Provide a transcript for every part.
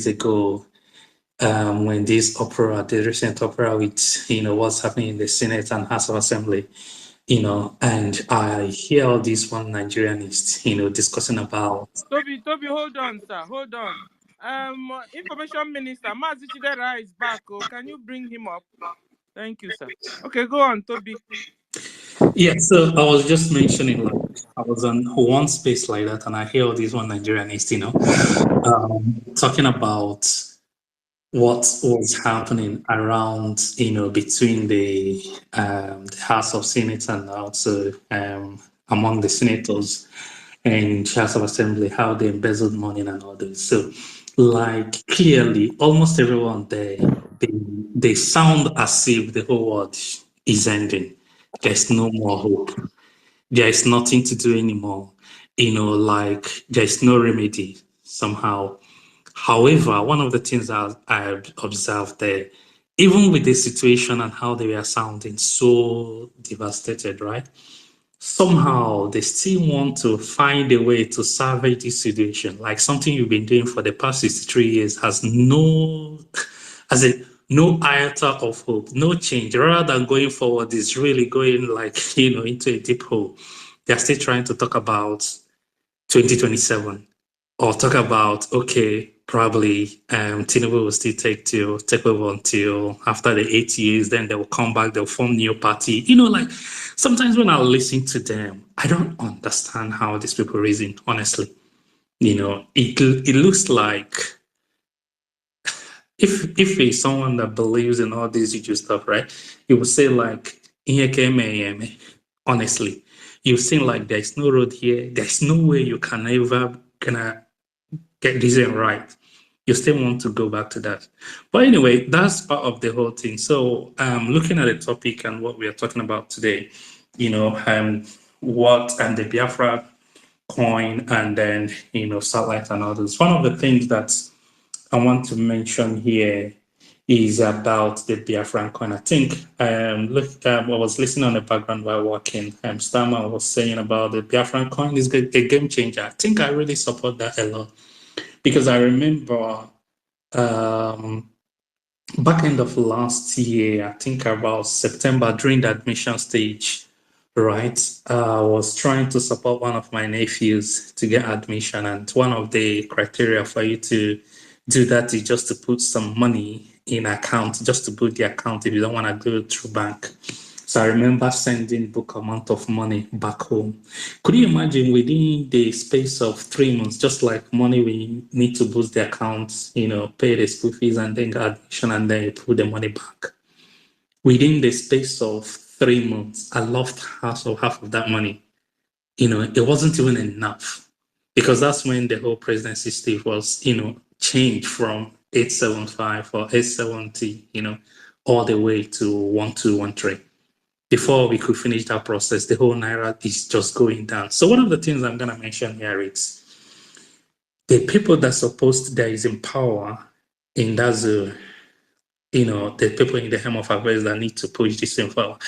ago, when the recent opera with, what's happening in the Senate and House of Assembly, and I hear all these one Nigerianists, discussing about. Toby, hold on, sir. Hold on. Information Minister, Mazi Chidera is back. Oh, can you bring him up? Thank you, sir. Okay, go on, Toby. Yeah, so I was just mentioning, like, I was on one space like that, and I hear all these one Nigerianists, talking about what was happening around, between the House of Senate and also among the senators and House of Assembly, how they embezzled money and all this. So, like, clearly, almost everyone there, they sound as if the whole world is ending. There's no more hope. There is nothing to do anymore. Like, there's no remedy somehow. However, one of the things I observed there, even with the situation and how they were sounding so devastated, right? Somehow they still want to find a way to salvage this situation. Like, something you've been doing for the past 63 years has no iota of hope, no change. Rather than going forward, it's really going, like, into a deep hole. They're still trying to talk about 2027, or talk about, okay, probably Tinubu will still take over until after the 8 years, then they will come back, they'll form new party. Like, sometimes when I listen to them, I don't understand how these people reason, honestly. It looks like if it's someone that believes in all this juju stuff, right? You would say, like, honestly, you've seen, like, there's no road here, there's no way you can ever gonna get this right. You still want to go back to that. But anyway, that's part of the whole thing. So looking at the topic and what we are talking about today, what and the Biafra coin, and then satellite and others. One of the things that I want to mention here is about the Biafran coin. I think I was listening on the background while working. Starman was saying about the Biafran coin is a game changer. I think I really support that a lot, because I remember back end of last year, I think about September, during the admission stage, right? I was trying to support one of my nephews to get admission, and one of the criteria for you to do that is just to put some money in account, just to put the account if you don't want to go through bank. So I remember sending book amount of money back home. Could you imagine, within the space of 3 months, just like money we need to boost the accounts, pay the school fees and then get admission and then put the money back. Within the space of 3 months, I lost half of that money. It wasn't even enough, because that's when the whole presidency state was, changed from 875 or 870, all the way to 1213. Before we could finish that process, the whole Naira is just going down. So one of the things I'm going to mention here is the people that is in power in that zone, the people in the helm of affairs that need to push this in forward,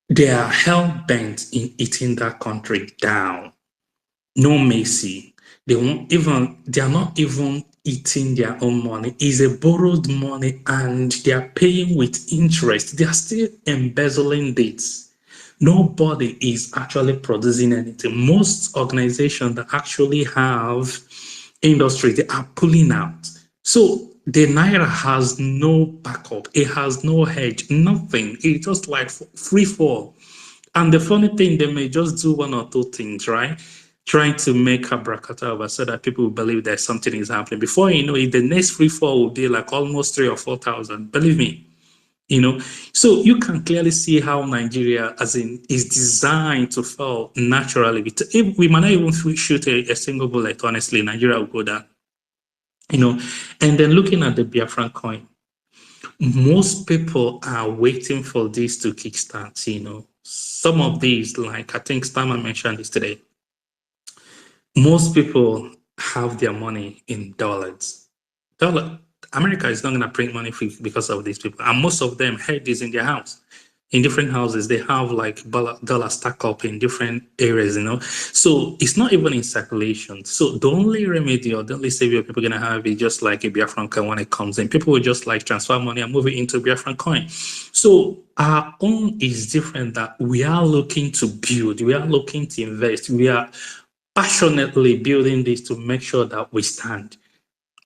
they are hell-bent in eating that country down. No mercy. They are not even eating their own money. It's a borrowed money, and they are paying with interest. They are still embezzling this. Nobody is actually producing anything. Most organizations that actually have industry, they are pulling out. So the Naira has no backup. It has no hedge, nothing. It's just like free fall. And the funny thing, they may just do one or two things, right? Trying to make abracadabra so that people will believe that something is happening. Before you know it, the next free fall will be like almost 3,000 or 4,000. Believe me, So you can clearly see how Nigeria, is designed to fall naturally. If we might not even shoot a single bullet, honestly, Nigeria will go down. And then looking at the Biafran coin, most people are waiting for this to kickstart. Some of these, like I think Starman mentioned this today, most people have their money in dollars. America is not going to print money because of these people. And most of them had this in their house. in different houses, they have like dollar stack up in different areas, you know. So it's not even in circulation. So the only remedy or the only savior people are gonna have is just like a Biafran coin when it comes in. People will just like transfer money and move it into Biafran coin. So our own is different, that we are looking to build, we are looking to invest, we are passionately building this to make sure that we stand.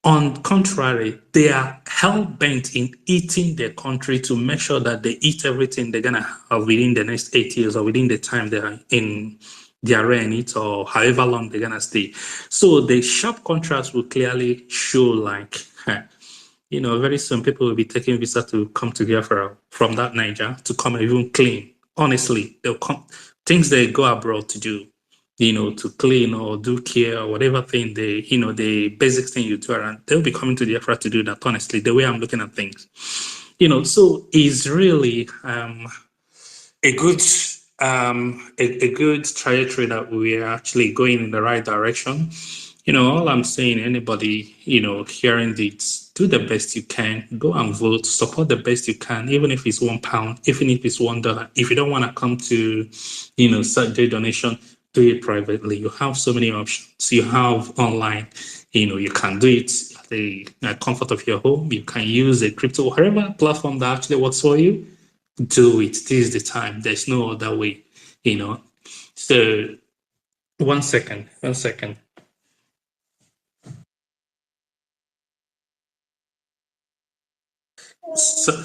On contrary, they are hell-bent in eating their country to make sure that they eat everything they're gonna have within the next 8 years or within the time they're in their reign, or however long they're gonna stay. So the sharp contrast will clearly show like, you know, very soon people will be taking visa to come to Biafra from that Niger to come and even clean. Honestly, they'll come, things they go abroad to do, you know, to clean or do care or whatever thing they, you know, the basic thing you do around, they'll be coming to the Biafra to do that, honestly, the way I'm looking at things. You know, so it's really a good a good trajectory that we are actually going in the right direction. You know, all I'm saying, anybody, you know, hearing this, do the best you can, go and vote, support the best you can, even if it's £1, even if it's $1. If you don't want to come to, you know, Saturday donation, do it privately. You have so many options. You have online, you know, you can do it at the comfort of your home. You can use a crypto, whatever platform that actually works for you. Do it. This is the time. There's no other way, you know. So 1 second, 1 second. So,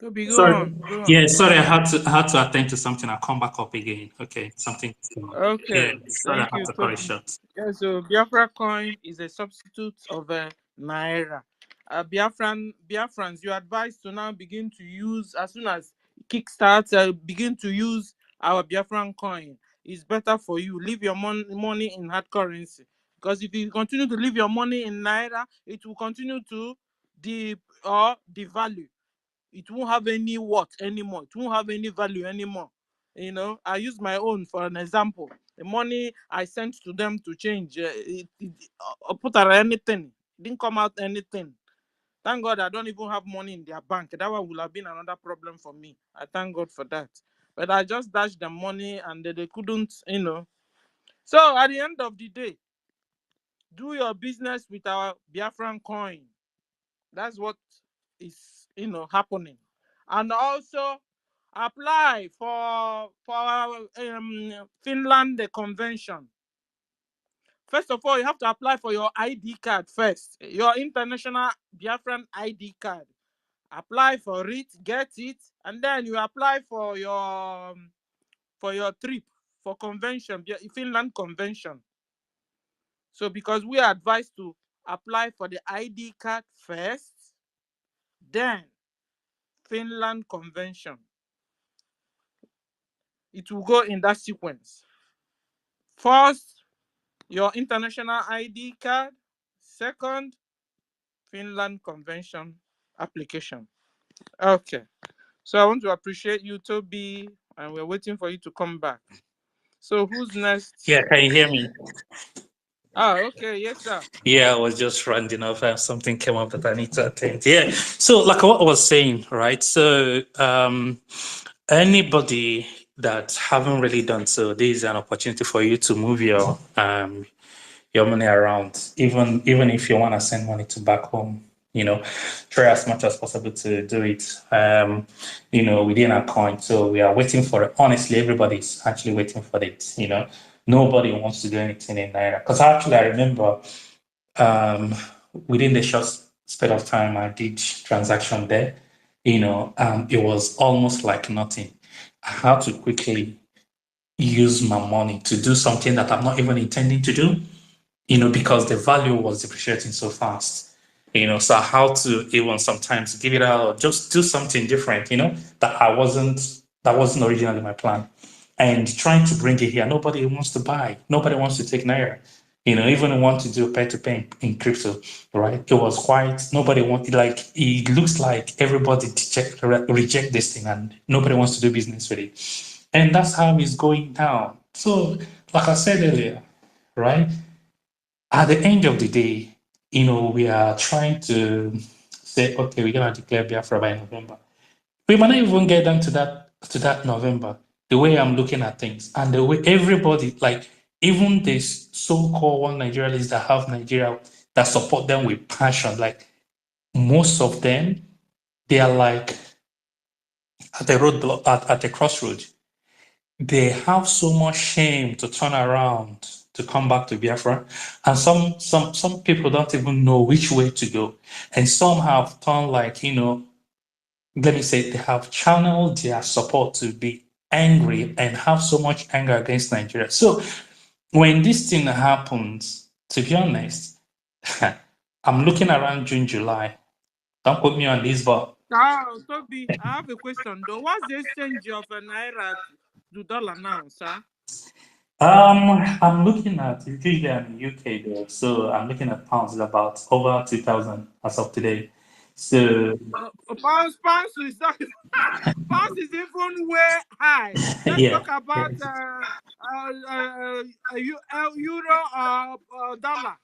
Toby, go sorry. on. Go on. Yeah, sorry, I had to attend to something. I'll come back up again. Okay, something. Yeah, Okay. sorry, I Thank had you, to cut it Toby. short. Yeah, so Biafra coin is a substitute of a naira. Biafrans, you advise to now begin to use, as soon as Kickstart, begin to use our Biafran coin. It's better for you. Leave your money in hard currency, because if you continue to leave your money in naira, it will continue to devalue. It won't have any worth anymore. It won't have any value anymore. You know, I use my own for an example. The money I sent to them to change, put out anything, didn't come out anything. Thank God I don't even have money in their bank. That one would have been another problem for me. I thank God for that. But I just dashed them money and they couldn't, you know. So at the end of the day, do your business with our Biafran coin. That's what is, you know, happening. And also apply for our Finland convention. First of all, you have to apply for your ID card first, your international Biafran ID card. Apply for it, get it, and then you apply for your trip for convention, Finland convention. So because we are advised to apply for the ID card first, then Finland convention. It will go in that sequence. First, your international ID card. Second, Finland convention application. Okay. So I want to appreciate you, Toby, and we're waiting for you to come back. So who's next? Yeah, can you hear me? Okay. Yes, sir. Yeah, I was just rounding off. Something came up that I need to attend. Yeah. So, like what I was saying, right? So, anybody that haven't really done so, this is an opportunity for you to move your money around. Even if you want to send money to back home, you know, try as much as possible to do it. You know, within a coin. So we are waiting for it. Honestly, everybody's actually waiting for it. You know, nobody wants to do anything in Naira. Because actually, I remember within the short span of time I did transaction there, you know, it was almost like nothing. I had to quickly use my money to do something that I'm not even intending to do, you know, because the value was depreciating so fast, you know. So how to even sometimes give it out or just do something different, you know, that wasn't originally my plan. And trying to bring it here, nobody wants to buy, nobody wants to take Naira. You know, even want to do pay-to-pay in crypto, right? It was quite, nobody wanted, like, it looks like everybody reject this thing and nobody wants to do business with it. And that's how it's going down. So, like I said earlier, right? At the end of the day, you know, we are trying to say, okay, we're gonna declare Biafra by November. We might not even get down to that November. The way I'm looking at things and the way everybody, like even this so-called one Nigerians that have Nigeria that support them with passion, like most of them, they are like at the roadblock, at the crossroads. They have so much shame to turn around to come back to Biafra, and some people don't even know which way to go, and some have turned like let me say they have channeled their support to be angry and have so much anger against Nigeria. So when this thing happens, to be honest, I'm looking around June, July. Don't put me on this, but Toby, I have a question though. What's the exchange of a naira to dollar now, sir? I'm looking at usually I'm in UK though, so I'm looking at pounds about over 2,000 as of today. So Pounds is pounds is even way high. Let's yeah, talk about yes. euro or dollar.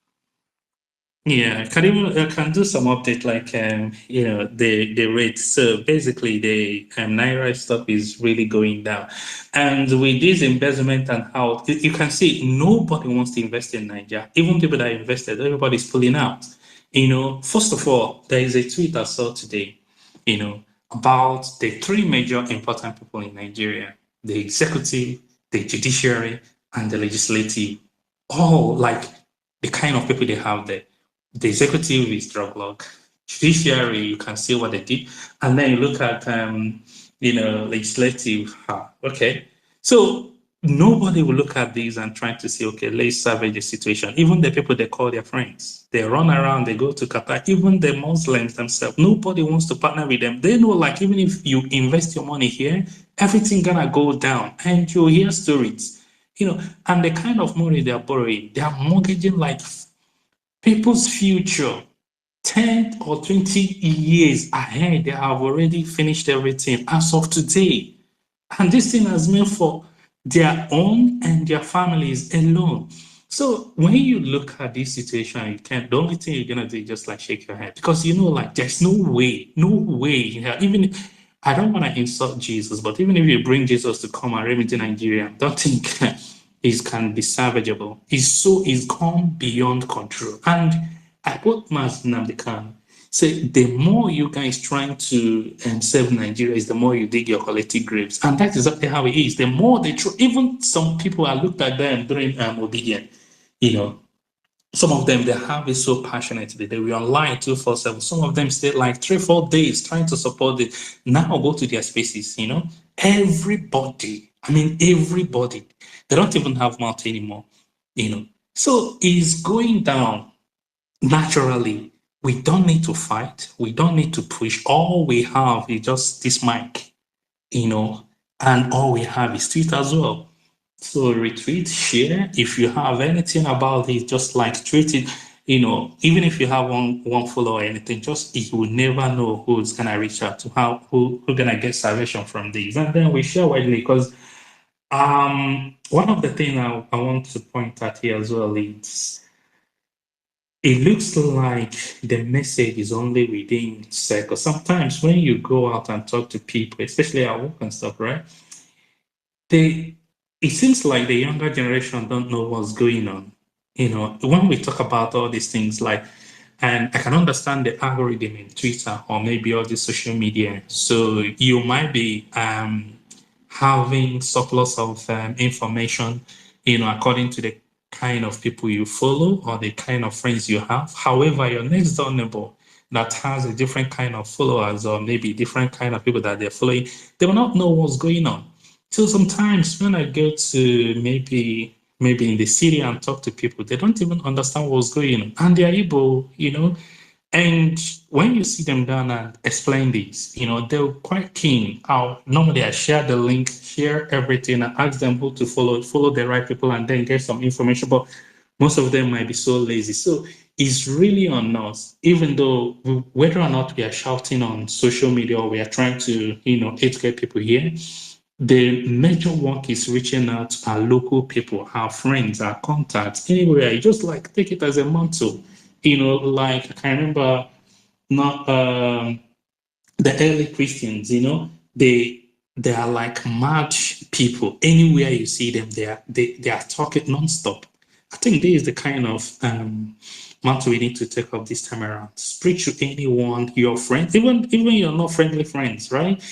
Yeah, I can do some update like the rate. So basically the Naira stuff is really going down. And with this investment and how you can see nobody wants to invest in Nigeria. Even people that invested, everybody's pulling out. First of all, there is a tweet I saw today, about the three major important people in Nigeria: the executive, the judiciary, and the legislative. All like the kind of people they have there. The executive is drug log. Judiciary, you can see what they did. And then you look at, legislative. Okay. So nobody will look at these and try to say, okay, let's salvage the situation. Even the people they call their friends, they run around, they go to Qatar. Even the Muslims themselves, nobody wants to partner with them. They know, like, even if you invest your money here, everything gonna go down. And you hear stories, and the kind of money they are mortgaging like people's future 10 or 20 years ahead. They have already finished everything as of today. And this thing has meant for their own and their families alone. So when you look at this situation, the only thing you're gonna do is just like shake your head, because like there's no way. Even I don't want to insult Jesus, but even if you bring Jesus to come and reign into Nigeria, I don't think it can be salvageable. It's gone beyond control. And I put Mas Nnamdi Kanu say the more you guys trying to save Nigeria is the more you dig your collective graves. And that's exactly how it is. The more they try, even some people I looked at them during obedient, some of them, they have it so passionately. They were online 247. Some of them stay like 3-4 days trying to support it. Now go to their spaces, Everybody, I mean, everybody. They don't even have mouth anymore, So it's going down naturally. We don't need to fight. We don't need to push. All we have is just this mic, and all we have is Twitter as well. So retweet, share. If you have anything about it, just like tweet it. Even if you have one follower or anything, just you will never know who's gonna reach out to who gonna get salvation from these. And then we share widely, because one of the things I want to point out here as well is it looks like the message is only within circles. Sometimes when you go out and talk to people, especially at work and stuff, right? It seems like the younger generation don't know what's going on. When we talk about all these things, and I can understand the algorithm in Twitter or maybe all the social media. So you might be having surplus of information, according to the kind of people you follow or the kind of friends you have. However, your next door neighbor that has a different kind of followers or maybe different kind of people that they're following, they will not know what's going on. So sometimes when I go to maybe in the city and talk to people, they don't even understand what's going on. And they're able, and when you see them down and explain this, they're quite keen. Normally I share the link, share everything, and ask them who to follow the right people, and then get some information. But most of them might be so lazy. So it's really on us, even though whether or not we are shouting on social media or we are trying to, educate people here, the major work is reaching out to our local people, our friends, our contacts, anywhere. You just like take it as a motto. Like I can remember not the early Christians, they are like mad people. Anywhere you see them, they are talking nonstop. I think this is the kind of mount we need to take up this time around. Speak to anyone, your friends, even you're not friendly friends, right?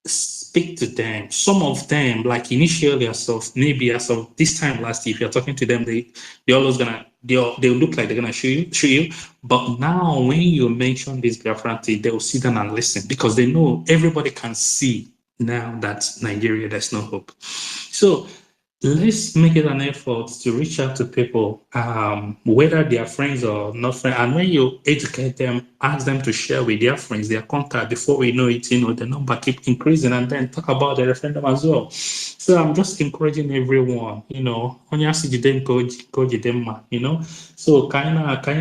Speak to them. Some of them, like initially maybe as of this time last year, if you're talking to them, they're always they'll look like they're gonna show you. But now when you mention this Biafran thing, they'll sit down and listen because they know everybody can see now that Nigeria, there's no hope. So let's make it an effort to reach out to people, whether they are friends or not friends. And when you educate them, ask them to share with their friends, their contact. Before we know it, the number keep increasing, and then talk about the referendum as well. So I'm just encouraging everyone, onye asị jide nke o jide mma, so kind of aga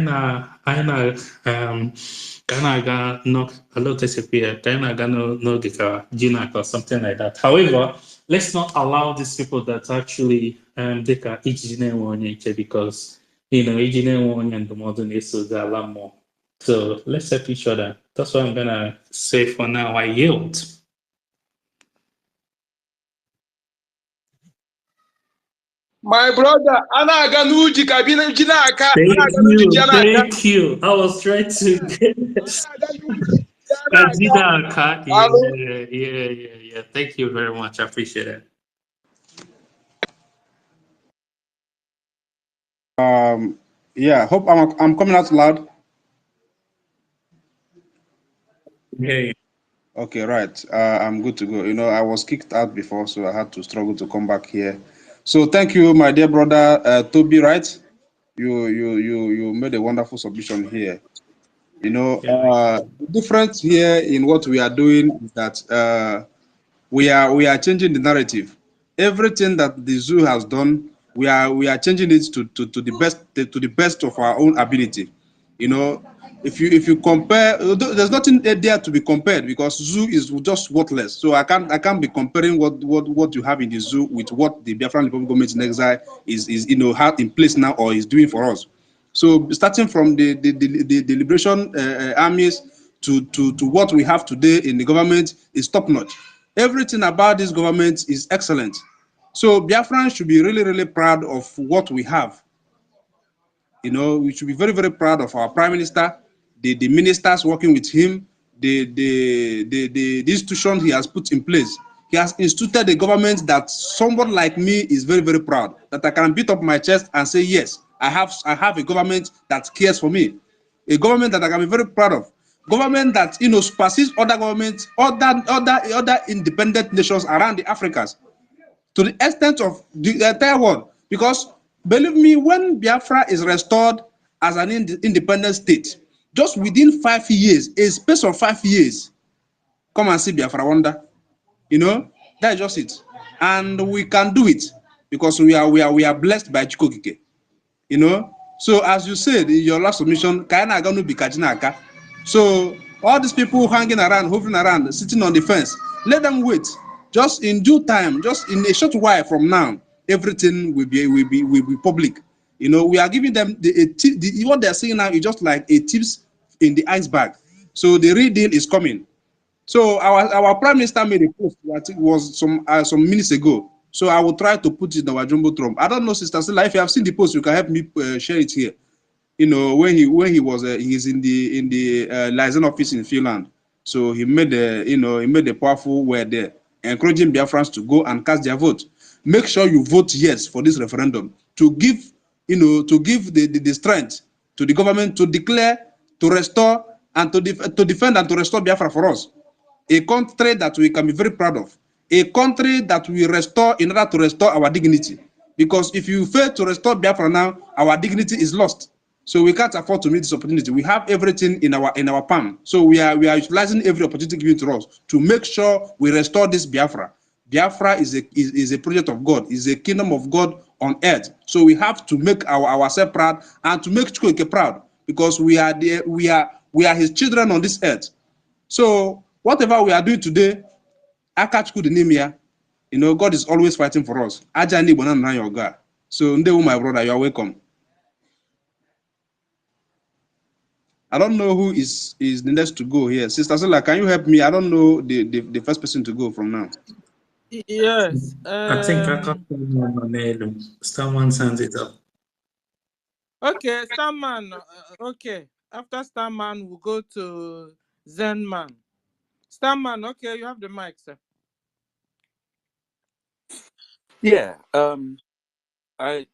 n'oge ka Gina or something like that. However, let's not allow these people that actually they can because and the modern is a lot more. So let's help each other. That's what I'm gonna say for now. I yield. My brother, Thank you. I was trying to get yeah. Thank you very much. I appreciate it. Yeah, hope I'm coming out loud. Hey. Okay, right. I'm good to go. I was kicked out before, so I had to struggle to come back here. So thank you, my dear brother Toby. Right, you made a wonderful submission here. The difference here in what we are doing is that we are changing the narrative. Everything that the zoo has done, we are changing it to the best of our own ability. If you compare, there's nothing there to be compared because zoo is just worthless. So I can't be comparing what you have in the zoo with what the Biafran Republic government in exile is have in place now or is doing for us. So starting from the liberation armies to what we have today in the government is top notch. Everything about this government is excellent. So Biafrans should be really, really proud of what we have. We should be very, very proud of our prime minister, the ministers working with him, the institution he has put in place. He has instituted a government that someone like me is very, very proud, that I can beat up my chest and say, yes, I have a government that cares for me, a government that I can be very proud of, government that supersedes other governments, other independent nations around the Africas, to the extent of the entire world. Because believe me, when Biafra is restored as an independent state, just within 5 years, a space of 5 years, come and see Biafra wonder. That's just it. And we can do it because we are blessed by Chukokike. So as you said in your last submission, Kaina gonna be Kajinaka. So all these people hanging around, hovering around, sitting on the fence, let them wait. Just in due time, just in a short while from now, everything will be public. We are giving them what they're saying now is just like a tips in the iceberg. So the real deal is coming. So our prime minister made a post, I think it was some minutes ago. So I will try to put it in our jumbotron. I don't know, Sister Stella, if you have seen the post, you can help me share it here. When he was he's in the liaison office in Finland. So he made a powerful word there, encouraging Biafrans to go and cast their vote. Make sure you vote yes for this referendum to give the strength to the government to declare, to restore, and to defend and to restore Biafra for us. A country that we can be very proud of, a country that we restore in order to restore our dignity. Because if you fail to restore Biafra now, our dignity is lost. So we can't afford to miss this opportunity. We have everything in our palm. So we are utilizing every opportunity given to us to make sure we restore this Biafra. Biafra is a project of God, is a kingdom of God on earth. So we have to make ourselves proud and to make Chukwueke proud because we are his children on this earth. So whatever we are doing today, God is always fighting for us. So, my brother, you are welcome. I don't know who is the next to go here. Sister Stella, can you help me? I don't know the first person to go from now. Yes. I think I got someone on Elu. Someone's hands it up. Okay, Starman. Okay. After Starman, we'll go to Zenman. Starman, okay, you have the mic, sir. Yeah. I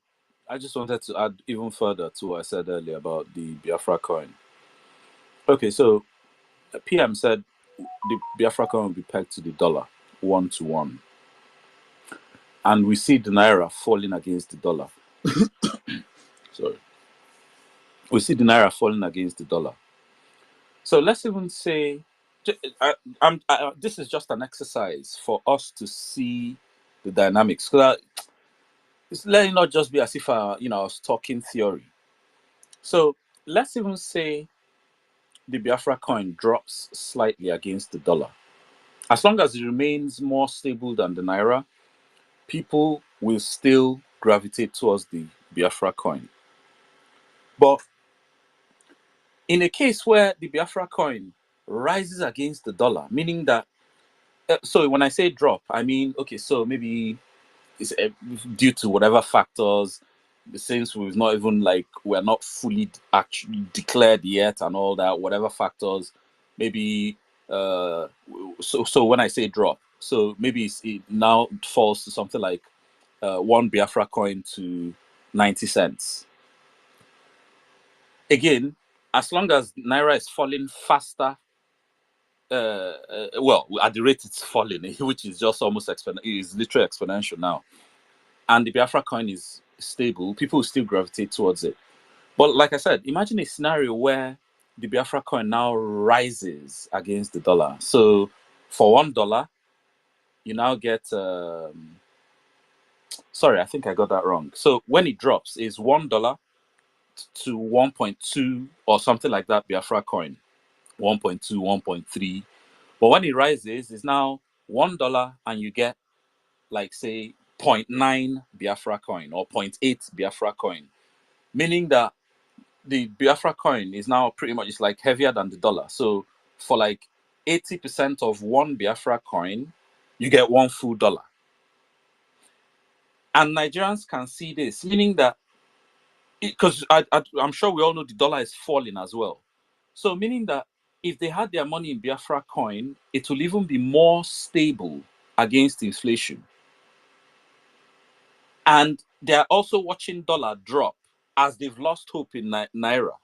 just wanted to add even further to what I said earlier about the Biafra coin. Okay, so PM said the Biafra coin will be pegged to the dollar 1-to-1, and we see the naira falling against the dollar. Sorry, we see the naira falling against the dollar. So let's even say, this is just an exercise for us to see the dynamics. So it's let it not just be as if I was talking theory. So let's even say the Biafra coin drops slightly against the dollar. As long as it remains more stable than the naira, people will still gravitate towards the Biafra coin. But in a case where the Biafra coin rises against the dollar, meaning that, so when I say drop, I mean, okay, so maybe it's due to whatever factors, since we're not fully actually declared yet and all that, whatever factors, maybe, so when I say drop, so maybe it now falls to something like one Biafra coin to 90 cents. Again, as long as Naira is falling faster, well, at the rate it's falling, which is just almost is literally exponential now, and the Biafra coin is stable, people will still gravitate towards it. But like I said, imagine a scenario where the Biafra coin now rises against the dollar. So for $1, you now get sorry, I think I got that wrong. So when it drops, is $1 to 1.2 or something like that Biafra coin, 1.2, 1.3. But when it rises, it's now $1 and you get, like, say 0.9 Biafra coin or 0.8 Biafra coin, meaning that the Biafra coin is now pretty much, it's like heavier than the dollar. So for like 80% of one Biafra coin, you get one full dollar. And Nigerians can see this, meaning that, because I'm sure we all know the dollar is falling as well. So meaning that if they had their money in Biafra coin, it will even be more stable against inflation. And they're also watching dollar drop as they've lost hope in Naira.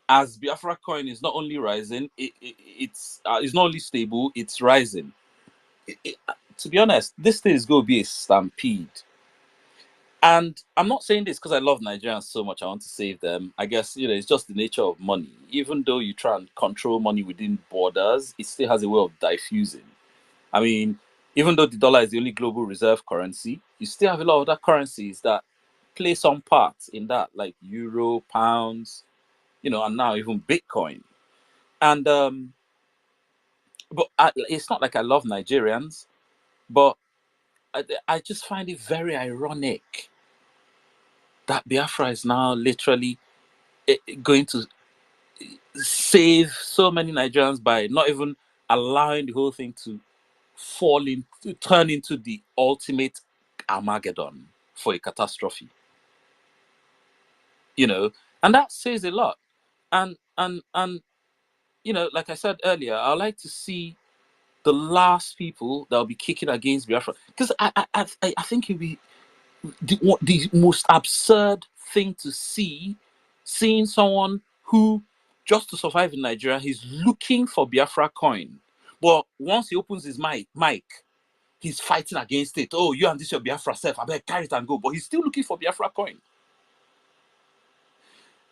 As Biafra coin is not only rising, it's not only stable, it's rising. To be honest, this thing is going to be a stampede. And I'm not saying this because I love Nigerians so much, I want to save them. I guess, it's just the nature of money. Even though you try and control money within borders, it still has a way of diffusing. I mean, even though the dollar is the only global reserve currency, you still have a lot of other currencies that play some part in that, like euro, pounds, and now even Bitcoin. And but it's not like I love Nigerians, but I just find it very ironic that Biafra is now literally going to save so many Nigerians by not even allowing the whole thing to turn into the ultimate Armageddon for a catastrophe. And that says a lot. And like I said earlier, I like to see the last people that will be kicking against Biafra, because I think it'll be the most absurd thing to seeing someone who, just to survive in Nigeria, he's looking for Biafra coin, but once he opens his mic, he's fighting against it. Oh, you and this your Biafra self, I better carry it and go. But he's still looking for Biafra coin.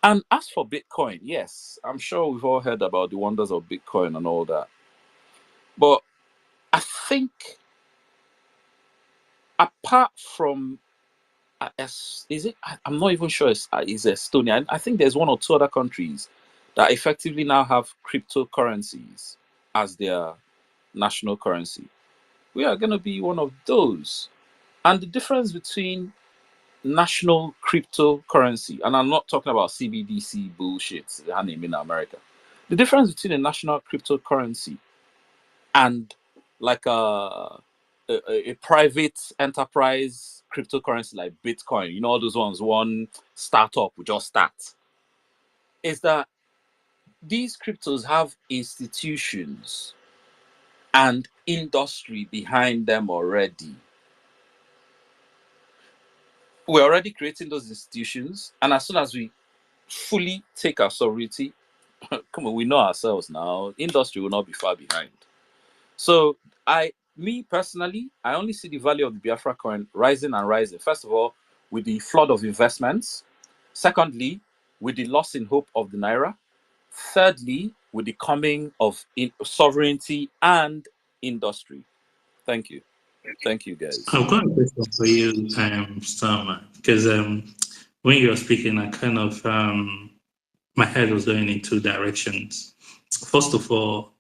And as for Bitcoin, yes, I'm sure we've all heard about the wonders of Bitcoin and all that. But I think, apart from, is it? I'm not even sure it's Estonia. I think there's one or two other countries that effectively now have cryptocurrencies as their national currency. We are going to be one of those. And the difference between national cryptocurrency, and I'm not talking about CBDC bullshit they name in America. The difference between a national cryptocurrency and like a private enterprise cryptocurrency like Bitcoin, you know, all those ones, one startup will just start, is that these cryptos have institutions and industry behind them already. We're already creating those institutions, and as soon as we fully take our sovereignty, come on, we know ourselves now, industry will not be far behind. So me personally, I only see the value of the Biafra coin rising and rising. First of all, with the flood of investments. Secondly, with the loss in hope of the Naira. Thirdly, with the coming of sovereignty and industry. Thank you. Thank you, guys. I've got a question for you, Starman, because when you were speaking, I kind of my head was going in two directions. First of all,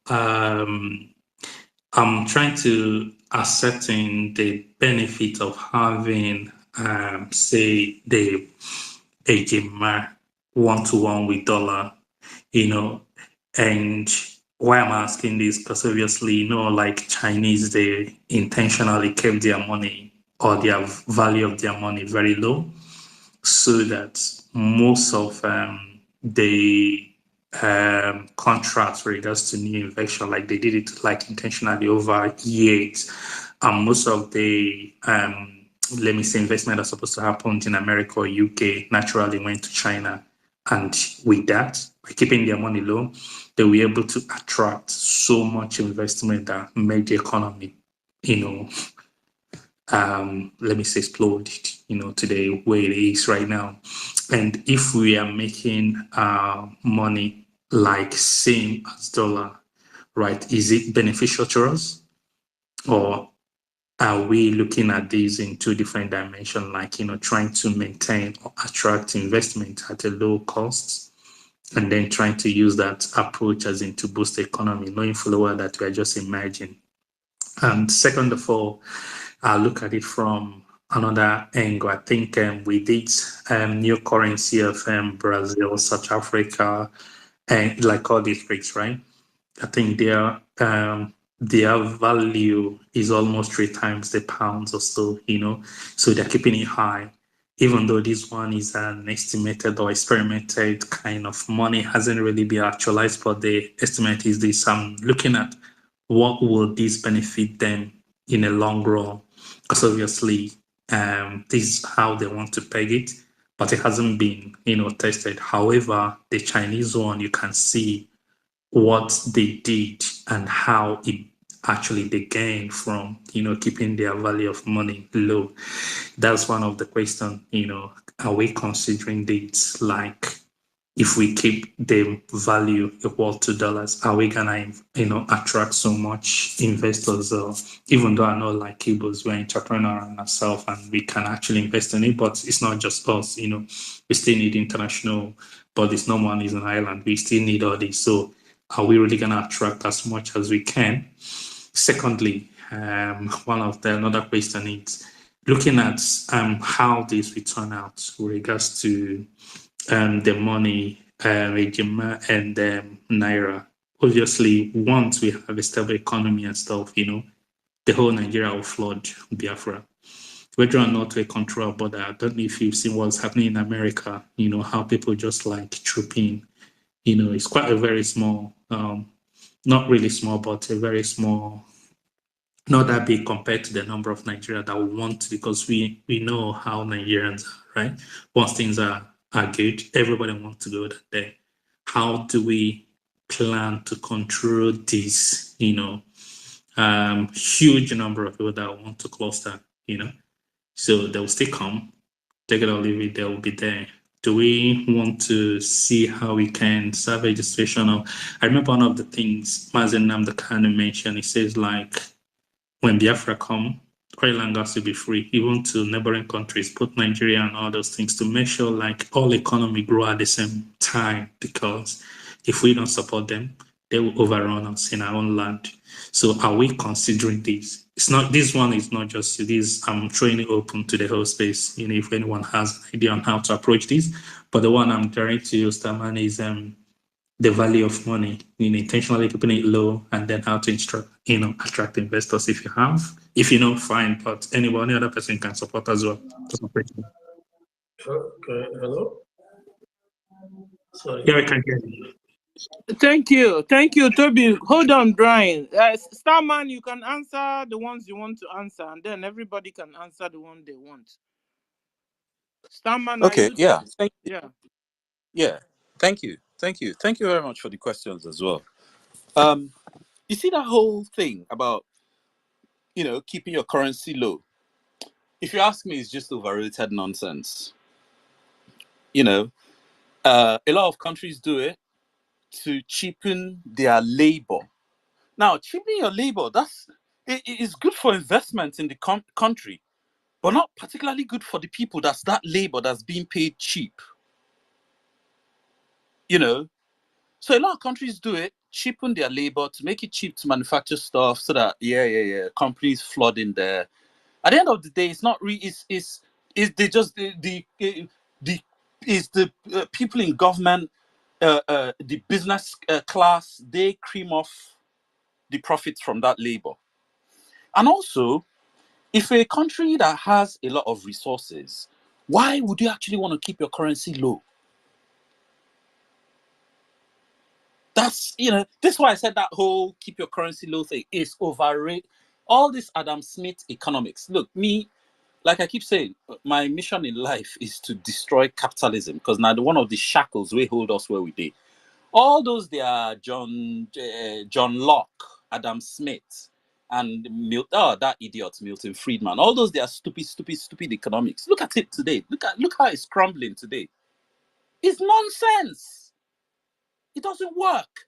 I'm trying to ascertain the benefit of having, say, the HMR 1-to-1 with dollar, you know, and why I'm asking this, because obviously, you know, like Chinese, they intentionally kept their money or their value of their money very low, so that most of the contracts with regards to new invention, like they did it like intentionally over years, and most of the let me say investment that's supposed to happen in America or UK naturally went to China. And with that, by keeping their money low, they were able to attract so much investment that made the economy, you know, let me say explode, you know, today where it is right now. And if we are making money like same as dollar, right, is it beneficial to us? Or are we looking at these in two different dimensions, like, you know, trying to maintain or attract investment at a low cost, and then trying to use that approach as in to boost the economy, knowing fully well that we are just emerging? And second of all, I'll look at it from another angle. I think we did new currency of Brazil, South Africa, and like all these BRICS, right? I think their value is almost 3 times the pounds or so, you know, so they're keeping it high. Even though this one is an estimated or experimented kind of money, hasn't really been actualized, but the estimate is this. I'm looking at what will this benefit them in a long run, because obviously this is how they want to peg it, but it hasn't been, you know, tested. However, the Chinese one, you can see what they did and how it actually they gained from, you know, keeping their value of money low. That's one of the questions, you know, are we considering this, like, if we keep the value equal to dollars, are we gonna, you know, attract so much investors? Even though I know, like Igbos, we're entrepreneur and ourselves, and we can actually invest in it, but it's not just us. You know, we still need international bodies. No one is an island. We still need all this. So, are we really gonna attract as much as we can? Secondly, another question is looking at how this will turn out with regards to the money regime and Naira. Obviously, once we have a stable economy and stuff, you know, the whole Nigeria will flood Biafra. Whether or not we control our border, I don't know if you've seen what's happening in America, you know, how people just like troop in. You know, it's quite a very small, not really small, but a very small, not that big compared to the number of Nigeria that we want, because we know how Nigerians are, right? Once things are good, everybody wants to go there. How do we plan to control this, you know, huge number of people that want to cluster, you know? So they'll still come, they're gonna leave it, they'll be there. Do we want to see how we can salvage the situation? I remember one of the things Mazen Namdekanu mentioned, he says, like, when Biafra come, oil has to be free, even to neighboring countries, put Nigeria and all those things, to make sure like all economy grow at the same time, because if we don't support them, they will overrun us in our own land. So are we considering this? It's not, this one is not just this, I'm throwing it open to the whole space, if anyone has an idea on how to approach this. But the one I'm directing to you, Starman, is the value of money, intentionally keeping it low, and then how to attract investors if you have. If you know, fine, but any other person can support as well. Okay, hello? Sorry. Yeah, I can hear you. Thank you, Toby. Hold on, Brian. Starman, you can answer the ones you want to answer, and then everybody can answer the one they want. Starman, Okay, yeah. Thank you. Yeah. Thank you very much for the questions as well. You see that whole thing about keeping your currency low, if you ask me, it's just overrated nonsense. A lot of countries do it to cheapen their labor. Now, cheapening your labor, it is good for investment in the country, but not particularly good for the people that labor that's being paid cheap. So a lot of countries do it, cheapen their labor to make it cheap to manufacture stuff, so that companies flood in there. At the end of the day, it's not really. It's they just the people in government, the business class, they cream off the profits from that labor. And also, if a country that has a lot of resources, why would you actually want to keep your currency low? That's, this is why I said that whole keep your currency low thing is overrated. All this Adam Smith economics. Look, me, like I keep saying, my mission in life is to destroy capitalism, because now one of the shackles we hold us where we did. All those, they are John Locke, Adam Smith, and that idiot Milton Friedman. All those, they are stupid economics. Look at it today. Look how it's crumbling today. It's nonsense. It doesn't work.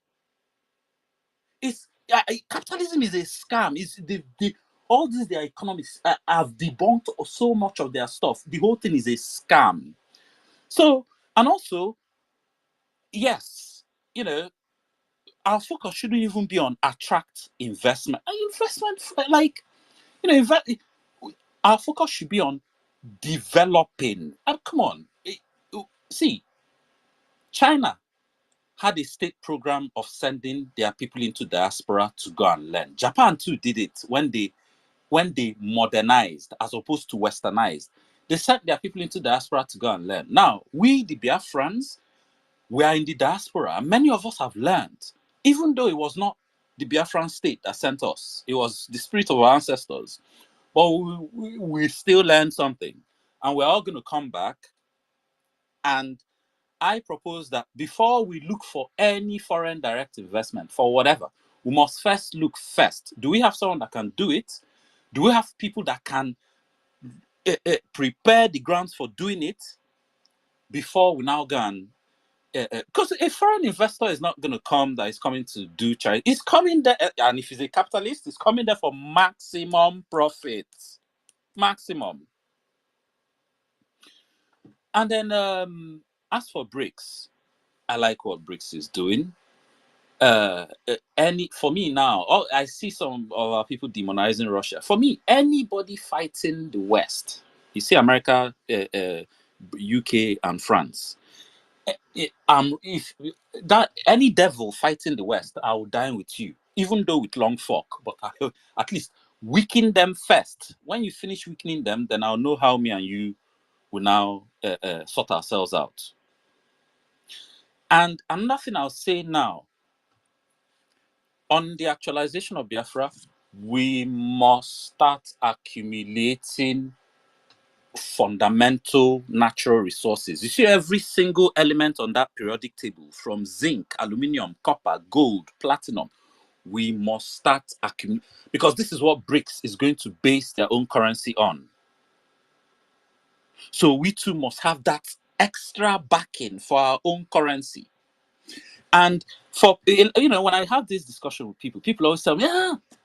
Capitalism is a scam. It's all these their economics have debunked so much of their stuff. The whole thing is a scam. So, and also, yes, our focus shouldn't even be on attract investment. Our focus should be on developing. Come on, see, China had a state program of sending their people into diaspora to go and learn. Japan too did it when they modernized as opposed to westernized. They sent their people into diaspora to go and learn. Now, we, the Biafrans, we are in the diaspora, and many of us have learned, even though it was not the Biafran state that sent us, it was the spirit of our ancestors. But we still learned something, and we're all going to come back. And I propose that before we look for any foreign direct investment for whatever, we must first look first. Do we have someone that can do it? Do we have people that can prepare the grounds for doing it before we now go and... Because a foreign investor is not going to come that is coming to do China. He's coming there, and if he's a capitalist, he's coming there for maximum profits. Maximum. And then as for BRICS, I like what BRICS is doing. For me now, I see some of our people demonizing Russia. For me, anybody fighting the West, you see America, UK, and France. If that any devil fighting the West, I will dine with you, even though with long fork. But at least weaken them first. When you finish weakening them, then I'll know how me and you will now sort ourselves out. And another thing I'll say now, on the actualization of Biafra, we must start accumulating fundamental natural resources. You see every single element on that periodic table, from zinc, aluminium, copper, gold, platinum. We must start accumulating, because this is what BRICS is going to base their own currency on. So we too must have that extra backing for our own currency. And for, when I have this discussion with people always tell me,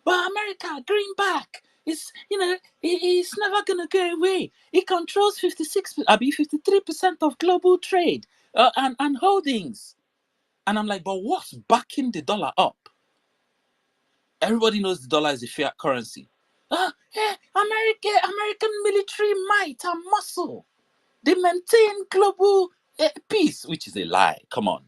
but America, greenback, it's never gonna go away. It controls 53% of global trade and holdings. And I'm like, but what's backing the dollar up? Everybody knows the dollar is a fiat currency. American military might and muscle. They maintain global peace, which is a lie. Come on.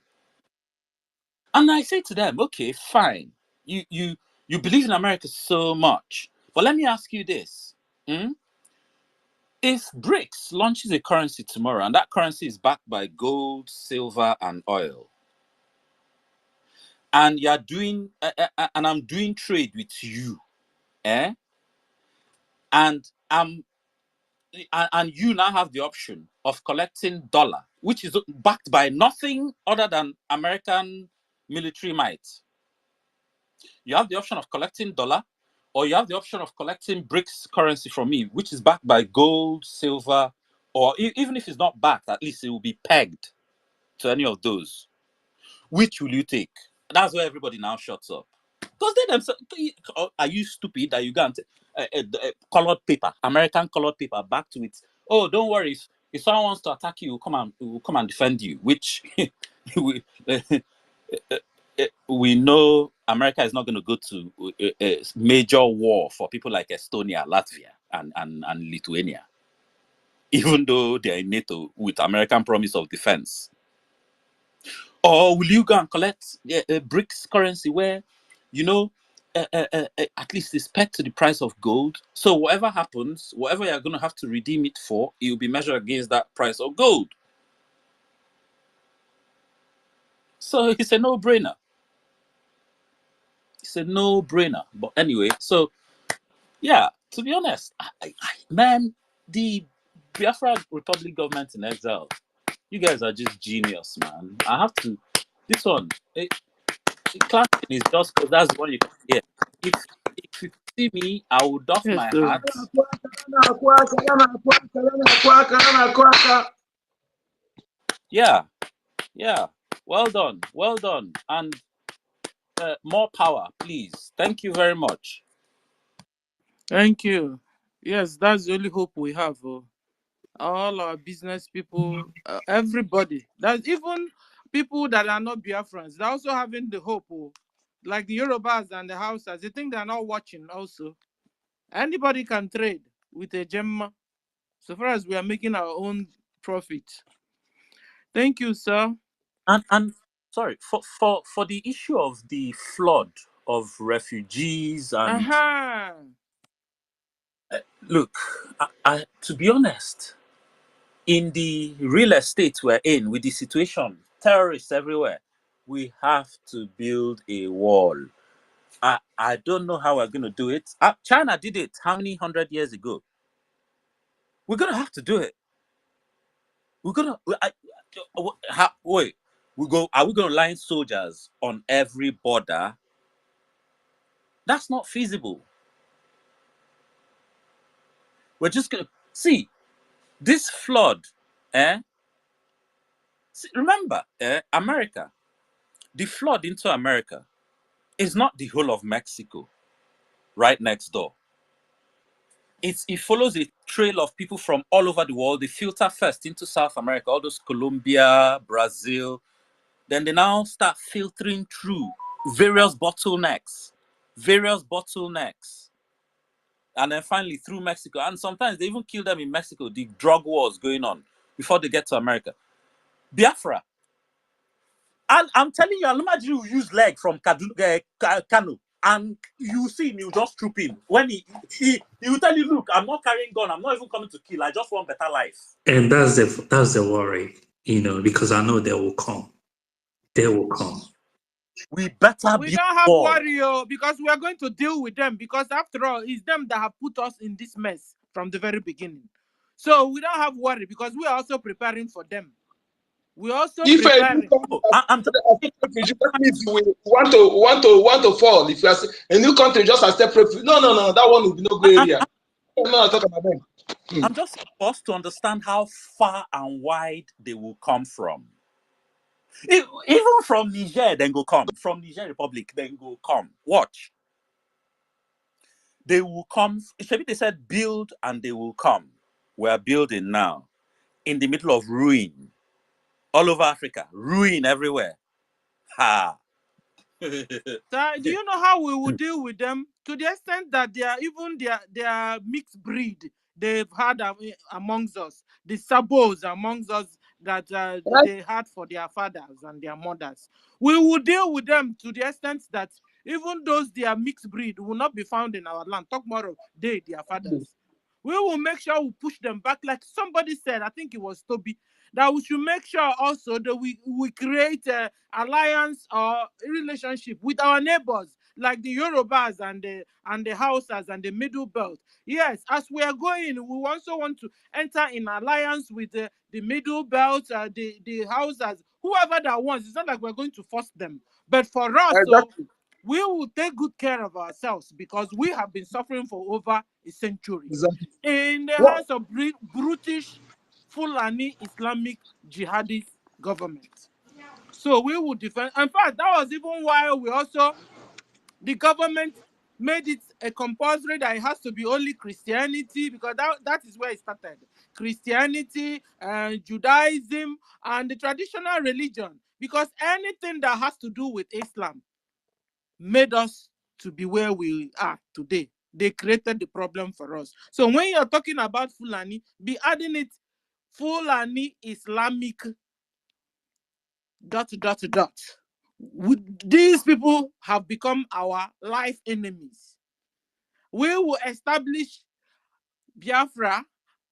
And I say to them, okay, fine. You believe in America so much. But let me ask you this. If BRICS launches a currency tomorrow and that currency is backed by gold, silver, and oil, and you're doing and I'm doing trade with you, and you now have the option of collecting dollar, which is backed by nothing other than American military might. You have the option of collecting dollar, or you have the option of collecting BRICS currency from me, which is backed by gold, silver, or even if it's not backed, at least it will be pegged to any of those. Which will you take? That's where everybody now shuts up. Because they themselves, are you stupid that you can't colored paper, American colored paper, back to it? Oh, don't worry. If someone wants to attack you, we'll come and defend you. Which we know America is not going to go to a major war for people like Estonia, Latvia, and Lithuania, even though they are in NATO with American promise of defense. Or will you go and collect a BRICS currency where, at least it's pegged to the price of gold? So whatever happens, whatever you're going to have to redeem it for, it will be measured against that price of gold. So it's a no-brainer. It's a no-brainer. But anyway, so yeah, to be honest, man, the Biafra Republic government in exile, you guys are just genius, man. I have to, this one, clapping is just because that's the one you can hear. If you see me, I will doff my hat. Yeah. Well done. And more power, please. Thank you very much. Thank you. Yes, that's the only hope we have. All our business people, everybody. That's even people that are not Biafrans. They're also having the hope. Like the Yorubas and the Hausas. They think they're not watching also. Anybody can trade with a gem. So far as we are making our own profit. Thank you, sir. And sorry, for the issue of the flood of refugees and look, I to be honest, in the real estate we're in, with the situation, terrorists everywhere, we have to build a wall. I don't know how we're going to do it. China did it how many 100 years ago? We're going to have to do it. We're going to... wait. Are we going to line soldiers on every border? That's not feasible. We're just going to... See, this flood, see, remember, America, the flood into America is not the whole of Mexico right next door. It follows a trail of people from all over the world. They filter first into South America, all those Colombia, Brazil. Then they now start filtering through various bottlenecks. And then finally through Mexico. And sometimes they even kill them in Mexico, the drug wars going on before they get to America. Biafra. And I'm telling you, imagine you use leg from Kano. And you see him, you just troop in. When he will tell you, look, I'm not carrying gun, I'm not even coming to kill, I just want better life. And that's the worry, because I know they will come. They will come. We don't have worry, because we are going to deal with them, because after all, it's them that have put us in this mess from the very beginning. So we don't have worry, because we are also preparing for them. We also preparing. I'm want to fall. If you are a new country, just accept refuge. No, that one will be no gray area. I'm not talking about them. I'm just supposed to understand how far and wide they will come from. Even from Niger, then go come. From Niger Republic, then go come. Watch. They will come. They said build and they will come. We're building now. In the middle of ruin. All over Africa. Ruin everywhere. Ha! So, do you know how we will deal with them? To the extent that they are even their mixed breed they've had amongst us, the sabos amongst us that they had for their fathers and their mothers. We will deal with them to the extent that even those their mixed breed will not be found in our land. Talk more of their fathers. We will make sure we push them back, like somebody said. I think it was Toby, that we should make sure also that we create a alliance or relationship with our neighbors, like the Yorubas and the Hausas and the Middle Belt. Yes, as we are going, we also want to enter in alliance with the Middle Belt, the Hausas, whoever that wants. It's not like we're going to force them. But for us, so we will take good care of ourselves because we have been suffering for over a century in the hands of brutish Fulani Islamic jihadist government. So we will defend. In fact, that was even why the government made it a compulsory that it has to be only Christianity, because that is where it started. Christianity, Judaism, and the traditional religion. Because anything that has to do with Islam made us to be where we are today. They created the problem for us. So when you're talking about Fulani, be adding it Fulani Islamic ... These people have become our life enemies. We will establish Biafra,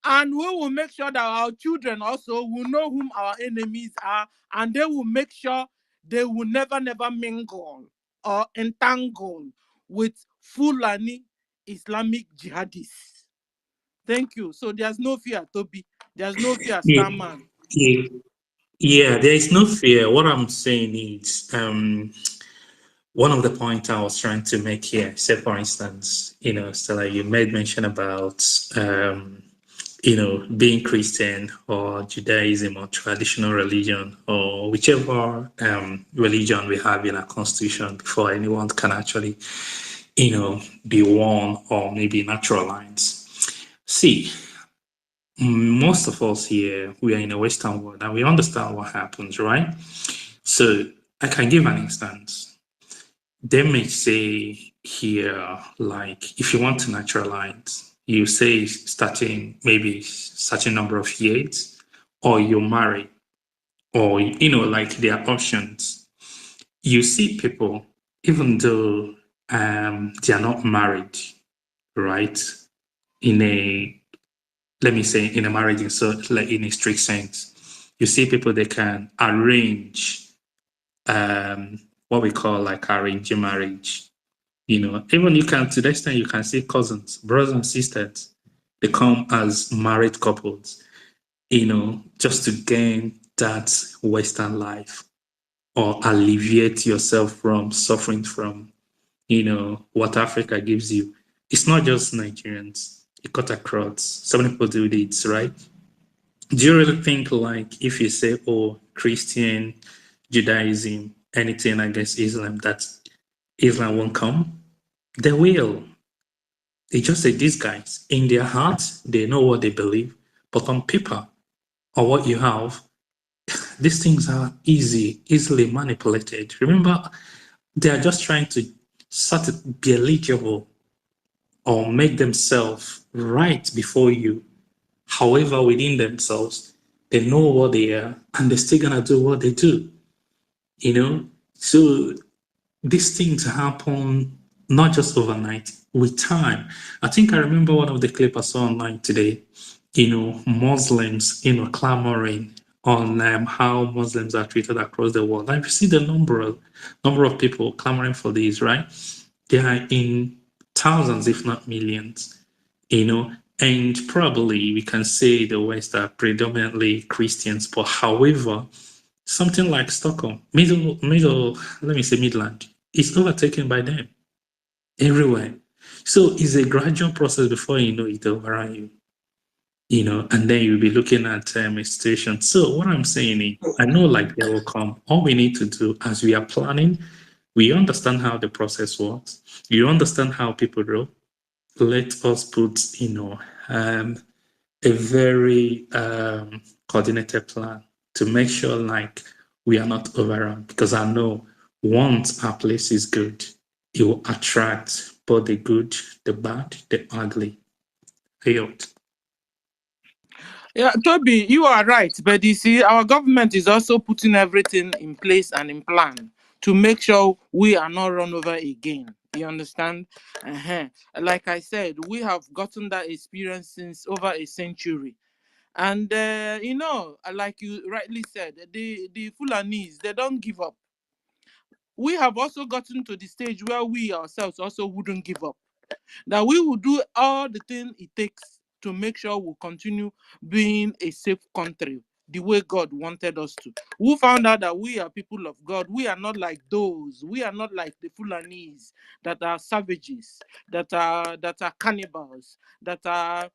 and we will make sure that our children also will know whom our enemies are, and they will make sure they will never mingle or entangle with Fulani Islamic jihadists. Thank you. So there's no fear, Toby. There's no fear, Starman. Yeah, there is no fear. What I'm saying is, one of the points I was trying to make here, say for instance, Stella, you made mention about, being Christian or Judaism or traditional religion or whichever religion we have in our constitution before anyone can actually, be one or maybe naturalized. See, most of us here, we are in a Western world and we understand what happens, right? So I can give an instance. They may say here, like, if you want to naturalize, you say starting maybe certain number of years, or you're married, or, like their options. You see people, even though they are not married, right? Let me say, in a marriage, so like in a strict sense, you see people, they can arrange what we call like arranged marriage. Even you can, to the extent you can see cousins, brothers and sisters, they come as married couples, just to gain that Western life or alleviate yourself from suffering from, what Africa gives you. It's not just Nigerians. It cut across. So many people do this, right? Do you really think, like, if you say, oh, Christian, Judaism, anything against Islam, that Islam won't come? They will. They just say, these guys, in their hearts, they know what they believe, but on paper, or what you have, these things are easily manipulated. Remember, they are just trying to sort of be eligible or make themselves right before you. However, within themselves, they know what they are and they're still gonna do what they do. So these things happen not just overnight, with time. I think I remember one of the clips I saw online today, Muslims, clamoring on how Muslims are treated across the world. And you see the number of people clamoring for these, right? They are in thousands, if not millions, and probably we can say the West are predominantly Christians, but however, something like Stockholm, let me say Midland, is overtaken by them everywhere. So it's a gradual process before you know it overrun you. And then you'll be looking at a situation. So what I'm saying is, I know like they will come. All we need to do as we are planning, we understand how the process works. You understand how people roll. Let us put, a very coordinated plan to make sure like we are not overrun. Because I know Once our place is good, it will attract both the good, the bad, the ugly. Yeah, Toby, you are right. But you see, our government is also putting everything in place and in plan to make sure we are not run over again. You understand? Like I said, we have gotten that experience since over a century. And, like you rightly said, the Fulanese, they don't give up. We have also gotten to the stage where we ourselves also wouldn't give up. That we will do all the things it takes to make sure we continue being a safe country the way God wanted us to. We found out that we are people of God. We are not like those. We are not like the Fulanese that are savages, that are cannibals, that are,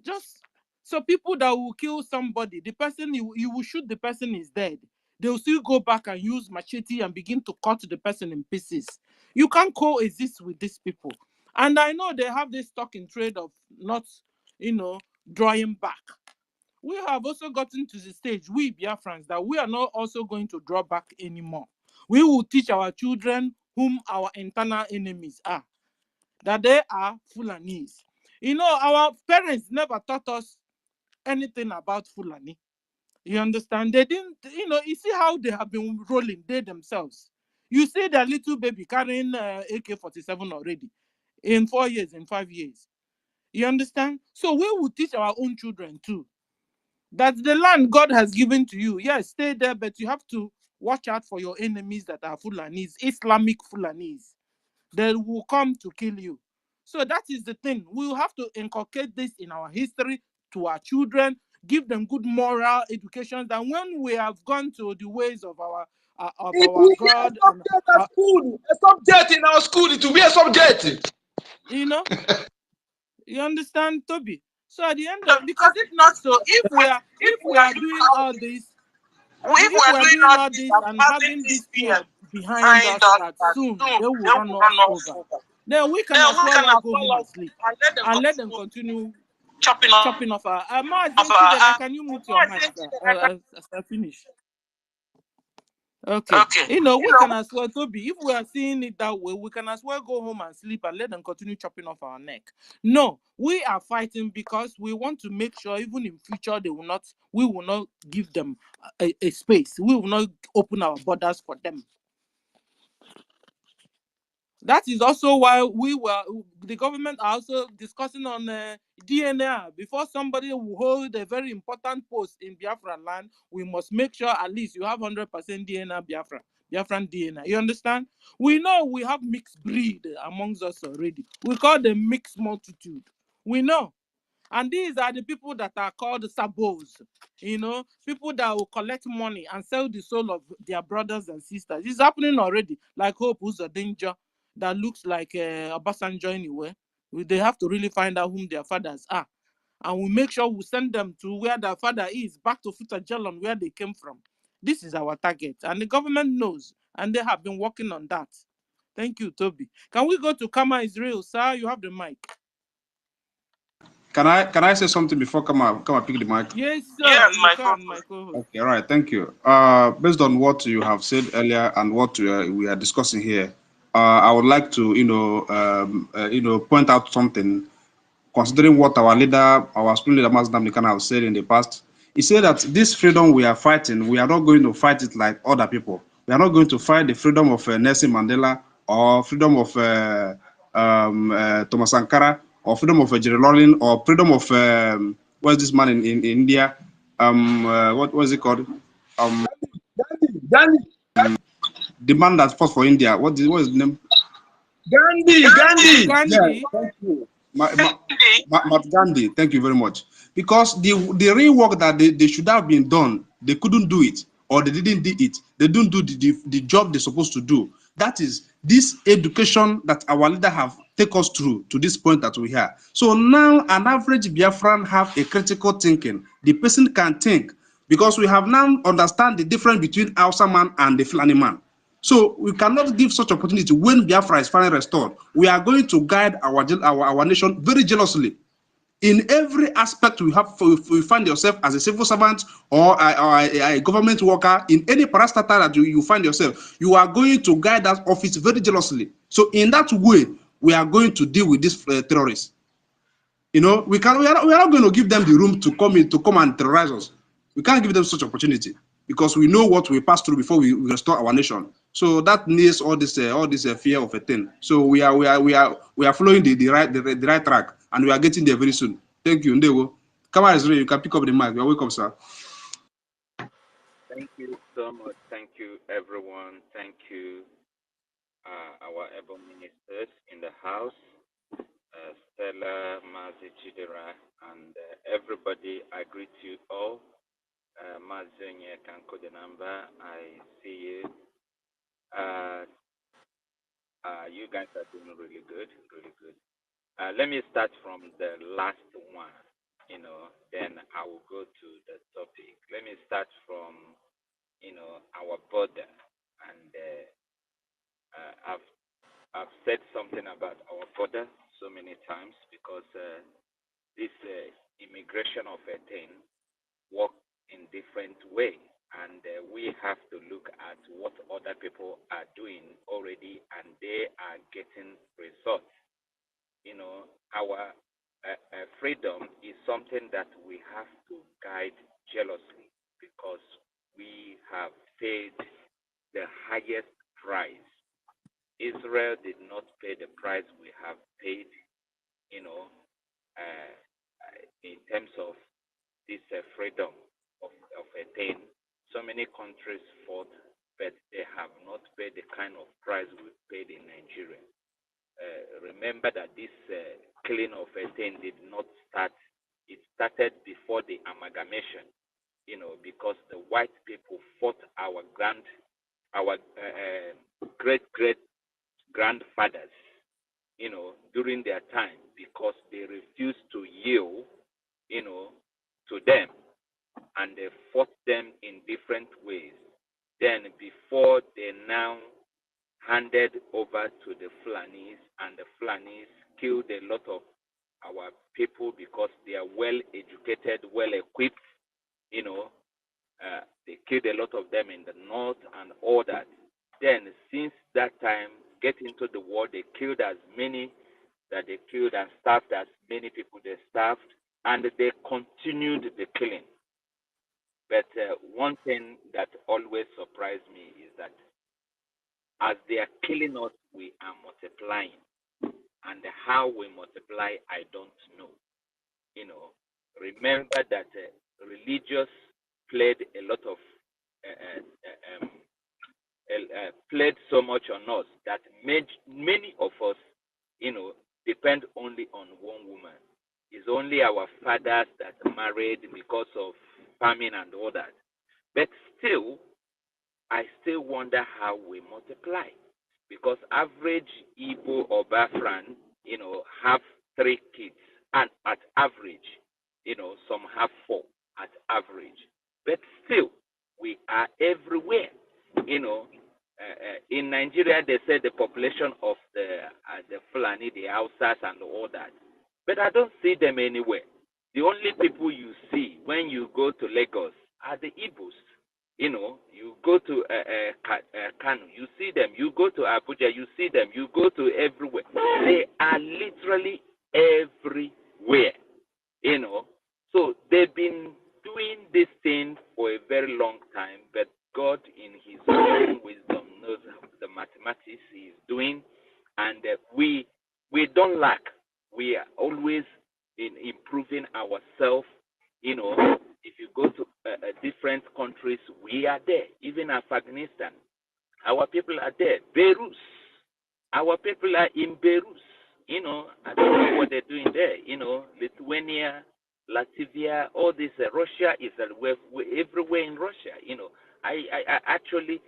just so people that will kill somebody, the person you will shoot, the person is dead. They will still go back and use machete and begin to cut the person in pieces. You can't coexist with these people. And I know they have this stock in trade of not, drawing back. We have also gotten to the stage, we Biafrans, that we are not also going to draw back anymore. We will teach our children whom our internal enemies are, that they are Fulanese. Our parents never taught us anything about Fulani. You understand? They didn't, you see how they have been rolling, they themselves. You see their little baby carrying AK-47 already in 4 years, in 5 years. You understand? So we will teach our own children too, that the land God has given to you, yes, stay there, but you have to watch out for your enemies that are Fulanese, Islamic Fulanese. They will come to kill you. So that is the thing. We will have to inculcate this in our history to our children, give them good moral education. That when we have gone to the ways of our God, and a subject in our school, it will be a subject. You understand, Toby? So at the end of, because if not so, if we are doing all this, if we are doing all this and having this fear behind us that soon they will run us over, then we can as well go home and sleep and let them continue chopping off our can you mute your mic, sir, as I finish? Okay. We can as well, Toby, if we are seeing it that way, we can as well go home and sleep and let them continue chopping off our neck. No, we are fighting because we want to make sure even in future we will not give them a space. We will not open our borders for them. That is also why the government are also discussing on DNA. Before somebody will hold a very important post in Biafra land, we must make sure at least you have 100% DNA Biafran DNA. You understand? We know we have mixed breed amongst us already. We call them mixed multitude. We know. And these are the people that are called sabos, people that will collect money and sell the soul of their brothers and sisters. It's happening already, like Hope, who's a danger, that looks like Obasanjo anyway. They have to really find out whom their fathers are. And we make sure we send them to where their father is, back to Futajalon, where they came from. This is our target. And the government knows, and they have been working on that. Thank you, Toby. Can we go to Kama Israel, sir? You have the mic. Can I say something before come pick the mic? Yes, sir. Yes, you can, my co-host. Okay, all right, thank you. Based on what you have said earlier and what we are discussing here, I would like to point out something. Considering what our leader, our spring leader, Master Namdekan, have said in the past, he said that this freedom we are fighting, we are not going to fight it like other people. We are not going to fight the freedom of Nelson Mandela or freedom of Thomas Sankara or freedom of Jerry Lawlin or freedom of what's this man in India? What was it called? Gandhi. The man that fought for India. What is his name? Gandhi. Yeah, thank you. Gandhi, thank you very much. Because the real work that they should have been done, they couldn't do it, or they didn't do it. They didn't do the job they're supposed to do. That is this education that our leader have taken us through to this point that we have. So now an average Biafran have a critical thinking. The person can think, because we have now understand the difference between Hausa man and the Fulani man. So we cannot give such opportunity when Biafra is finally restored. We are going to guide our nation very jealously. In every aspect you find yourself as a civil servant or a government worker, in any parastatal that you find yourself, you are going to guide that office very jealously. So in that way, we are going to deal with these terrorists. You know, we are not going to give them the room to come and terrorize us. We can't give them such opportunity because we know what we pass through before we restore our nation. So that needs all this fear of a thing. So we are following the right track, and we are getting there very soon. Thank you, Ndewo. Come on, Israel, you can pick up the mic. You are welcome, sir. Thank you so much. Thank you, everyone. Thank you, our able ministers in the house, Stella, Mazi Chidera, and everybody. I greet you all. Mazi Kanko the number. I see you. You guys are doing really good, really good. Let me start from the last one, then I will go to the topic. Let me start from, our border. And I've said something about our border so many times because this immigration of a thing works in different ways. And we have to look at what other people are doing already, and they are getting results. Our freedom is something that we have to guide jealously because we have paid the highest price. Israel did not pay the price we have paid, in terms of this freedom of a thing. So many countries fought, but they have not paid the kind of price we paid in Nigeria. Remember that this killing of a thing did not start. It started before the amalgamation, because the white people fought our great grandfathers, during their time because they refused to yield, to them, and they fought them in different ways. Then before they now handed over to the Fulanis, and the Fulanis killed a lot of our people because they are well educated, well equipped, they killed a lot of them in the north and all that. Then since that time, get into the war, they killed as many that they killed and starved as many people they starved, and they continued the killing. But one thing that always surprised me is that as they are killing us, we are multiplying. And how we multiply, I don't know. Remember that religious played a lot of, played so much on us that many of us, depend only on one woman. It's only our fathers that married because of famine and all that. But still, I still wonder how we multiply. Because average Igbo or Biafran, have 3 kids. And at average, some have 4 at average. But still, we are everywhere. In Nigeria, they say the population of the Fulani, the Hausas, and all that. But I don't see them anywhere. The only people you see when you go to Lagos are the Igbos. You go to Kano, you see them. You go to Abuja, you see them. You go to everywhere. They are literally everywhere. So they've been doing this thing for a very long time, but God, in His own wisdom, knows the mathematics He is doing, and we don't lack. We are always in improving ourselves. If you go to different countries, we are there. Even Afghanistan, our people are there. Beirut, our people are in Beirut. I don't know what they're doing there. Lithuania, Latvia, all this. Russia is everywhere in Russia. I actually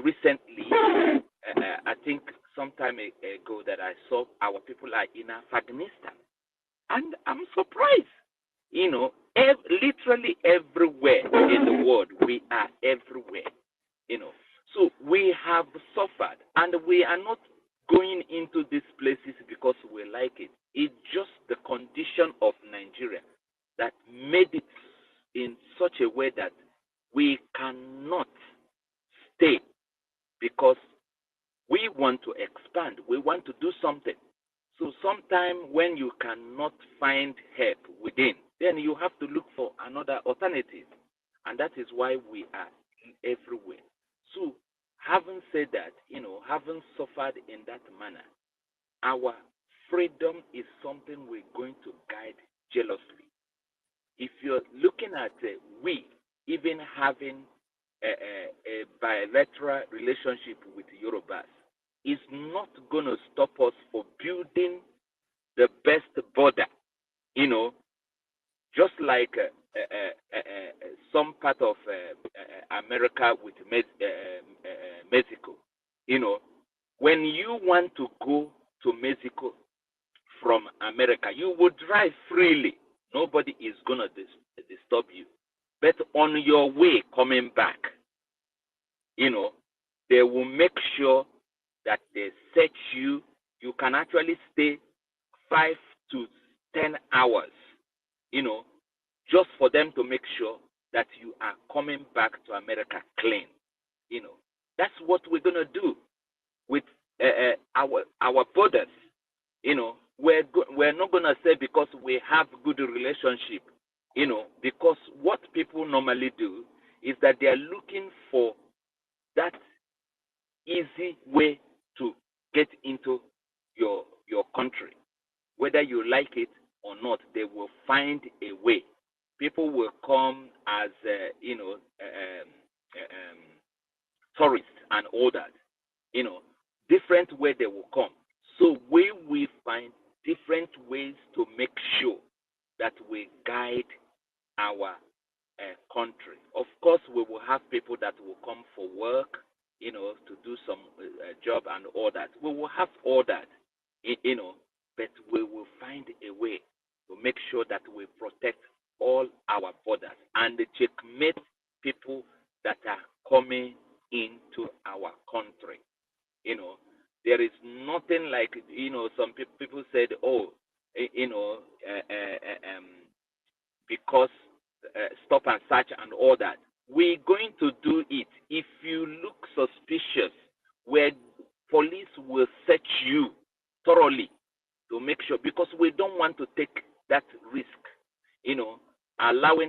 recently, I think some time ago, that I saw our people are in Afghanistan, and I'm surprised. Literally everywhere in the world, we are everywhere. So we have suffered, and we are not going into these places because we like it. It's just the condition of way that we cannot stay because we want to expand. We want to do something. So sometime when you cannot find help within, then you have to look for another alternative. And that is why we are everywhere. So having said that, having suffered in that manner, our freedom is something we're going to guide jealously. If you're looking at we even having a bilateral relationship with Yorubas, is not going to stop us for building the best border, just like some part of America with Mexico. When you want to go to Mexico from America, you will drive freely. Nobody is going to disturb you. But on your way coming back, they will make sure that they search you. You can actually stay 5 to 10 hours, just for them to make sure that you are coming back to America clean. That's what we're going to do with our borders. We're not going to say because we have good relationship, because what people normally do is that they are looking for that easy way to get into your country. Whether you like it or not, they will find a way. People will come as tourists and all that. Different way they will come. So we will find different ways to make sure that we guide our country. Of course, we will have people that will come for work, to do some job and all that. We will have all that, but we will find a way to make sure that we protect all our borders and checkmate people that are coming into our country. There is nothing like, some people said, because stop and search and all that. We're going to do it. If you look suspicious, where police will search you thoroughly to make sure, because we don't want to take that risk,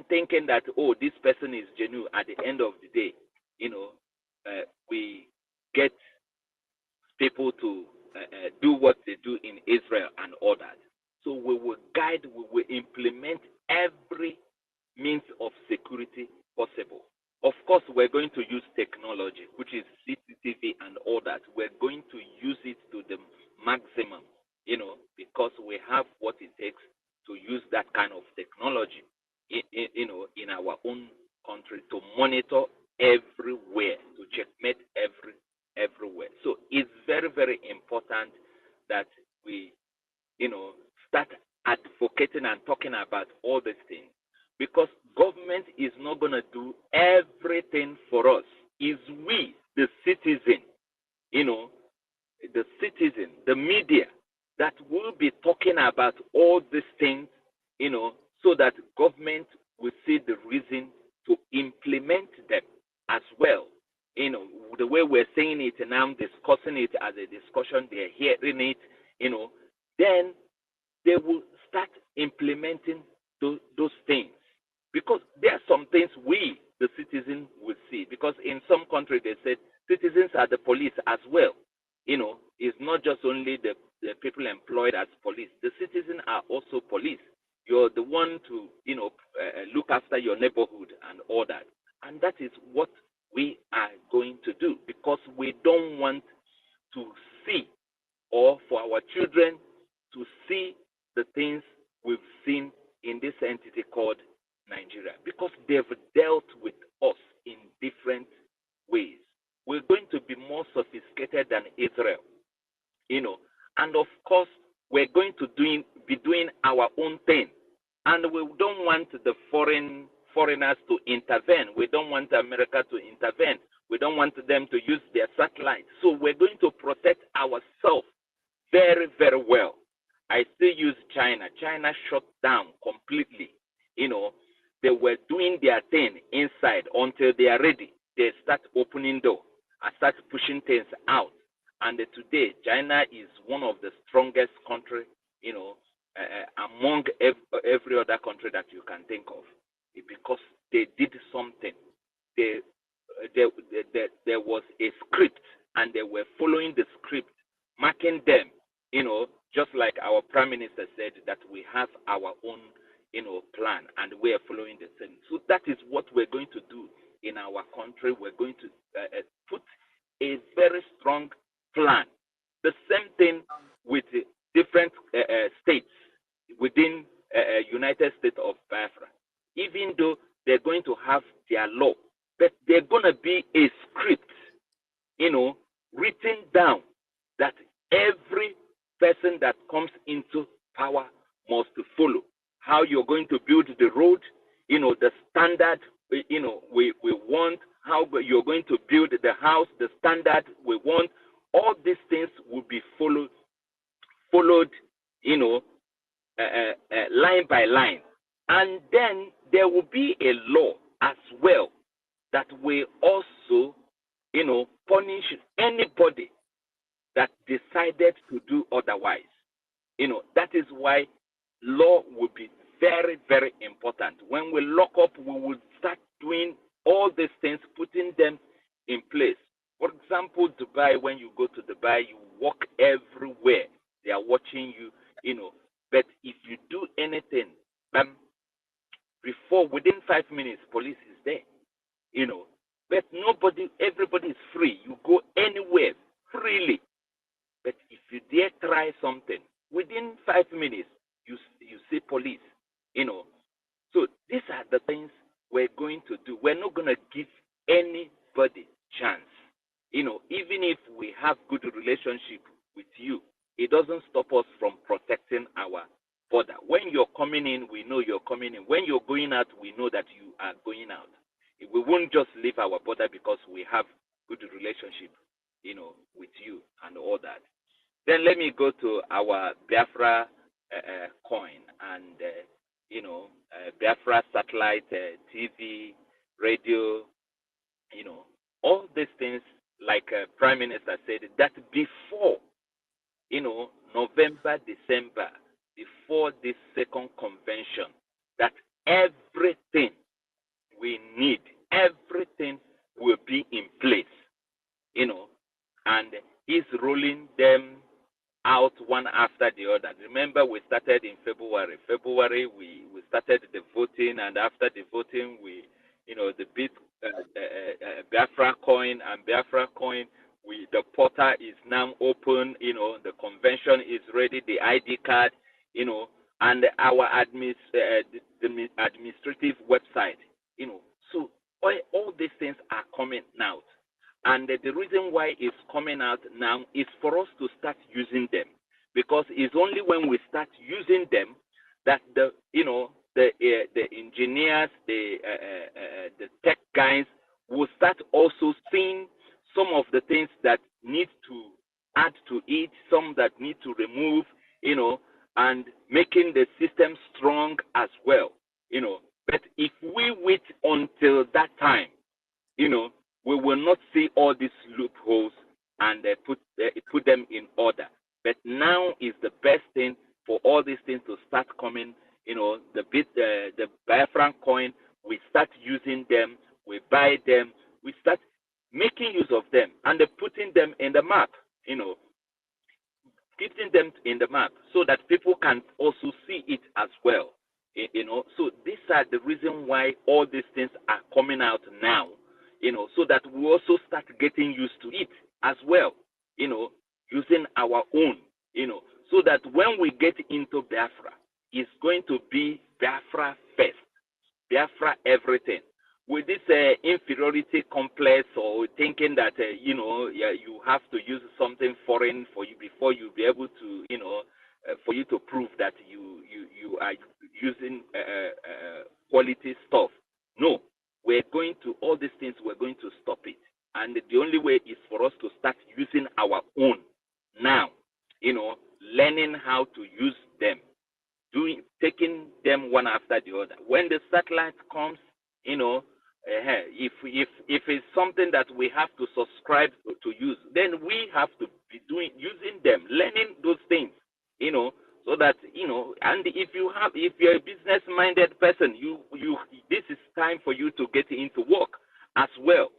thinking that, this person is genuine. At the end of the day, we get people to do what they do in Israel and all that. So we will guide, we will implement every means of security possible. Of course, we're going to use technology, which is CCTV and all that. We're going to use it to the maximum, because we have what it takes to use that kind of technology, in our own country to monitor everywhere, to checkmate everywhere. So it's very, very important that we, start advocating and talking about all these things, because government is not going to do everything for us. It's we, the citizen, the media, that will be talking about all these things, so that government will see the reason to implement them as well. The way we're saying it and I'm discussing it as a discussion, they're hearing it, then they will start implementing those things. Because there are some things we, the citizen, will see. Because in some countries they said citizens are the police as well. It's not just only the people employed as police. The citizens are also police. You're the one to, look after your neighborhood and all that. And that is what we are going to do, because we don't want to see, or for our children to see, the things we've seen in this entity called Nigeria, because they've dealt with us in different ways. We're going to be more sophisticated than Israel, and of course, we're going to be doing our own thing, and we don't want the foreigners to intervene. We don't want America to intervene. We don't want them to use their satellites. So we're going to protect ourselves very, very well. I still use China. China shut down completely. They were doing their thing inside until they are ready. They start opening door and start pushing things out. And today, China is one of the strongest country, among every other country that you can think of, because they did something. There was a script, and they were following the script, marking them, just like our prime minister said that we have our own, plan, and we are following the same. So that is what we're going to do in our country. We're going to put a very strong plan. The same thing with different states within United States of Biafra. Even though they're going to have their law, but they're going to be a script, written down that every person that comes into power must follow. How you're going to build the road, the standard, we want, how you're going to build the house, the standard we want. All these things will be followed, line by line. And then there will be a law as well that will also, punish anybody that decided to do otherwise. That is why law will be very, very important. When we lock up, we will start doing all these things, putting them in place. For example, Dubai, when you go to Dubai, you walk everywhere. They are watching you, But if you do anything, before, within 5 minutes, police is there, But everybody is free. You go anywhere freely. But if you dare try something, within 5 minutes, you see police, So these are the things we're going to do. We're not going to give anybody chance. Even if we have good relationship with you, it doesn't stop us from protecting our border. When you're coming in, we know you're coming in. When you're going out, we know that you are going out. We won't just leave our border because we have good relationship, with you and all that. Then let me go to our Biafra coin and, Biafra satellite, TV, radio, all these things, like Prime Minister said, that before, November, December, before this second convention, that everything we need, everything will be in place, and he's rolling them out one after the other. Remember, we started in February. February, we started the voting, and after the voting, we, the bit Biafracoin and Biafracoin, the portal is now open. The convention is ready, the ID card, and our the administrative website, So all these things are coming out. And the reason why it's coming out now is for us to start using them, because it's only when we start using them that the engineers, the tech guys will start also seeing some of the things that need to add to it, some that need to remove, and making the system strong as well, But if we wait until that time, we will not see all these loopholes and put them in order. But now is the best thing for all these things to start coming. The Biafran coin, we start using them, we buy them, we start making use of them, and putting them in the map. Putting them in the map so that people can also see it as well. So these are the reason why all these things are coming out now. So that we also start getting used to it as well, using our own, so that when we get into Biafra, it's going to be Biafra first, Biafra everything. With this inferiority complex, or thinking that, you have to use something foreign for you before you be able to, for you to prove that you are using quality stuff. No. We're going to, all these things, we're going to stop it. And the only way is for us to start using our own now, learning how to use them, taking them one after the other. When the satellite comes, if it's something that we have to subscribe to use, then we have to be using them, learning those things, so that and if you're a business-minded person, this is time for you to get into work as well,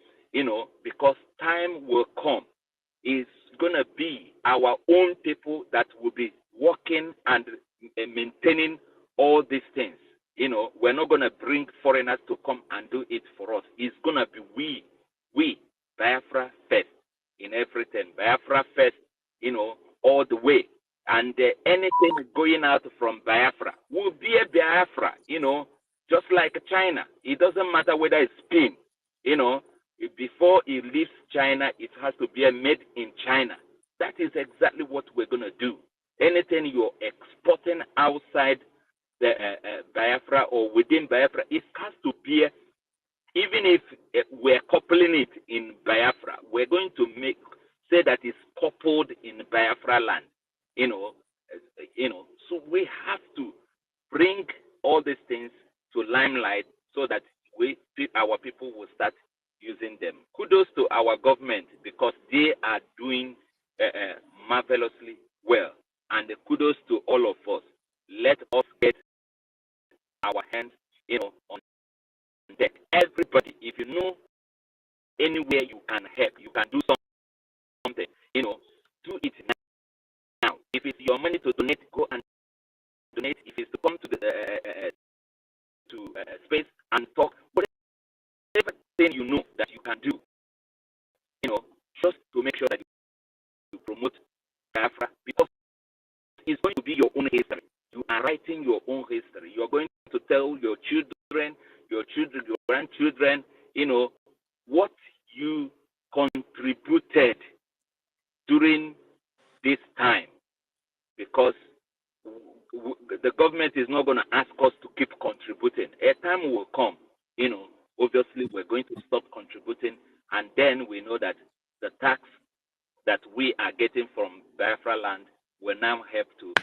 because time will come. It's gonna be our own people that will be working and maintaining all these things. We're not gonna bring foreigners to come and do it for us. It's gonna be we, Biafra first in everything. Biafra first, all the way. And anything going out from Biafra will be a Biafra, just like China. It doesn't matter whether it's Spain, before it leaves China, it has to be made in China. That is exactly what we're going to do. Anything you're exporting outside the Biafra or within Biafra, it has to be, even if we're coupling it in Biafra, we're going to say that it's coupled in Biafra land. So we have to bring all these things to limelight so that our people will start using them. Kudos to our government because they are doing marvelously well, and kudos to all of us. Let us get our hands, on deck. Everybody, if you know anywhere you can help, you can do something, do it now. If it's your money to donate, go and donate. If it's to come to the space and talk, whatever thing you know that you can do, just to make sure that you promote Biafra, because it's going to be your own history. You are writing your own history. You're going to tell your children, your grandchildren, what you contributed during this time, because the government is not going to ask us to keep contributing. A time will come, obviously we're going to stop contributing, and then we know that the tax that we are getting from Biafra land will now help to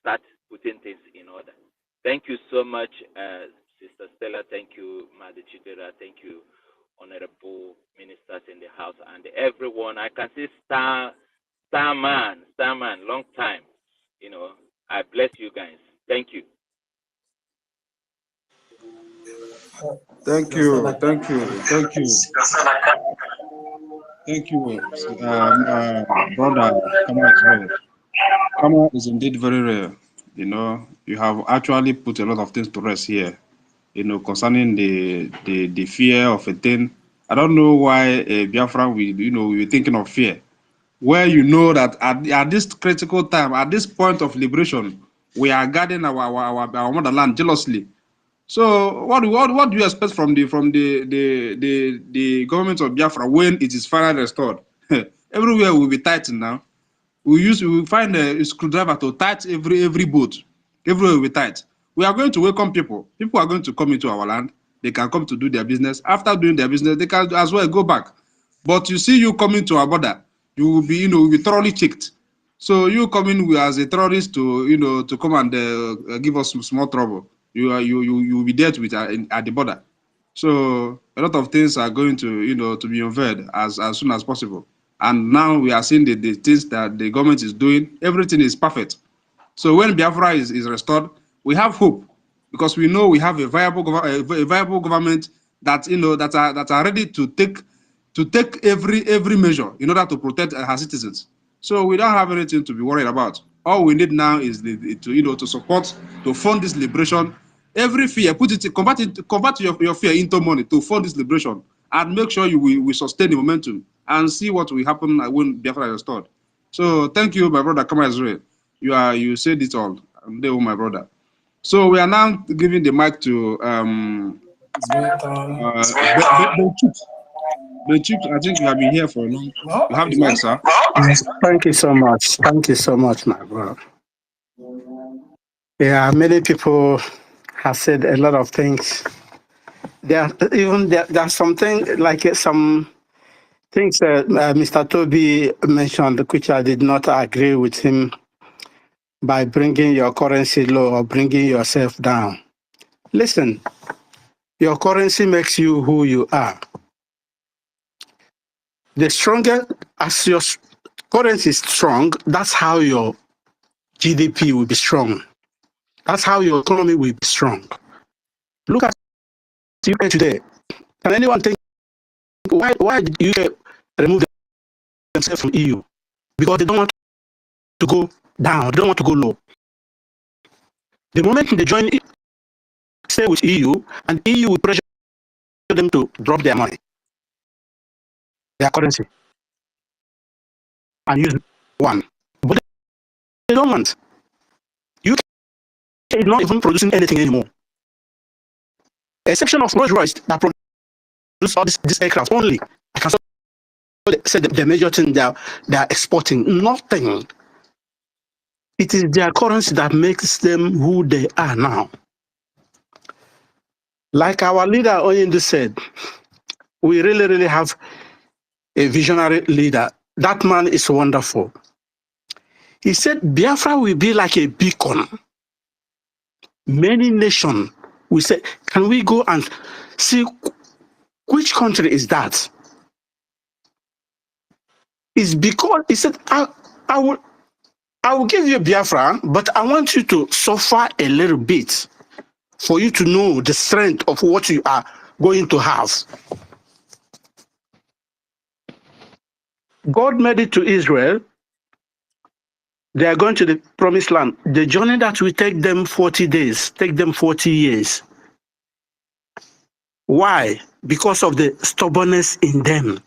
start putting things in order. Thank you so much, Sister Stella. Thank you, Mother Chidera. Thank you, honorable ministers in the house, and everyone. I can see Starman, long time. I bless you guys. Thank you. Thank you, brother Kama as well. Kama is indeed very rare. You have actually put a lot of things to rest here. Concerning the fear of a thing. I don't know why Biafra we were thinking of fear, where that at this critical time, at this point of liberation, we are guarding our motherland jealously. So what do you expect from the government of Biafra when it is finally restored? Everywhere will be tightened now. We will find a screwdriver to tight every boat. Everywhere will be tight. We are going to welcome people. People are going to come into our land. They can come to do their business. After doing their business, they can as well go back. But you see, you coming to our border, you will be will be thoroughly checked. So you coming as a terrorist to to come and give us some small trouble. You will be dealt with at the border. So a lot of things are going to to be unveiled as soon as possible. And now we are seeing the things that the government is doing. Everything is perfect. So when Biafra is restored, we have hope because we know we have a viable government that that are ready to take every measure in order to protect her citizens. So we don't have anything to be worried about. All we need now is to support, to fund this liberation. Every fear, convert your fear into money to fund this liberation, and make sure we sustain the momentum and see what will happen when Biafra is restored. So thank you, my brother Kama Israel. You said it all. I'm there with my brother. So we are now giving the mic to Chips, I think you have been here for a long time. You have the mic, sir. Thank you so much. Thank you so much, my brother. Yeah, many people have said a lot of things. There are something like some things that Mr. Toby mentioned, which I did not agree with him by bringing your currency low or bringing yourself down. Listen, Your currency makes you who you are. The stronger, as your currency is strong, that's how your GDP will be strong. That's how your economy will be strong. Look at UK today. Can anyone think why did UK remove themselves from EU? Because they don't want to go down, they don't want to go low. The moment they join, stay with EU, and EU will pressure them to drop their money, their currency, and use one. But they don't want. UK is not even producing anything anymore. Exception of Rolls-Royce that produce all this aircraft only. I can say the major thing they are exporting. Nothing. It is their currency that makes them who they are now. Like our leader Oyindu said, we really have a visionary leader. That man is wonderful. He said Biafra will be like a beacon. Many nations will say, can we go and see which country is that? It's because he said, I will give you Biafra, but I want you to suffer a little bit for you to know the strength of what you are going to have. God made it to Israel. They are going to the promised land. The journey that will take them 40 days, take them 40 years. Why? Because of the stubbornness in them.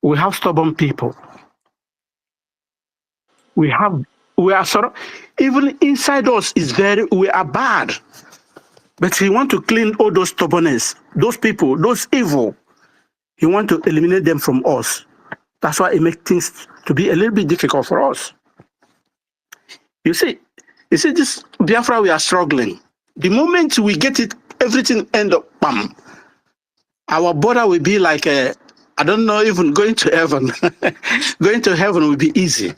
We have stubborn people. We are sort of, even inside us we are bad. But he want to clean all those stubbornness, those people, those evil. He want to eliminate them from us. That's why it makes things to be a little bit difficult for us. You see this Biafra, we are struggling. The moment we get it, everything end up, bam. Our border will be like I don't know, even going to heaven. Going to heaven will be easy.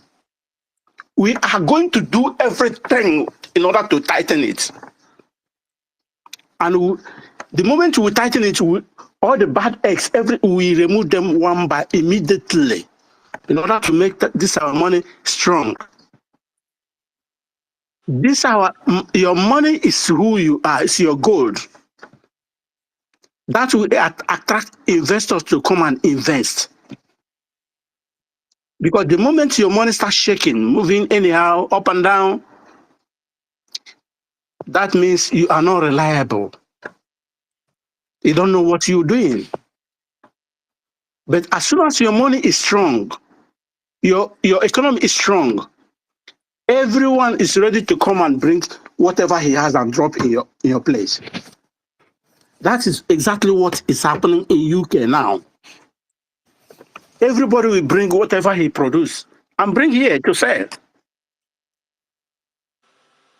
We are going to do everything in order to tighten it. And the moment we tighten it, all the bad eggs, we remove them one by immediately in order to make this our money strong. Your money is who you are, it's your gold. That will attract investors to come and invest. Because the moment your money starts shaking, moving anyhow, up and down, that means you are not reliable. You don't know what you're doing. But as soon as your money is strong, your economy is strong, everyone is ready to come and bring whatever he has and drop in your place. That is exactly what is happening in UK now. Everybody will bring whatever he produces and bring here to sell.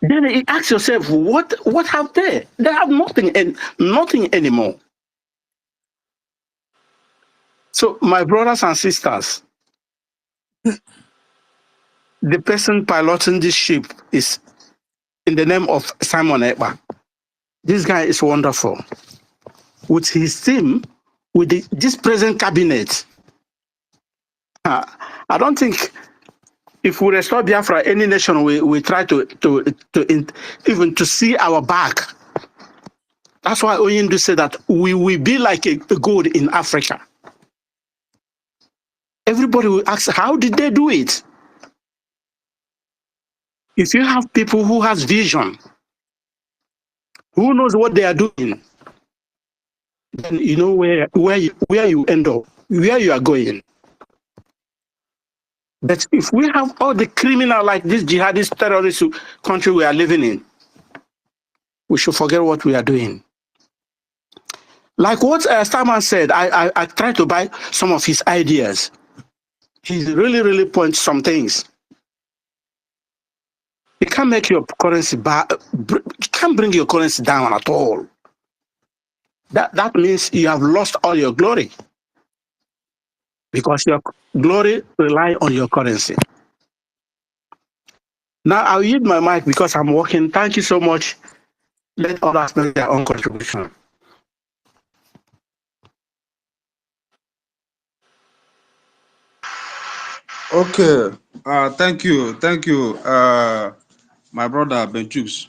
Then you ask yourself, what have they? They have nothing and nothing anymore. So my brothers and sisters, the person piloting this ship is in the name of Simon2Much. This guy is wonderful. With his team, with this present cabinet, I don't think if we restore Biafra, any nation we try to even to see our back. That's why Oyindu said that we will be like a gold in Africa. Everybody will ask, how did they do it? If you have people who has vision, who knows what they are doing, then you know where you end up, where you are going. But if we have all the criminal like this jihadist terrorist country we are living in, we should forget what we are doing. Like what Starman said, I tried to buy some of his ideas. He really points some things. You can't make your currency you can't bring your currency down at all. That means you have lost all your glory. Because your glory relies on your currency. Now I'll yield my mic because I'm working. Thank you so much. let others make their own contribution. Okay. Thank you, my brother Benchus.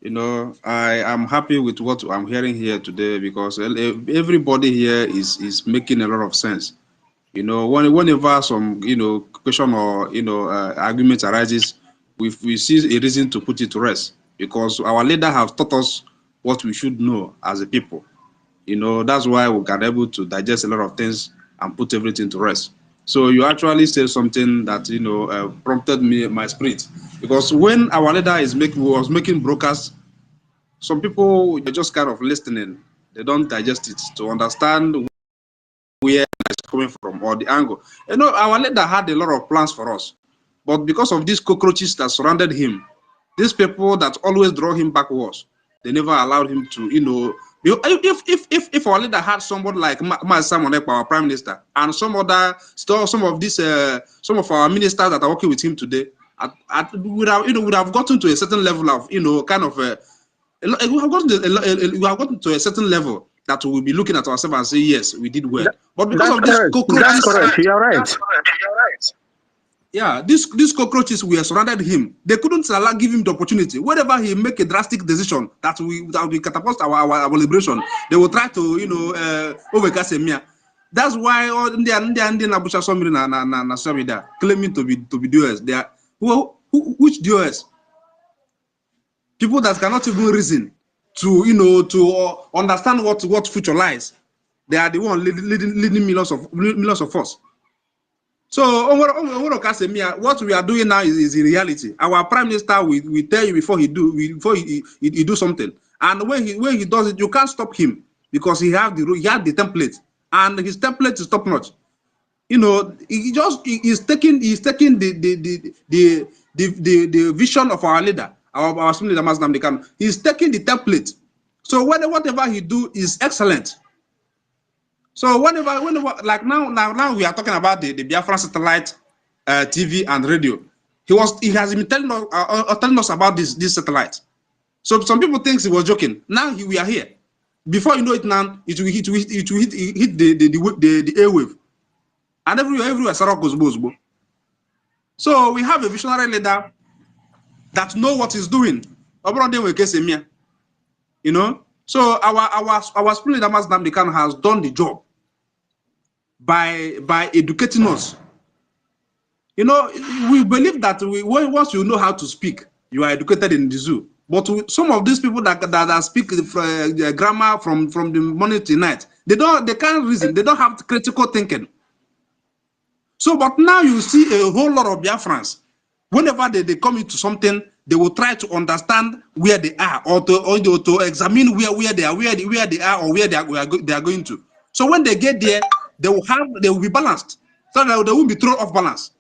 You know, I am happy with what I'm hearing here today because everybody here is making a lot of sense. You know, whenever some question or argument arises, we see a reason to put it to rest because our leader have taught us what we should know as a people. You know, that's why we can able to digest a lot of things and put everything to rest. So you actually said something that prompted my spirit because when our leader was making broadcasts, some people are just kind of listening. They don't digest it to understand where it's coming from or the angle. You know, our leader had a lot of plans for us, but because of these cockroaches that surrounded him, these people that always draw him backwards, they never allowed him to, if our leader had somebody like Simon Ekpa, our prime minister, and some of our ministers that are working with him today, would have gotten to a certain level of, we have gotten to a certain level that we will be looking at ourselves and say, yes, we did well. But because of these cockroaches, that's correct. You're right. Yeah, these cockroaches were surrounded him. They couldn't give him the opportunity. Whenever he make a drastic decision that will catapult our liberation, they will try to overcast him. That's why all Indian Abusha Somri na Sabida claiming to be DOS. They are which DOS? People that cannot even reason to understand what future lies. They are the one leading millions of us. So what we are doing now is in reality. Our prime minister will tell you before he do something, and when he does it, you can't stop him because he had the template, and his template is top notch. You know, he's taking the vision of our leader, our leader Mazdam Dekan. He's taking the template. So whatever he do is excellent. So whenever like now we are talking about the Biafran satellite TV and radio. He has been telling us about this satellite. So some people think he was joking. Now we are here. Before you know it, now it will hit the airwave, and everywhere Sarah goes. So we have a visionary leader that know what he's doing. You know. So our spirit leader Mazdam Dekan has done the job by educating us. You know, we believe that once you know how to speak, you are educated in the zoo. But some of these people that speak grammar from the morning to night, they can't reason. They don't have critical thinking. So, but now you see a whole lot of Biafrans. Whenever they come into something, they will try to understand where they are, or to examine where they are, where they are, or where they are going to. So when they get there, they will be balanced, so that they won't be thrown off balance.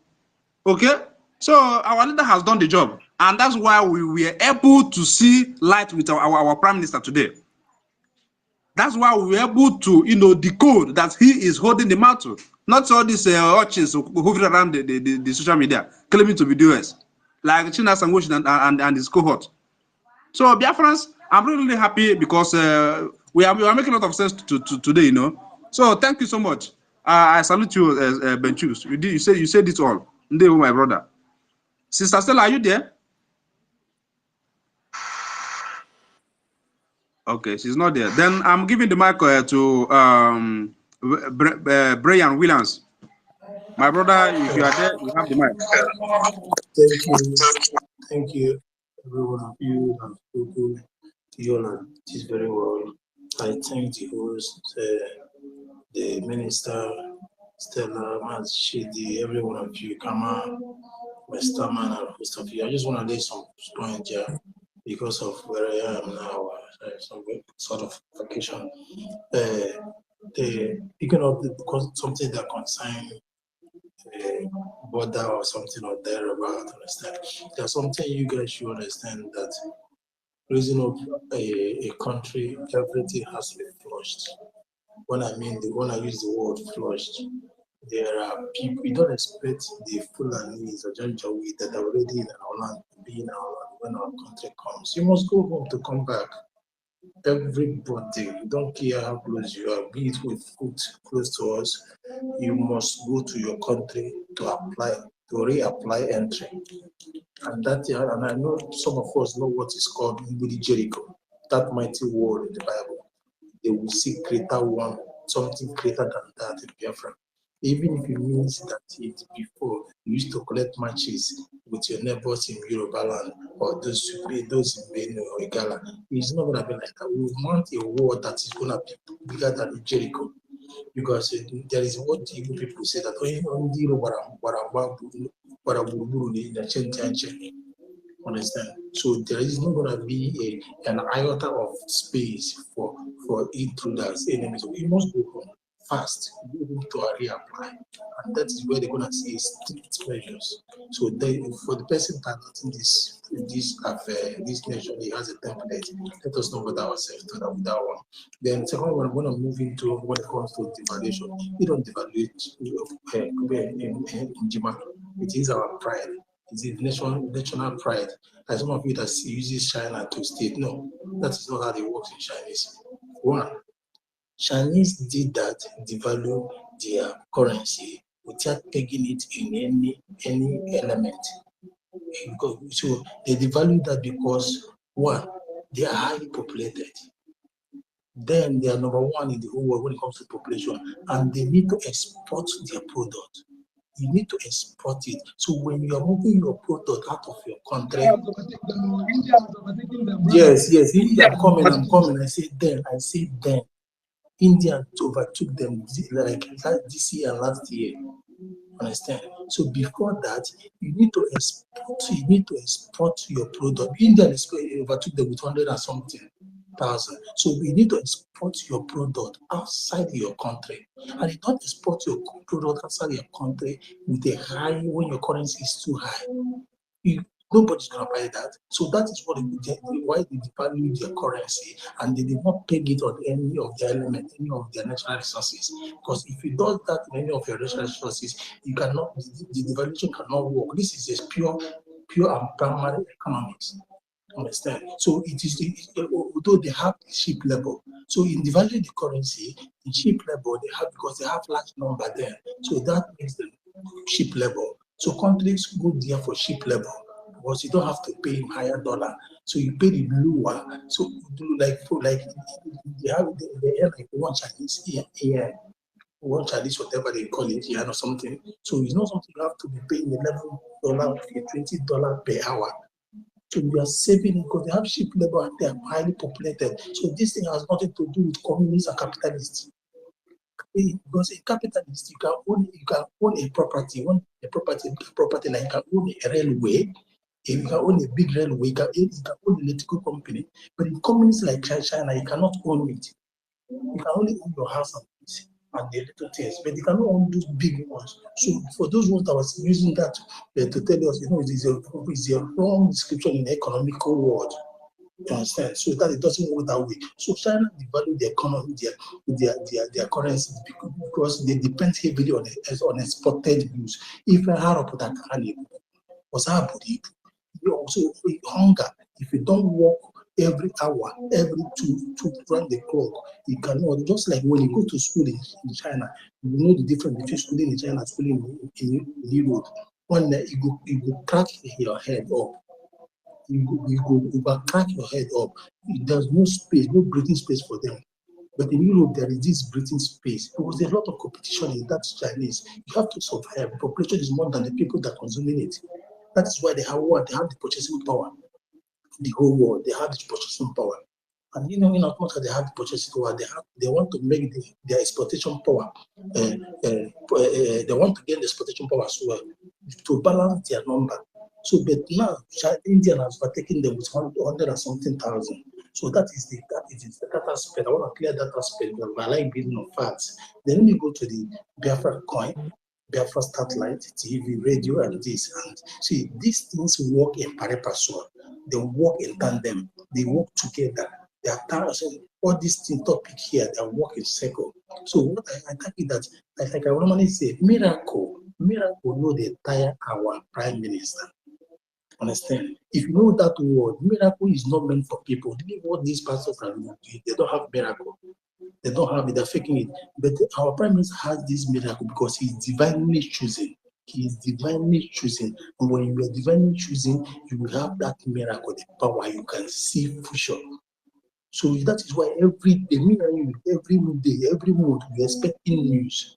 Okay, so our leader has done the job, and that's why we were able to see light with our prime minister today. That's why we were able to decode that he is holding the mantle, not all these urchins hovering around the social media claiming to be DOS, like China Sangosh and his cohort. So Biafrans, I'm really happy because we are making a lot of sense today, So thank you so much. I salute you, Benchus. You said it all. My brother. Sister Stella, are you there? Okay, she's not there. Then I'm giving the mic to Brian Williams. My brother, if you are there, you have the mic. Thank you, every one of you that have spoken. You this very well. I thank the host, the minister, Stella, Matt, Shidi, every one of you, Kama, Westerman, and most of you. I just want to lay some points here because of where I am now, some sort of vacation. Picking up something that concerns border or something or thereabout, understand? There's something you guys should understand that raising up a country, everything has to be flushed. When I use the word flushed, there are people, you don't expect the Fulanis or Janjaweed that are already in our land to be in our land when our country comes. You must go home to come back. Everybody, don't care how close you are, be it with food close to us, you must go to your country to apply, to reapply entry. And that, and I know some of us know what is called Ngudi Jericho, that mighty wall in the Bible. They will see greater one, something greater than that in Biafra. Even if it means that it before you used to collect matches with your neighbors in Yoruba land or those in Benin or Igala, it's not going to be like that. We want a war that is going to be bigger than Jericho, because there is what Igbo people say that understand. So there is not going to be an iota of space for intruders, enemies. We must go home fast, go home to reapply, and that is where they're going to see strict measures. So for the person targeting this nation, he has a template. Let us know about ourselves to that with that one. Then second one, I'm going to move into when it comes to devaluation. We don't devalue in Jima. It is our pride. It's a national pride. Like some of you that uses China to state. No, that is not how it works in Chinese. One, Chinese did that, devalue their currency without pegging it in any element. So they devalue that because one, they are highly populated. Then they are number one in the whole world when it comes to population, and they need to export their product. You need to export it. So when you are moving your product out of your country, yes, India, I'm coming. I say then. India overtook them like this year and last year. Understand? So before that, you need to export your product. India overtook them with 100 and something thousand. So we need to export your product outside your country. And you don't export your product outside your country with a high, when your currency is too high. Nobody's going to buy that. So that is why they devalue their currency, and they did not peg it on any of their elements, any of their natural resources. Because if you do that in any of your natural resources, you cannot, the devaluation cannot work. This is just pure and primary economics. Understand? So it is, although they have cheap labor, so in devaluing the currency, the cheap labor they have, because they have large number there, so that makes them cheap labor. So countries go there for cheap labor because you don't have to pay higher dollar, so you pay the lower. So like they have like one Chinese here, one Chinese whatever they call it here or something. So it's not something you have to be paying $11, $20 per hour. So you are saving it because they have cheap labor and they are highly populated. So this thing has nothing to do with communists and capitalists. Because in capitalist, you can own a property, like you can own a railway, you can own a big railway, you can own an electrical company. But in communists like China, you cannot own it. You can only own your house and the little things, but you cannot own those big ones. So for those ones that was using that to tell us, it's a wrong description in the economical world. You understand? So that it doesn't work that way. So China devalue the economy, their currency, because they depend heavily on exported goods. If I have that was also hunger. If you don't work every hour, every two round the clock, you cannot. Just like when you go to school in China, you know the difference between schooling in China and schooling in Europe. One day you go crack your head up. You go crack your head up. There's no space, no breathing space for them. But in Europe, there is this breathing space because there's a lot of competition in that Chinese. You have to survive. The population is more than the people that are consuming it. That is why they have what? They have the purchasing power. The whole world, they have the purchasing power. And in as much as they have the purchasing power, they want to make their exportation power. They want to gain the exportation power as well to balance their number. So, but now India has overtaken them with 100 and something thousand. So that is that aspect. I want to clear that aspect. But I like building on facts. Then let me go to the Biafracoin, Biafra satellite, TV, radio, and this. And see, these things work in pari passu. They work in tandem. They work together. They are all these things topic here. They work in circle. So what I think is that, like I normally say, miracle no they tire our prime minister. Understand? If you know that word, miracle is not meant for people. This what these pastors are doing. They don't have miracle. They don't have it. They're faking it. But our Prime Minister has this miracle because he's divinely chosen. He is divinely chosen. And when you are divinely chosen, you will have that miracle, the power. You can see future. So that is why every day, every day, every month, we're expecting news.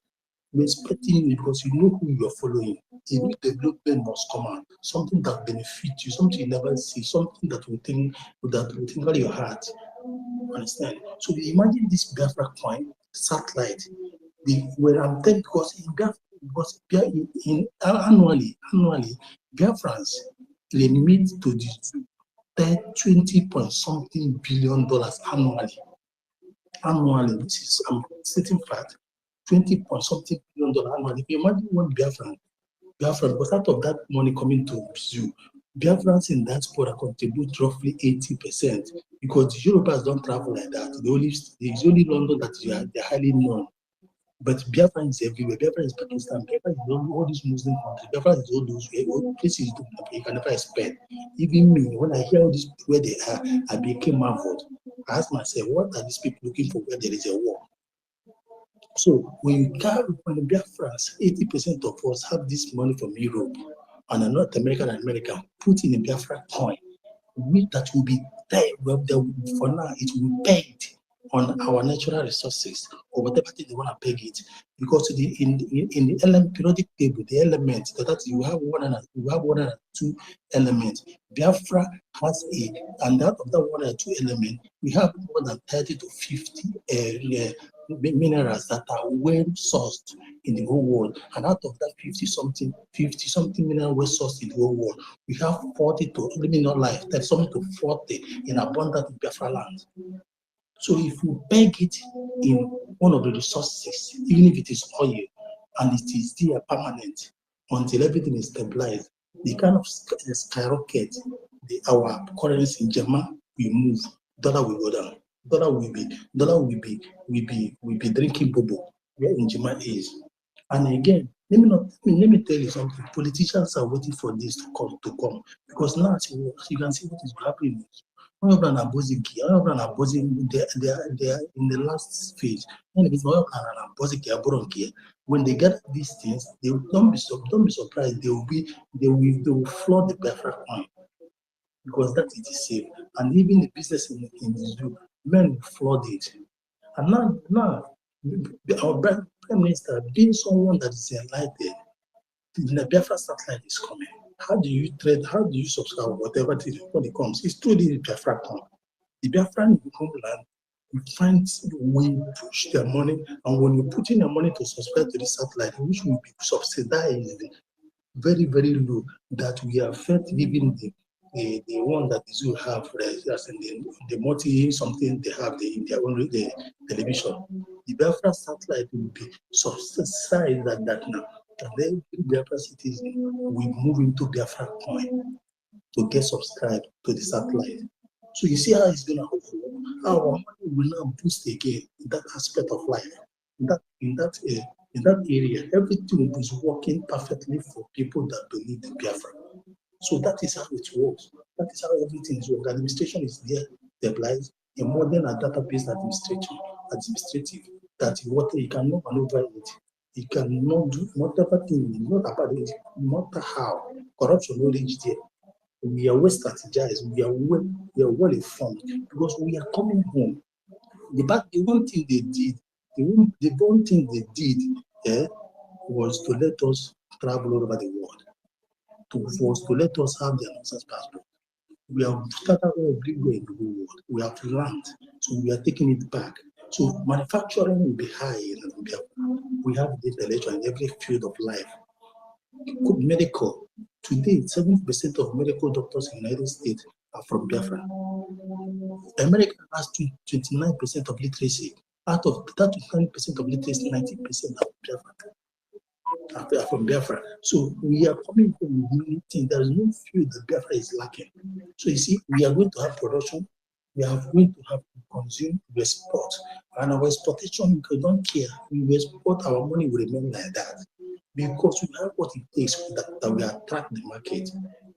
We're expecting news because you know who you're following. A new development must come out. Something that benefits you, something you never see, something that will tingle your heart. Understand? So imagine this Biafracoin satellite. Where I'm telling because annually, Biafrans remit to the 20 point something $billion annually. Annually, this is I'm stating fact. 20 point something $billion annually. If you imagine one Biafran, because out of that money coming to zoo, Biafrans in that sport contribute roughly 80% because the Europeans don't travel like that. It's only London that they're highly known. But Biafra is everywhere. Biafra is Pakistan. Biafra is all these Muslim countries. Biafra is all those places you can never expect. Even me, when I hear all these people where they are, I became marveled. I ask myself, what are these people looking for where there is a war? So when the Biafrans, 80% of us have this money from Europe and North America and America put in a Biafra coin, that will be there. For now, it will be pegged on our natural resources or whatever thing they want to peg it. Because in the periodic table, the elements that you have one and two elements. Biafra has and out of that one and two elements, we have more than 30 to 50 minerals that are well sourced in the whole world. And out of that 50 something minerals well sourced in the whole world, we have 40 to, let me not lie, there's something to 40 in abundant Biafra land. So if you peg it in one of the resources, even if it is oil, and it is there permanent until everything is stabilized, the kind of skyrocket our currency in German will move, dollar will go down. Dollar will be drinking bobo where in German is. And again, let me tell you something. Politicians are waiting for this to come because now you can see what is happening. They are in the last phase. When they get these things, they don't be surprised. They will flood the Biafra coin because that is safe. And even the business in the zoo, men will flood it. And now our Prime Minister, being someone that is enlightened, the Biafra satellite is coming. How do you trade? How do you subscribe whatever it is when it comes? It's through the Biafra coin. The Biafran homeland will find we push their money, and when you put in your money to subscribe to the satellite, which will be subsidized very, very low, that we are fed even the one that the zoo have, as in the multi something they have in their own the television. The Biafra satellite will be subsidized at that now. And then Biafra citizens will move into Biafra coin to get subscribed to the satellite. So you see how it's gonna work. Our money will now boost again in that aspect of life. In that area, everything is working perfectly for people that believe in Biafra. So that is how it works. That is how everything is working. Administration is there, stabilized, a modern and database administrative that you cannot maneuver it. You cannot do whatever thing, not about it, no matter how. Corruption will reach there. We are well strategized, we are well informed because we are coming home. The one thing they did was to let us travel all over the world, to let us have the nonsense passport. We have scattered everywhere in the whole world. We have learned, so we are taking it back. So manufacturing will be high in Biafra. We have the intellectual in every field of life. Medical. Today, 70% of medical doctors in the United States are from Biafra. America has 29% of literacy. Out of that 29% of literacy, 90% are from Biafra. So we are coming from unity. There is no field that Biafra is lacking. So you see, we are going to have production. We are going to have to consume, we export. And our exportation, we don't care. We export, our money will remain like that. Because we have what it takes that we attract the market.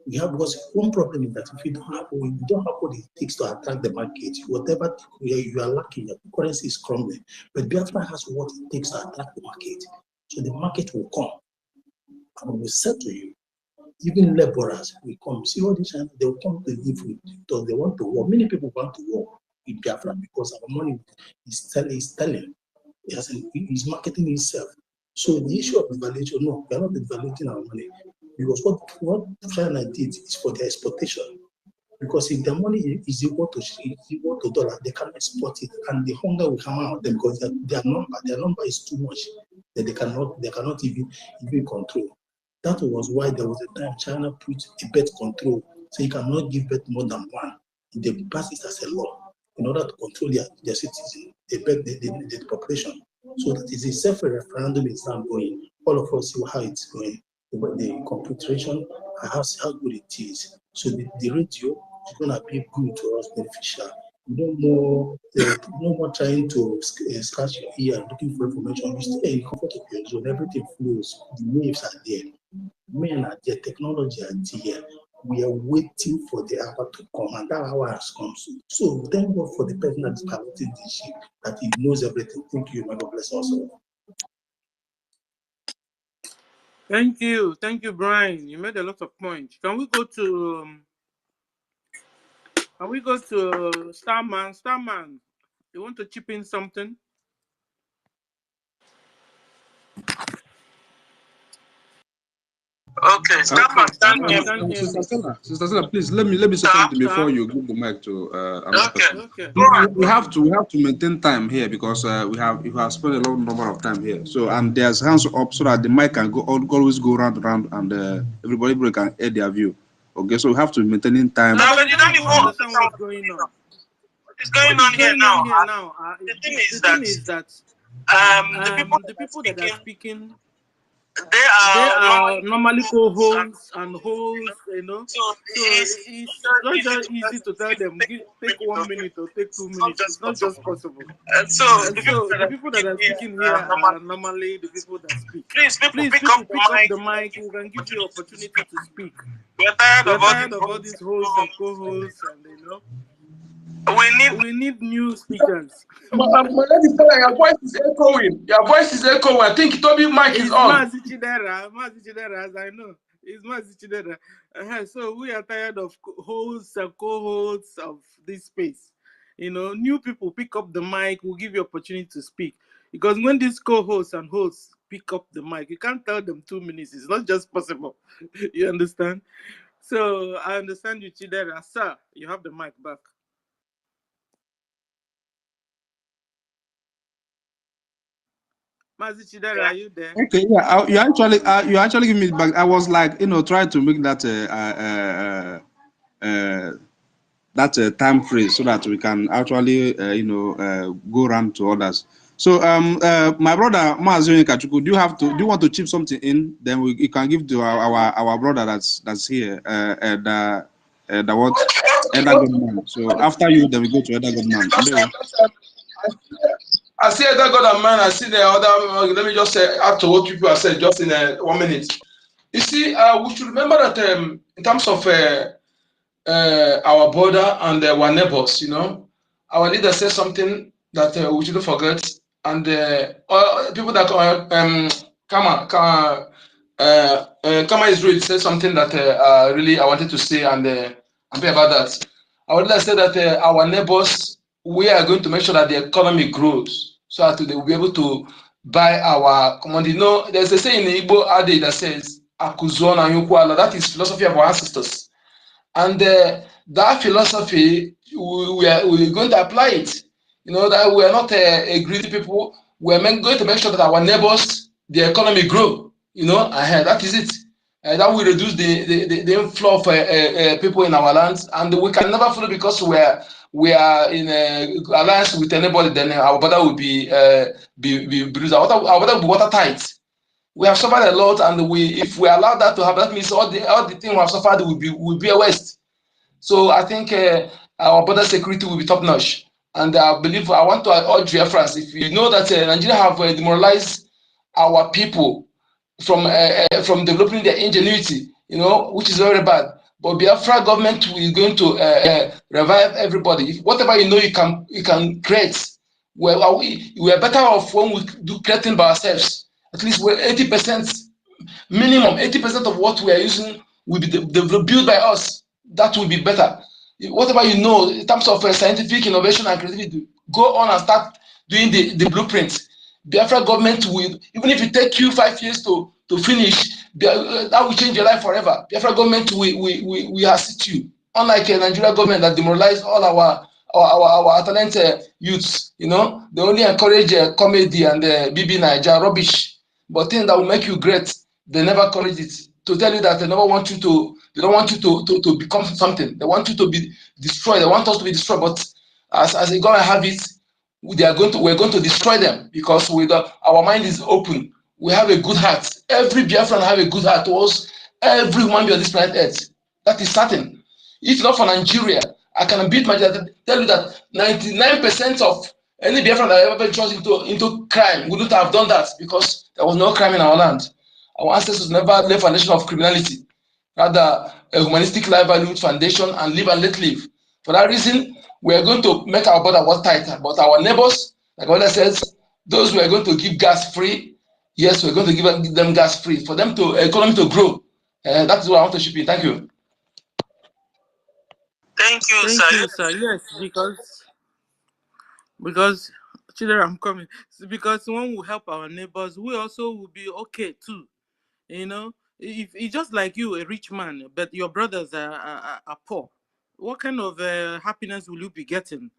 We have, because one problem is that if you don't have what it takes to attack the market, whatever you are lacking, your currency is crumbling. But Biafra has what it takes to attack the market. So the market will come and will say to you, even laborers will come. See all these, they will come to live with because they want to work. Many people want to work in Biafra because our money is telling. He's marketing himself. So the issue of devaluation, no, we are not devaluating our money. Because what China did is for the exportation. Because if their money is equal to dollar, they can export it, and the hunger will come out of them because their number is too much that they cannot even control. That was why there was a time China put a birth control, so you cannot give birth more than one. They pass it as a law in order to control their citizens, the population. So that is a self-referendum exam going. All of us see how it's going. The computation, how good it is. So the radio is going to be good to us, beneficial. No more trying to scratch your ear and looking for information. You stay in the comfort of your zone. Everything flows. The waves are there. Men are there. Technology are there. We are waiting for the hour to come, and that hour has come. So thank God for the person that is piloting this ship, that he knows everything. Thank you. May God bless us all. Thank you, Brian. You made a lot of points. Can we go to Starman? Starman, you want to chip in something? Okay, Starman, Sister Stella, please let me say something before you give the mic to another person. Okay. We have to maintain time here because we have spent a long number of time here. So and there's hands up so that the mic can always go round and everybody can add their view. Okay, so we have to maintain time. No, but you don't even understand what's going on. What's going on here now? The thing is that the people that are speaking, they are normally co-hosts and hosts, you know. So it's not just easy to tell them take 1 minute or take 2 minutes. It's not just possible. So the people that are speaking here are normally the people that speak. Please, people pick up the mic. We can give you opportunity to speak. We're tired of all these hosts and co-hosts, and you know. We need new speakers. My lady Stella, your voice is echoing. I think Toby mic is on. Mazi Chidera, as I know. It's Mazi Chidera. So we are tired of hosts and co-hosts of this space. You know, new people pick up the mic. We'll give you opportunity to speak. Because when these co-hosts and hosts pick up the mic, you can't tell them 2 minutes. It's not just possible. You understand? So I understand you, Chidera. Sir, you have the mic back. Mazi Chidera, are you there? Okay, yeah, you actually give me back. I was like, trying to make that time free so that we can actually go around to others. So my brother Mazi Kachuku, do you want to chip something in? Then you can give to our brother that's here, the Goodman. So after you, then we go to Elder Goodman. I see Elder God and man. I see the other. Let me just add to what people have said just in 1 minute. You see, we should remember that in terms of our border and our neighbors, our leader said something that we shouldn't forget, and people that Kama Israel said something that really I wanted to say and be about that. Our leader said that our neighbors, we are going to make sure that the economy grows so that they will be able to buy our commodity. There's a saying in Igbo adage that says "Akuzona Yukwala." That is philosophy of our ancestors. And that philosophy, we're going to apply it. That we are not a greedy people. We're going to make sure that our neighbors, the economy grow. That is it. That will reduce the inflow of people in our lands, and we can never follow because we are in alliance with anybody. Then our border will be bruised. Our border will be watertight. We have suffered a lot, and if we allow that to happen, that means all the things we have suffered will be a waste. So I think our border security will be top notch, and I want to urge Biafrans, if you know that Nigeria have demoralized our people from developing their ingenuity, which is very bad. But Biafra government is going to revive everybody. Whatever you know you can create. Well, we are better off when we do creating by ourselves. At least we're 80%, minimum 80% of what we are using will be built by us. That will be better. Whatever you know in terms of scientific innovation and creativity, go on and start doing the blueprint. Biafra government will, even if it take you 5 years to finish, that will change your life forever. Biafra government will assist you. Unlike a Nigeria government that demoralize all our talented youths, you know, they only encourage comedy and BB Niger rubbish, but things that will make you great, they never encourage it. To tell you that they never want you to, they don't want you to become something. They want you to be destroyed. They want us to be destroyed. But as a government have it, we're going to destroy them because our mind is open. We have a good heart. Every Biafran have a good heart towards every human being on this planet Earth. That is certain. If not for Nigeria, I can beat my chest, tell you that 99% of any Biafran that ever ventures into crime wouldn't have done that because there was no crime in our land. Our ancestors never left a foundation of criminality, rather a humanistic life value foundation and live and let live. For that reason, we are going to make our border water tighter. But our neighbors, like Ola says, those we are going to give gas free, yes, we're going to give them gas free for them to economy to grow. That is what I want to ship in. Thank you. Thank you, sir. Yes, because children, I'm coming. Because when we help our neighbors, we also will be okay too. You know, if it's just like you, a rich man, but your brothers are poor, what kind of happiness will you be getting?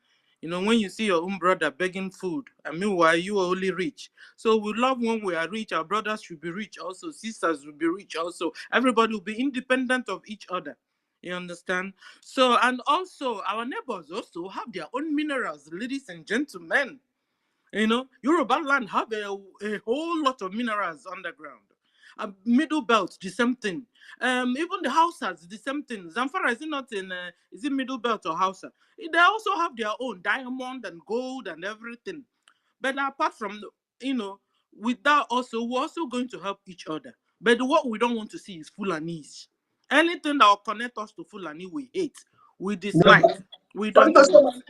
You know, when you see your own brother begging food, and meanwhile you are only rich. So we love when we are rich. Our brothers should be rich also. Sisters will be rich also. Everybody will be independent of each other. You understand? So, and also our neighbors also have their own minerals, ladies and gentlemen. You know, Yoruba land have a whole lot of minerals underground. Middle belt, the same thing. Even the Hausas, the same thing. Zamfara is it not in? Is it middle belt or Hausa? They also have their own diamond and gold and everything. But apart from, you know, with that also, we're also going to help each other. But what we don't want to see is Fulanis. Anything that will connect us to Fulani, we hate, we dislike, we don't want.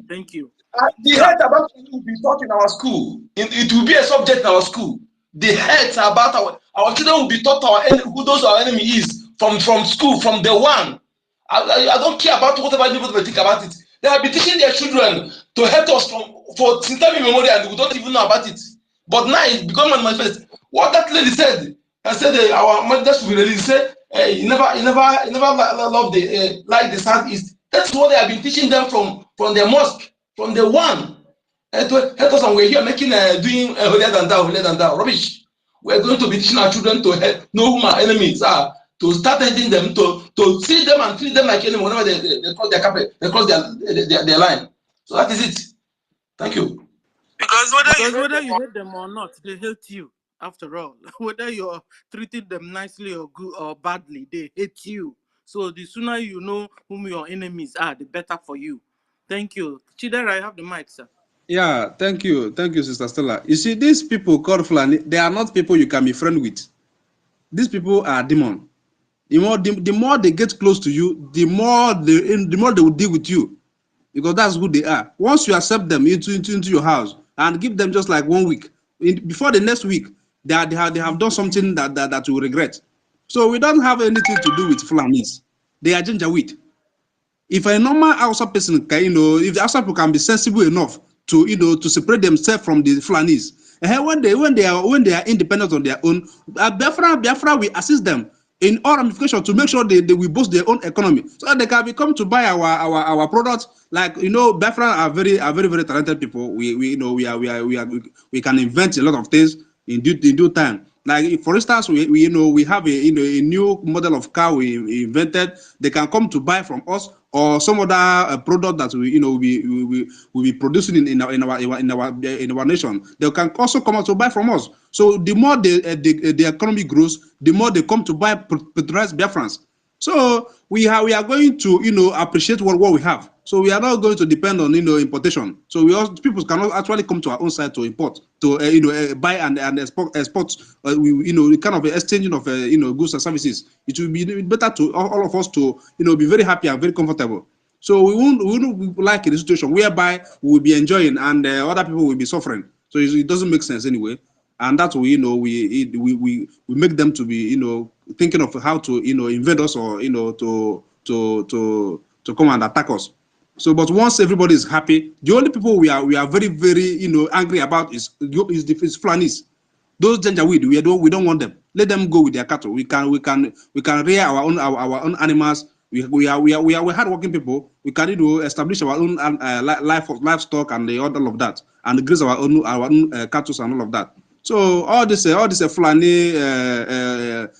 Thank you. The hate about it will be taught in our school. It will be a subject in our school. The hate about our children will be taught who those our enemy is from school, from the one. I don't care about whatever anybody think about it. They have been teaching their children to hate us for since time immemorial, and we don't even know about it. But now it's become manifest. What that lady said, I said our mothers will really say, you never love the like the Southeast. That's what they have been teaching them from their mosque, from the one. Help us, and we're here making doing holier than thou rubbish. We're going to be teaching our children to know who our enemies are, to start hating them, to see them and treat them like enemies whenever they cross their carpet, they cross their line. So that is it. Thank you. Because whether you hate them or not, they hate you. After all, whether you're treating them nicely or good or badly, they hate you. So the sooner you know whom your enemies are, the better for you. Thank you. Chidera, I have the mic, sir. Yeah, thank you, Sister Stella. You see, these people called Fulani, they are not people you can be friend with. These people are demons. The more they get close to you, the more they will deal with you, because that's who they are. Once you accept them into your house and give them just like 1 week, before the next week, they have done something that you will regret. So we don't have anything to do with Fulanis. They are Janjaweed. If a normal Hausa person can, if the Hausa people can be sensible enough to, to separate themselves from the Fulanis, when they are independent on their own, Biafra will assist them in all ramifications to make sure they will boost their own economy, so that they can become to buy our products. Like, Biafra are very talented people. We can invent a lot of things in due time. Like, for instance, we have a new model of car we invented. They can come to buy from us, or some other product that we be producing in our nation. They can also come out to buy from us. So the more the economy grows, the more they come to buy patriotic Biafrans. So we are going to appreciate what we have. So we are not going to depend on importation. So people cannot actually come to our own side to import, to buy and export. We kind of exchanging of goods and services. It will be better to all of us to be very happy and very comfortable. So we wouldn't like a situation whereby we will be enjoying and other people will be suffering. So it doesn't make sense anyway. And that's we make them to be thinking of how to invade us or to come and attack us. So, but once everybody is happy, the only people we are very angry about is Fulanis. Those Janjaweed, we don't want them. Let them go with their cattle. We can rear our own animals. We are hardworking people. We can establish our own livestock and all of that, and graze our own cattle and all of that. So all this Fulani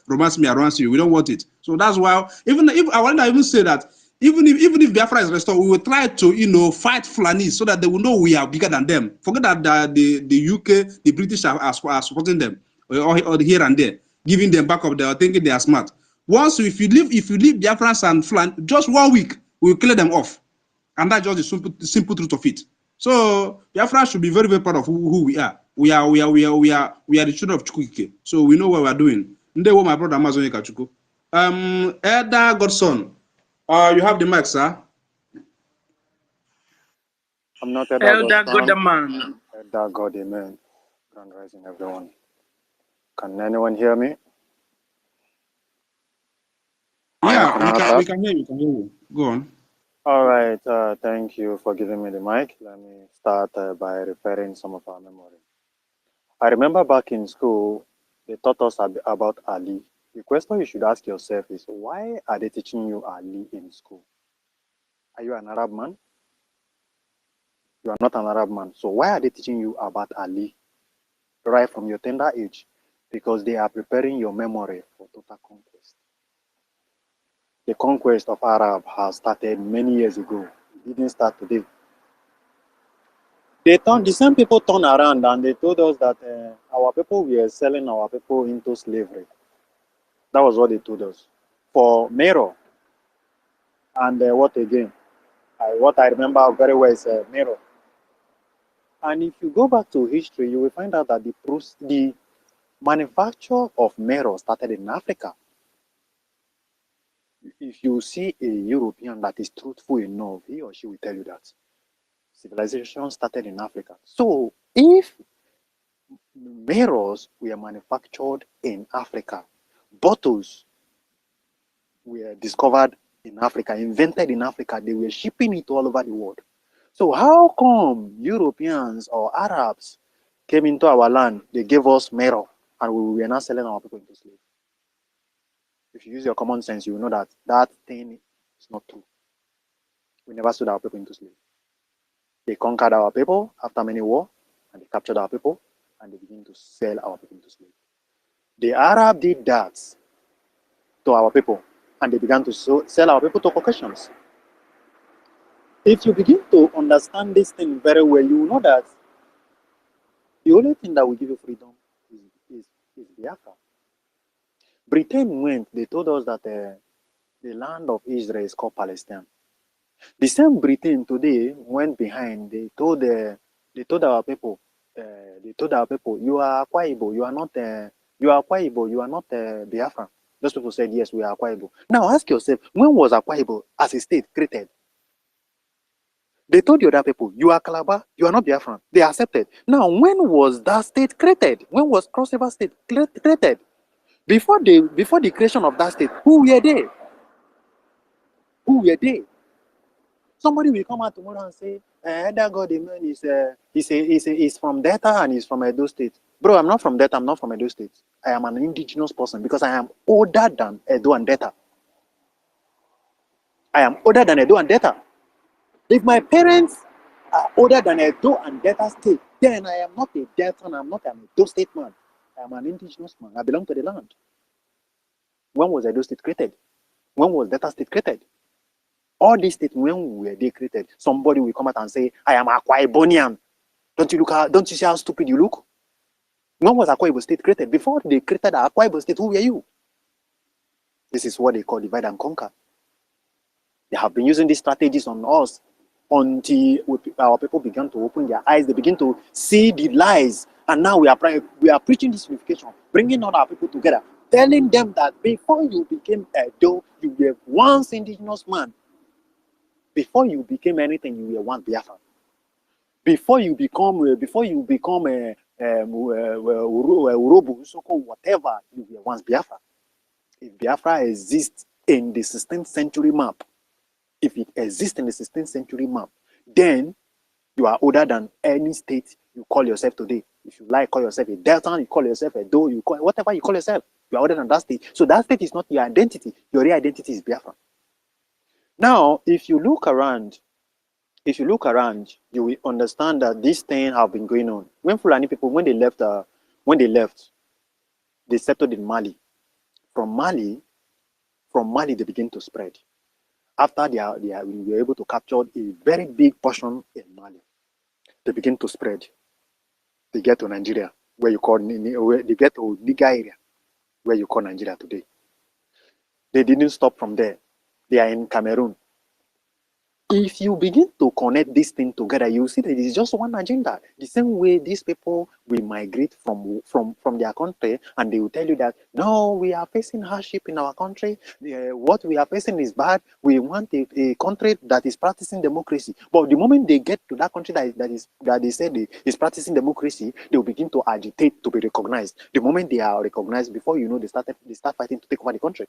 romance me around you, we don't want it. So that's why even if I want to even say that even if Biafra is restored, we will try to fight Fulani so that they will know we are bigger than them. Forget that the UK, the British are supporting them or here and there, giving them backup. They are thinking they are smart. Once if you leave Biafrans and Fulani, just 1 week, we will clear them off, and that's just the simple truth of it. So Biafra should be very, very proud of who we are. We are the children of Chukwuke. So we know what we are doing. Ndewo, my brother Amazon Kachuku. Elder Godson, you have the mic, sir. I'm not Elder Elder Godson. Godaman. Elder God, amen. Grand rising, everyone. Can anyone hear me? Yeah, we can hear you. Go on. All right. Thank you for giving me the mic. Let me start by referring some of our memory. I remember back in school, they taught us about Ali. The question you should ask yourself is, why are they teaching you Ali in school? Are you an Arab man? You are not an Arab man. So why are they teaching you about Ali right from your tender age? Because they are preparing your memory for total conquest. The conquest of Arab has started many years ago. It didn't start today. The same people turned around and they told us that our people were selling our people into slavery. That was what they told us. For mirror. And what again? What I remember very well is mirror. And if you go back to history, you will find out that the manufacture of mirror started in Africa. If you see a European that is truthful enough, he or she will tell you that civilization started in Africa. So if mirrors were manufactured in Africa, bottles were discovered in Africa, invented in Africa, they were shipping it all over the world. So how come Europeans or Arabs came into our land, they gave us mirror, and we were not selling our people into slavery? If you use your common sense, you will know that that thing is not true. We never sold our people into slavery. They conquered our people after many wars, and they captured our people, and they began to sell our people into slavery. The Arab did that to our people, and they began to sell our people to Caucasians. If you begin to understand this thing very well, you will know that the only thing that will give you freedom is Biafra. Britain went, they told us that the land of Israel is called Palestine. The same Britain today went behind, they told our people, you are Akwa Ibom, you are not Akwa Ibom, you are not Biafra. Those people said, yes, we are Akwa Ibom. Now ask yourself, when was Akwa Ibom as a state created? They told the other people, you are Calabar, you are not Biafran. They accepted. Now, when was that state created? When was Cross River State created? Before the creation of that state, who were they? Who were they? Somebody will come out tomorrow and say, that God, the man is from Delta and he's from Edo State. Bro, I'm not from Delta, I'm not from Edo State. I am an indigenous person because I am older than Edo and Delta. I am older than Edo and Delta. If my parents are older than Edo and Delta State, then I am not a Delta and I'm not an Edo State man. I am an indigenous man. I belong to the land. When was Edo State created? When was Delta State created? All these states, when were they created? Somebody will come out and say, I am Akwa Ibonian. Don't you see how stupid you look? When was Akwa Ibom State created? Before they created Akwa Ibom State, who were you? This is what they call divide and conquer. They have been using these strategies on us until our people began to open their eyes. They begin to see the lies. And now we are preaching this unification, bringing all our people together, telling them that before you became a Edo, you were once indigenous man. Before you became anything, you were once Biafra. Before you become a Urobo, so-called whatever, you were once Biafra. If Biafra exists in the 16th century map, if it exists in the 16th century map, then you are older than any state you call yourself today. If you like, call yourself a Delta, you call yourself a Do, you call whatever you call yourself, you are older than that state. So that state is not your identity. Your real identity is Biafra. Now, if you look around, you will understand that this thing have been going on. When Fulani people, when they left, they settled in Mali. From Mali, they begin to spread. After we were able to capture a very big portion in Mali, they begin to spread. They get to Nigeria, they get to Niger area, where you call Nigeria today. They didn't stop from there. They are in Cameroon. If you begin to connect this thing together, you see that it is just one agenda. The same way these people will migrate from their country, and they will tell you that, no, we are facing hardship in our country. What we are facing is bad. We want a country that is practicing democracy. But the moment they get to that country that they say is practicing democracy, they will begin to agitate to be recognized. The moment they are recognized, before you know, they start fighting to take over the country.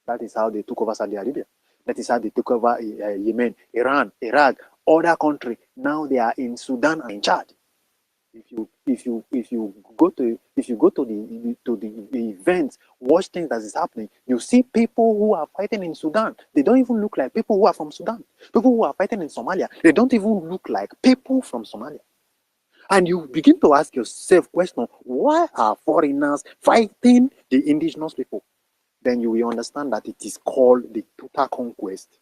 That is how they took over Saudi Arabia. That is how they took over Yemen, Iran, Iraq, other country. Now they are in Sudan and in Chad. If you go to the events, watch things that is happening, you see people who are fighting in Sudan. They don't even look like people who are from Sudan. People who are fighting in Somalia, they don't even look like people from Somalia. And you begin to ask yourself question: why are foreigners fighting the indigenous people? Then you will understand that it is called the total conquest,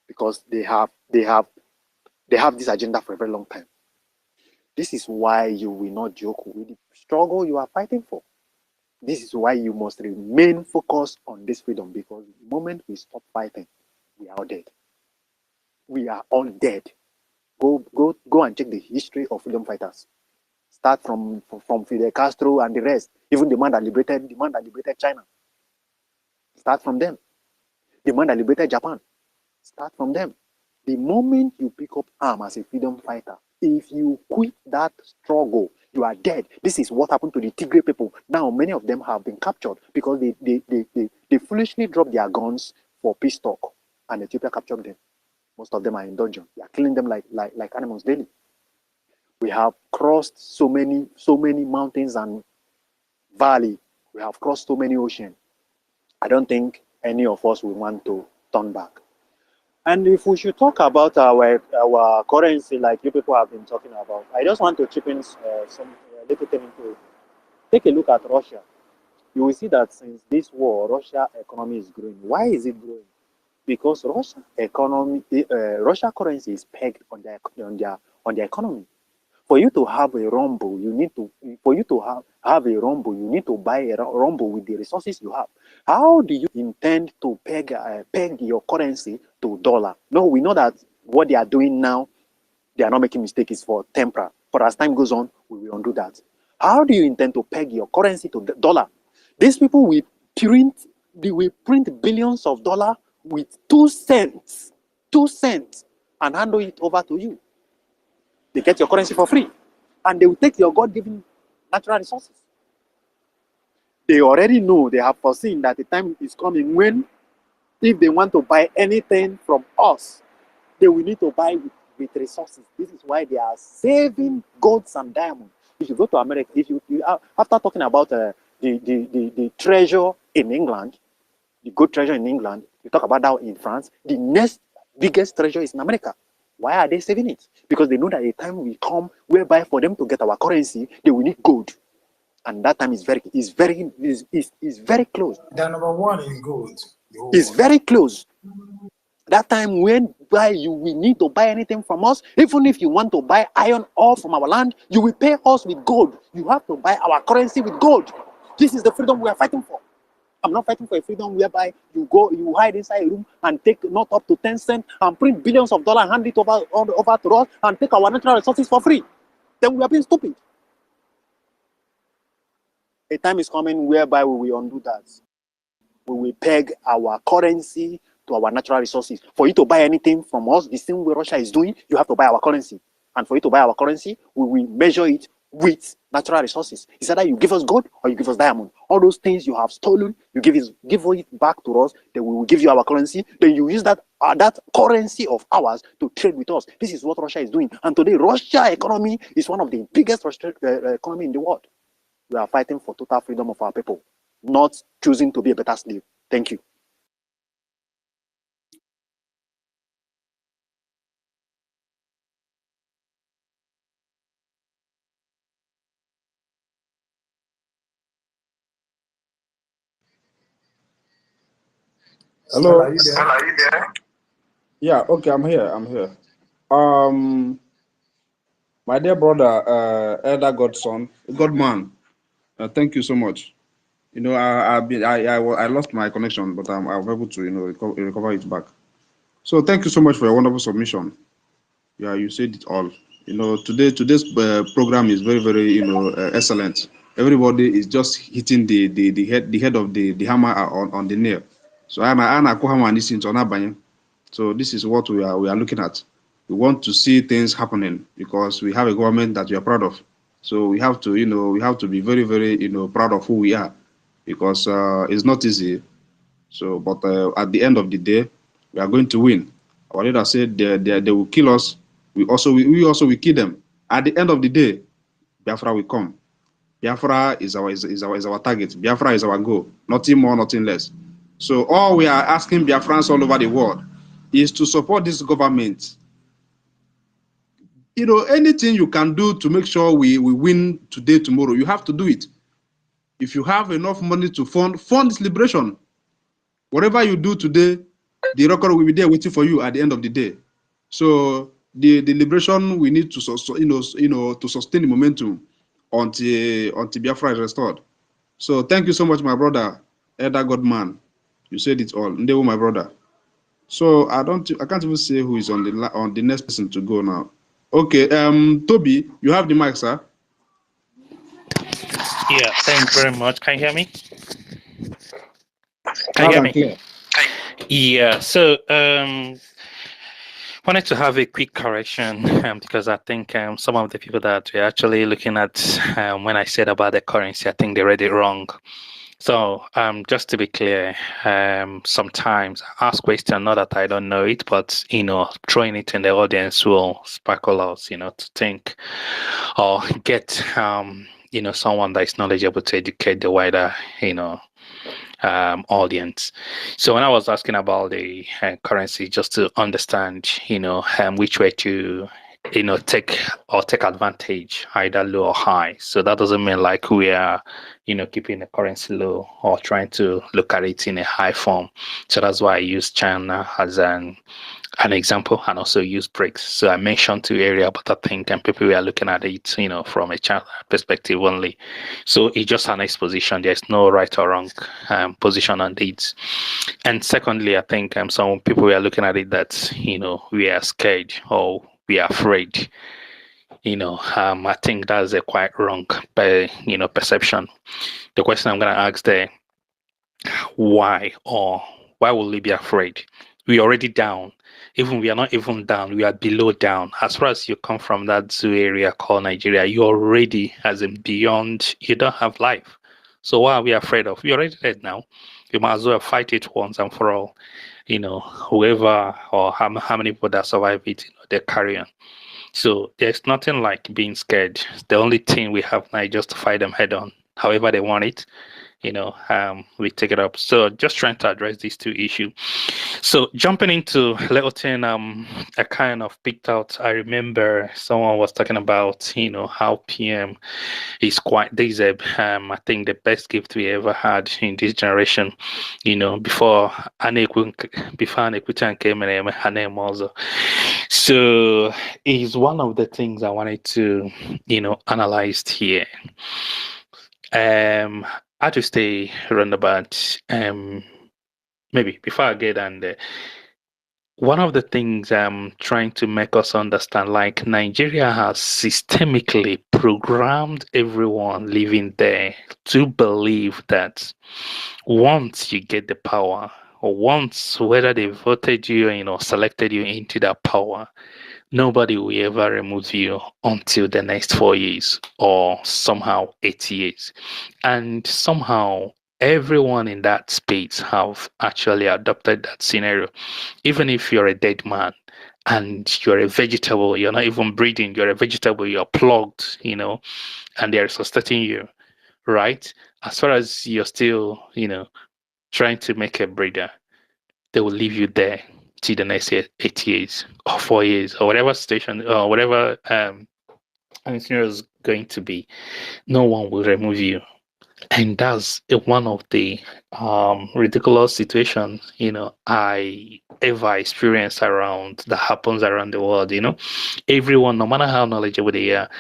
because they have this agenda for a very long time. This is why you will not joke with the struggle you are fighting for. This is why you must remain focused on this freedom, because the moment we stop fighting, we are all dead. We are all dead. Go and check the history of freedom fighters. Start from Fidel Castro and the rest, even the man that liberated China. Start from them. The man that liberated Japan. Start from them. The moment you pick up arm as a freedom fighter, if you quit that struggle, you are dead. This is what happened to the Tigray people. Now, many of them have been captured because they foolishly dropped their guns for peace talk, and Ethiopia captured them. Most of them are in dungeon. They are killing them like animals daily. We have crossed so many mountains and valleys. We have crossed so many oceans. I don't think any of us will want to turn back. And if we should talk about our currency, like you people have been talking about, I just want to chip in some little thing into it. Take a look at Russia. You will see that since this war, Russia economy is growing. Why is it growing? Because Russia currency is pegged on their economy. For you to have a rumble, you need to buy a rumble with the resources you have. How do you intend to peg your currency to dollar? No, we know that what they are doing now, they are not making mistakes, is for temporary. But as time goes on, we will undo that. How do you intend to peg your currency to the dollar? These people will print billions of dollars with 2 cents, and handle it over to you. They get your currency for free, and they will take your God-given natural resources. They already know, they have foreseen that the time is coming when, if they want to buy anything from us, they will need to buy with resources. This is why they are saving golds and diamonds. If you go to America, after talking about the treasure in England, the gold treasure in England, you talk about that in France, the next biggest treasure is in America. Why are they saving it? Because they know that a time will come whereby for them to get our currency, they will need gold. And that time is very close. The number one is gold. It's very close. That time whereby you will need to buy anything from us, even if you want to buy iron ore from our land, you will pay us with gold. You have to buy our currency with gold. This is the freedom we are fighting for. I'm not fighting for a freedom whereby you hide inside a room and take not up to 10 cents and print billions of dollars and hand it over to us and take our natural resources for free. Then we are being stupid. A time is coming whereby we will undo that. We will peg our currency to our natural resources. For you to buy anything from us, the same way Russia is doing, you have to buy our currency. And for you to buy our currency, we will measure it with natural resources. It's either you give us gold or you give us diamond. All those things you have stolen, you give it back to us, then we will give you our currency. Then you use that currency of ours to trade with us. This is what Russia is doing. And today, Russia economy is one of the biggest economy in the world. We are fighting for total freedom of our people, not choosing to be a better slave. Thank you. Hello. Are you there? Yeah, okay, I'm here. My dear brother, elder Godman, thank you so much. You know, I lost my connection, but I'm able to, you know, recover it back. So thank you so much for your wonderful submission. Yeah, you said it all. You know, today's program is very, very, you know, excellent. Everybody is just hitting the head of the hammer on the nail. So so this is what we are looking at. We want to see things happening because we have a government that we are proud of. So we have to, you know, be very, very, you know, proud of who we are, because it's not easy. So, but at the end of the day, we are going to win. Our leader said they will kill us. We also will kill them. At the end of the day, Biafra will come. Biafra is our target. Biafra is our goal. Nothing more, nothing less. So all we are asking Biafrans all over the world is to support this government. You know, anything you can do to make sure we win today, tomorrow, you have to do it. If you have enough money to fund this liberation. Whatever you do today, the record will be there waiting for you at the end of the day. So the liberation, we need to to sustain the momentum until Biafra is restored. So thank you so much, my brother, Elder Godman. You said it all. Ndewo, my brother. So I can't even say who is on the next person to go now. Okay, Toby, you have the mic, sir. Yeah, thanks very much. Can you hear me? Can you Loud hear and me? clear. Yeah, so wanted to have a quick correction because I think some of the people that we're actually looking at when I said about the currency, I think they read it wrong. So just to be clear, sometimes I ask questions, not that I don't know it, but you know, throwing it in the audience will sparkle us, you know, to think or get you know, someone that is knowledgeable to educate the wider, you know, audience. So when I was asking about the currency, just to understand, you know, which way to, you know, take advantage, either low or high. So that doesn't mean like we are, you know, keeping the currency low or trying to look at it in a high form. So that's why I use China as an example, and also use BRICS. So I mentioned two areas, but I think people were looking at it, you know, from a China perspective only. So it's just an exposition. There's no right or wrong position on it. And secondly, I think some people were looking at it that, you know, we are scared or we are afraid. You know, I think that's a quite wrong, you know, perception. The question I'm going to ask there, why will we be afraid? We're already down. Even we are not even down, we are below down. As far as you come from that zoo area called Nigeria, you're already as in beyond, you don't have life. So what are we afraid of? We're already dead now. You might as well fight it once and for all. You know, whoever or how many people that survive it, you know, they carry on. So there's nothing like being scared. The only thing we have now is just to fight them head on, however they want it. You know, we take it up. So just trying to address these two issues. So jumping into little thing, I kind of picked out. I remember someone was talking about, you know, how PM is quite. This is I think the best gift we ever had in this generation. You know, before Anekutan came in, her name also. So it's one of the things I wanted to, you know, analyze here. I just stay roundabout. Maybe before I get on there, one of the things I'm trying to make us understand, like Nigeria has systemically programmed everyone living there to believe that once you get the power, or once whether they voted you, selected you into that power, nobody will ever remove you until the next 4 years or somehow 8 years. And somehow everyone in that space have actually adopted that scenario. Even if you're a dead man and you're a vegetable, you're not even breathing, you're a vegetable, you're plugged, and they're resuscitating you, right? As far as you're still, trying to make a breeder, they will leave you there till the next 8 years or 4 years or whatever station or whatever scenario is going to be. No one will remove you. And that's one of the ridiculous situations, I ever experienced around that happens around the world. Everyone, no matter how knowledgeable they are,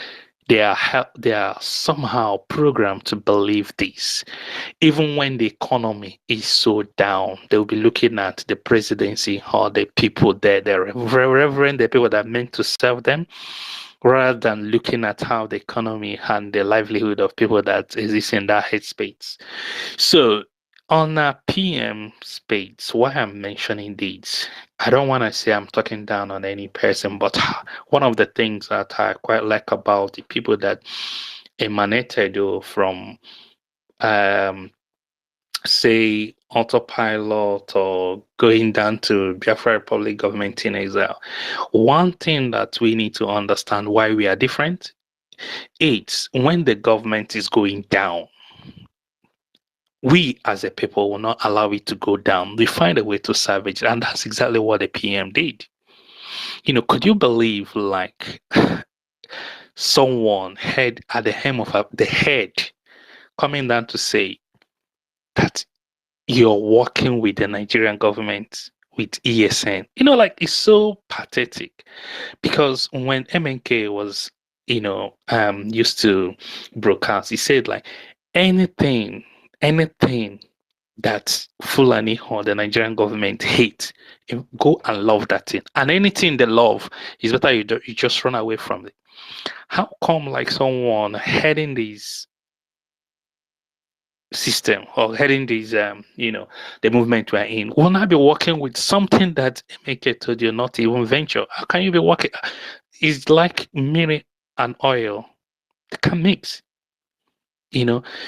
they are somehow programmed to believe this. Even when the economy is so down, they'll be looking at the presidency or the people there, the reverend, the people that are meant to serve them, rather than looking at how the economy and the livelihood of people that exist in that headspace. So on a PM space, why I'm mentioning these, I don't want to say I'm talking down on any person, but one of the things that I quite like about the people that emanated from say autopilot or going down to Biafra Republic government in exile. One thing that we need to understand why we are different, it's when the government is going down, we as a people will not allow it to go down. We find a way to salvage it, and that's exactly what the PM did. Could you believe like someone head at the hem of the head coming down to say that you're working with the Nigerian government with ESN? It's so pathetic, because when MNK was, used to broadcast, he said like anything that Fulani or the Nigerian government hate, go and love that thing. And anything they love is better you just run away from it. How come like someone heading these system or heading these the movement we're in will not be working with something that MK told you not to even venture? How can you be working? It's like milk and oil, they can mix.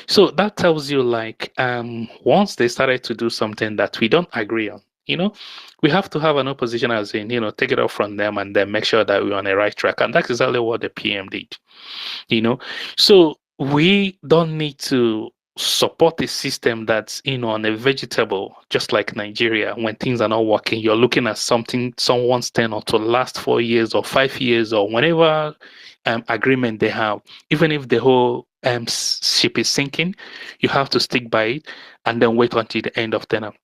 So that tells you like once they started to do something that we don't agree on, we have to have an opposition, as in take it off from them and then make sure that we're on the right track. And that's exactly what the PM did. So we don't need to support a system that's on a vegetable, just like Nigeria. When things are not working, you're looking at someone's tenure to last 4 years or 5 years or whenever agreement they have. Even if the whole ship is sinking, you have to stick by it and then wait until the end of tenure.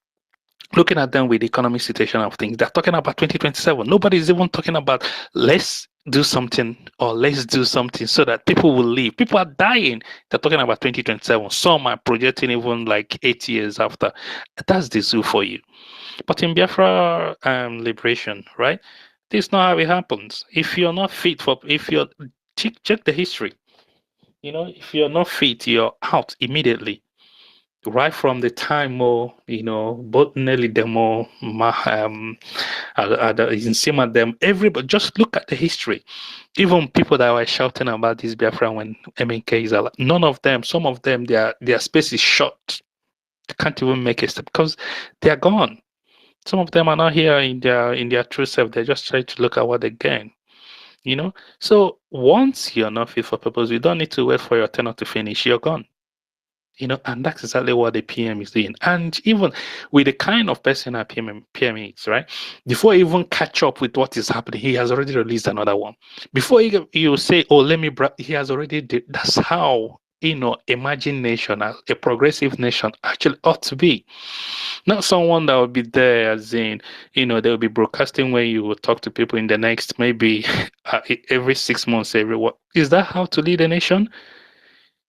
Looking at them with the economic situation of things, they're talking about 2027. Nobody's even talking about let's do something or let's do something so that people will leave. People are dying. They're talking about 2027. Some are projecting even like 8 years after. That's the zoo for you. But in Biafra liberation, right? This is not how it happens. If you're not fit for, if you're check the history. If you're not fit, you're out immediately. Right from the time, both Nelly Demo, in Sima them, everybody, just look at the history. Even people that were shouting about this Biafra when MNK is alive, none of them, some of them, their space is short. They can't even make a step because they're gone. Some of them are not here in their true self. They're just trying to look at what they gain. So once you're not fit for purpose, you don't need to wait for your tenure to finish. You're gone. And that's exactly what the PM is doing. And even with the kind of person that PM is, right? Before you even catch up with what is happening, he has already released another one. Before you say, oh, let me, he has already did. That's how, emerging nation, a progressive nation actually ought to be. Not someone that will be there as in, they'll be broadcasting when you will talk to people in the next, maybe every 6 months, every what. Is that how to lead a nation?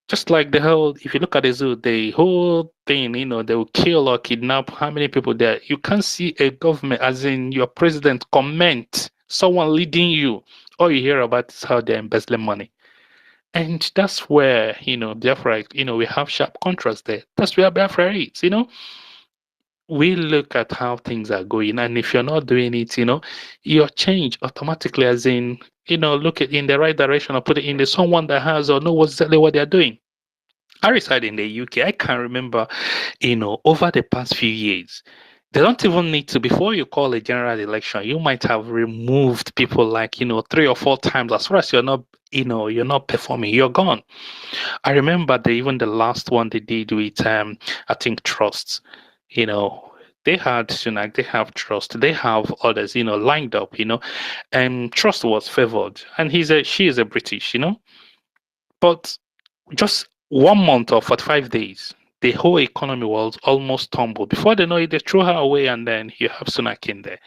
Just like the whole, if you look at the zoo, the whole thing, they will kill or kidnap how many people there. You can't see a government, as in your president, comment someone leading you. All you hear about is how they're embezzling money. And that's where, Biafra, we have sharp contrast there. That's where Biafra is, We look at how things are going, and if you're not doing it, your change automatically, as in, look at in the right direction or put it in the someone that has or knows exactly what they're doing. I reside in the UK. I can remember, over the past few years, they don't even need to, before you call a general election, you might have removed people like, 3 or 4 times. As far as you're not, you're not performing, you're gone. I remember even the last one they did with, I think, trusts, they had Sunak, they have Trust, they have others, lined up, and Trust was favored, and she is a British, but just 1 month or 45 days, the whole economy was almost tumbled. Before they know it, they threw her away, and then you have Sunak in there.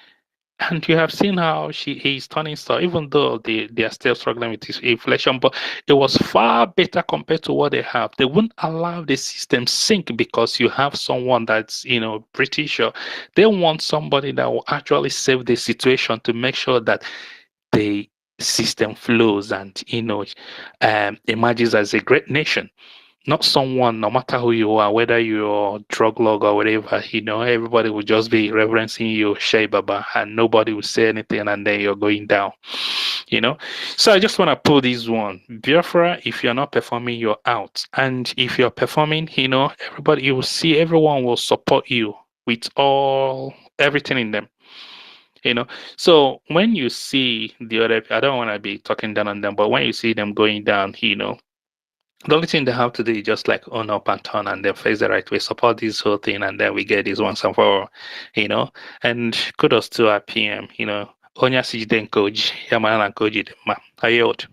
And you have seen how he's turning star, even though they are still struggling with this inflation, but it was far better compared to what they have. They wouldn't allow the system sink because you have someone that's, British, or they want somebody that will actually save the situation to make sure that the system flows and, emerges as a great nation. Not someone, no matter who you are, whether you're drug lord or whatever, everybody will just be reverencing you, Shea Baba, and nobody will say anything, and then you're going down, So I just want to pull this one. Biafra, if you're not performing, you're out. And if you're performing, everybody, you will see everyone will support you with everything in them. So when you see the other, I don't want to be talking down on them, but when you see them going down, the only thing they have to do is just like own up and turn and then face the right way, support this whole thing, and then we get this once and for all, And kudos to our PM, Onya Sijden Koji, Yamana Koji, I yield.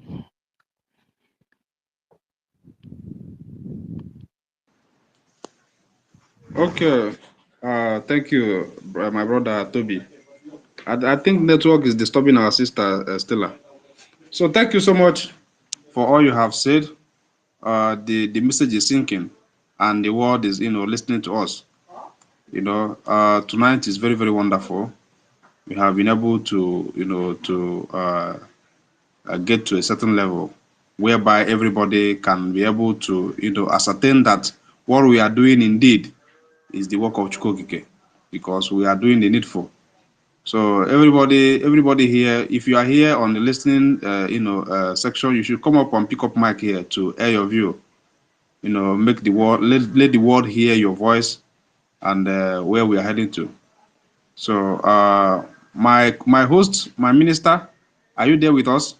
Okay. Thank you, my brother Toby. I think network is disturbing our sister Stella. So thank you so much for all you have said. The message is sinking, and the world is listening to us. Tonight is very, very wonderful. We have been able to get to a certain level whereby everybody can be able to ascertain that what we are doing indeed is the work of Chukokike, because we are doing the needful. So everybody here, if you are here on the listening section, you should come up and pick up mic here to air your view. Make the world, let the world hear your voice and where we are heading to. So my host, my minister, are you there with us?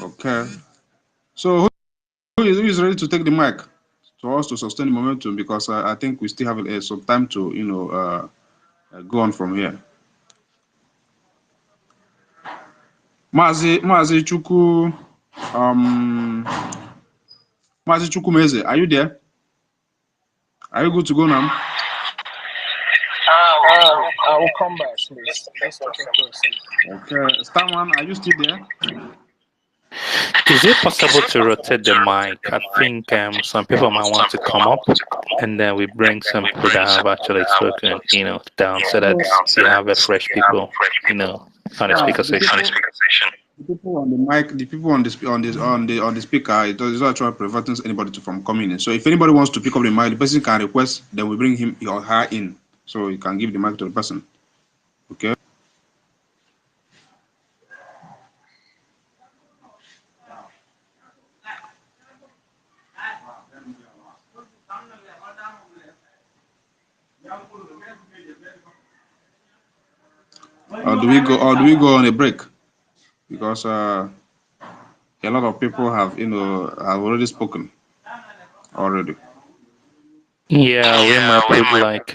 Okay. So who is ready to take the mic for us to sustain the momentum? Because I think we still have some time to go on from here. Mazi Chuku, Mazi Chukwumeze, are you there? Are you good to go now? I will come back, please. Just talking to us. Okay, Starman, are you still there? Is it possible to rotate the mic? I think some people might want to come up, and then we bring some people that have actually spoken, down, so that you have a fresh people, on the speaker section. The people on the mic, the people on the speaker, it is not actually preventing anybody from coming in. So if anybody wants to pick up the mic, the person can request, then we bring him or her in, so you can give the mic to the person. Okay. Or do we go on a break? Because a lot of people have have already spoken already. Yeah, we might put like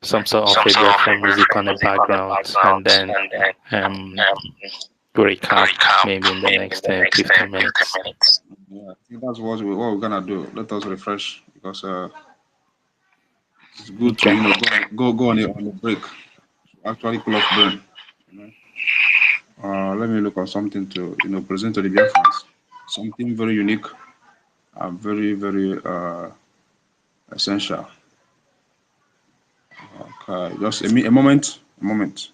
some sort of a Biafra music on the background, and then recap maybe in the next 15 minutes. Yeah, I think that's what we're gonna do. Let us refresh, because it's good to go on a break. Actually cool off brain. let me look at something to present to the Biafrans. Something very unique and very, very essential. Okay, just a moment. A moment.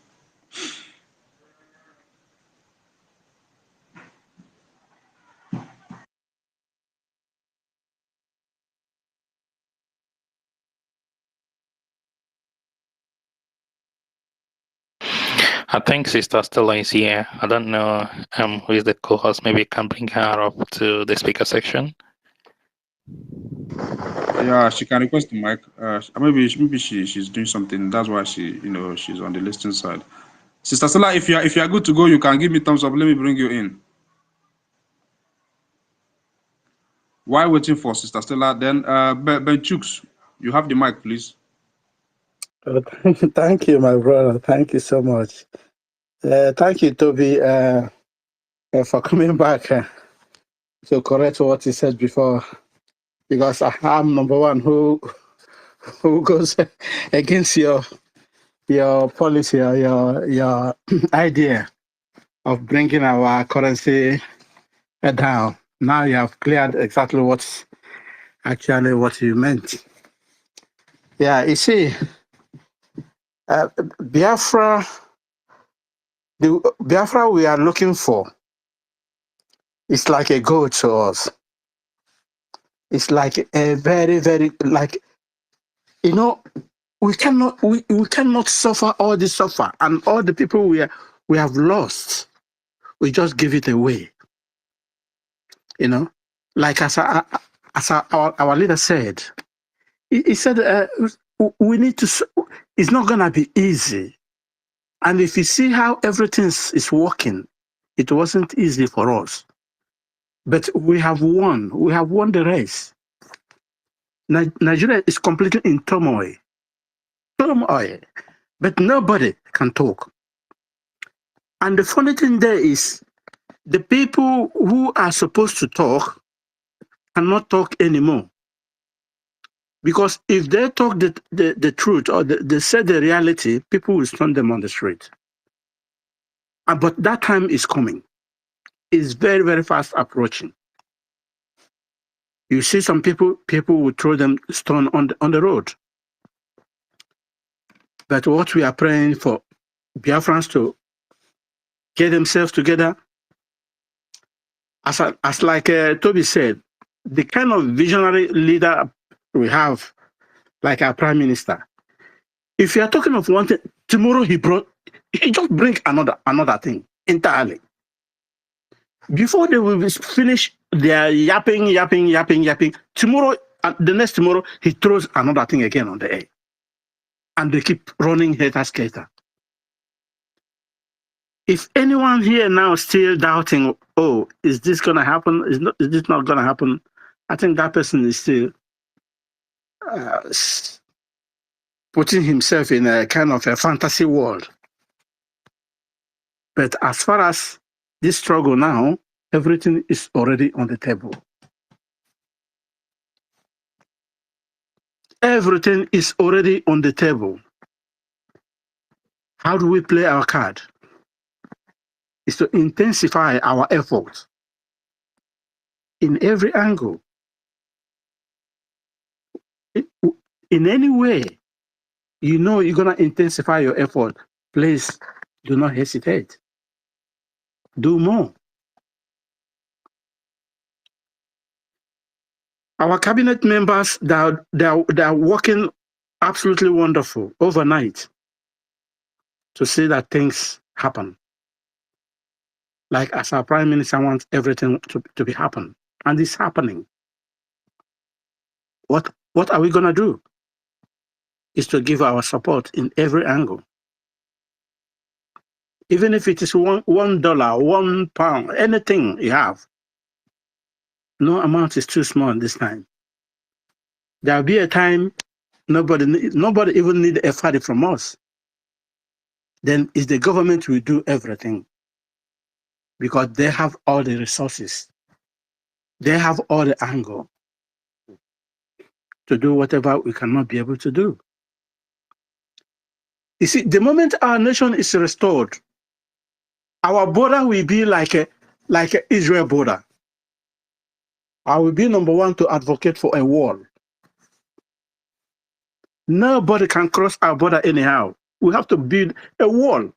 I think Sister Stella is here. I don't know who is the co-host. Maybe you can bring her up to the speaker section. Yeah, she can request the mic. Maybe she's doing something. That's why she's on the listening side. Sister Stella, if you are good to go, you can give me thumbs up. Let me bring you in. While waiting for Sister Stella, then Ben Chooks, you have the mic, please. Thank you, my brother. Thank you so much. Thank you, Toby, for coming back to correct what he said before, because I'm number one who goes against your policy or your idea of bringing our currency down. Now you have cleared exactly what you meant. Yeah, you see, Biafra, the Biafra we are looking for, it's like a goal to us. It's like a very, very, like, we cannot suffer all this suffer and all the people we have lost. We just give it away. Like as our leader said, he said we need to. It's not gonna be easy, and if you see how everything is working, it wasn't easy for us. But we have won. We have won the race. Nigeria is completely in turmoil. But nobody can talk. And the funny thing there is, the people who are supposed to talk cannot talk anymore. Because if they talk the truth or they say the reality, people will stone them on the street. But that time is coming. It's very, very fast approaching. You see some people will throw them stone on the road. But what we are praying for, Biafrans to get themselves together, as like Toby said, the kind of visionary leader we have, like our prime minister. If you are talking of one thing, tomorrow he just bring another thing entirely. Before they will finish their yapping, tomorrow, the next tomorrow, he throws another thing again on the air. And they keep running skater. If anyone here now still doubting, oh, is this going to happen? Is this not going to happen? I think that person is still putting himself in a kind of a fantasy world. But as far as this struggle now, everything is already on the table. Everything is already on the table. How do we play our card? Is to intensify our efforts in every angle. In any way, you're going to intensify your effort. Please do not hesitate. Do more. Our cabinet members, they are working absolutely wonderful overnight to see that things happen. Like as our prime minister wants everything to be happen, and it's happening. What are we going to do? Is to give our support in every angle. Even if it is $1, £1, anything you have. No amount is too small this time. There'll be a time nobody even need a fight from us. Then it's the government will do everything. Because they have all the resources. They have all the angle to do whatever we cannot be able to do. You see, the moment our nation is restored, our border will be like a Israel border. I will be number one to advocate for a wall. Nobody can cross our border anyhow. We have to build a wall.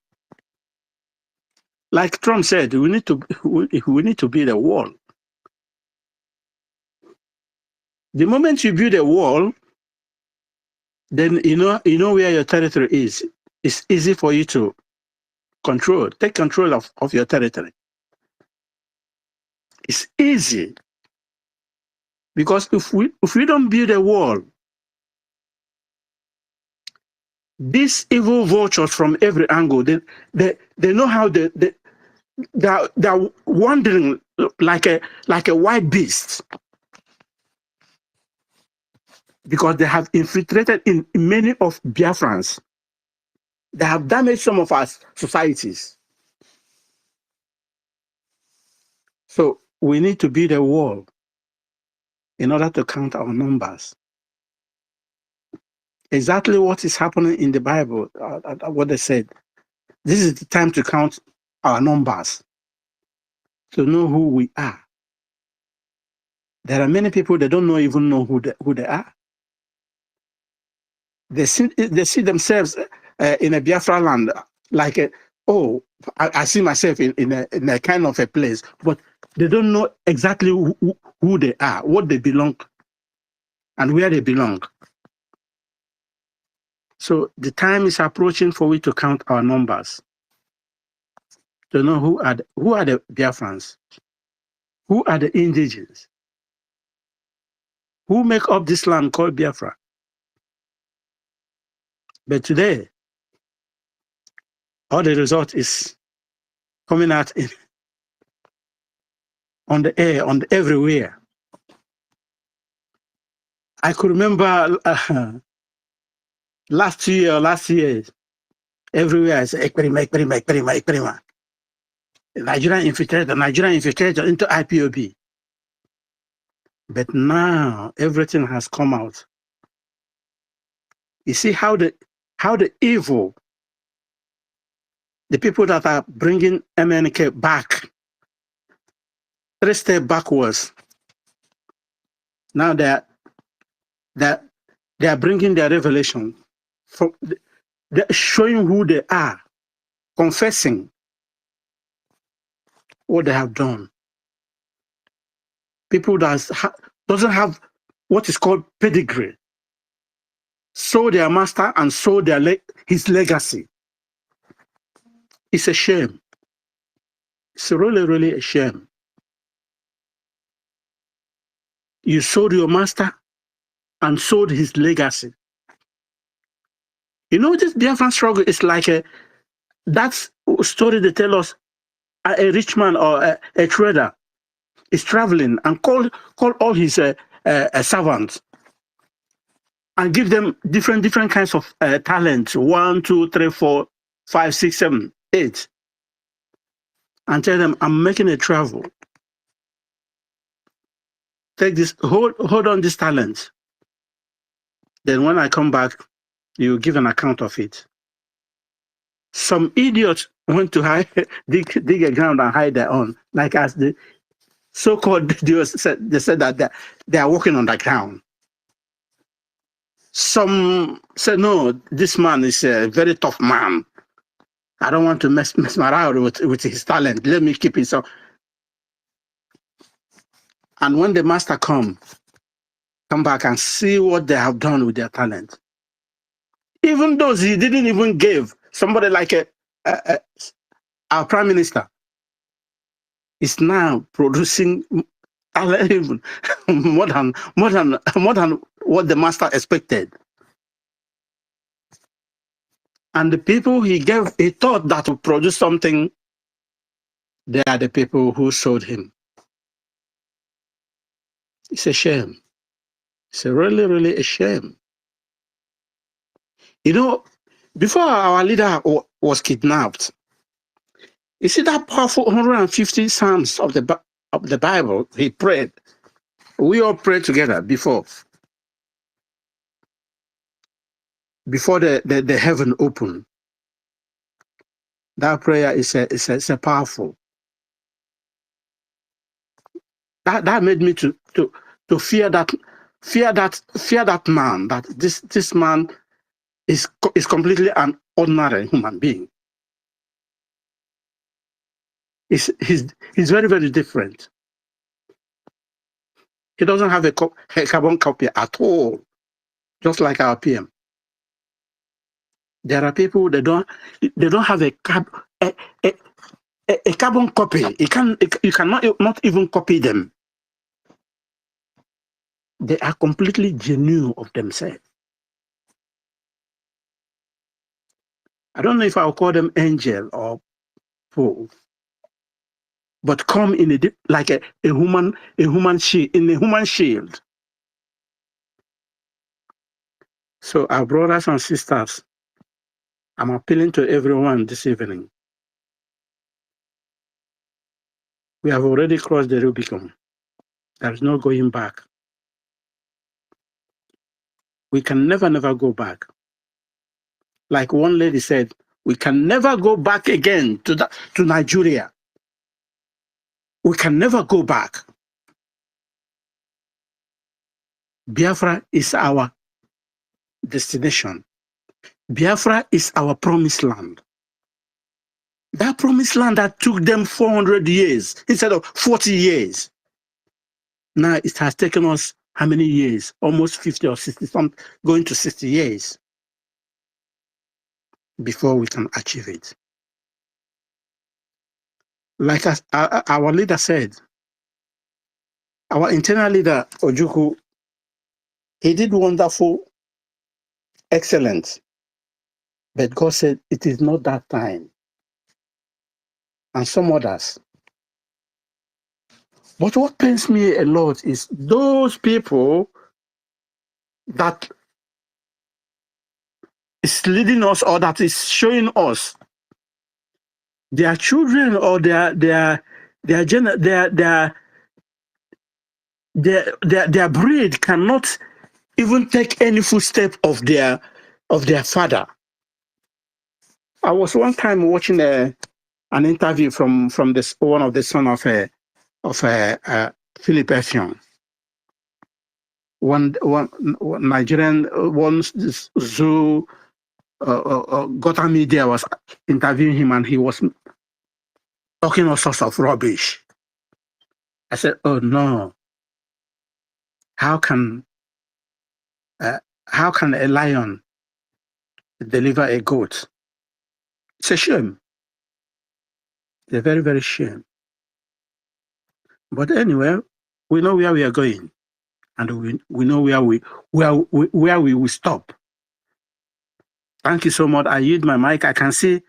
Like Trump said, we need to build a wall. The moment you build a wall, then you know where your territory is. It's easy for you to take control of your territory. It's easy. Because if we don't build a wall, these evil vultures from every angle, they know how they're wandering like a wild beast, because they have infiltrated in many of Biafrans. They have damaged some of our societies. So we need to build a wall in order to count our numbers. Exactly what is happening in the Bible, what they said. This is the time to count our numbers, to know who we are. There are many people that don't even know who they are. They see themselves in a Biafra land, like I see myself in a kind of a place, but they don't know exactly who they are, what they belong, and where they belong. So the time is approaching for we to count our numbers, to know who are the Biafrans, who are the indigenous, who make up this land called Biafra. But today, all the result is coming out on the air, everywhere. I could remember last year, everywhere I said, Ekperima. Nigerian infiltrator into IPOB. But now everything has come out. You see how the evil, the people that are bringing MNK back, 3 steps backwards. Now they are bringing their revelation, they're showing who they are, confessing what they have done. People that doesn't have what is called pedigree, sold their master and sold his legacy. It's a shame. It's really, really a shame. You sold your master and sold his legacy. You know, this Biafran struggle is like that story they tell us. A rich man or a trader is traveling and call all his servants and give them different kinds of talents, 1, 2, 3, 4, 5, 6, 7, 8, and tell them, I'm making a travel. Take this, hold on this talent. Then when I come back, you give an account of it. Some idiots went to dig a ground and hide their own, like as the so-called they said that they are working on the ground. Some said, no, this man is a very tough man. I don't want to mess around with his talent. Let me keep it so. And when the master come back and see what they have done with their talent, even those he didn't even give, somebody like our prime minister is now producing even more than what the master expected. And the people he thought that would produce something, they are the people who sold him. It's a shame. It's a really, really a shame. You know, before our leader was kidnapped, you see that powerful 150 Psalms of the Bible he prayed. We all prayed together before the heaven opened. That prayer is a powerful. That made me to fear that man, that this man is completely an ordinary human being. He's very, very different. He doesn't have a carbon copy at all, just like our PM. There are people they don't have a carbon copy. You cannot not even copy them. They are completely genuine of themselves. I don't know if I'll call them angel or fool, but come in like a human shield, in a human shield. So our brothers and sisters, I'm appealing to everyone this evening. We have already crossed the Rubicon. There is no going back. We can never go back. Like one lady said, we can never go back again to Nigeria. We can never go back. Biafra is our destination. Biafra is our promised land. That promised land that took them 400 years instead of 40 years. Now it has taken us how many years? Almost 50 or 60, some going to 60 years before we can achieve it. Like our leader said, our internal leader, Ojukwu, he did wonderful, excellent. But God said, it is not that time. And some others. But what pains me a lot is those people that is leading us or that is showing us their children or their breed cannot even take any footstep of their father. I was one time watching an interview from this one of the son of Philip Effiong. One Nigerian zoo Gotham media was interviewing him, and he was talking all sorts of rubbish. I said, "Oh no! How can a lion deliver a goat? It's a shame. It's a very, very shame." But anyway, we know where we are going, and we know where we will stop. Thank you so much. I yield my mic. I can see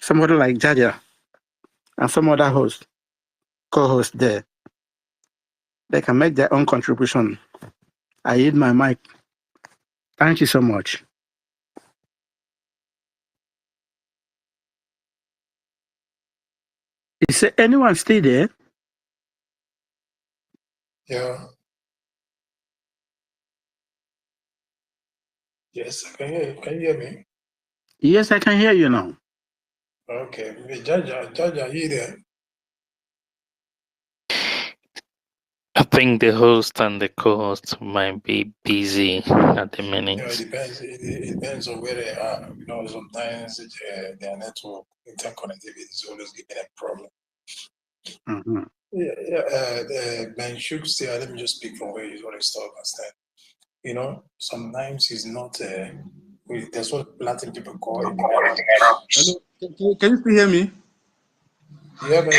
somebody like Jaja and some other co-host there. They can make their own contribution. I yield my mic. Thank you so much. Is anyone still there? Yeah. Yes, I can hear you. Can you hear me? Yes, I can hear you now. Okay. Jaja, are you there? I think the host and the co-host might be busy at the minute. You know, it depends on where they are. You know, sometimes their network interconnectivity is always giving a problem. Mm-hmm. Ben Shuk said, let me just speak from where you already start and stand. You know, sometimes it's not, that's what Latin people call it. Hello, can you still hear me? Yeah, but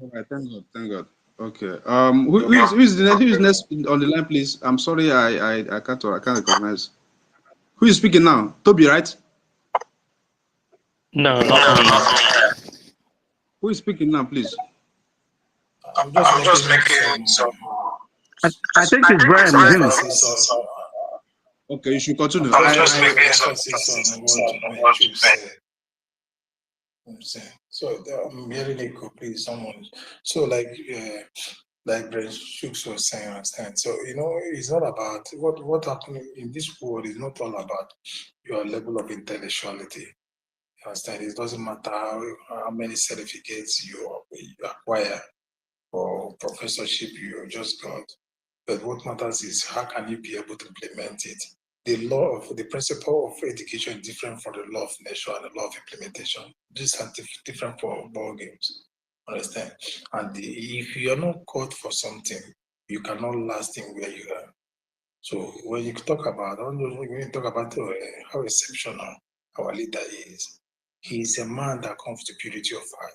All right, thank God. Okay. Who is next on the line, please? I'm sorry, I can't recognize. Who is speaking now? Toby, right? No, not me. Who is speaking now, please? I'm just making some. I think it's Brian, isn't it? Okay, you should continue. I'm just making some So I'm hearing echo, please, someone. So like Brent Shooks was saying, understand. So you know, it's not about what happening in this world. Is not all about your level of intellectuality. understand? It doesn't matter how many certificates you acquire or professorship you just got. But what matters is how can you be able to implement it? The principle of education is different from the law of nature and the law of implementation. These are different ball games. Understand? And if you are not caught for something, you cannot last in where you are. So when you talk about, how exceptional our leader is, he is a man that comes to purity of heart.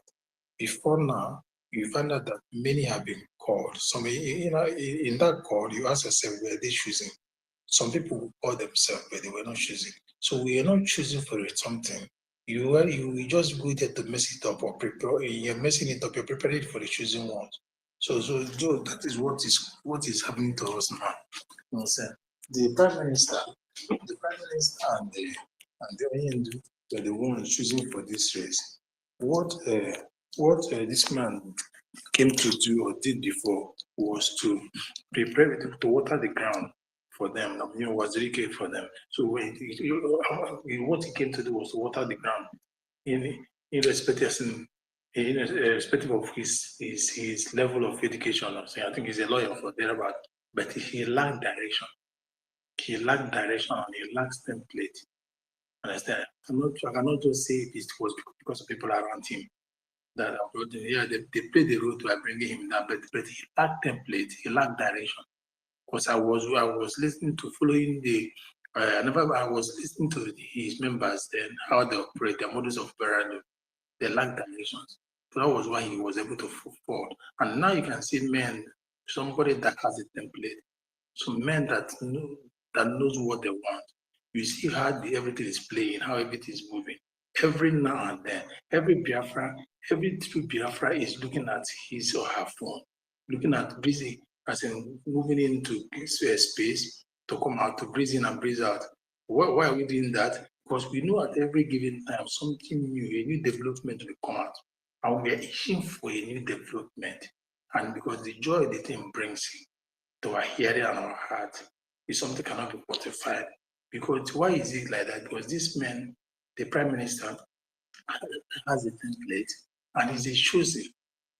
Before now, you find out that many have been called. Some, in that call, you ask yourself, were they choosing? Some people will call themselves, but they were not choosing. So we are not choosing for something. You just go there to mess it up or prepare. You're messing it up. You're preparing for the choosing ones. So that is what is happening to us now. You know, the prime minister and the OND were the ones choosing for this race. What this man came to do or did before was to prepare to water the ground for them. Was really for them. So what he came to do was to water the ground irrespective of his level of education. I think he's a lawyer for thereabout, but he lacked direction. He lacked direction and he lacks template. Understand? I cannot just say it was because of people around him. That they played the role to bringing him down, but he lacked template, he lacked direction. Because I was listening to following I was listening to his members and how they operate, their models of operandi. They lack directions. So that was why he was able to forward. And now you can see somebody that has a template. So men that knows what they want. You see how everything is playing, how everything is moving. Every now and then, every true Biafra is looking at his or her phone, looking at busy, as in moving into space to come out, to breathe in and breathe out. Why are we doing that? Because we know at every given time something new, a new development will come out. And we are itching for a new development. And because the joy the thing brings to our hearing and our heart is something cannot be quantified. Because why is it like that? Because this man, the prime minister, has a template and is a chosen.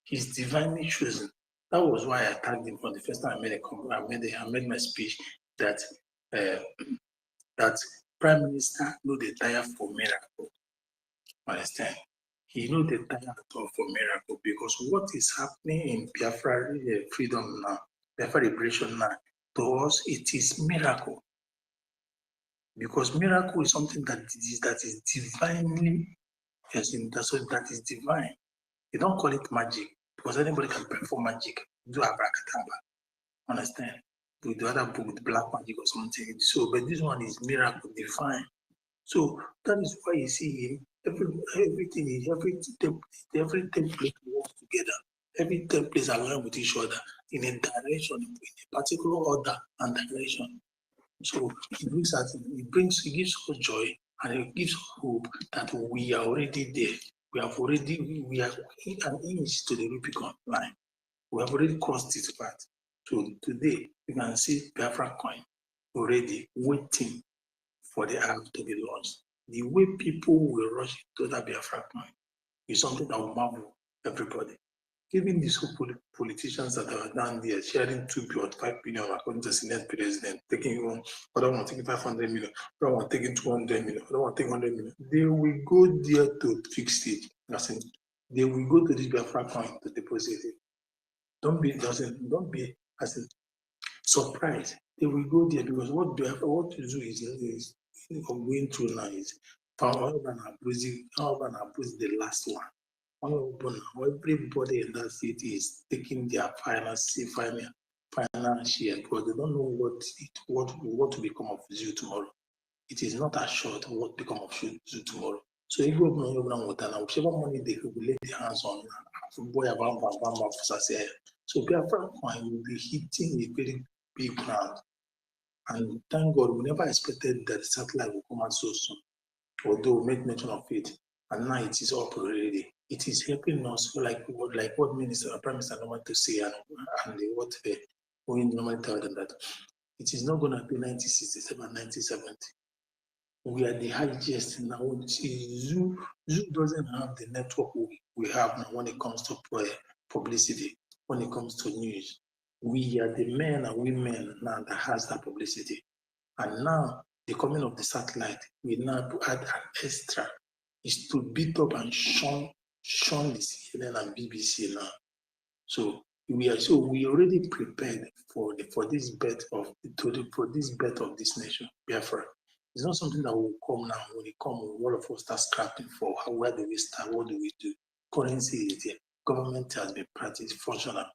He's divinely chosen. That was why I tagged him from the first time I made my speech that that prime minister know the tire for miracle. Understand? He know the tire for miracle because what is happening in Biafra freedom now, Biafra liberation now, to us it is miracle. Because miracle is something that is divinely, that is divine. You don't call it magic because anybody can perform magic, do abracadabra. Understand? With the other book, with black magic or something. So, but this one is miracle, divine. So that is why you see every template works together. Every template align with each other in a direction, in a particular order and direction. So it gives us joy and it gives hope that we are already there. We are an inch to the Rubicon line. We have already crossed this path. So today you can see Biafracoin already waiting for the app to be launched. The way people will rush to that Biafracoin is something that will marvel everybody. Even these politicians that are down there sharing 2.5 billion according to the Senate president, taking other one taking 500 million, other one taking 200 million, other one taking 100 million. They will go there to fix it. They will go to this Biafracoin to deposit it. Don't be surprised. They will go there because what to do is going through now is Urban Abuse the last one. Everybody in that city is taking their final share because they don't know what will become of you tomorrow. It is not assured what will become of you tomorrow. So if you whichever money they will lay their hands on, so Biafracoin will be hitting a very big ground. And thank God, we never expected that the satellite will come out so soon, although we made mention of it. And now it is up already. It is helping us, like what Prime Minister normally to say, and what we normally tell them that it is not going to be 1967, 1970. We are the highest now. See, Zoo doesn't have the network we have now when it comes to publicity, when it comes to news. We are the men and women now that has that publicity. And now the coming of the satellite, we now to add an extra is to beat up and shun the CNN and BBC now. So we already prepared for this birth of this nation, Biafra. It's not something that will come now. When it comes, all of us start scrapping for where do we start, what do we do? Currency is there, government has been practiced, functional,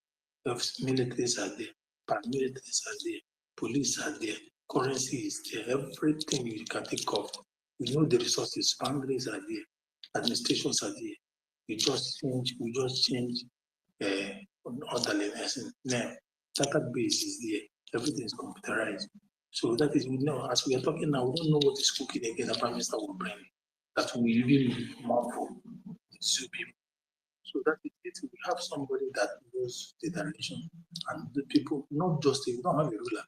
militaries are there, paramilitaries are there, police are there, currency is there, everything you can think of. We know the resources, boundaries are there, administrations are there. We just change orderliness in name. Database is there, everything is computerized. So that is, we know, as we are talking now, we don't know what is cooking again. The Prime Minister will bring that we really marvel. So that is it. We have somebody that knows the direction and the people, not just, we don't have a ruler.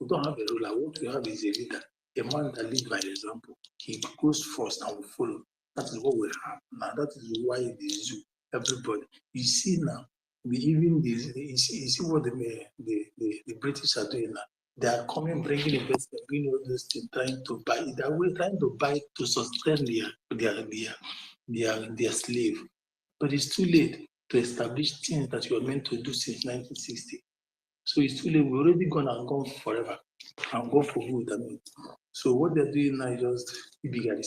We don't have a ruler. What we have is a leader, a man that leads by example. He goes first and we follow. That is what we have. Now that is why the zoo, everybody. You see now, you see what the British are doing now. They are coming, bringing investment, bringing all those things, trying to buy. They are trying to buy to sustain their slave. But it's too late to establish things that you are meant to do since 1960. So it's too late. We're already gone forever and gone for good. I mean, so what they're doing now is just bigger.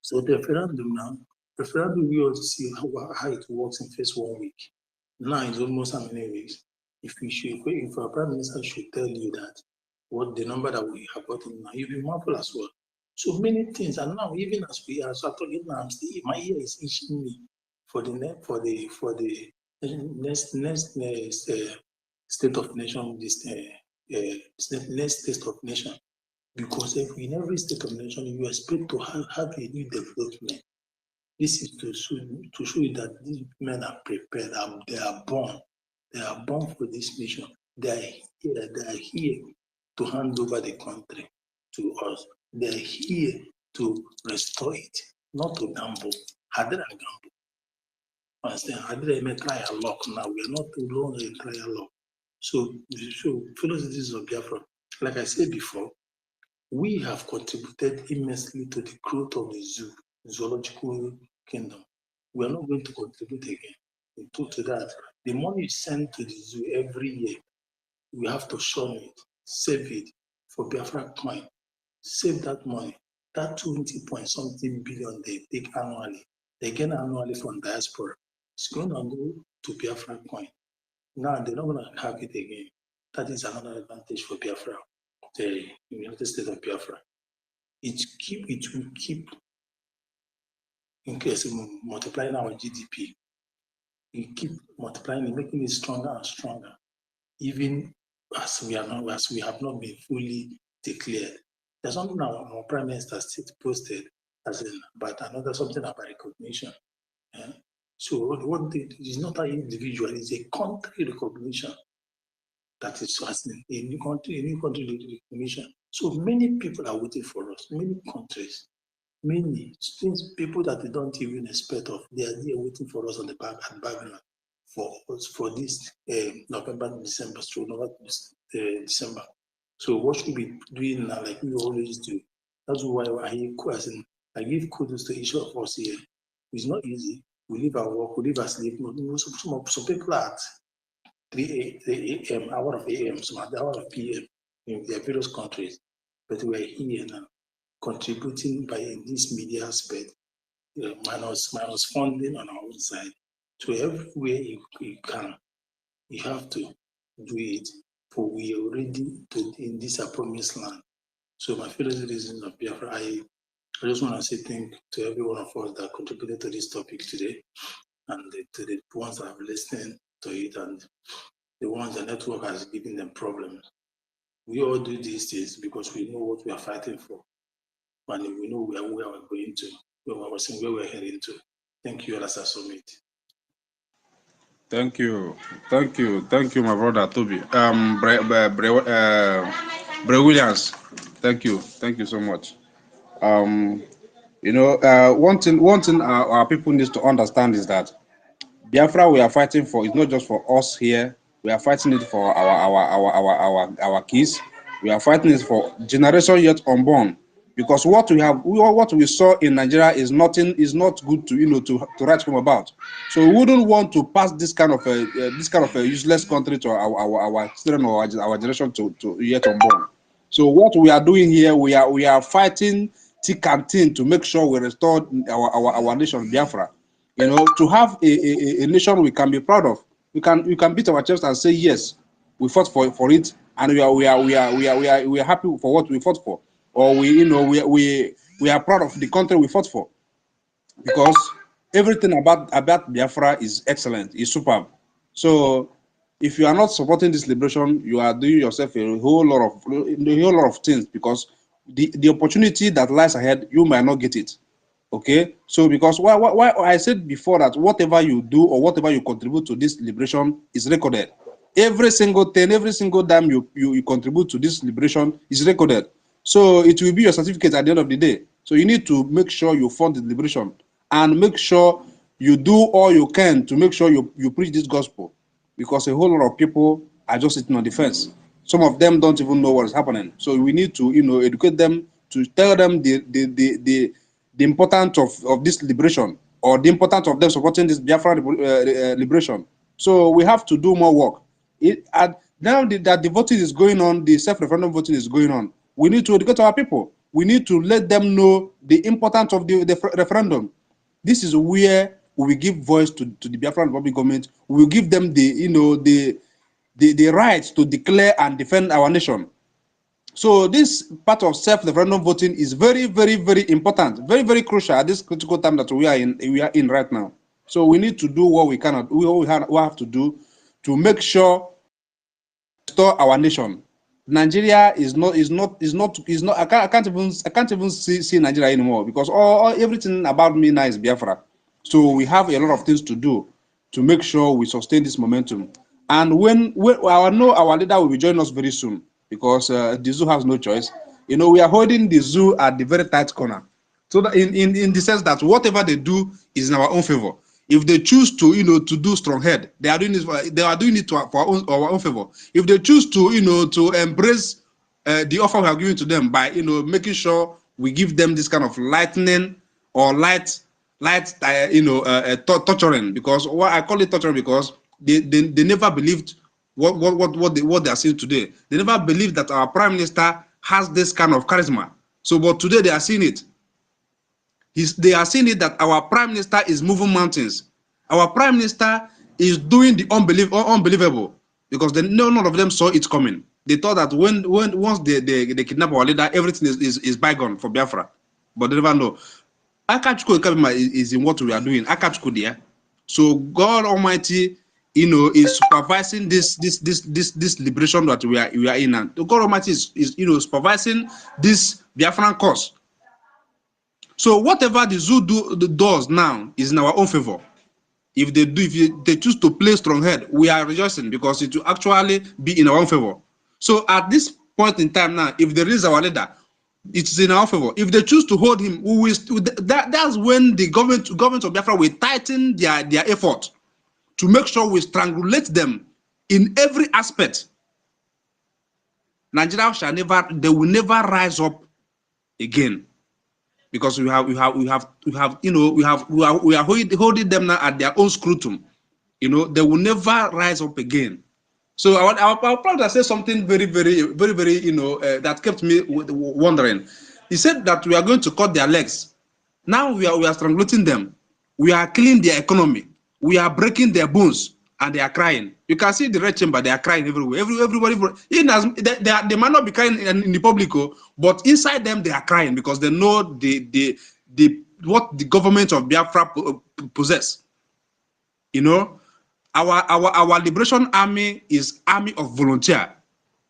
So the referendum, we also see how it works in first 1 week. Now it's almost how many weeks. If our prime minister should tell you that what the number that we have gotten now, you'll be marvel as well. So many things, and now even as we are talking now, I'm still, my ear is itching me for the next state of nation, next state of nation. Because if in every state of nation you expect to have a new development, this is to show you that these men are prepared. They are born for this mission. They are here to hand over the country to us. They are here to restore it, not to gamble. Had they gamble? Understand? Had they may try a lock now? We are not too long a trial lock. So fellow citizens of Biafra, like I said before, we have contributed immensely to the growth of the zoological kingdom. We are not going to contribute again. To that, the money is sent to the zoo every year. We have to shun it, save it for Biafracoin. Save that money. That 20-point-something billion they take annually, they get annually from diaspora. It's going to go to Biafracoin. Now they're not going to have it again. That is another advantage for Biafra, the United States of Biafra. It will keep increasing, multiplying our GDP. We keep multiplying, making it stronger and stronger, even as we have not been fully declared. There's something our Prime Minister posted about something about recognition. Yeah? So what is not an individual, it's a country recognition. That is a new country recognition. So many people are waiting for us, many countries. Many people that they don't even expect of, they are there waiting for us on the background for this November, December. So what should we be doing now, like we always do? That's why I give kudos to each of us here. It's not easy. We leave our work, we leave our sleep. Some people are at 3 a.m., hour of a.m., some at the hour of p.m. in their various countries. But we are here now, contributing by this media aspect, minus funding on our own side. So everywhere you can, you have to do it, for we are already in this promised land. So my fellow citizens of Biafra, I just want to say thank you to every one of us that contributed to this topic today, and to the ones that have listened to it, and the ones the network has given them problems. We all do these things because we know what we are fighting for, and we know where we are going to, where we're heading to. Thank you, Alasa Summit. Thank you, my brother Toby. Bre Williams. Thank you so much. You know, one thing our people need to understand is that Biafra we are fighting for is not just for us here. We are fighting it for our kids. We are fighting it for generation yet unborn. Because what we saw in Nigeria is not good to to write home about. So we wouldn't want to pass this kind of a useless country to our children or our generation to yet unborn. So what we are doing here, we are fighting thick and thin to make sure we restore our nation Biafra. You know, to have a nation we can be proud of. We can beat our chest and say yes, we fought for it, and we are happy for what we fought for, or we are proud of the country we fought for, because everything about Biafra is excellent, is superb. So if you are not supporting this liberation, you are doing yourself a whole lot of things, because the opportunity that lies ahead, you might not get it. Okay, so because why I said before that whatever you do or whatever you contribute to this liberation is recorded. Every single thing, every single dime you contribute to this liberation is recorded. So it will be your certificate at the end of the day. So you need to make sure you fund the liberation and make sure you do all you can to make sure you preach this gospel, because a whole lot of people are just sitting on the fence. Some of them don't even know what is happening. So we need to educate them, to tell them the importance of this liberation, or the importance of them supporting this Biafra liberation. So we have to do more work. Now that the voting is going on, the self-referendum voting is going on, we need to educate our people. We need to let them know the importance of the referendum. This is where we will give voice to the Biafran Republic government. We will give them the right to declare and defend our nation. So this part of self-referendum voting is very, very, very important, very, very crucial at this critical time that we are in right now. So we need to do what we cannot, we have to do to make sure restore our nation. Nigeria is not. I can't even see Nigeria anymore, because everything about me now is Biafra. So we have a lot of things to do to make sure we sustain this momentum. And when I know our leader will be joining us very soon, because the zoo has no choice. You know, we are holding the zoo at the very tight corner. So that in the sense that whatever they do is in our own favor. If they choose to to do strong head, they are doing it for our own favor. If they choose to to embrace the offer we are giving to them by making sure we give them this kind of lightning or light torturing, because what I call it torturing, because they never believed what they are seeing today. They never believed that our prime minister has this kind of charisma. So but today they are seeing it. They are seeing it that our prime minister is moving mountains. Our prime minister is doing the unbelievable, because none of them saw it coming. They thought that once they kidnap our leader, everything is bygone for Biafra, but they never know. Akachuko Kabima is in what we are doing. Akachuko there. So God Almighty, is supervising this liberation that we are in, and God Almighty is supervising this Biafran cause. So whatever the zoo does now is in our own favor. If they choose to play strong head, we are rejoicing, because it will actually be in our own favor. So at this point in time now, if they release our leader, it's in our favor. If they choose to hold him, that's when the government of Biafra will tighten their effort to make sure we strangulate them in every aspect. Nigeria they will never rise up again, because we are holding them now at their own scrutum. They will never rise up again. So our brother said something very, very, very, very, that kept me wondering. He said that we are going to cut their legs. Now we are strangulating them. We are killing their economy. We are breaking their bones, and they are crying. You can see the red chamber. They are crying everywhere. Everybody, they might not be crying in the public, but inside them they are crying, because they know what the government of Biafra possess. Our liberation army is army of volunteer.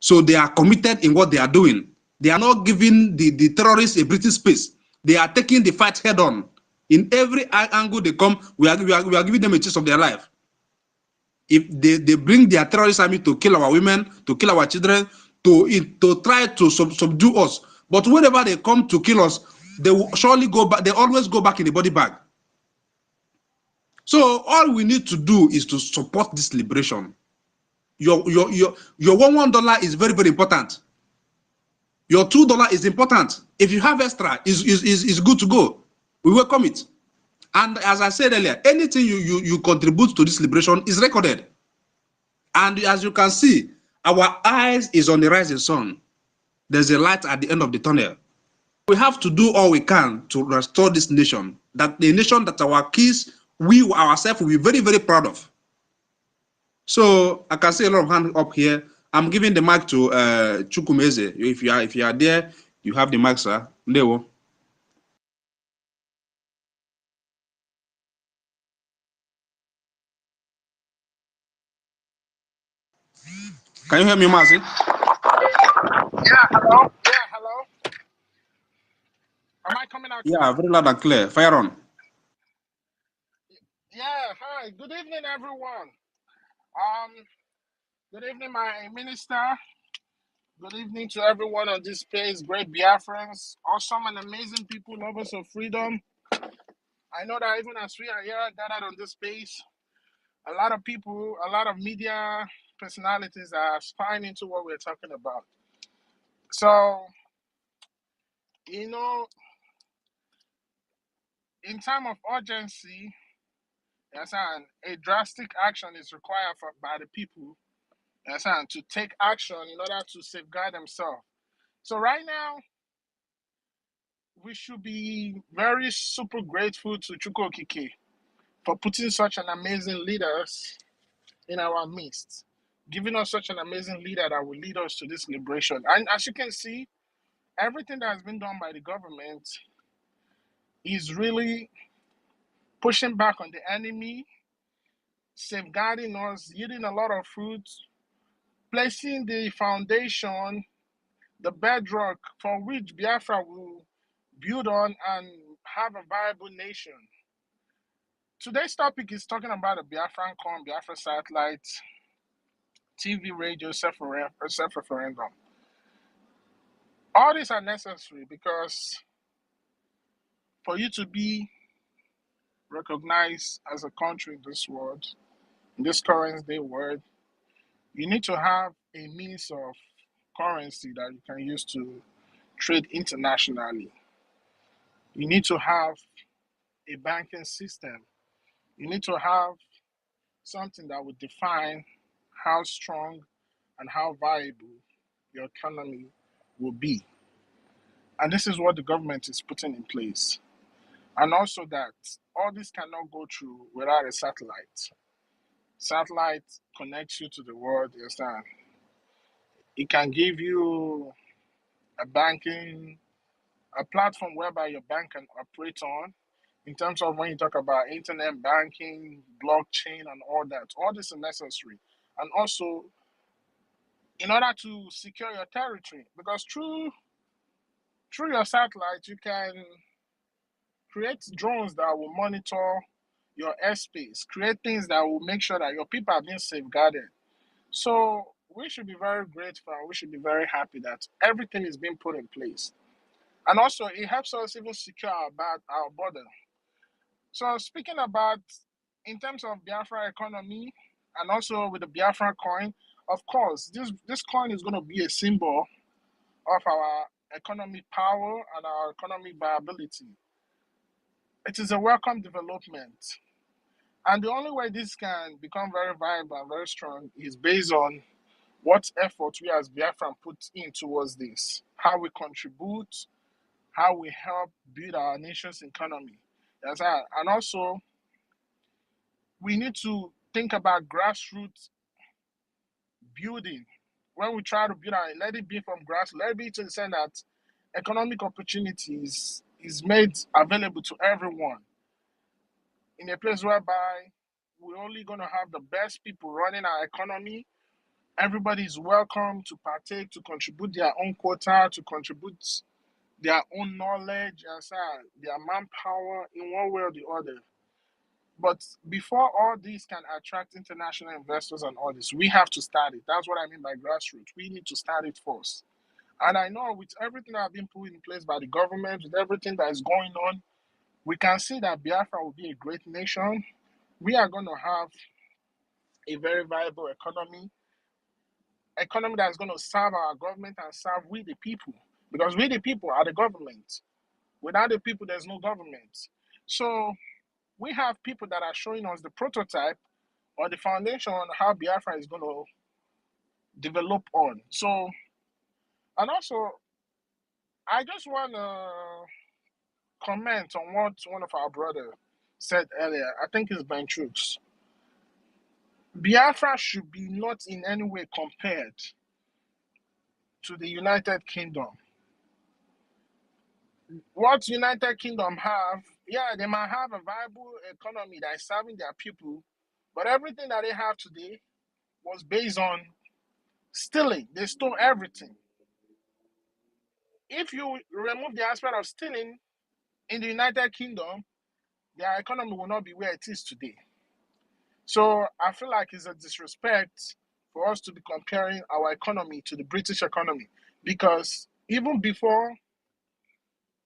So they are committed in what they are doing. They are not giving the terrorists a breathing space. They are taking the fight head on. In every angle they come, we are giving them a chance of their life. If they bring their terrorist army to kill our women, to kill our children, to try to subdue us, But whenever they come to kill us, they will surely go back. They always go back in the body bag. So all we need to do is to support this liberation. Your $1 is very, very important. Your $2 is important. If you have extra, is good to go. We welcome it. And as I said earlier, anything you contribute to this liberation is recorded. And as you can see, our eyes is on the rising sun. There's a light at the end of the tunnel. We have to do all we can to restore this nation, that the nation that our kids, we ourselves will be very, very proud of. So I can see a lot of hands up here. I'm giving the mic to Chukwumeze. If you are there, you have the mic, sir. Leo. Can you hear me, Mazi? Yeah, hello. Yeah, hello. Am I coming out Yeah, clear? very loud and clear. Fire on. Yeah, hi. Good evening, everyone. Good evening, my minister. Good evening to everyone on this space, great Biafrans, awesome and amazing people, lovers of freedom. I know that even as we are here gathered on this space, a lot of people, a lot of media personalities are spying into what we're talking about. So, you know, in time of urgency, yes, and a drastic action is required by the people, yes, and to take action in order to safeguard themselves. So right now, we should be very super grateful to Chukwu Okike for putting such an amazing leaders in our midst, giving us such an amazing leader that will lead us to this liberation. And as you can see, everything that has been done by the government is really pushing back on the enemy, safeguarding us, yielding a lot of fruit, placing the foundation, the bedrock for which Biafra will build on and have a viable nation. Today's topic is talking about the Biafracoin, Biafra satellite, TV, radio, self-referendum. All these are necessary because for you to be recognized as a country in this world, in this current day world, you need to have a means of currency that you can use to trade internationally. You need to have a banking system. You need to have something that would define how strong and how viable your economy will be. And this is what the government is putting in place. And also that all this cannot go through without a satellite. Satellite connects you to the world, you understand? It can give you a platform whereby your bank can operate on in terms of when you talk about internet banking, blockchain, and all that. All this is necessary. And also, in order to secure your territory, because through your satellite, you can create drones that will monitor your airspace, create things that will make sure that your people are being safeguarded. So we should be very grateful. We should be very happy that everything is being put in place. And also, it helps us even secure our border. So speaking about in terms of Biafra economy and also with the Biafracoin, of course, this coin is going to be a symbol of our economic power and our economic viability. It is a welcome development. And the only way this can become very viable and very strong is based on what effort we as Biafran put in towards this, how we contribute, how we help build our nation's economy. Yes, and also, we need to think about grassroots building. When we try to build let it be from grassroots, let it be to the extent that economic opportunities is made available to everyone in a place whereby we're only going to have the best people running our economy. Everybody is welcome to partake, to contribute their own quota, to contribute their own knowledge, their manpower in one way or the other. But before all these can attract international investors and all this, we have to start it. That's what I mean by grassroots. We need to start it first. And I know with everything that has been put in place by the government, with everything that is going on, we can see that Biafra will be a great nation. We are going to have a very viable economy that's going to serve our government and serve we the people. Because we the people are the government. Without the people, there's no government. So we have people that are showing us the prototype or the foundation on how Biafra is going to develop on. So, and also, I just want to comment on what one of our brothers said earlier. I think it's Ben Trooks. Biafra should be not in any way compared to the United Kingdom. What United Kingdom have, yeah, they might have a viable economy that is serving their people, but everything that they have today was based on stealing. They stole everything. If you remove the aspect of stealing in the United Kingdom, their economy will not be where it is today. So I feel like it's a disrespect for us to be comparing our economy to the British economy, because even before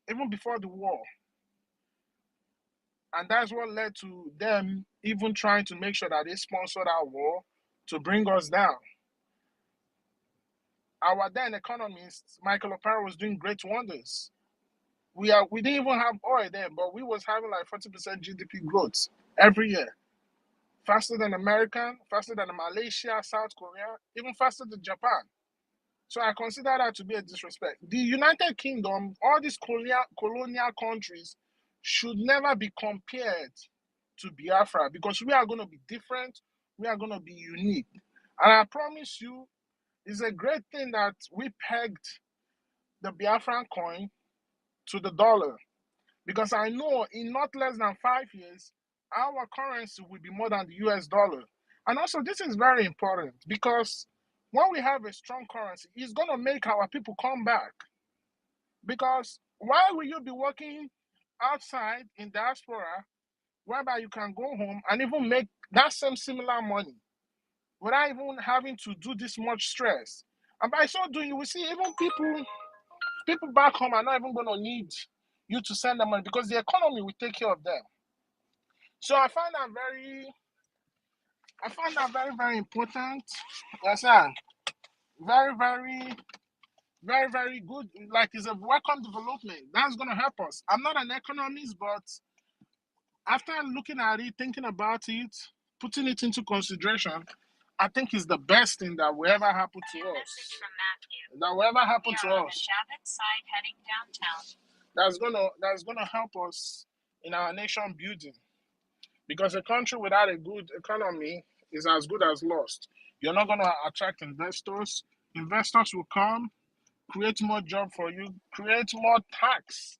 the war, and that's what led to them even trying to make sure that they sponsored our war to bring us down. Our then economist, Michael O'Para, was doing great wonders. We didn't even have oil then, but we was having like 40% GDP growth every year. Faster than America, faster than Malaysia, South Korea, even faster than Japan. So I consider that to be a disrespect. The United Kingdom, all these colonial countries should never be compared to Biafra, because we are going to be different, we are going to be unique. And I promise you, it's a great thing that we pegged the Biafran coin to the dollar, because I know in not less than 5 years, our currency will be more than the US dollar. And also, this is very important, because when we have a strong currency, it's going to make our people come back. Because why will you be working outside in diaspora, whereby you can go home and even make that same similar money without even having to do this much stress? And by so doing, you will see even people back home are not even going to need you to send them money, because the economy will take care of them. So I find that very, very important. Yes, sir. Very, very, very, very good. Like, it's a welcome development. That's going to help us. I'm not an economist, but after looking at it, thinking about it, putting it into consideration, I think it's the best thing that will ever happen to us. That will ever happen to us. That's gonna help us in our nation building. Because a country without a good economy is as good as lost. You're not gonna attract investors. Investors will come, create more job for you, create more tax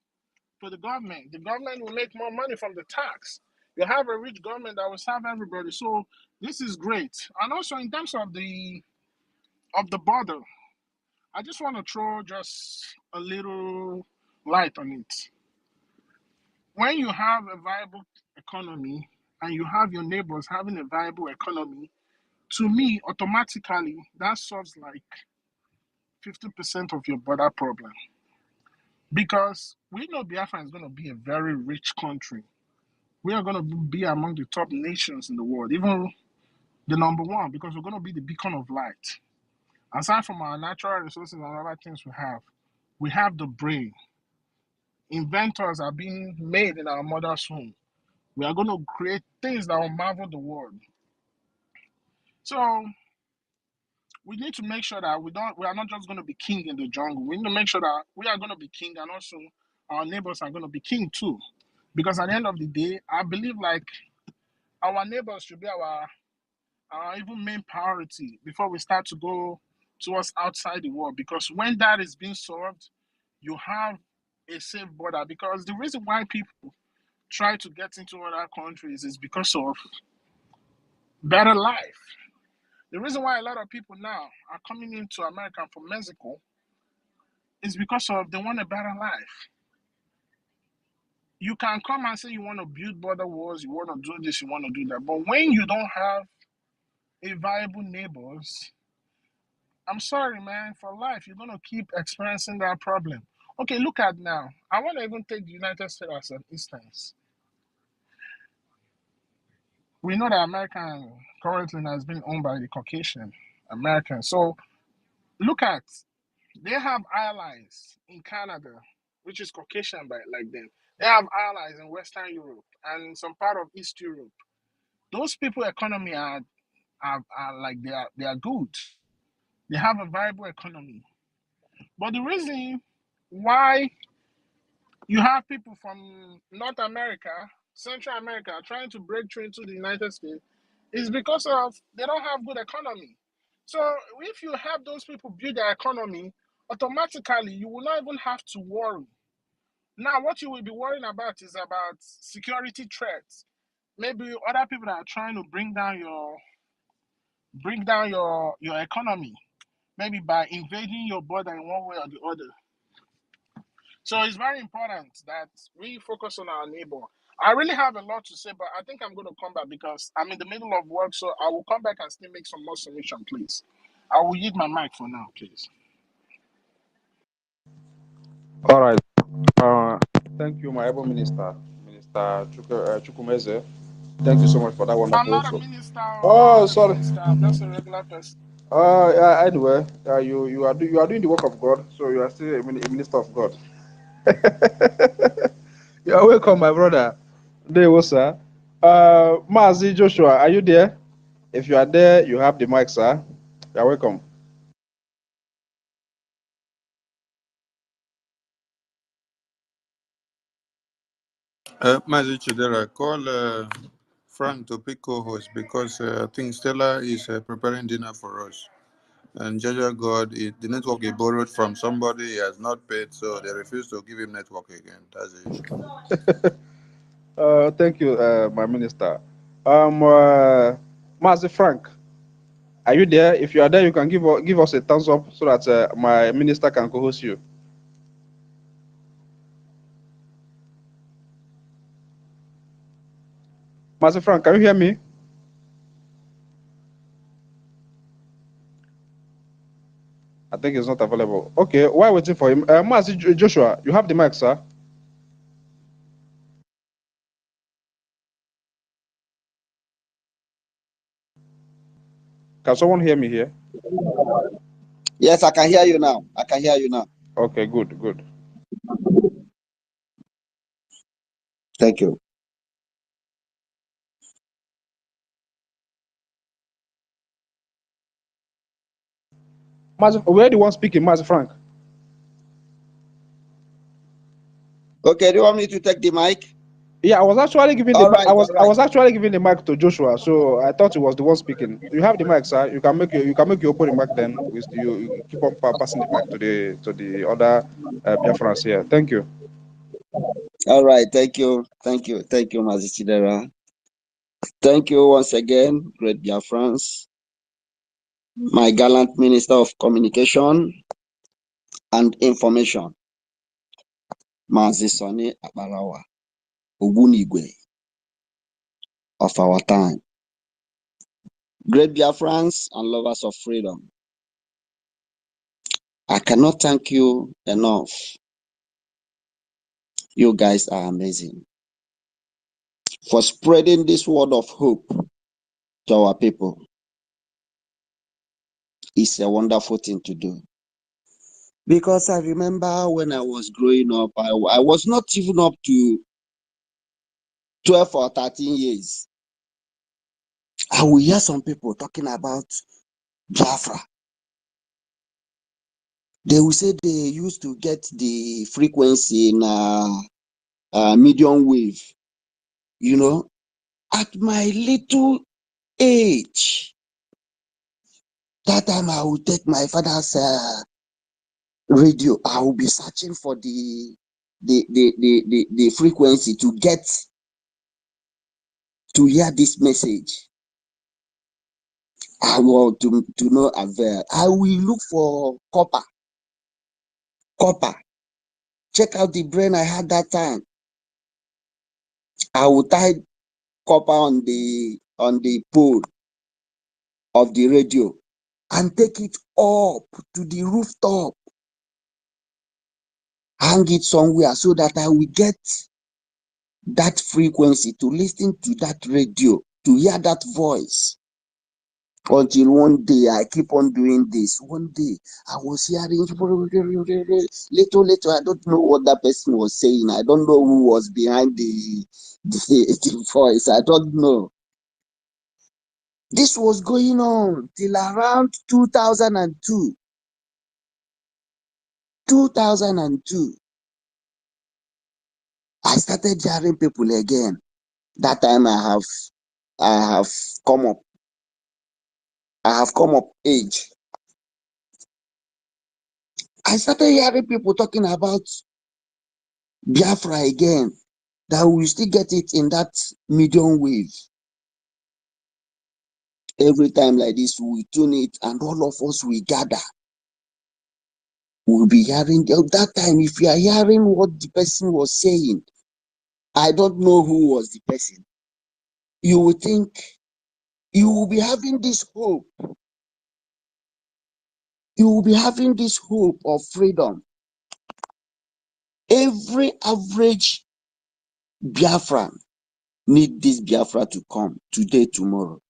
for the government. The government will make more money from the tax. You have a rich government that will serve everybody. So this is great. And also in terms of the border, I just want to throw just a little light on it. When you have a viable economy and you have your neighbors having a viable economy, to me, automatically, that solves like 50% of your border problem. Because we know Biafra is going to be a very rich country. We are going to be among the top nations in the world, even the number one, because we're going to be the beacon of light. Aside from our natural resources and other things we have the brain. Inventors are being made in our mother's home. We are going to create things that will marvel the world. So we need to make sure that we are not just going to be king in the jungle. We need to make sure that we are going to be king, and also our neighbors are going to be king too. Because at the end of the day, I believe like our neighbors should be our even main priority before we start to go towards outside the world. Because when that is being solved, you have a safe border. Because the reason why people try to get into other countries is because of better life. The reason why a lot of people now are coming into America from Mexico is because of they want a better life. You can come and say you want to build border walls, you want to do this, you want to do that. But when you don't have a viable neighbors, I'm sorry, man. For life, you're gonna keep experiencing that problem. Okay, look at now. I want to even take the United States as an instance. We know that America currently has been owned by the Caucasian Americans. So look at, they have allies in Canada, which is Caucasian by like them. They have allies in Western Europe and some part of East Europe. Those people economy are like they are good. They have a viable economy. But the reason why you have people from North America, Central America trying to break through into the United States is because of they don't have good economy. So if you help those people build their economy, automatically you will not even have to worry. Now, what you will be worrying about is about security threats. Maybe other people that are trying to bring down your economy, maybe by invading your border in one way or the other. So it's very important that we focus on our neighbor. I really have a lot to say, but I think I'm going to come back because I'm in the middle of work. So I will come back and still make some more submission, please. I will use my mic for now, please. All right. Thank you, my able minister, Minister Chukwumeze. Thank you so much for that I'm wonderful. not a minister. Oh, I'm not sorry. a minister. I'm just a regular person. Anyway, you are doing the work of God, so you are still a minister of God. You are welcome, my brother. There was sir. Mazi Joshua, are you there? If you are there, you have the mic, sir. You are welcome. Mazi Chidera, call Frank to pick co-host because I think Stella is preparing dinner for us. And Jaja God, the network he borrowed from somebody he has not paid, so they refuse to give him network again. That's the issue. Thank you, my minister. Mazi Frank, are you there? If you are there, you can give us a thumbs up so that my minister can co-host you. Mazi Frank, can you hear me? I think he's not available. Okay, while waiting for him, Mazi Joshua, you have the mic, sir. Can someone hear me here? Yes, I can hear you now. I can hear you now. Okay, good, good. Thank you. Where the one speaking, Mazi Frank? Okay, do you want me to take the mic? Yeah, I was actually giving the Right, I was actually giving the mic to Joshua, so I thought he was the one speaking. You have the mic, sir. You can make your opening mic. Then you keep on passing the mic to the other Biafrans here. Thank you. All right, thank you, Mazichidera. Thank you once again, great Biafrans, my gallant Minister of Communication and Information, Mazisoni Abarawa, Ogunigwe of our time. Great Biafrans and lovers of freedom, I cannot thank you enough. You guys are amazing for spreading this word of hope to our people. It's a wonderful thing to do. Because I remember when I was growing up, I was not even up to 12 or 13 years. I will hear some people talking about Biafra. They will say they used to get the frequency in medium wave. You know, at my little age, that time I would take my father's radio. I will be searching for the frequency to get to hear this message. I want to no avail. I will look for copper. Check out the brain I had that time. I will tie copper on the pole of the radio. and take it up to the rooftop, hang it somewhere so that I will get that frequency to listen to that radio, to hear that voice. Until one day I keep on doing this. One day I was hearing little, I don't know what that person was saying. I don't know who was behind the voice. I don't know. This was going on till around 2002. 2002. I started hearing people again. That time I have come up. I have come up age. I started hearing people talking about Biafra again, that we still get it in that medium wave. Every time like this, we tune it and all of us will gather. We'll be hearing that time. If you are hearing what the person was saying, I don't know who was the person. You will think, you will be having this hope. You will be having this hope of freedom. Every average Biafran need this Biafra to come today, tomorrow.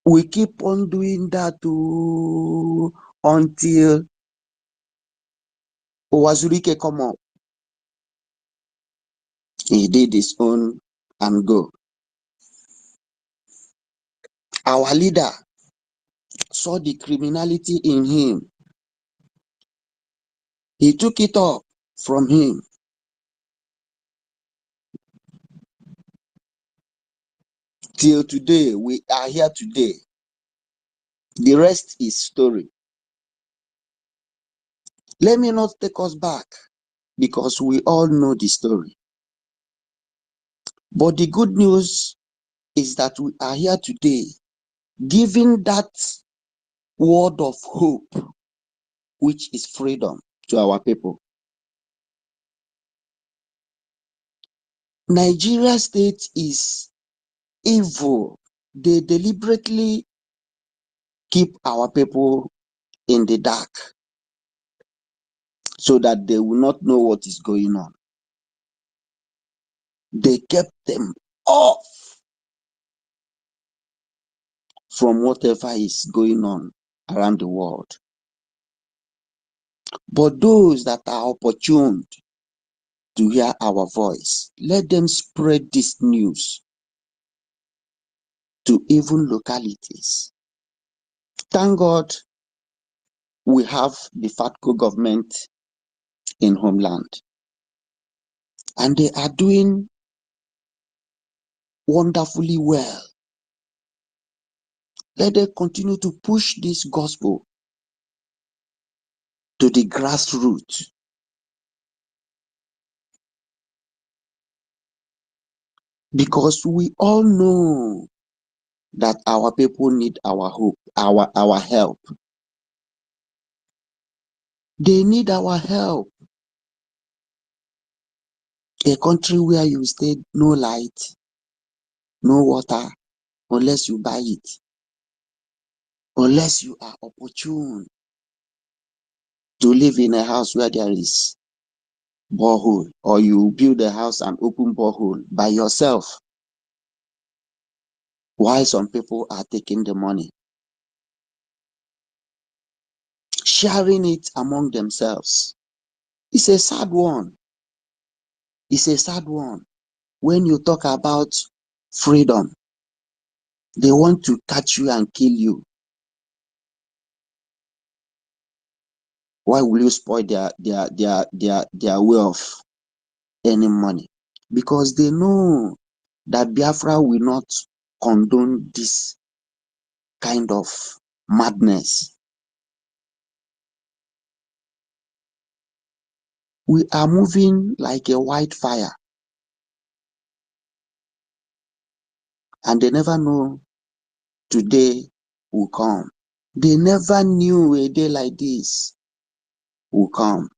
We keep on doing that until Owazurike come up. He did his own and go. Our leader saw the criminality in him. He took it up from him. Till today, we are here today. The rest is story. Let me not take us back, because we all know the story. But the good news is that we are here today, giving that word of hope, which is freedom, to our people. Nigeria state is evil. They deliberately keep our people in the dark so that they will not know what is going on. They kept them off from whatever is going on around the world. But those that are opportune to hear our voice, let them spread this news to even localities. Thank God we have the FATCO government in homeland, and they are doing wonderfully well. Let them continue to push this gospel to the grassroots. Because we all know that our people need our hope, our help. They need our help. A country where you stay, no light, no water, unless you buy it, unless you are opportune to live in a house where there is borehole, or you build a house and open borehole by yourself, while some people are taking the money, sharing it among themselves. It's a sad one. It's a sad one. When you talk about freedom, they want to catch you and kill you. Why will you spoil their way of earning money? Because they know that Biafra will not condone this kind of madness. We are moving like a wildfire, and they never know today will come. They never knew a day like this will come.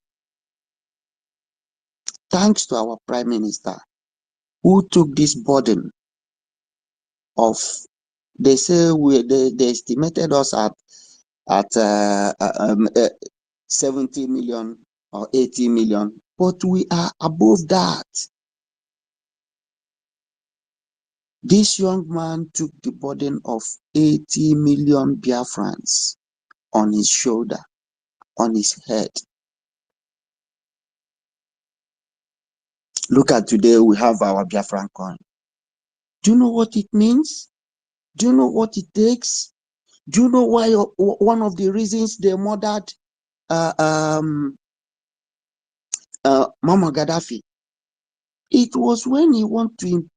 Thanks to our Prime Minister, who took this burden of, they say they estimated us at 70 million or 80 million, but we are above that. This young man took the burden of 80 million Biafrans on his shoulder, on his head. Look at today, we have our Biafracoin. Do you know what it means? Do you know what it takes? Do you know why one of the reasons they murdered Mama Gaddafi? It was when he wanted to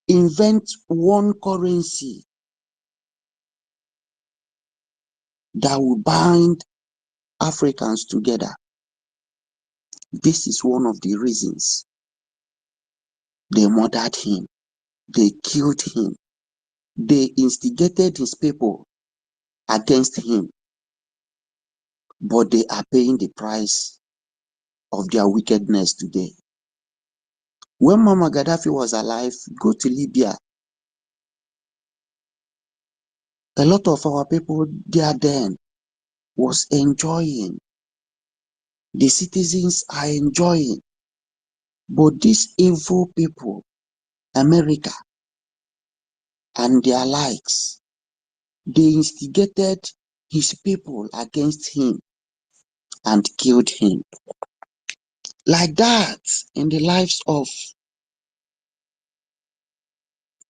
invent one currency that will bind Africans together. This is one of the reasons they murdered him. They killed him. They instigated his people against him, but they are paying the price of their wickedness today. When Mama Gaddafi was alive, go to Libya. A lot of our people there then was enjoying. The citizens are enjoying. But these evil people, America and their likes, they instigated his people against him and killed him. Like that, in the lives of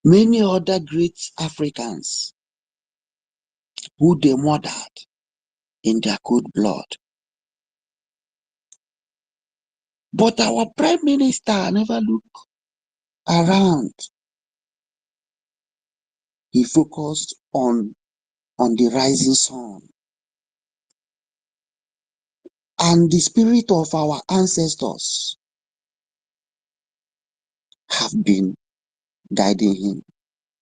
many other great Africans who they murdered in their good blood. But our Prime Minister never looked around. He focused on the rising sun. And the spirit of our ancestors have been guiding him,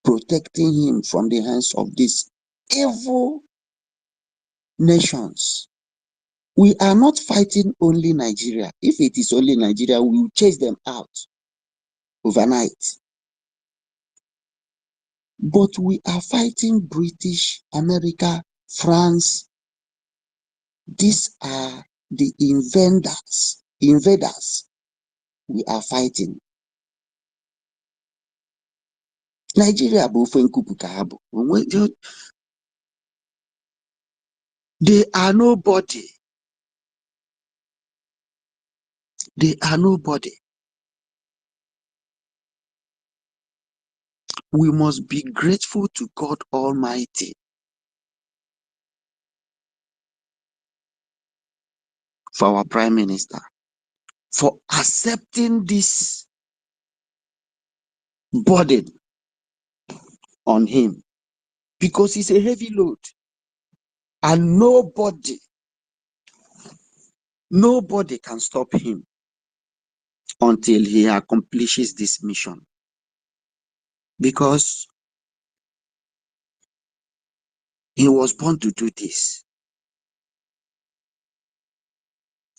protecting him from the hands of these evil nations. We are not fighting only Nigeria. If it is only Nigeria, we will chase them out overnight. But we are fighting British, America, France. These are the invaders we are fighting. Nigeria, they are nobody. They are nobody. We must be grateful to God Almighty for our Prime Minister, for accepting this burden on him, because it's a heavy load, and nobody can stop him until he accomplishes this mission, because he was born to do this.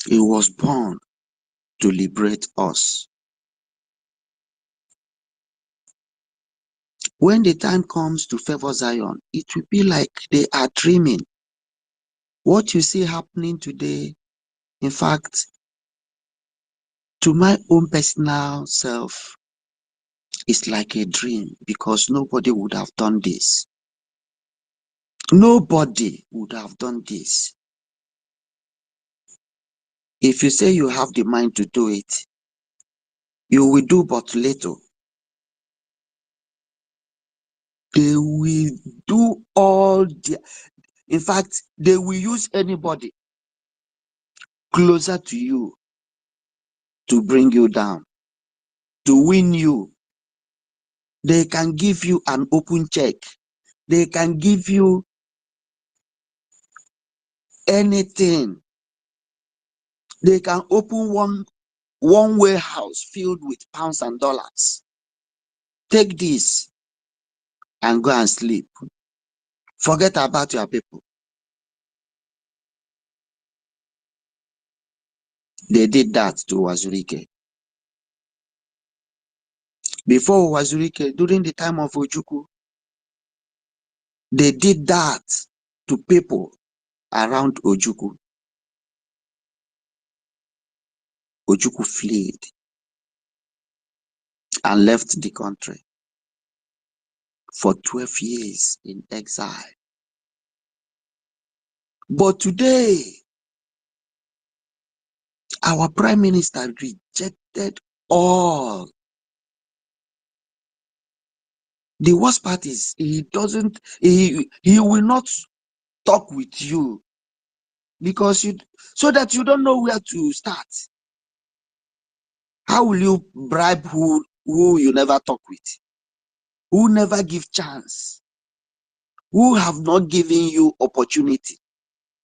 He was born to liberate us. When the time comes to favor Zion, it will be like they are dreaming. What you see happening today, in fact, to my own personal self, is like a dream, because nobody would have done this. Nobody would have done this. If you say you have the mind to do it, you will do but little. They will do all the, in fact, they will use anybody closer to you to bring you down, to win you. They can give you an open check. They can give you anything. They can open one warehouse filled with pounds and dollars. Take this and go and sleep. Forget about your people. They did that to Wazirike. Before Wazirike, during the time of Ojukwu, they did that to people around Ojukwu. Ojukwu fled and left the country for 12 years in exile. But today, our Prime Minister rejected all. The worst part is he will not talk with you because so that you don't know where to start. How will you bribe who you never talk with, who never give chance, who have not given you opportunity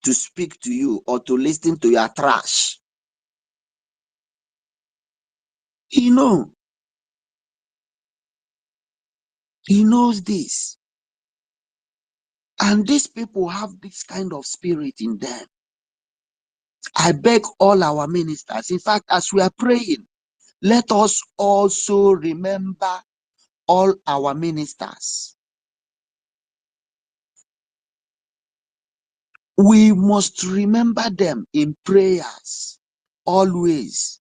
to speak to you or to listen to your trash? He knows this. And these people have this kind of spirit in them. I beg all our ministers, in fact, as we are praying, let us also remember all our ministers. We must remember them in prayers always.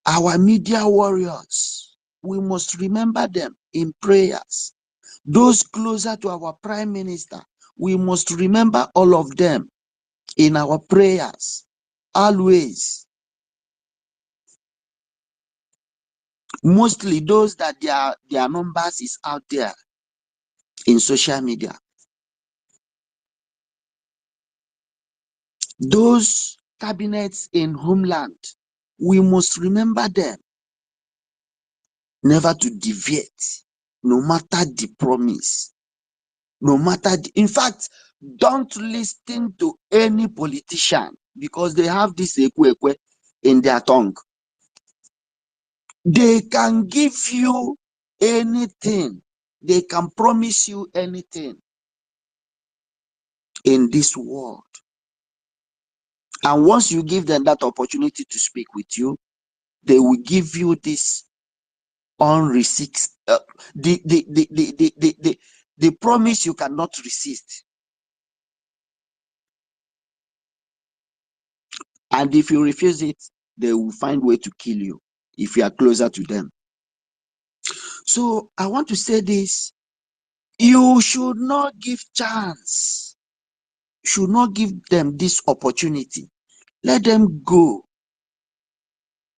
Our media warriors, we must remember them in prayers. Those closer to our Prime Minister, we must remember all of them in our prayers always. Mostly those that their numbers is out there in social media. Those cabinets in homeland, we must remember them, never to deviate, no matter the promise, no matter in fact, don't listen to any politician because they have this ekwe in their tongue. They can give you anything. They can promise you anything in this world. And once you give them that opportunity to speak with you, they will give you this unresist, the promise you cannot resist. And if you refuse it, they will find way to kill you if you are closer to them. So I want to say this: you should not give chance, should not give them this opportunity. Let them go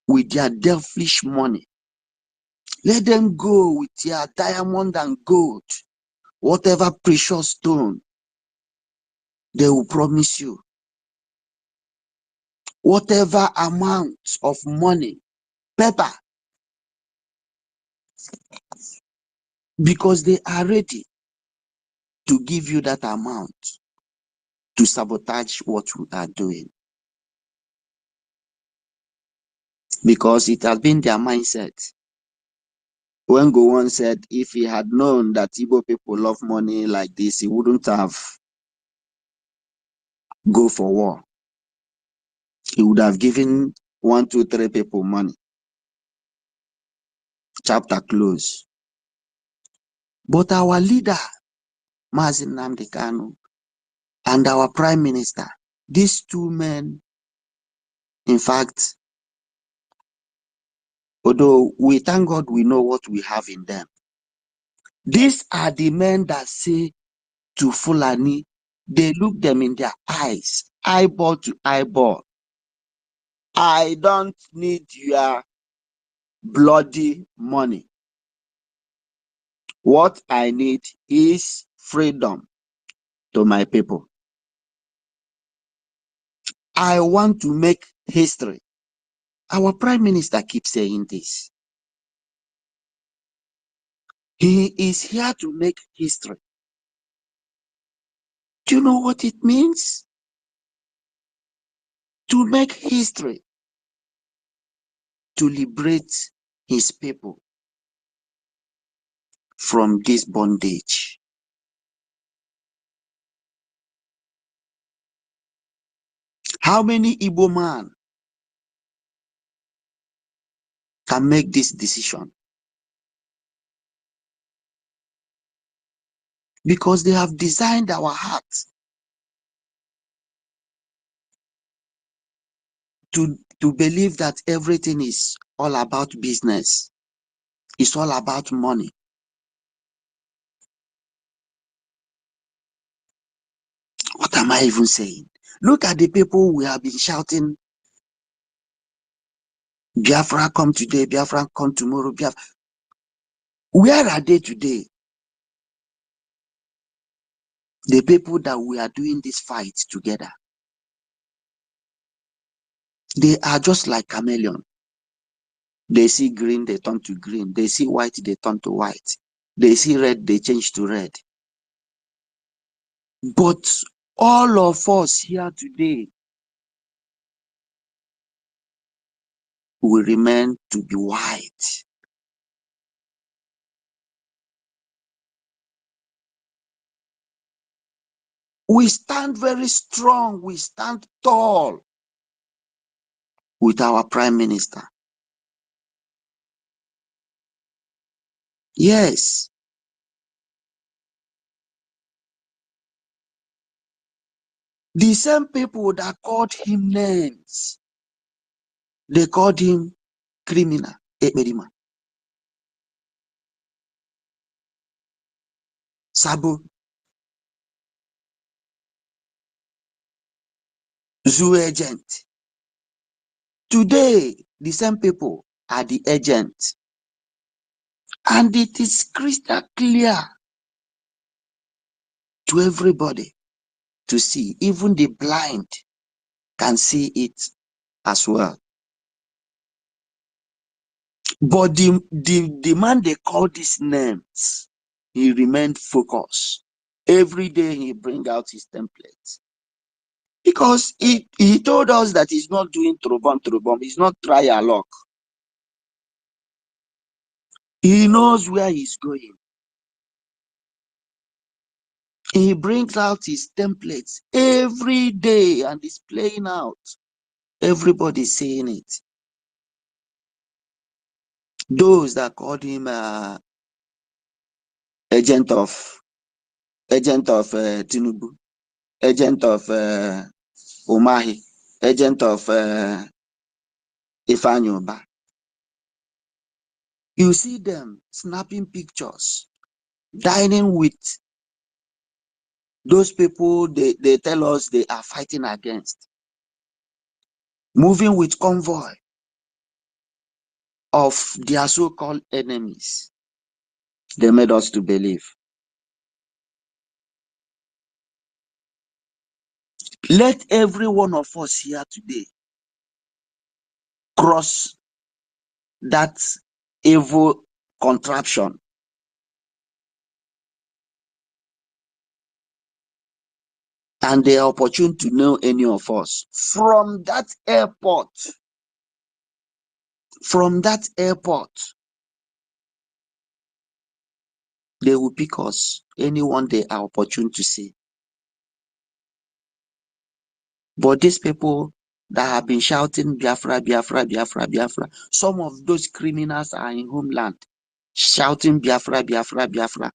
with their devilish money. Let them go with their diamond and gold, whatever precious stone they will promise you, whatever amount of money, paper, because they are ready to give you that amount to sabotage what we are doing. Because it has been their mindset. When Gowon said if he had known that Igbo people love money like this, he wouldn't have go for war. He would have given 1, 2, 3 people money. Chapter close. But our leader, Mazi Nnamdi Kanu, and our Prime Minister, these two men, in fact, although we thank God we know what we have in them, these are the men that say to Fulani, they look them in their eyes, eyeball to eyeball. I don't need your bloody money. What I need is freedom to my people. I want to make history. Our Prime Minister keeps saying this. He is here to make history. Do you know what it means? To make history, to liberate his people from this bondage. How many Igbo men can make this decision. Because they have designed our hearts to believe that everything is all about business. It's all about money. What am I even saying? Look at the people we have been shouting, Biafra come today, Biafra come tomorrow, Biafra. Where are they today? The people that we are doing this fight together. They are just like chameleon. They see green, they turn to green. They see white, they turn to white. They see red, they change to red. But all of us here today will remain to be white. We stand very strong. We stand tall with our Prime Minister. Yes. The same people that called him names, they called him criminal. Emerima. Sabo. Zoo agent. Today, the same people are the agents. And it is crystal clear to everybody to see. Even the blind can see it as well. But the man they call these names, he remained focused. Every day he bring out his templates. Because he told us that he's not doing trobom. He's not try our luck. He knows where he's going. He brings out his templates every day and is playing out. Everybody's saying it. Those that called him agent of Tinubu, agent of Umahi, agent of Ifanyuba. You see them snapping pictures, dining with those people they tell us they are fighting against, moving with convoy of their so-called enemies. They made us to believe. Let every one of us here today cross that evil contraption and they are opportune to know any of us from that airport. From that airport, they will pick us anyone they are opportune to see. But these people that have been shouting Biafra, Biafra, Biafra, Biafra, some of those criminals are in homeland shouting Biafra, Biafra, Biafra,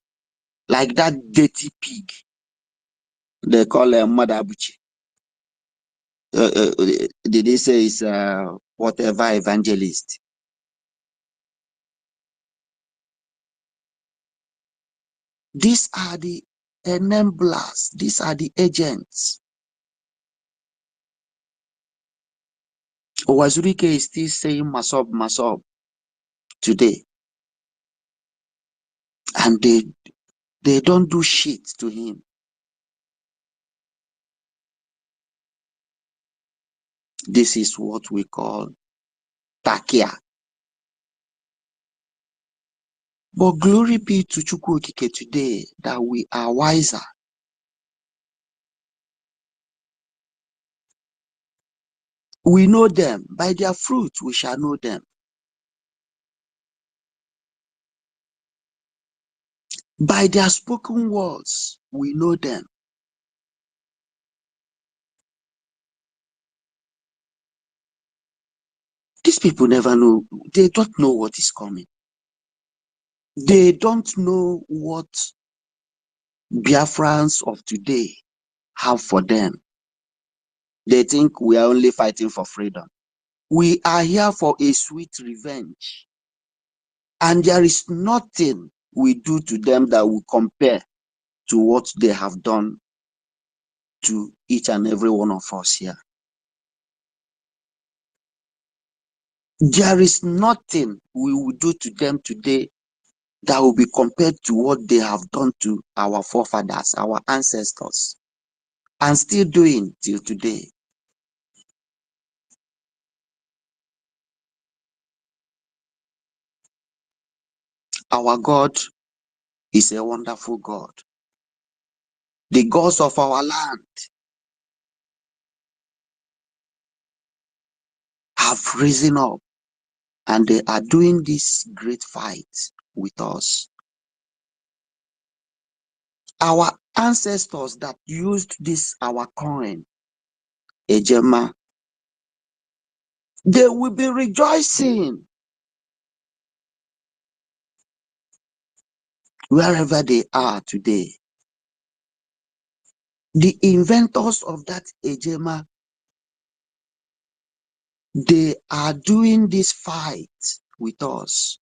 like that dirty pig they call Madabuchi. Did they say is whatever evangelist? These are the enablers. These are the agents. Owazurike is still saying Masob today. And they don't do shit to him. This is what we call Takia. But glory be to Chukwu Okike today that we are wiser. We know them. By their fruit we shall know them. By their spoken words we know them. These people never know. They don't know what is coming. They don't know what Biafrans of today have for them. They think we are only fighting for freedom. We are here for a sweet revenge. And there is nothing we do to them that will compare to what they have done to each and every one of us here. There is nothing we will do to them today that will be compared to what they have done to our forefathers, our ancestors, and still doing till today. Our God is a wonderful God. The gods of our land have risen up and they are doing this great fight with us. Our ancestors that used this, our coin, Ejema, they will be rejoicing wherever they are today. The inventors of that Ejema, they are doing this fight with us.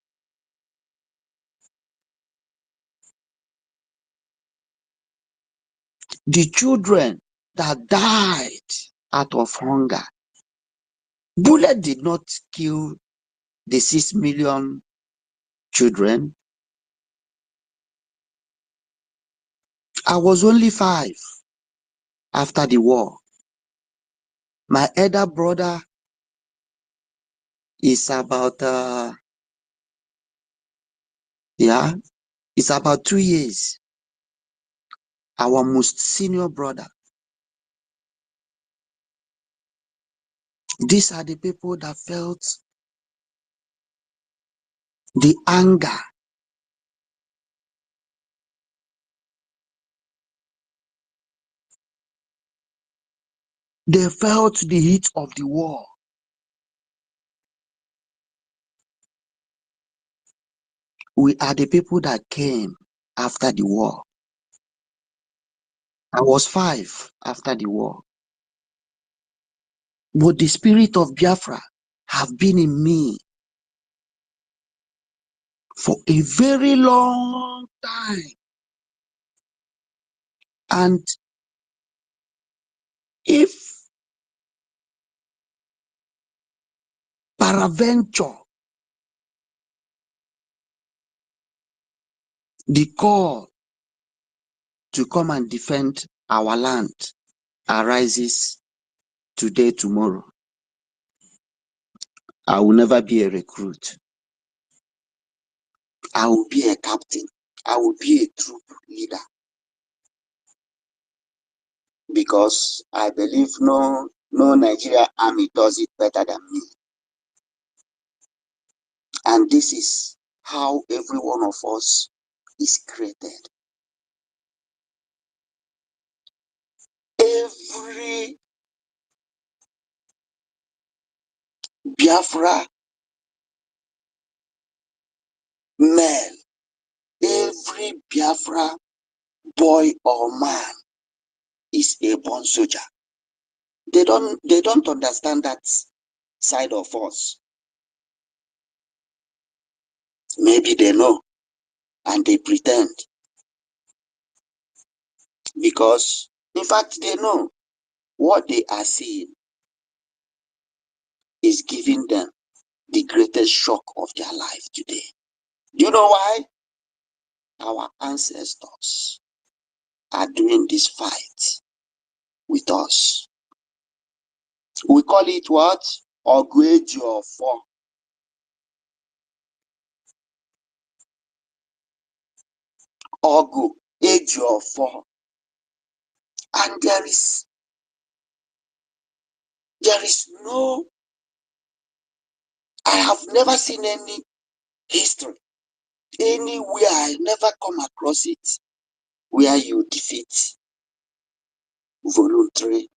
The children that died out of hunger, bullet did not kill the 6 million children. I was only 5 after the war. My elder brother is about, it's about 2 years. Our most senior brother. These are the people that felt the anger. They felt the heat of the war. We are the people that came after the war. I was 5 after the war. But the spirit of Biafra have been in me for a very long time. And if peradventure the call to come and defend our land arises today, tomorrow, I will never be a recruit. I will be a captain. I will be a troop leader. Because I believe no Nigeria army does it better than me. And this is how every one of us is created. Every Biafra male, every Biafra boy or man is a born soldier. They don't understand that side of us. Maybe they know and they pretend. Because in fact they know what they are seeing is giving them the greatest shock of their life today. Do you know why? Our ancestors are doing this fight with us. We call it what? Ogwejo for. Ogu, Ejo for. And there is no, I have never seen any history anywhere, I never come across it, where you defeat voluntary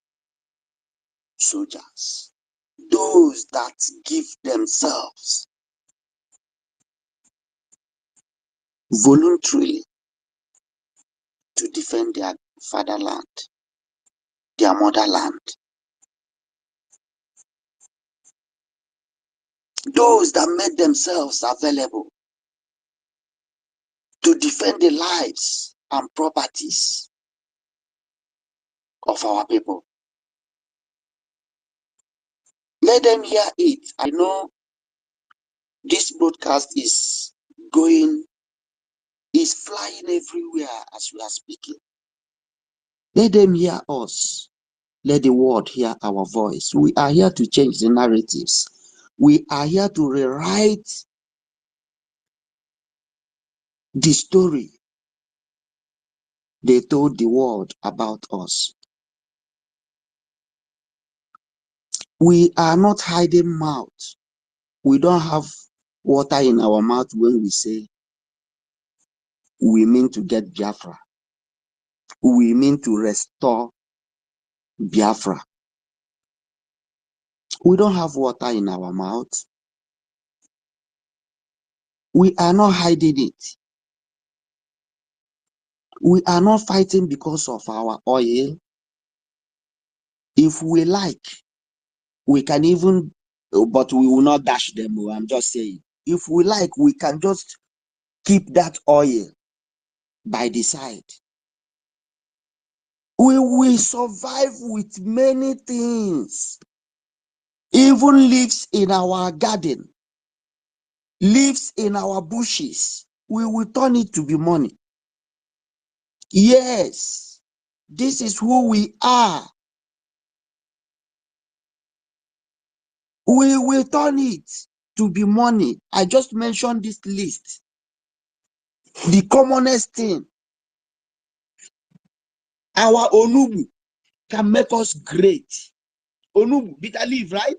soldiers. those that give themselves voluntarily to defend their fatherland, their motherland, those that made themselves available to defend the lives and properties of our people. Let them hear it. I know this broadcast is flying everywhere as we are speaking. Let them hear us. Let the world hear our voice. We are here to change the narratives. We are here to rewrite the story they told the world about us. We are not hiding mouth. We don't have water in our mouth when we say we mean to get Biafra. We mean to restore Biafra. We don't have water in our mouth. We are not hiding it. We are not fighting because of our oil. If we like, we can even, but we will not dash them. I'm just saying. If we like, we can just keep that oil by the side. We will survive with many things. Even leaves in our garden, leaves in our bushes, we will turn it to be money. Yes, this is who we are. We will turn it to be money. I just mentioned this list. The commonest thing, our onubu can make us great. Onubu, bitter leaf, right?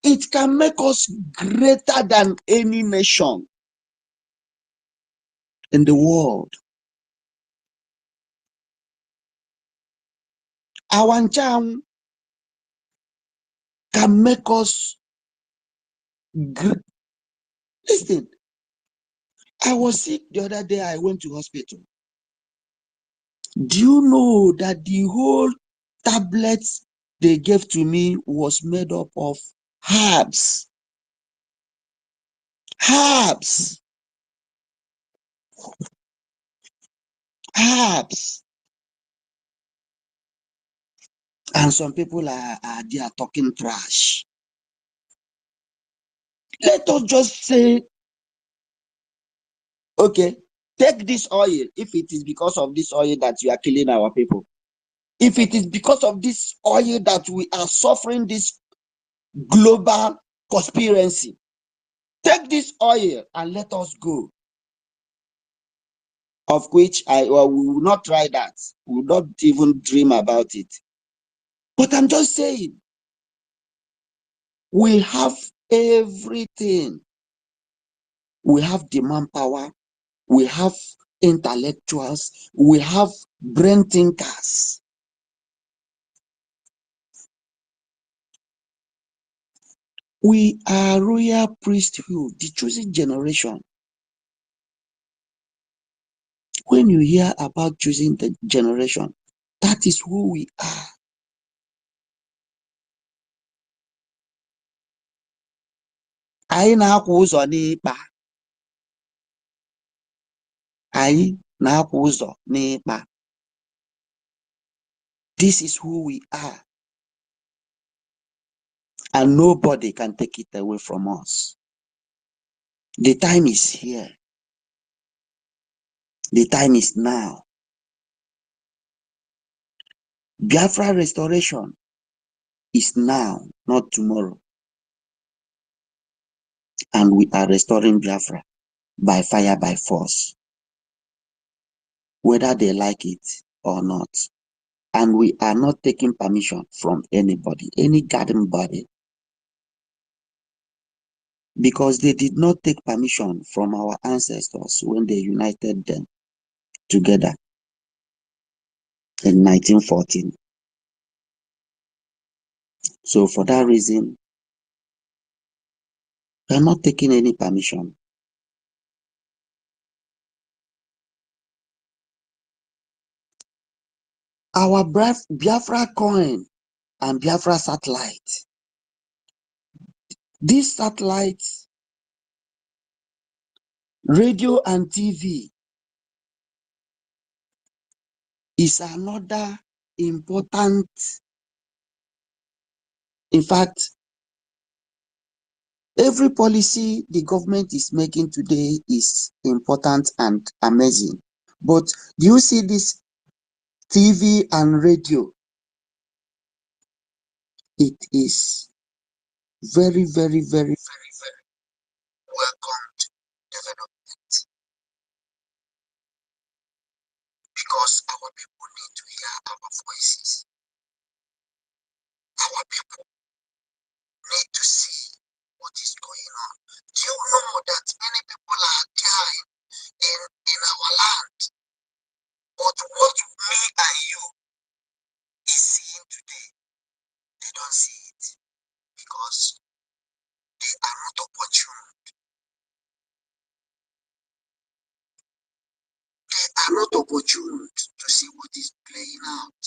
It can make us greater than any nation in the world. Our ncham can make us great. Listen, I was sick the other day. I went to hospital. Do you know that the whole tablets they gave to me was made up of herbs? Herbs. Herbs. And some people are there talking trash. Let us just say, okay, take this oil if it is because of this oil that you are killing our people. If it is because of this oil that we are suffering this global conspiracy, take this oil and let us go. Of which we will not try that. We will not even dream about it. But I'm just saying, we have everything. We have the manpower. We have intellectuals. We have brain thinkers. We are royal priesthood, the chosen generation. When you hear about choosing the generation, that is who we are. Anyị na-akwa ụzọ n'ịkpa. Anyị na-akwa ụzọ n'ịkpa. This is who we are. And nobody can take it away from us. The time is here. The time is now. Biafra restoration is now, not tomorrow. And we are restoring Biafra by fire, by force, whether they like it or not. And we are not taking permission from anybody, any garden body, because they did not take permission from our ancestors when they united them together in 1914. So for that reason, We are not taking any permission. Our Biafra coin and Biafra satellite. These satellites, radio and TV, is another important, in fact, every policy the government is making today is important and amazing. But do you see this TV and radio? It is very, very, very, very, very welcomed development, because our people need to hear our voices. Our people need to see what is going on. Do you know that many people are dying in our land? But what me and you is seeing today, they don't see it because they are not opportune. They are not opportune to see what is playing out.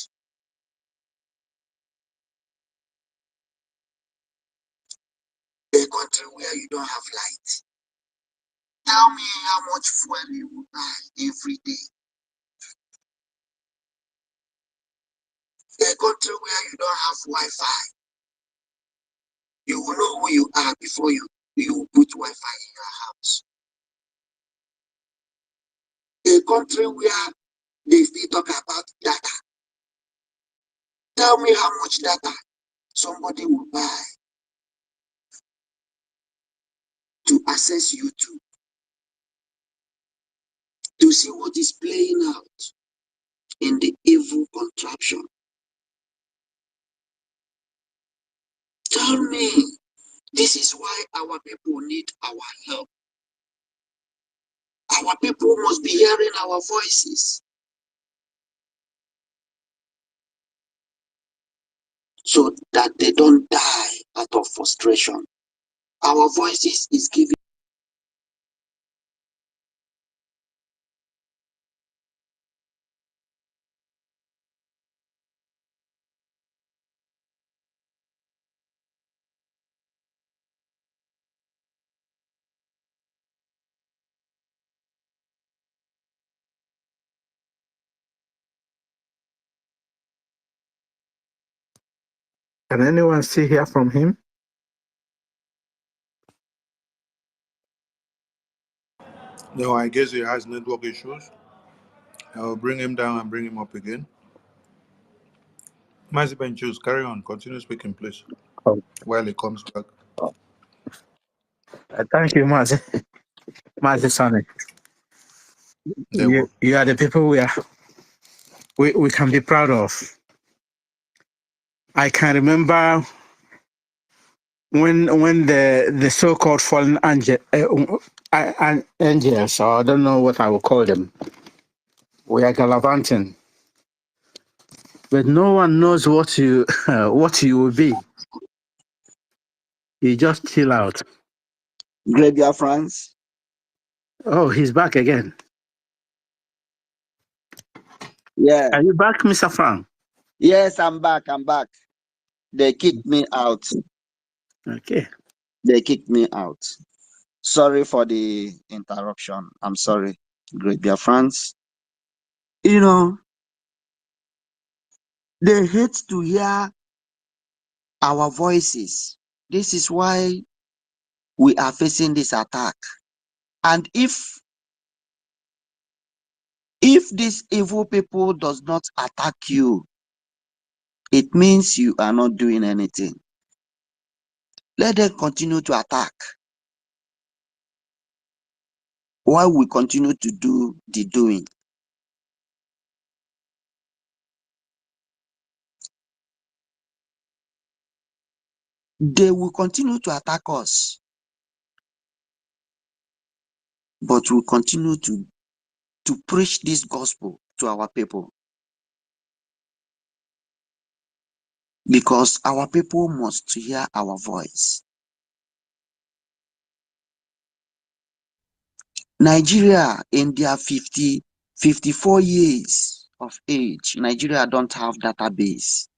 A country where you don't have light. Tell me how much fuel you will buy every day. A country where you don't have Wi-Fi. You will know who you are before you put Wi-Fi in your house. A country where they still talk about data. Tell me how much data somebody will buy to access YouTube, to see what is playing out in the evil contraption. Tell me, this is why our people need our help. Our people must be hearing our voices so that they don't die out of frustration. Our voices is giving. Can anyone still hear from him? No, I guess he has network issues. I'll bring him down and bring him up again. Mazi Benchus, carry on. Continue speaking, please, Oh, while he comes back. thank you, Mazi. Mazi Sonny. They will. You are the people we can be proud of. I can remember when the so-called fallen angels, or I don't know what I will call them, we are gallivanting, but no one knows what you what you will be. You just chill out. Great Biafrans. Oh, he's back again. Yeah. Are you back, Mr. Frank? Yes, I'm back. I'm back. They kicked me out. Okay. They kicked me out. Sorry for the interruption. I'm sorry. Great Biafrans. You know, they hate to hear our voices. This is why we are facing this attack. And if these evil people does not attack you, it means you are not doing anything. Let them continue to attack while we continue to do the doing. They will continue to attack us, but we'll continue to preach this gospel to our people, because our people must hear our voice. Nigeria in their 54 years of age, Nigeria don't have database.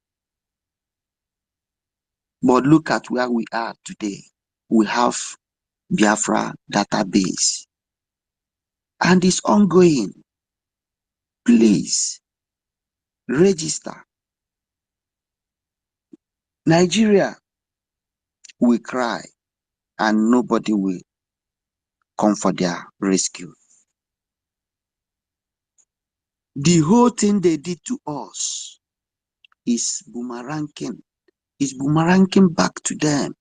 But look at where we are today. We have Biafra database. And it's ongoing. Please register. Nigeria will cry and nobody will come for their rescue. The whole thing they did to us is boomeranging. It's boomeranging back to them.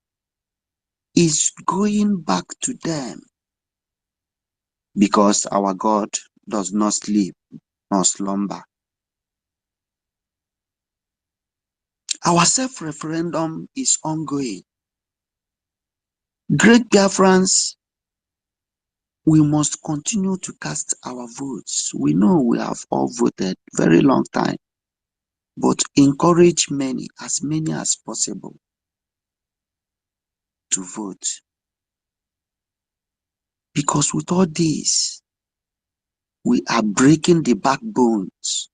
It's going back to them. Because our God does not sleep nor slumber. Our self-referendum is ongoing. Great Biafrans, we must continue to cast our votes. We know we have all voted very long time, but encourage many as possible to vote. Because with all this, we are breaking the backbones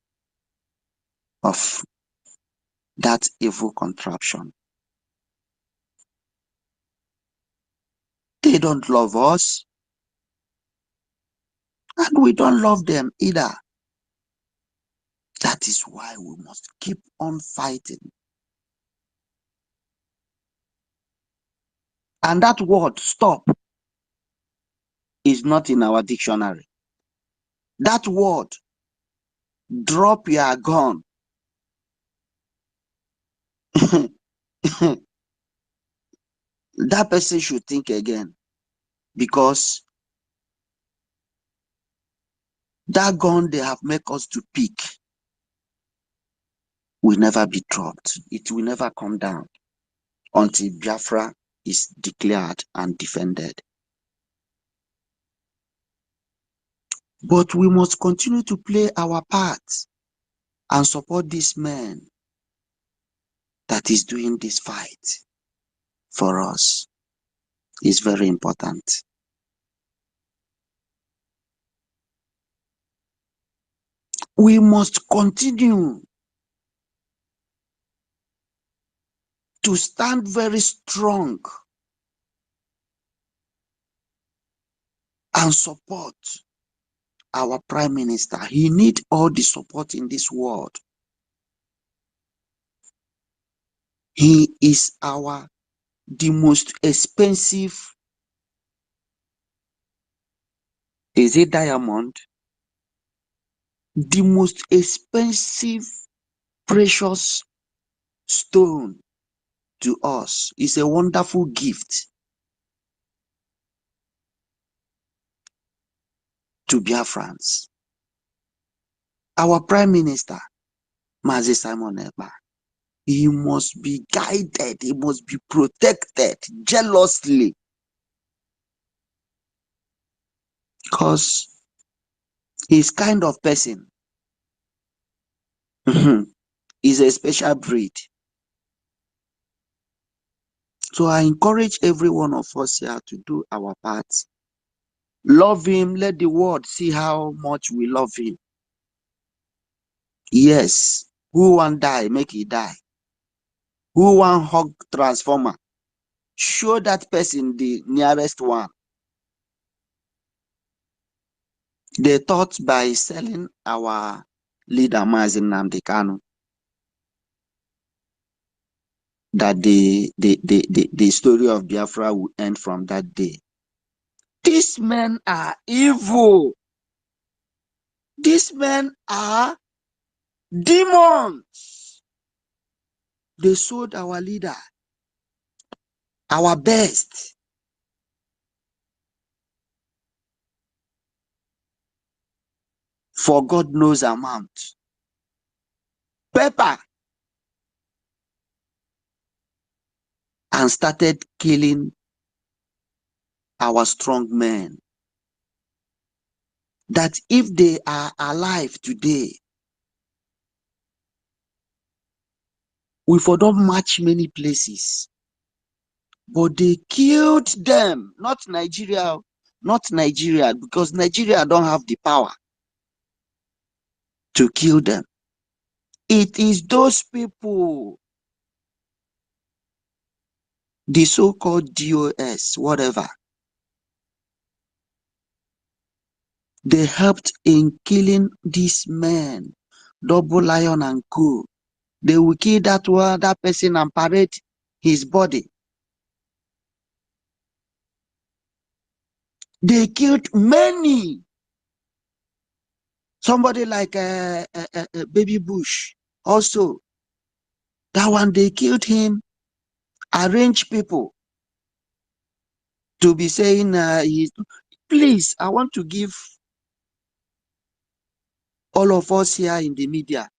of that evil contraption. They don't love us, and we don't love them either. That is why we must keep on fighting. And that word, stop, is not in our dictionary. That word, drop your gun, that person should think again, because that gun they have made us to pick will never be dropped. It will never come down until Biafra is declared and defended. But we must continue to play our part and support this man that is doing this fight for us. It's very important. We must continue to stand very strong and support our Prime Minister. He needs all the support in this world. He is the most expensive, is it diamond? The most expensive, precious stone to us. Is a wonderful gift to Biafrans. Our Prime Minister, Mazi Simon2Much, he must be guided, he must be protected jealously. Because he's kind of person. He's a special breed. So I encourage every one of us here to do our part. Love him, let the world see how much we love him. Yes, who want die, make he die. Who want hug transformer? Show that person the nearest one. They thought by selling our leader Mazi Nnamdi Kanu that the story of Biafra will end from that day. These men are evil. These men are demons. They sold our leader, our best, for God knows amount. Pepper. And started killing our strong men. That if they are alive today, we for don't match many places. But they killed them, not Nigeria, not Nigeria, because Nigeria don't have the power to kill them. It is those people, the so-called DOS, whatever. They helped in killing these men, Double Lion and Co. They will kill that one, that person and parade his body. They killed many. Somebody like Baby Bush also. That one, they killed him, arranged people to be saying, please, I want to give all of us here in the media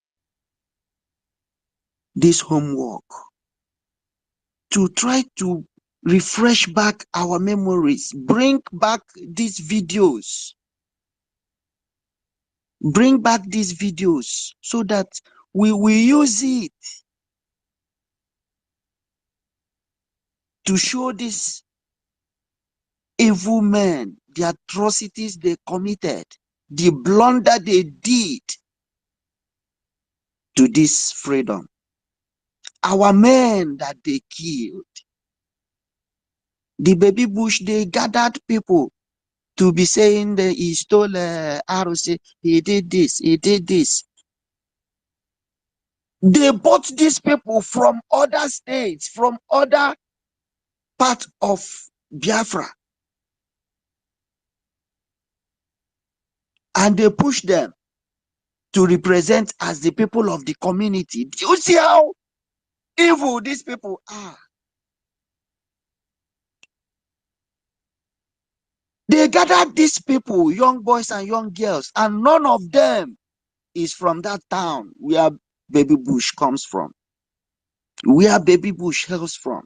this homework to try to refresh back our memories, bring back these videos, so that we will use it to show these evil men the atrocities they committed, the blunder they did to this freedom. Our men that they killed, the Baby Bush, they gathered people to be saying that he stole ROC, he did this, he did this. They bought these people from other states, from other parts of Biafra, and they pushed them to represent as the people of the community. Do you see how evil these people are? They gathered these people, young boys and young girls, and none of them is from that town where Baby Bush comes from, where Baby Bush hails from,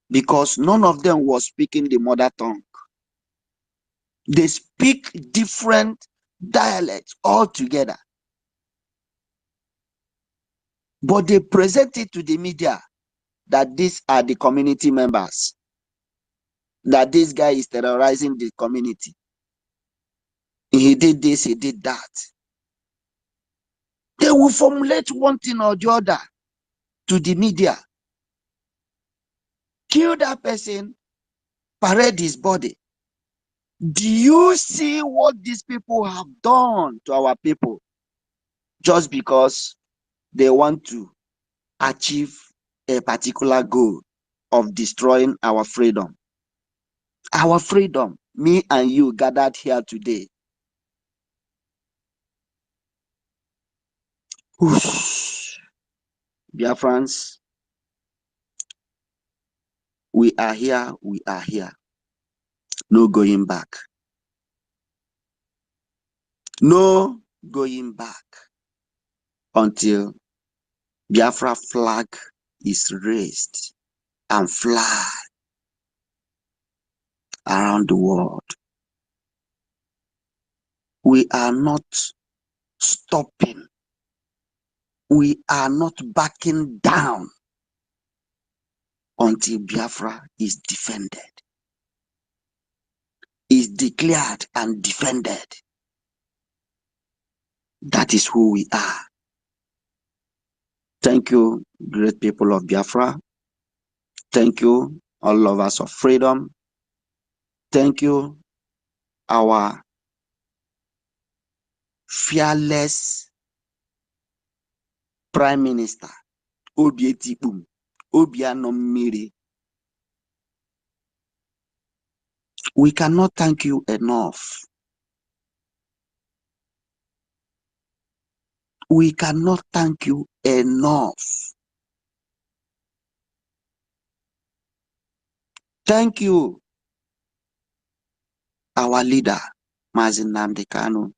because none of them was speaking the mother tongue. They speak different dialects altogether, but they present it to the media that these are the community members, that this guy is terrorizing the community. He did this, he did that. They will formulate one thing or the other to the media, kill that person, parade his body. Do you see what these people have done to our people just because they want to achieve a particular goal of destroying our freedom? Our freedom, me and you gathered here today. Whoosh. Biafrans, we are here, we are here. No going back. No going back until Biafra flag is raised and fly around the world. We are not stopping. We are not backing down until Biafra is defended, is declared and defended. That is who we are. Thank you, great people of Biafra. Thank you, all lovers of freedom. Thank you, our fearless Prime Minister, Obietipum, Obiano Mmiri. We cannot thank you enough. We cannot thank you enough. Thank you, our leader, Mazi Nnamdi Kanu,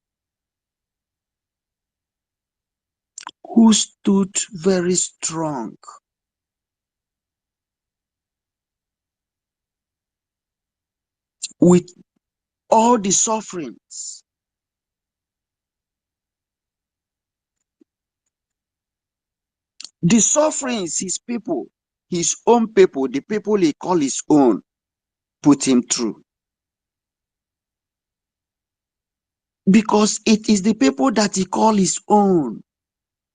who stood very strong with all the sufferings. The sufferings his people, his own people, the people he call his own, put him through. because it is the people that he called his own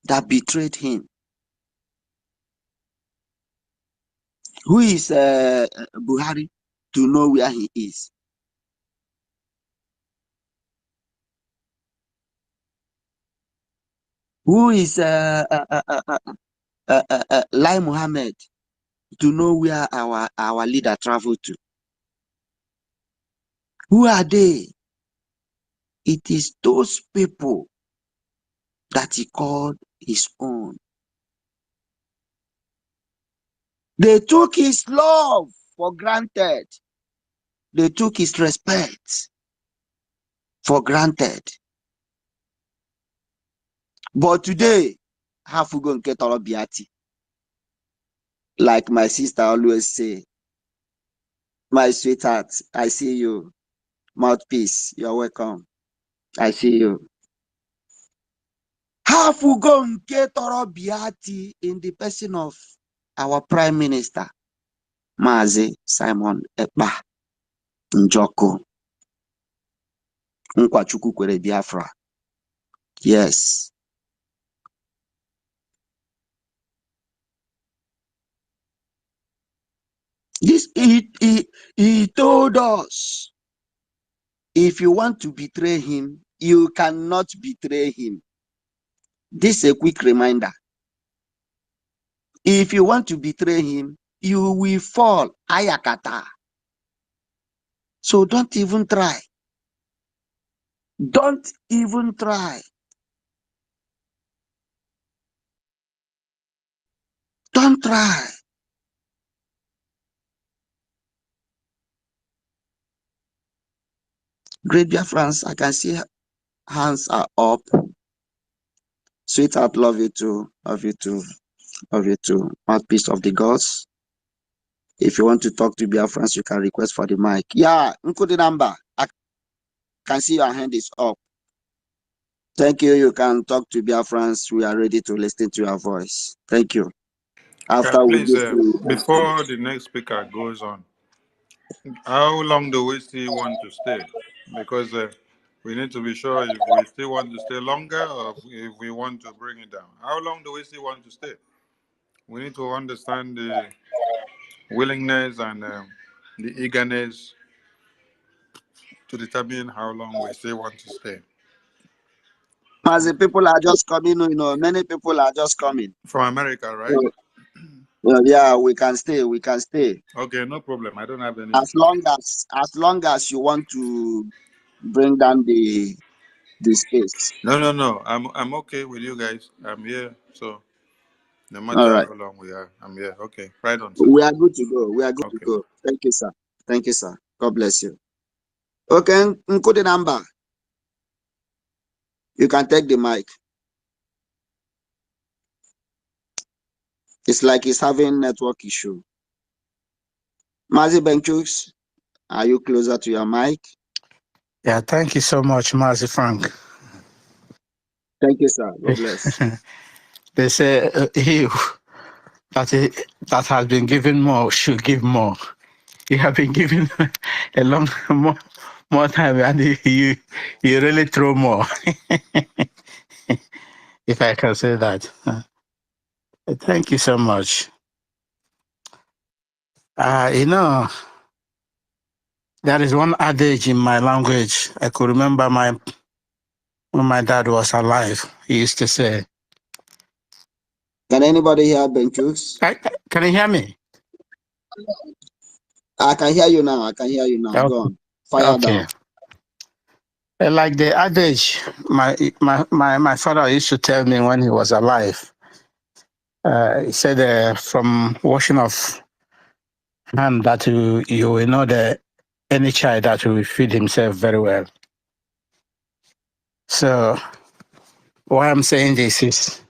that betrayed him. Who is Buhari to know where he is? Who is Lai Mohammed to know where our leader traveled to? Who are they? It is those people that he called his own. They took his love for granted. They took his respect for granted. But today, half we go and get all Biati. Like my sister always say, my sweetheart, I see you. Mouthpiece, you're welcome. I see you. Half we go and get all Biati in the person of our Prime Minister, Mazi Simon Ekpa Njoko. Nkwachukwu kwere Biafra. Yes. This he told us, if you want to betray him, you cannot betray him. This is a quick reminder. If you want to betray him, you will fall. Ayakata. So don't even try. Don't even try. Don't try. Great Biafrans, I can see hands are up. Sweetheart, love you too. Love you too. Love you too. Mouthpiece of the gods. If you want to talk to Biafrans, you can request for the mic. Yeah, Nkudi number. I can see your hand is up. Thank you. You can talk to Biafrans. We are ready to listen to your voice. Thank you. After we Please, give you before the next speaker goes on, how long do we still want to stay? Because we need to be sure if we still want to stay longer or if we want to bring it down. How long do we still want to stay? We need to understand the willingness and the eagerness to determine how long we still want to stay. as the people are just coming, many people are just coming. From America, right? Yeah, we can stay. We can stay. Okay, no problem. I don't have any. As long as you want to bring down the space. No. I'm okay with you guys. I'm here. So no matter All right. how long we are, I'm here. Okay. Right on, sir. We are good to go. We are good to go. Thank you, sir. Thank you, sir. God bless you. Okay, Nkudi number. You can take the mic. It's like he's having network issue. Mazi Benchux, are you closer to your mic? Yeah, thank you so much, Mazi Frank. Thank you, sir. God bless. They say he that has been given more should give more. You have been given a long more time, and you really throw more. If I can say that. Thank you so much. There is one adage in my language. I could remember when my dad was alive. He used to say. Can anybody hear Benchux? Can you hear me? I can hear you now. I can hear you now. Okay. Go on. Fire down. Like the adage, my father used to tell me when he was alive. He said, from washing of hand, that you will know that any child that will feed himself very well. So why I'm saying this is,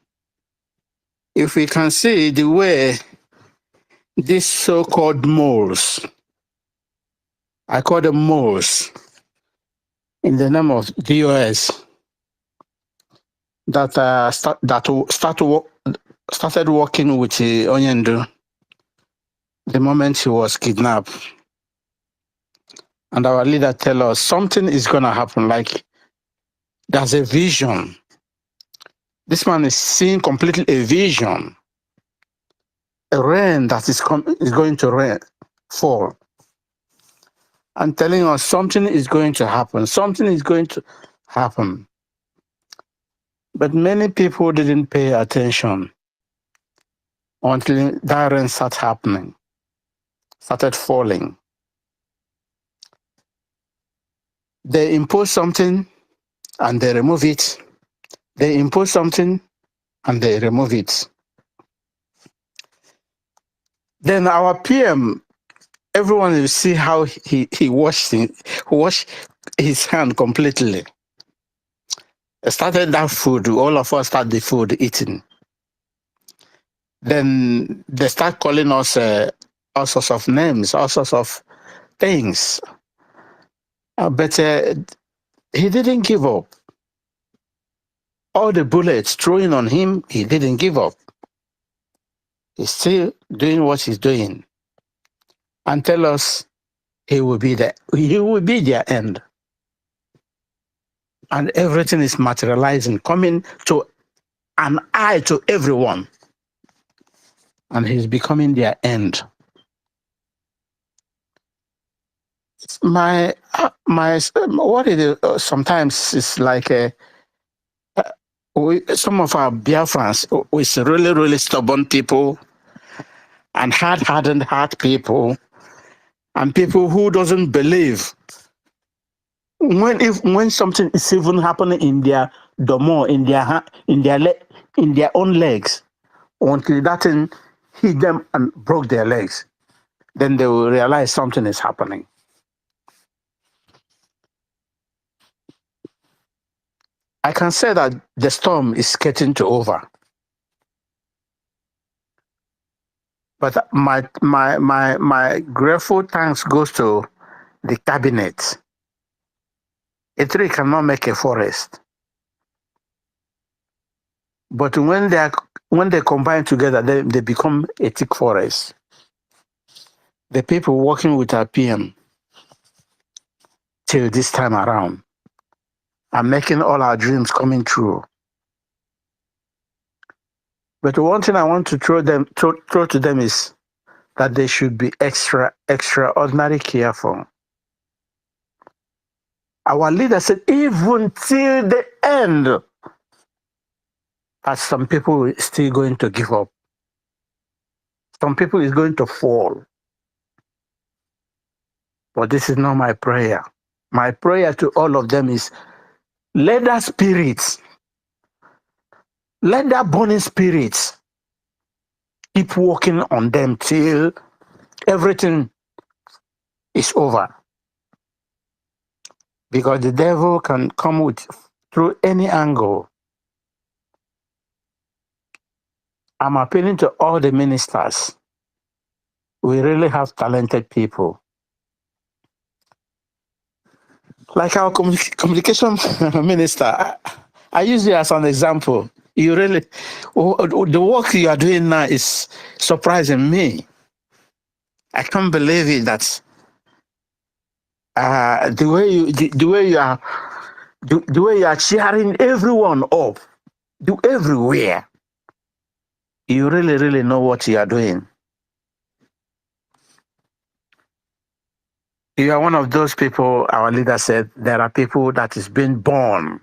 if we can see the way these so-called moles, I call them moles, in the name of DOS, that started working with Onyendu the moment he was kidnapped. And our leader tell us something is going to happen. Like There's a vision. This man is seeing completely a vision. A rain that is going to fall. And telling us something is going to happen. Something is going to happen. But many people didn't pay attention until that rain started falling. They impose something and they remove it. They impose something and they remove it. Then our PM, everyone will see how he washed his hand completely. Started that food, all of us start the food eating. Then they start calling us all sorts of names, all sorts of things. But he didn't give up. All the bullets thrown on him, he didn't give up. He's still doing what he's doing. And tell us he will be their end. And everything is materializing, coming to an eye to everyone. And he's becoming their end. What it is sometimes is like some of our Biafrans is really, really stubborn people and hard-hardened heart people and people who doesn't believe when something is even happening in their domo, in their own legs, until that thing hit them and broke their legs, then they will realize something is happening. I can say that the storm is getting to over. But my grateful thanks goes to the cabinet. A tree cannot make a forest. But when they combine together, they become a thick forest. The people working with our PM till this time around are making all our dreams coming true. But one thing I want to throw to them is that they should be extraordinarily careful. Our leader said, even till the end, that some people are still going to give up. Some people is going to fall. But this is not my prayer. My prayer to all of them is, let that spirit, let that burning spirit keep working on them till everything is over. Because the devil can come through any angle. I'm appealing to all the ministers. We really have talented people. Like our communication minister, I use you as an example. You really, the work you are doing now is surprising me. I can't believe it that the way you are cheering everyone up, everywhere. You really, really know what you are doing. You are one of those people, our leader said, there are people that is being born.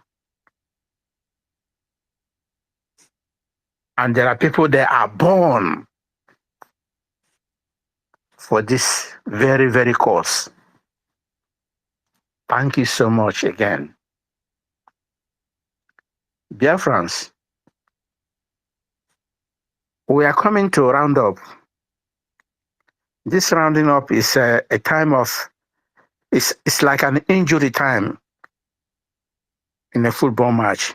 And there are people that are born for this very, very cause. Thank you so much again. Biafrans, we are coming to a roundup. This rounding up is a time of, it's like an injury time in a football match.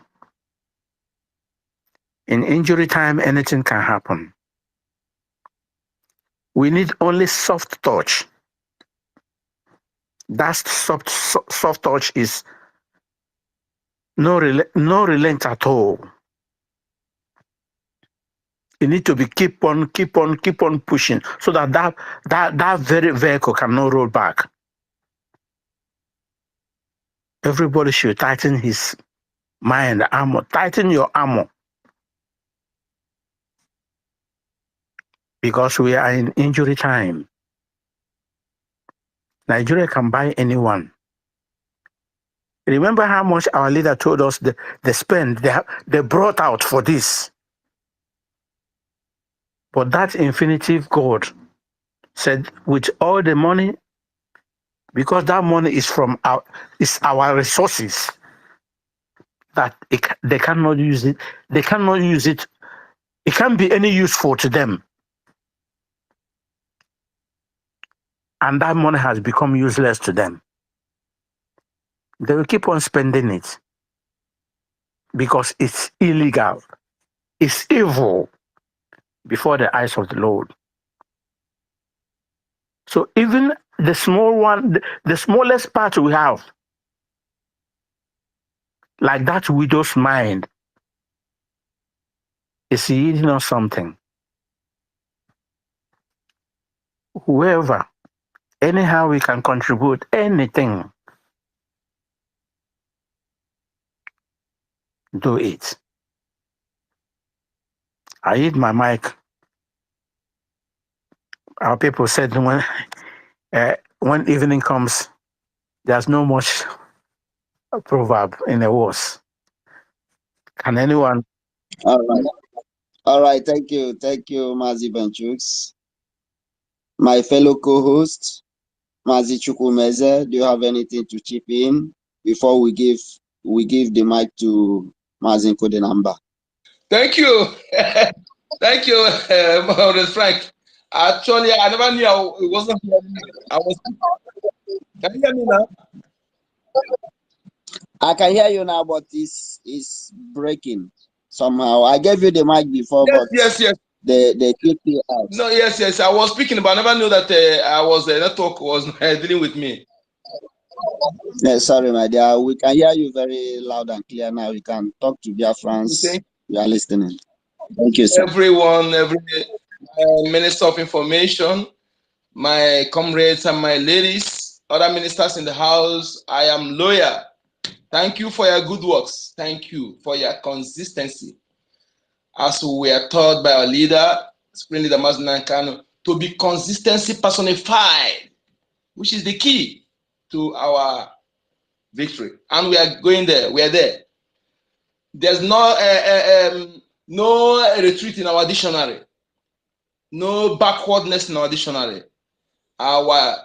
In injury time, anything can happen. We need only soft touch. That soft touch is no relent at all. You need to be keep on pushing so that very vehicle cannot roll back. Everybody should tighten his Mind the armor. Tighten your armor. Because we are in injury time. Nigeria can buy anyone. Remember how much our leader told us they spend, they brought out for this. But that infinitive God said, with all the money, because that money is from our resources, that they cannot use it. They cannot use it. It can't be any useful to them. And that money has become useless to them. They will keep on spending it because it's illegal. It's evil before the eyes of the Lord. So even the small one, the smallest part we have, like that widow's mind, is yielding us something. Whoever, anyhow we can contribute anything, do it. I hit my mic. Our people said when evening comes, there's no much proverb in the wars. Can anyone? All right. Thank you, Mazi Benchux. My fellow co-host, Mazi Chukwumeze, do you have anything to chip in before we give the mic to Mazi Nkodenamba? Thank you. Thank you, Maurice Frank. Actually, I never knew it wasn't hearing me. Can you hear me now? I can hear you now, but it's breaking somehow. I gave you the mic before, but yes. They kicked you out. No, yes. I was speaking, but I never knew that the network was dealing with me. Yeah, sorry, my dear. We can hear you very loud and clear now. You can talk to Biafrans. We are listening. Thank you, sir. Everyone, every Minister of Information, my comrades and my ladies, other ministers in the house, I am loyal. Thank you for your good works. Thank you for your consistency. As we are taught by our leader, Supreme Leader Mazi Kanu, to be consistency personified, which is the key to our victory. And we are going there. We are there. There's no retreat in our dictionary, no backwardness in our dictionary. Our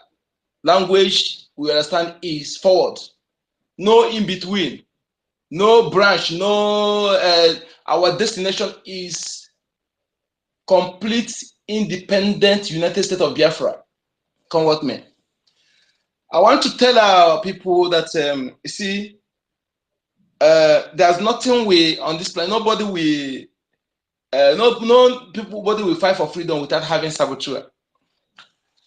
language, we understand, is forward. No in between, no branch, no. Our destination is complete, independent United States of Biafra. Come what may. I want to tell our people that you see, there's nothing on this planet. Nobody will fight for freedom without having saboteur.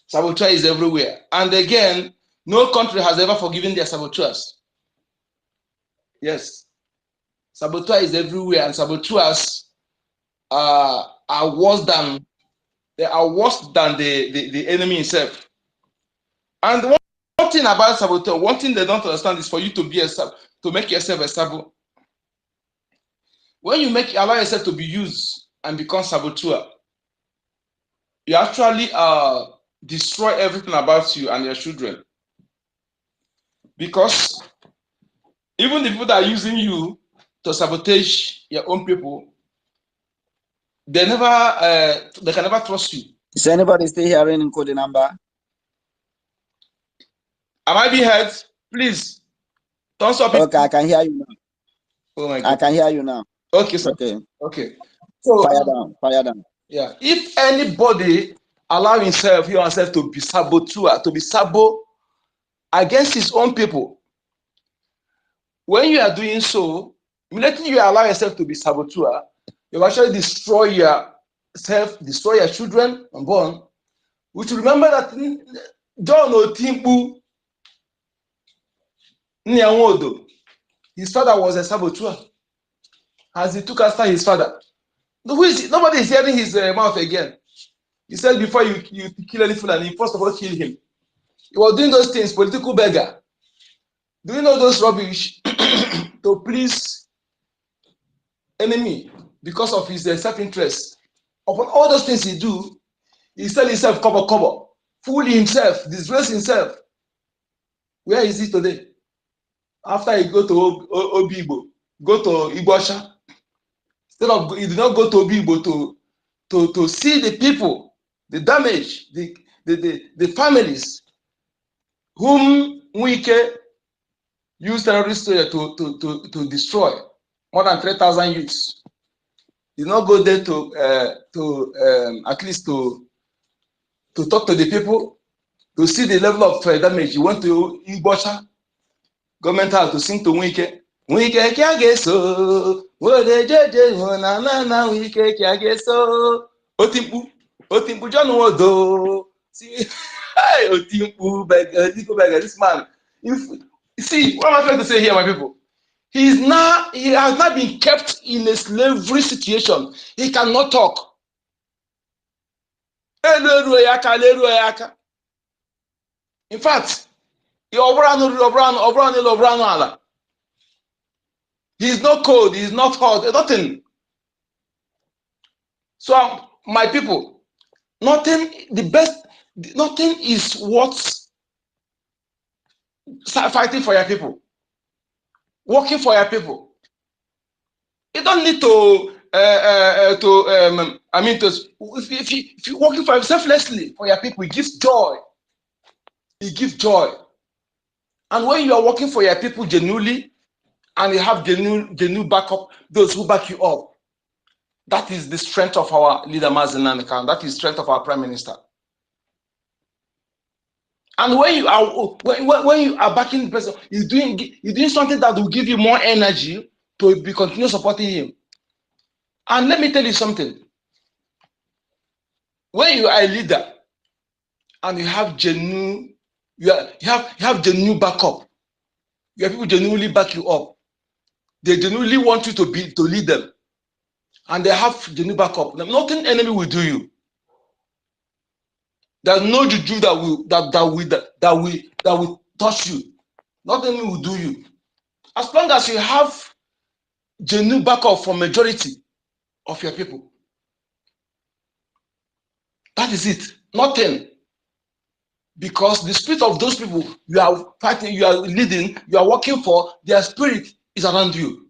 Saboteur is everywhere, and again, no country has ever forgiven their saboteurs. Yes, saboteur is everywhere, and saboteurs are worse than the enemy himself. And one thing about saboteur, one thing they don't understand is for you to make yourself a sabo. When you allow yourself to be used and become saboteur, you actually destroy everything about you and your children. Because even the people that are using you to sabotage your own people, they can never trust you. Is anybody still hearing Nkodenamba? Am I being heard? Please, thumbs up. Okay, I can hear you now. Oh my God. I can hear you now. Okay, sir. Okay. So fire down. Yeah. If anybody allow himself to be saboteur, to be sabo against his own people, when you are doing so, immediately you allow yourself to be saboteur, you actually destroy yourself, destroy your children unborn. We should remember that John Otimbu Nyawodo, his father was a saboteur, as he took after his father. Nobody is hearing his mouth again. He said, before you kill any Fulani, first of all kill him. He was doing those things, political beggar, doing all those rubbish to please enemy because of his self-interest. Upon all those things he do, he sell himself cover, fool himself, disgrace himself. Where is he today? After he go to Obibo, go to Ibosha, instead of he did not go to Obibo to see the people, the damage, the families whom Wike used terrorists to destroy, more than 3,000 youths. He did not go there to at least to talk to the people, to see the level of damage. He went to Ibosha, government house, to sing to Wike. Wike kiageso, wode jeje na Wike kiageso. Otimpu John Wodo. See, Otimpu beggar, this man. See, what am I trying to say here, my people? He has not been kept in a slavery situation. He cannot talk. In fact, he's not cold, he's not hot, nothing. So, my people, nothing is worth fighting for your people, working for your people. You don't need if you're working for selflessly for your people, it gives joy. It gives joy. And when you are working for your people genuinely, and you have genuine backup, those who back you up, that is the strength of our leader Mazen. That is the strength of our prime minister. And when you are backing the person, you're doing something that will give you more energy to continue supporting him. And let me tell you something. When you are a leader and you have genuine backup, your people genuinely back you up. They genuinely want you to lead them, and they have genuine backup. Nothing enemy will do you. There's no juju that will touch you. Nothing will do you. As long as you have genuine backup from majority of your people. That is it. Nothing. Because the spirit of those people you are fighting, you are leading, you are working for, their spirit is around you.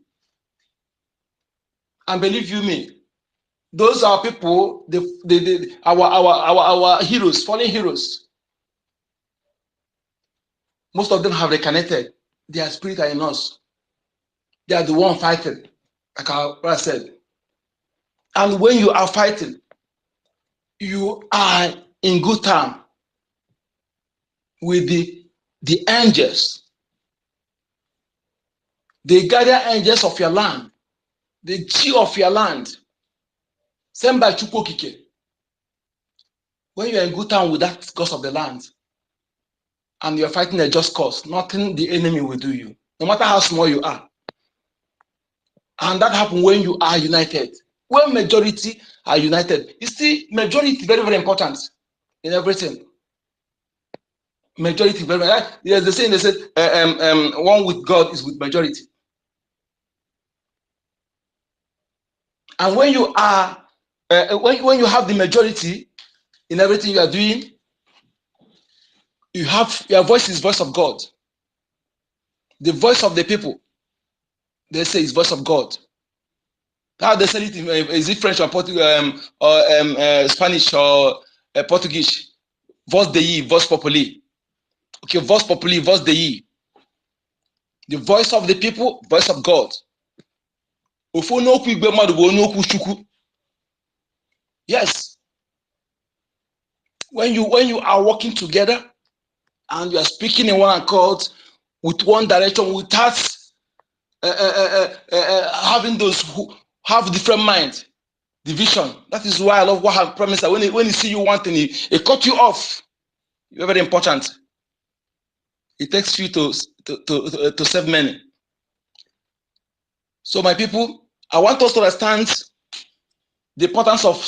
And believe you me, those are people, our heroes, fallen heroes. Most of them have reconnected. Their spirit are in us. They are the one fighting, like I said. And when you are fighting, you are in good time with the angels, the guardian angels of your land, the G of your land, sent by Chukwokike. When you are in good time with that God of the land, and you are fighting a just cause, nothing the enemy will do you, no matter how small you are. And that happens when you are united. When majority are united. You see, majority very, very important in everything. Majority very, very. Yes, they said one with God is with majority. And when you are when you have the majority in everything you are doing, you have your voice is voice of God. The voice of the people, they say is voice of God. How they say it? Is it French or Spanish or Portuguese? Voz Dei, voz populi. Okay, voz populi, voz Dei. The voice of the people, voice of God. Yes. When you are working together and you are speaking in one accord with one direction without having those who have different minds, division. That is why I love what I promised that when he see you one thing, he cut you off. You're very important. It takes you to save many. So my people, I want us to understand the importance of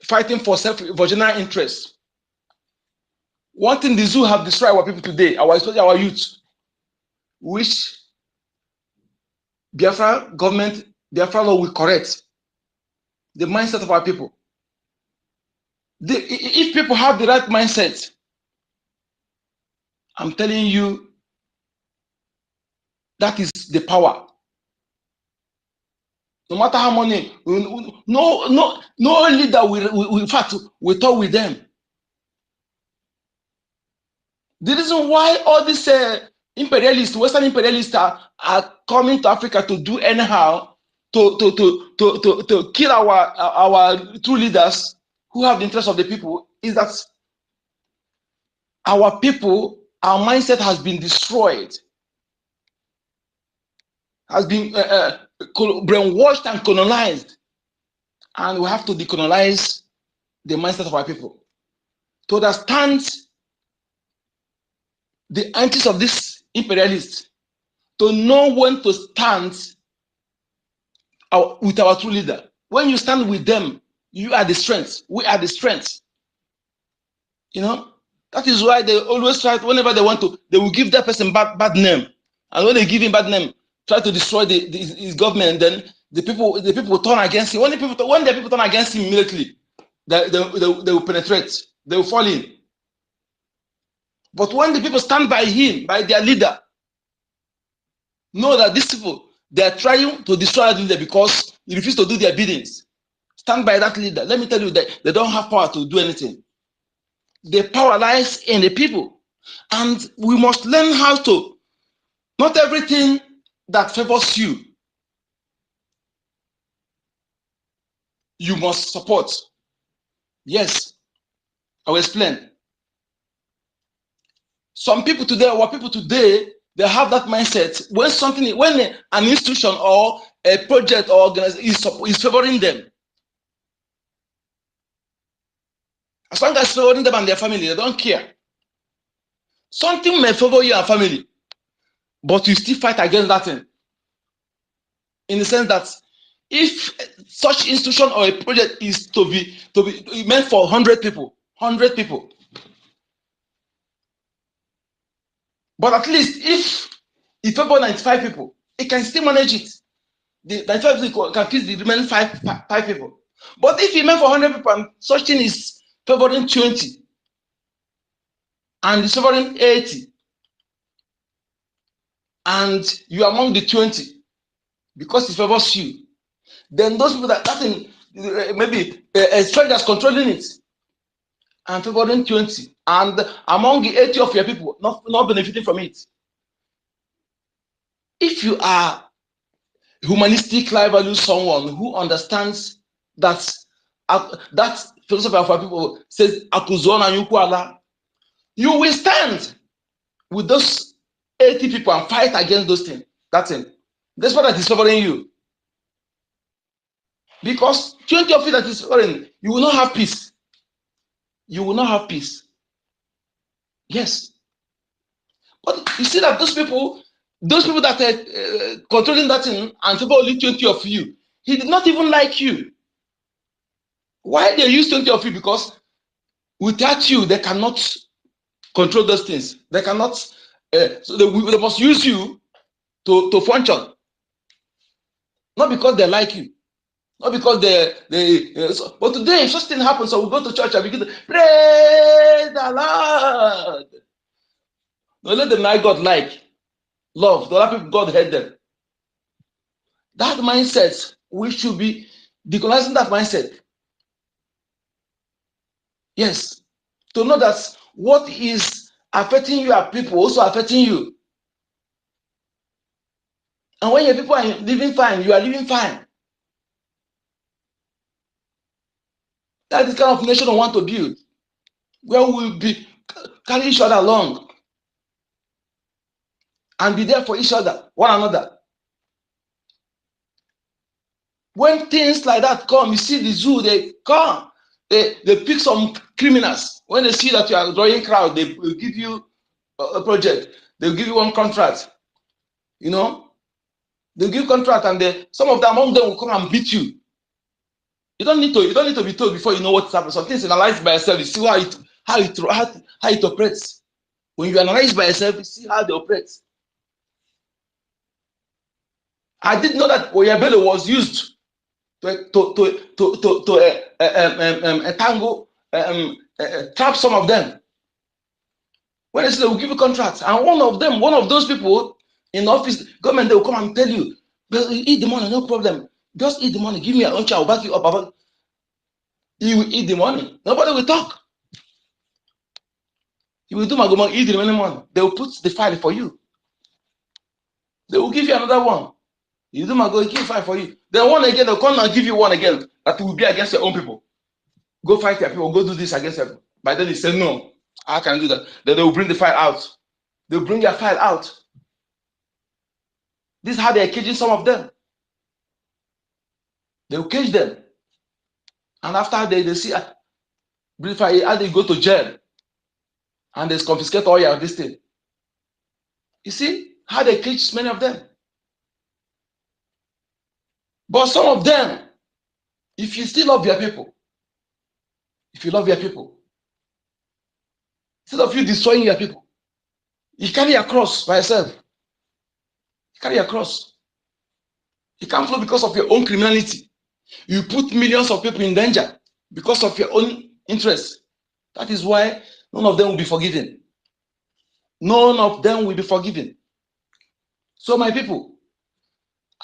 fighting for general interest. One thing the zoo have destroyed our people today, especially our youth, which Biafra government, Biafra law will correct the mindset of our people. If people have the right mindset, I'm telling you, that is the power. No matter how many, no leader will in fact we talk with them. The reason why all these imperialists, Western imperialists are coming to Africa to do anyhow, to kill our true leaders who have the interest of the people, is that our people, our mindset has been destroyed, has been brainwashed and colonized, and we have to decolonize the mindset of our people to understand the antics of these imperialists, to know when to stand with our true leader. When you stand with them, you are the strength. We are the strength. You know, that is why they always try. Whenever they want to, they will give that person bad name, and when they give him bad name, try to destroy his government. Then the people turn against him. When the people turn against him immediately, they will penetrate. They will fall in. But when the people stand by him, by their leader, know that these people, they are trying to destroy that leader because he refused to do their biddings. Stand by that leader. Let me tell you that they don't have power to do anything. The power lies in the people. And we must learn how to, not everything that favors you, you must support. Yes, I will explain. Some people today, our people today, they have that mindset. When an institution or a project or organization is favoring them, as long as it's favoring them and their family, they don't care. Something may favor you and family, but you still fight against that thing. In the sense that if such institution or a project is to be meant for 100 people, but at least if it favors 95 people, it can still manage it. The 95 people can feed the remaining five people. But if you meant for 100 people and such thing is favoring 20 and it's favoring 80, and you are among the 20 because it favors you, then those people that thing, maybe a stranger is controlling it and favoring 20, and among the 80 of your people not benefiting from it. If you are humanistic, life value, someone who understands that that philosophy of our people says akuzona yukwala, you will stand with those 80 people and fight against those things. That's it. That's what is favoring you. Because 20 of you that is favoring, you will not have peace. You will not have peace. Yes. But you see that those people that are controlling that thing and favor only 20 of you, he did not even like you. Why they use 20 of you? Because without you, they cannot control those things. They cannot, so they must use you to function. Not because they like you. Not because but today, if such thing happens, so we go to church and begin to praise the Lord. No, let them like God like. Love. The other people, God hate them. That mindset, we should be decolonizing that mindset. Yes. To know that what is affecting you are people also affecting you. And when your people are living fine, you are living fine. That is the kind of nation I want to build, where we will be carry each other along and be there for each other, one another. When things like that come, you see the zoo, they come, they pick some criminals. When they see that you are drawing crowd, they will give you a project. They'll give you one contract. You know, they'll give contract, and some of them among them will come and beat you. You don't need to be told before you know what's happening. Some things analyze by yourself. You see how it operates. When you analyze by yourself, you see how they operate. I didn't know that Oyabelo was used to trap some of them. When they say they will give you contracts, and one of those people in office, government, they will come and tell you, eat the money, no problem. Just eat the money, give me your own child, I'll back you up. You will eat the money. Nobody will talk. You will do Magoma, eat the money. They will put the file for you. They will give you another one. You do Mago, give file for you. Then one again, they'll come and give you one again that will be against your own people. Go fight your people, go do this against them. By then he said, no, I can't do that. Then they will bring the file out. They'll bring your file out. This is how they're caging some of them. They'll cage them. And after they see, bring file, how they go to jail. And they confiscate all your this thing. You see how they cage many of them. But some of them, if you still love your people, if you love your people, instead of you destroying your people, you carry a cross by yourself. You carry a cross. You can't flow because of your own criminality. You put millions of people in danger because of your own interest. That is why none of them will be forgiven. None of them will be forgiven. So my people,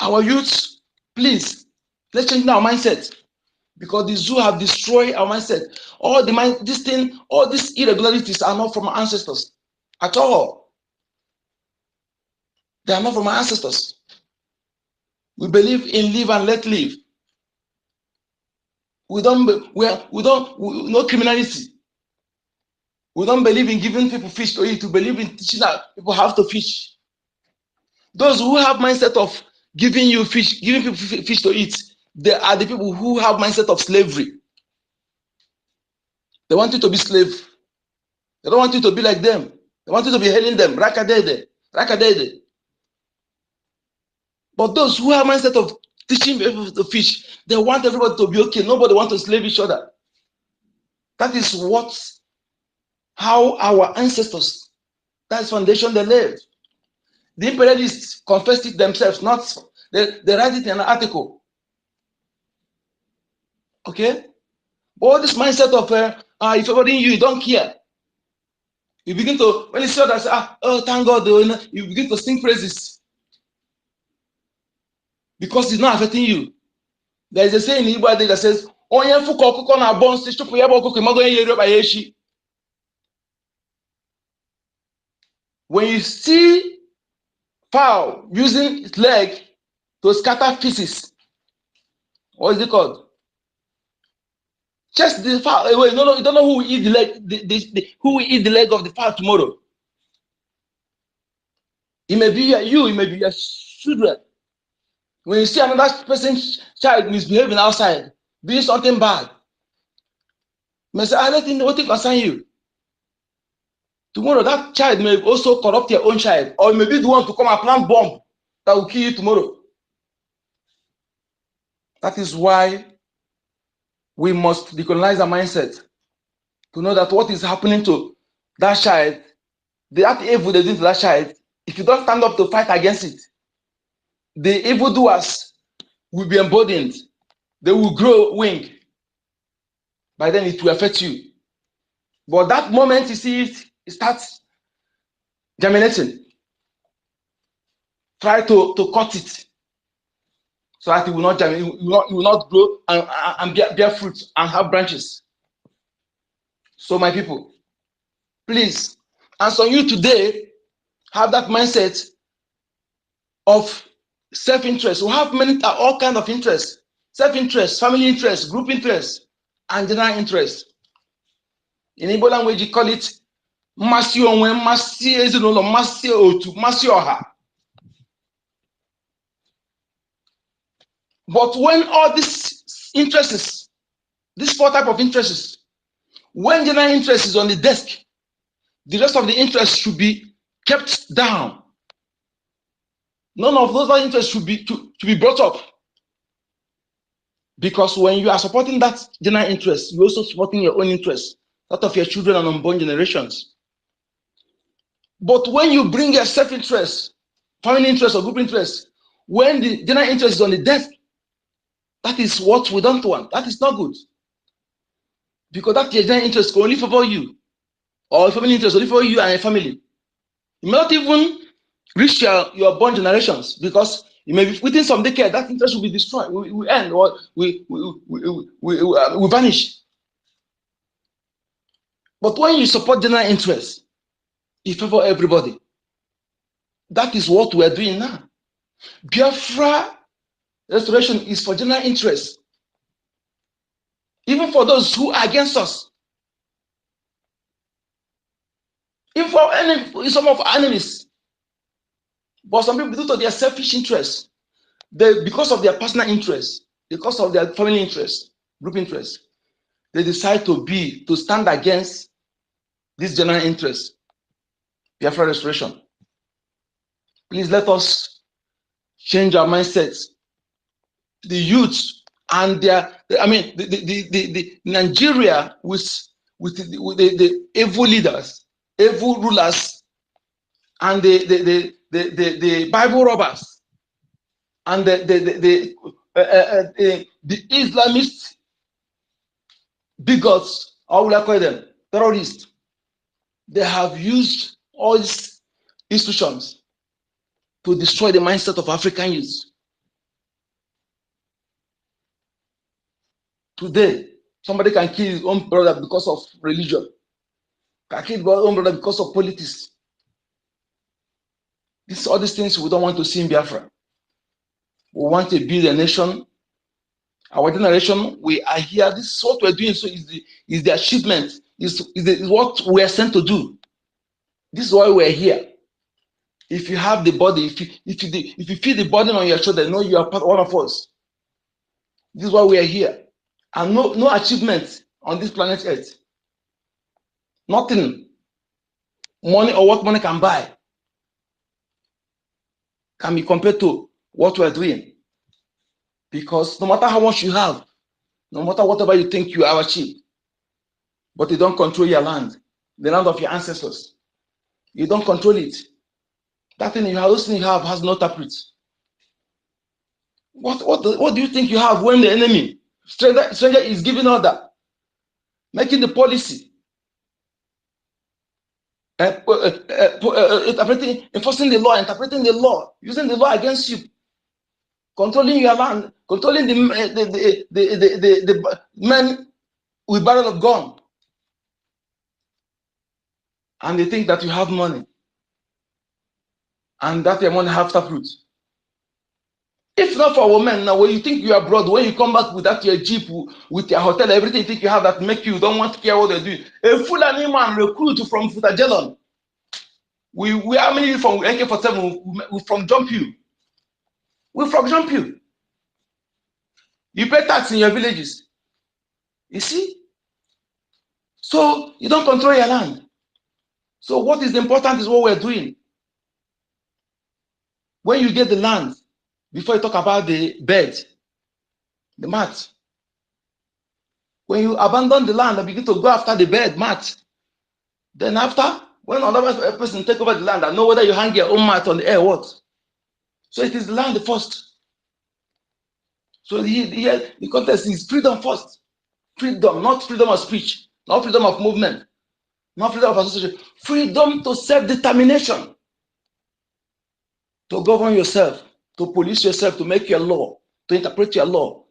our youths, please, let's change our mindset. Because the zoo have destroyed our mindset. All these irregularities are not from our ancestors at all. They are not from our ancestors. We believe in live and let live. No criminality. We don't believe in giving people fish to eat. We believe in teaching that people have to fish. Those who have mindset of giving you fish, giving people fish to eat, they are the people who have mindset of slavery. They want you to be slave. They don't want you to be like them. They want you to be hailing them. Rakadede, rakadede. But those who have mindset of teaching people to fish, they want everybody to be okay. Nobody wants to slave each other. That is how our ancestors, that's foundation they lived. The imperialists confessed it themselves, not they write it in an article. Okay? All this mindset of if everybody you don't care. You begin to, when you see that, say, oh, thank God, you begin to sing praises. Because it's not affecting you. There is a saying in Igbo that says, when you see fowl using its leg to scatter feces, what is it called? Chase the fowl away. No, you don't know who will eat the leg. Who will eat the leg of the fowl tomorrow? It may be you. It may be your children. When you see another person's child misbehaving outside, doing something bad, you may say, let him know what concern you. Tomorrow, that child may also corrupt your own child, or may be the one to come and plant bomb that will kill you tomorrow. That is why we must decolonize our mindset to know that what is happening to that child, that evil they do to that child, if you don't stand up to fight against it, the evildoers will be emboldened. They will grow wing. By then it will affect you. But that moment you see it starts germinating. Try to cut it so that it will not germinate, it will not grow and bear fruit and have branches. So my people, please, and so you today have that mindset of self-interest. We have all kinds of interests: self-interest, family interest, group interest, and general interest. In Igbo language, you call it mmasị onwe, mmasị ezinụlọ, mmasị otu, mmasị ọha. But when all these interests, these four types of interests, when general interest is on the desk, the rest of the interests should be kept down. None of those interests should be brought up. Because when you are supporting that general interest, you're also supporting your own interest, that of your children and unborn generations. But when you bring your self-interest, family interest, or group interest, when the general interest is on the desk. That is what we don't want. That is not good. Because that general interest can only favor you, or family interest only for you and your family. You may not even reach your born generations, because you may be within some decade, that interest will be destroyed, we end, or we vanish. But when you support general interest, you favor everybody. That is what we are doing now. Biafra restoration is for general interest, even for those who are against us, even for some of our enemies. But some people, due to their selfish interests, because of their personal interests, because of their family interests, group interests, they decide to stand against this general interest, Biafra restoration. Please let us change our mindsets. The youth and the Nigeria with the evil leaders, evil rulers, and the Bible robbers, and the Islamist bigots, or will I call them terrorists. They have used all these institutions to destroy the mindset of African youth. Today, somebody can kill his own brother because of religion, can kill his own brother because of politics. All these things we don't want to see in Biafra. We want to build a nation. Our generation, we are here. This is what we're doing. So is the achievement, is what we are sent to do. This is why we're here. If you have the body, if you feel the burden on your shoulder, know you are one of us. This is why we are here. And no achievement on this planet Earth. Nothing, money or what money can buy, can be compared to what we're doing. Because no matter how much you have, no matter whatever you think you have achieved, but you don't control your land, the land of your ancestors, you don't control it. That thing you have, those things you have has no taproot. What do you think you have when the enemy, stranger is giving order, making the policy, enforcing the law, interpreting the law, using the law against you, controlling your land, controlling the men with barrel of gun, and they think that you have money, and that your money have taproot. If not for women, now when you think you are abroad, when you come back with that your jeep, with your hotel, everything you think you have that make you don't want to care what they're doing. A Fulani man recruit from Futajelon. We how many from AK-47? We from Jump You. We from Jump You. You pay tax in your villages. You see? So you don't control your land. So what is important is what we're doing. When you get the land, before you talk about the bed, the mat, when you abandon the land and begin to go after the bed, mat, then after, when another person take over the land, I know whether you hang your own mat on the air, what? So it is the land first. So here the context is freedom first. Freedom, not freedom of speech, not freedom of movement, not freedom of association. Freedom to self-determination, to govern yourself, to police yourself, to make your law, to interpret your law,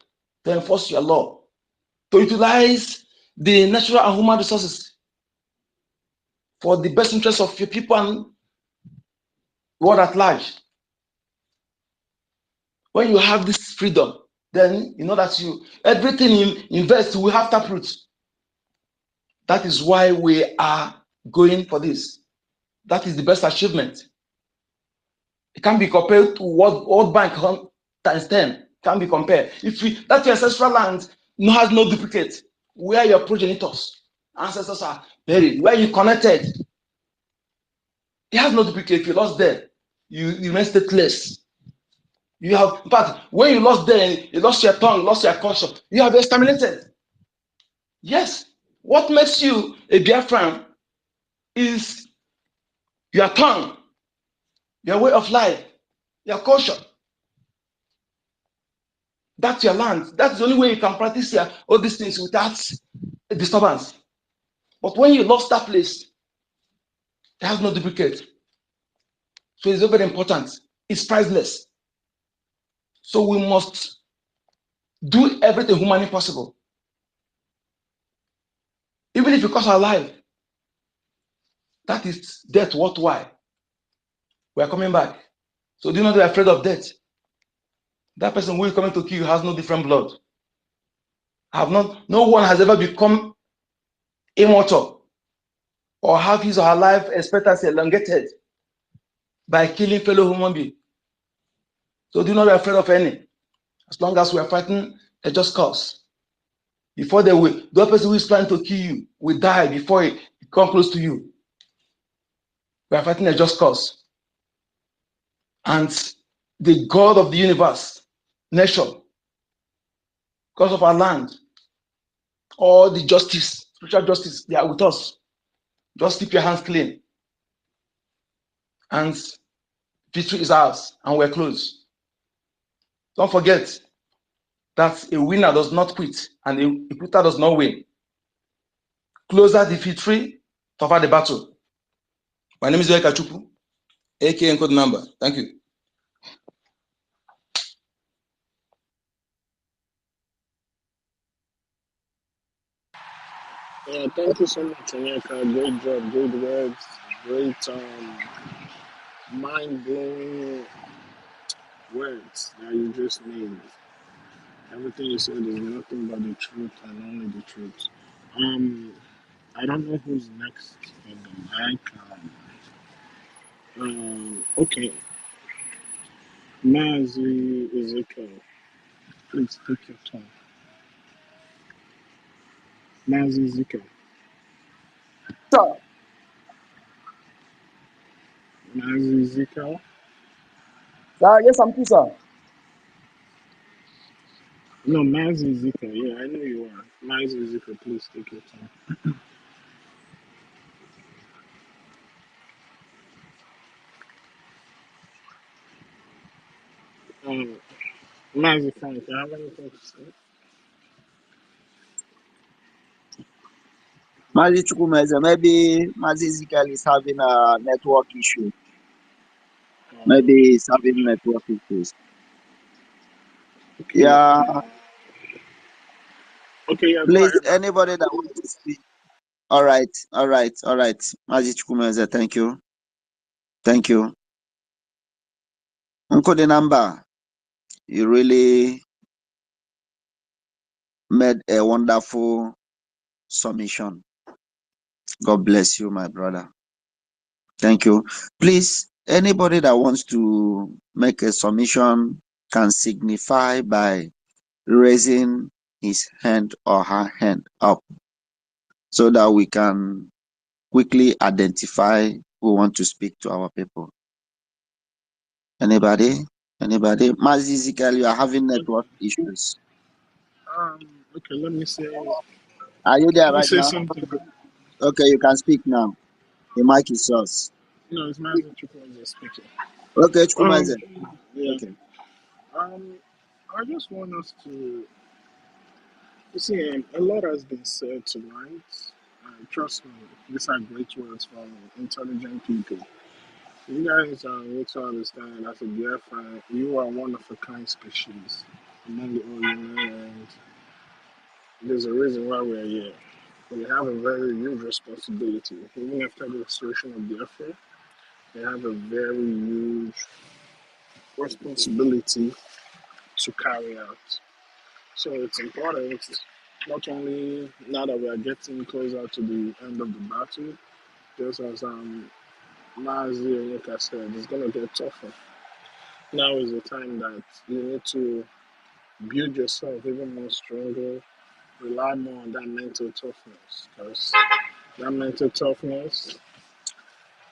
to enforce your law, to utilize the natural and human resources for the best interest of your people and world at large. When you have this freedom, then you know that everything you invest will have taproot. That is why we are going for this. That is the best achievement. It can be compared to what World Bank times 10 can be compared. If that your ancestral land has no duplicate, where your progenitors, ancestors are buried, where you connected, it has no duplicate. If you lost there, you remain stateless. You have, in fact, when you lost there, you lost your tongue, lost your culture, you have exterminated. Yes. What makes you a Biafran is your tongue, your way of life, your culture. That's your land. That's the only way you can practice all these things without a disturbance. But when you lost that place, it has no duplicate. So it's very important. It's priceless. So we must do everything humanly possible. Even if it costs our life, that is death worthwhile. We are coming back. So do not be afraid of death. That person who is coming to kill you has no different blood. No one has ever become immortal or have his or her life expectancy elongated by killing fellow human beings. So do not be afraid of any. As long as we are fighting a just cause. Before the person who is planning to kill you will die before he comes close to you. We are fighting a just cause. And the God of the universe, nation, because of our land, all the justice, spiritual justice, they are with us. Just keep your hands clean. And victory is ours, and we're close. Don't forget that a winner does not quit, and a quitter does not win. Closer the victory, tougher the battle. My name is Yoeka Chupu, aka Code Number. Thank you. Yeah, thank you so much, Onyeka. Great job, great words, great mind-blowing words that you just made. Everything you said is nothing but the truth and only the truth. I don't know who's next on the mic. Okay, Mazi Ezekiel, please take your time. Mazi Ezekiel. Sir, Mazi Ezekiel. yes, I'm too, sir. No, Mazi Ezekiel. Yeah, I know you are. Mazi Ezekiel, please take your time. Mazi Frank, you have anything to say? Mazi Chukwumeze, maybe Mazi Ezekiel is having a network issue. Maybe he's having network issues. Okay. Yeah, Okay, yeah, go please, ahead. anybody that wants to speak. All right. Mazi Chukwumeze, thank you. Thank you. Uncle the number, you really made a wonderful submission. God bless you, my brother. Thank you. Please, anybody that wants to make a submission can signify by raising his hand or her hand up so that we can quickly identify who want to speak to our people. Anybody? Mazi Ezekiel, you are having network issues. Okay, let me say. Are you there Let me right say now? something. Okay, you can speak now. The mic is yours. No, it's Mazi Chukwueze speaking. Okay, Chukwumeze. Yeah. Okay. I just want us to. You see, a lot has been said tonight. Trust me, these are great words from intelligent people. You guys need to understand, as a Biafran, you are one of a kind species among the Orient, and there's a reason why we're here. We have a very huge responsibility. Even after the restoration of Biafra, we have a very huge responsibility to carry out. So it's important, not only now that we are getting closer to the end of the battle, just as Mazi Onyeka said, it's going to get tougher. Now is the time that you need to build yourself even more stronger, rely more on that mental toughness, because that mental toughness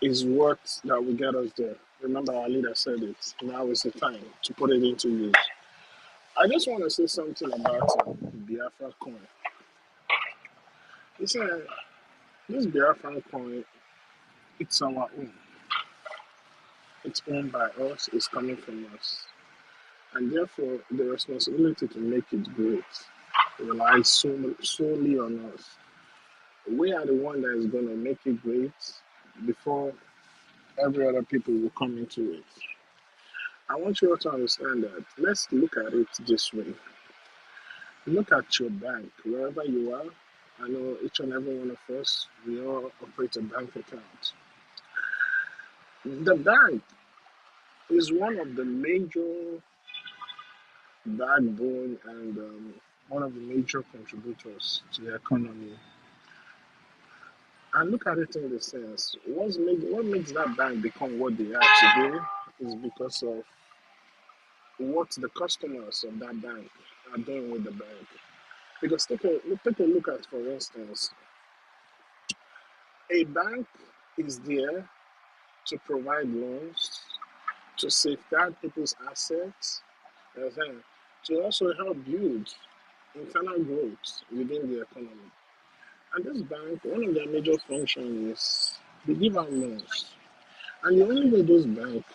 is what that will get us there. Remember, our leader said it. Now is the time to put it into use. I just want to say something about Biafracoin. Listen, this Biafracoin, it's our own. It's owned by us. It's coming from us. and therefore the responsibility to make it great relies solely on us. We are the one that is going to make it great before every other people will come into it. I want you all to understand that. Let's look at it this way. Look at your bank, wherever you are. I know each and every one of us, we all operate a bank account. The bank is one of the major backbone and one of the major contributors to the economy. And look at it in the sense, what makes that bank become what they are today is because of what the customers of that bank are doing with the bank. Because take a look at, for instance, a bank is there to provide loans, to safeguard people's assets, to also help build internal growth within the economy. And this bank, one of their major functions is they give out loans. And the only way those banks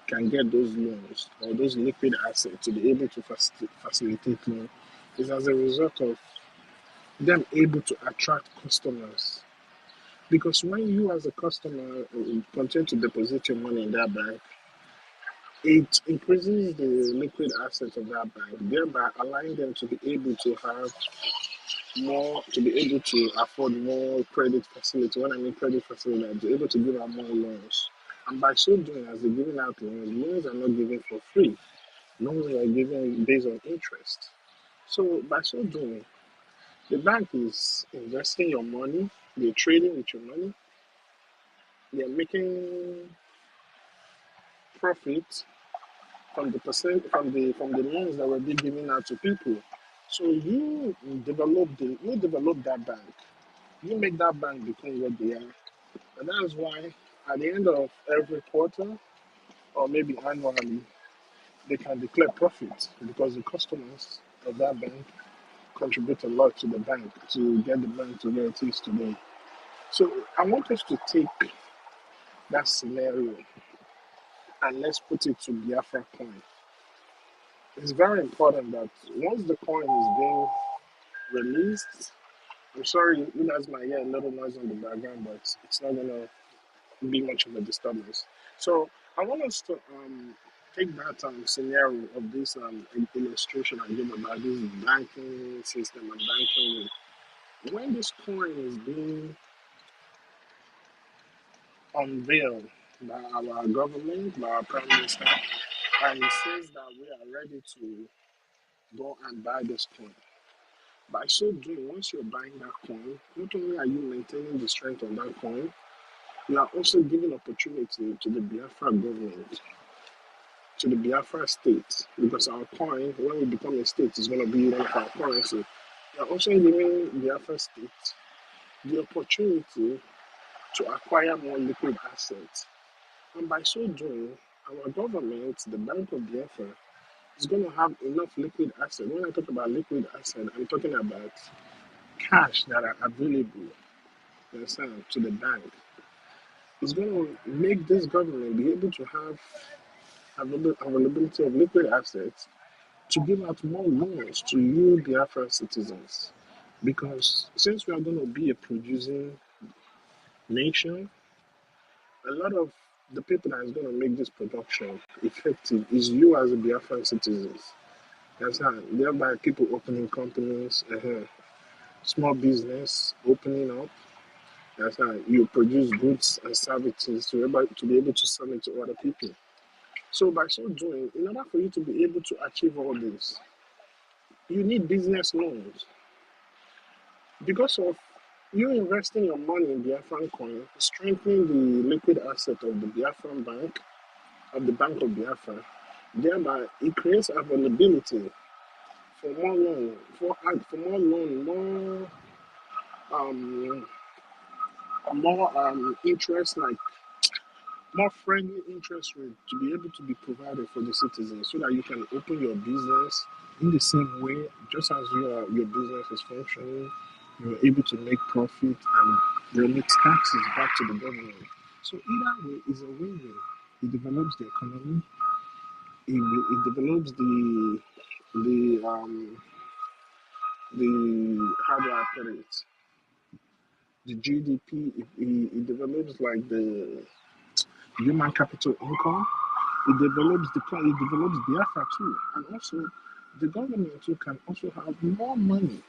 can get those loans or those liquid assets to be able to facilitate loan is as a result of them able to attract customers. Because when you as a customer continue to deposit your money in that bank, it increases the liquid assets of that bank, thereby allowing them to be able to have more, to be able to afford more credit facility. When I mean credit facility, they're able to give out more loans. And by so doing, as they're giving out loans are not given for free. Loans are given based on interest. So by so doing, the bank is investing your money, they're trading with your money, they're making profit from the loans that were being given out to people. So you develop that bank. You make that bank become what they are. And that's why at the end of every quarter or maybe annually, they can declare profit because the customers of that bank contribute a lot to the bank to get the bank to where it is today. So I want us to take that scenario and let's put it to Biafra coin. It's very important that once the coin is being released, I'm sorry you guys might hear a little noise on the background, but it's not gonna be much of a disturbance. So I want us to take that scenario of this illustration I gave about this banking system and banking. When this coin is being unveiled by our government, by our prime minister, and he says that we are ready to go and buy this coin. By so doing, once you're buying that coin, not only are you maintaining the strength of that coin, you are also giving opportunity to the Biafra government, to the Biafra state, because our coin, when we become a state, is going to be one of our currency. You are also giving Biafra state the opportunity to acquire more liquid assets. And by so doing, our government, the Bank of Biafra, is going to have enough liquid assets. When I talk about liquid assets, I'm talking about cash that are available to the bank. It's going to make this government be able to have availability of liquid assets to give out more loans to you Biafra citizens. Because since we are going to be a producing nation, a lot of the people that is going to make this production effective is you as a Biafran citizens. That's how, thereby people opening companies, small business opening up. That's how you produce goods and services to be able to sell it to other people. So by so doing, in order for you to be able to achieve all this, you need business loans. Because of you investing your money in Biafran coin, strengthening the liquid asset of the Biafran bank, of the Bank of Biafra, thereby it creates availability for more loan, more interest, like more friendly interest rate to be able to be provided for the citizens so that you can open your business in the same way, just as your business is functioning, you're able to make profit and remit taxes back to the government. So either way is a win-win. It develops the economy, it develops the how do I put it? The GDP. It develops like the human capital income. It develops Biafra too, and also the government too can also have more money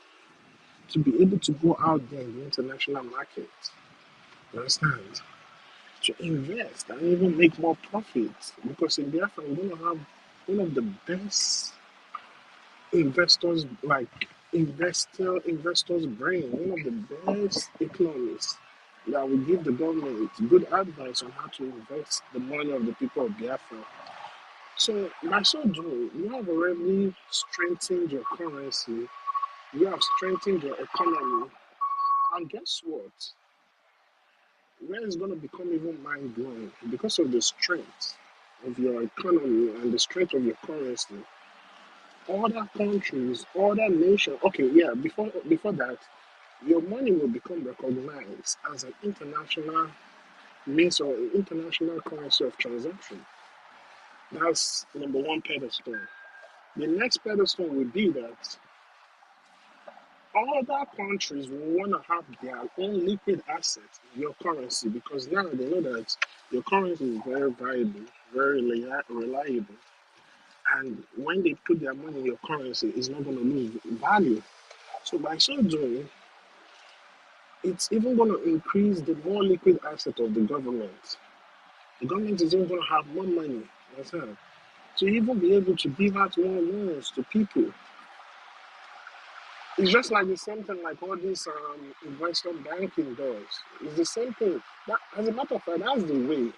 to be able to go out there in the international market. You understand? To invest and even make more profits, because in Biafra we're gonna have one of the best investors, like investors brain, one of the best economists that will give the government good advice on how to invest the money of the people of Biafra. So by so doing, you have already strengthened your currency, you have strengthened your economy, and guess what? Where it's going to become even mind blowing because of the strength of your economy and the strength of your currency. Other countries, other nations. Okay, yeah. Before that, your money will become recognized as an international means or international currency of transaction. That's number one pedestal. The next pedestal will be that other countries will want to have their own liquid assets in your currency, because now they know that your currency is very viable, very reliable. And when they put their money in your currency, it's not going to lose value. So by so doing, it's even going to increase the more liquid asset of the government. The government is even going to have more money, to even be able to give out more loans to people. It's just like the same thing like all this investment banking does. It's the same thing. That, as a matter of fact, that's the way.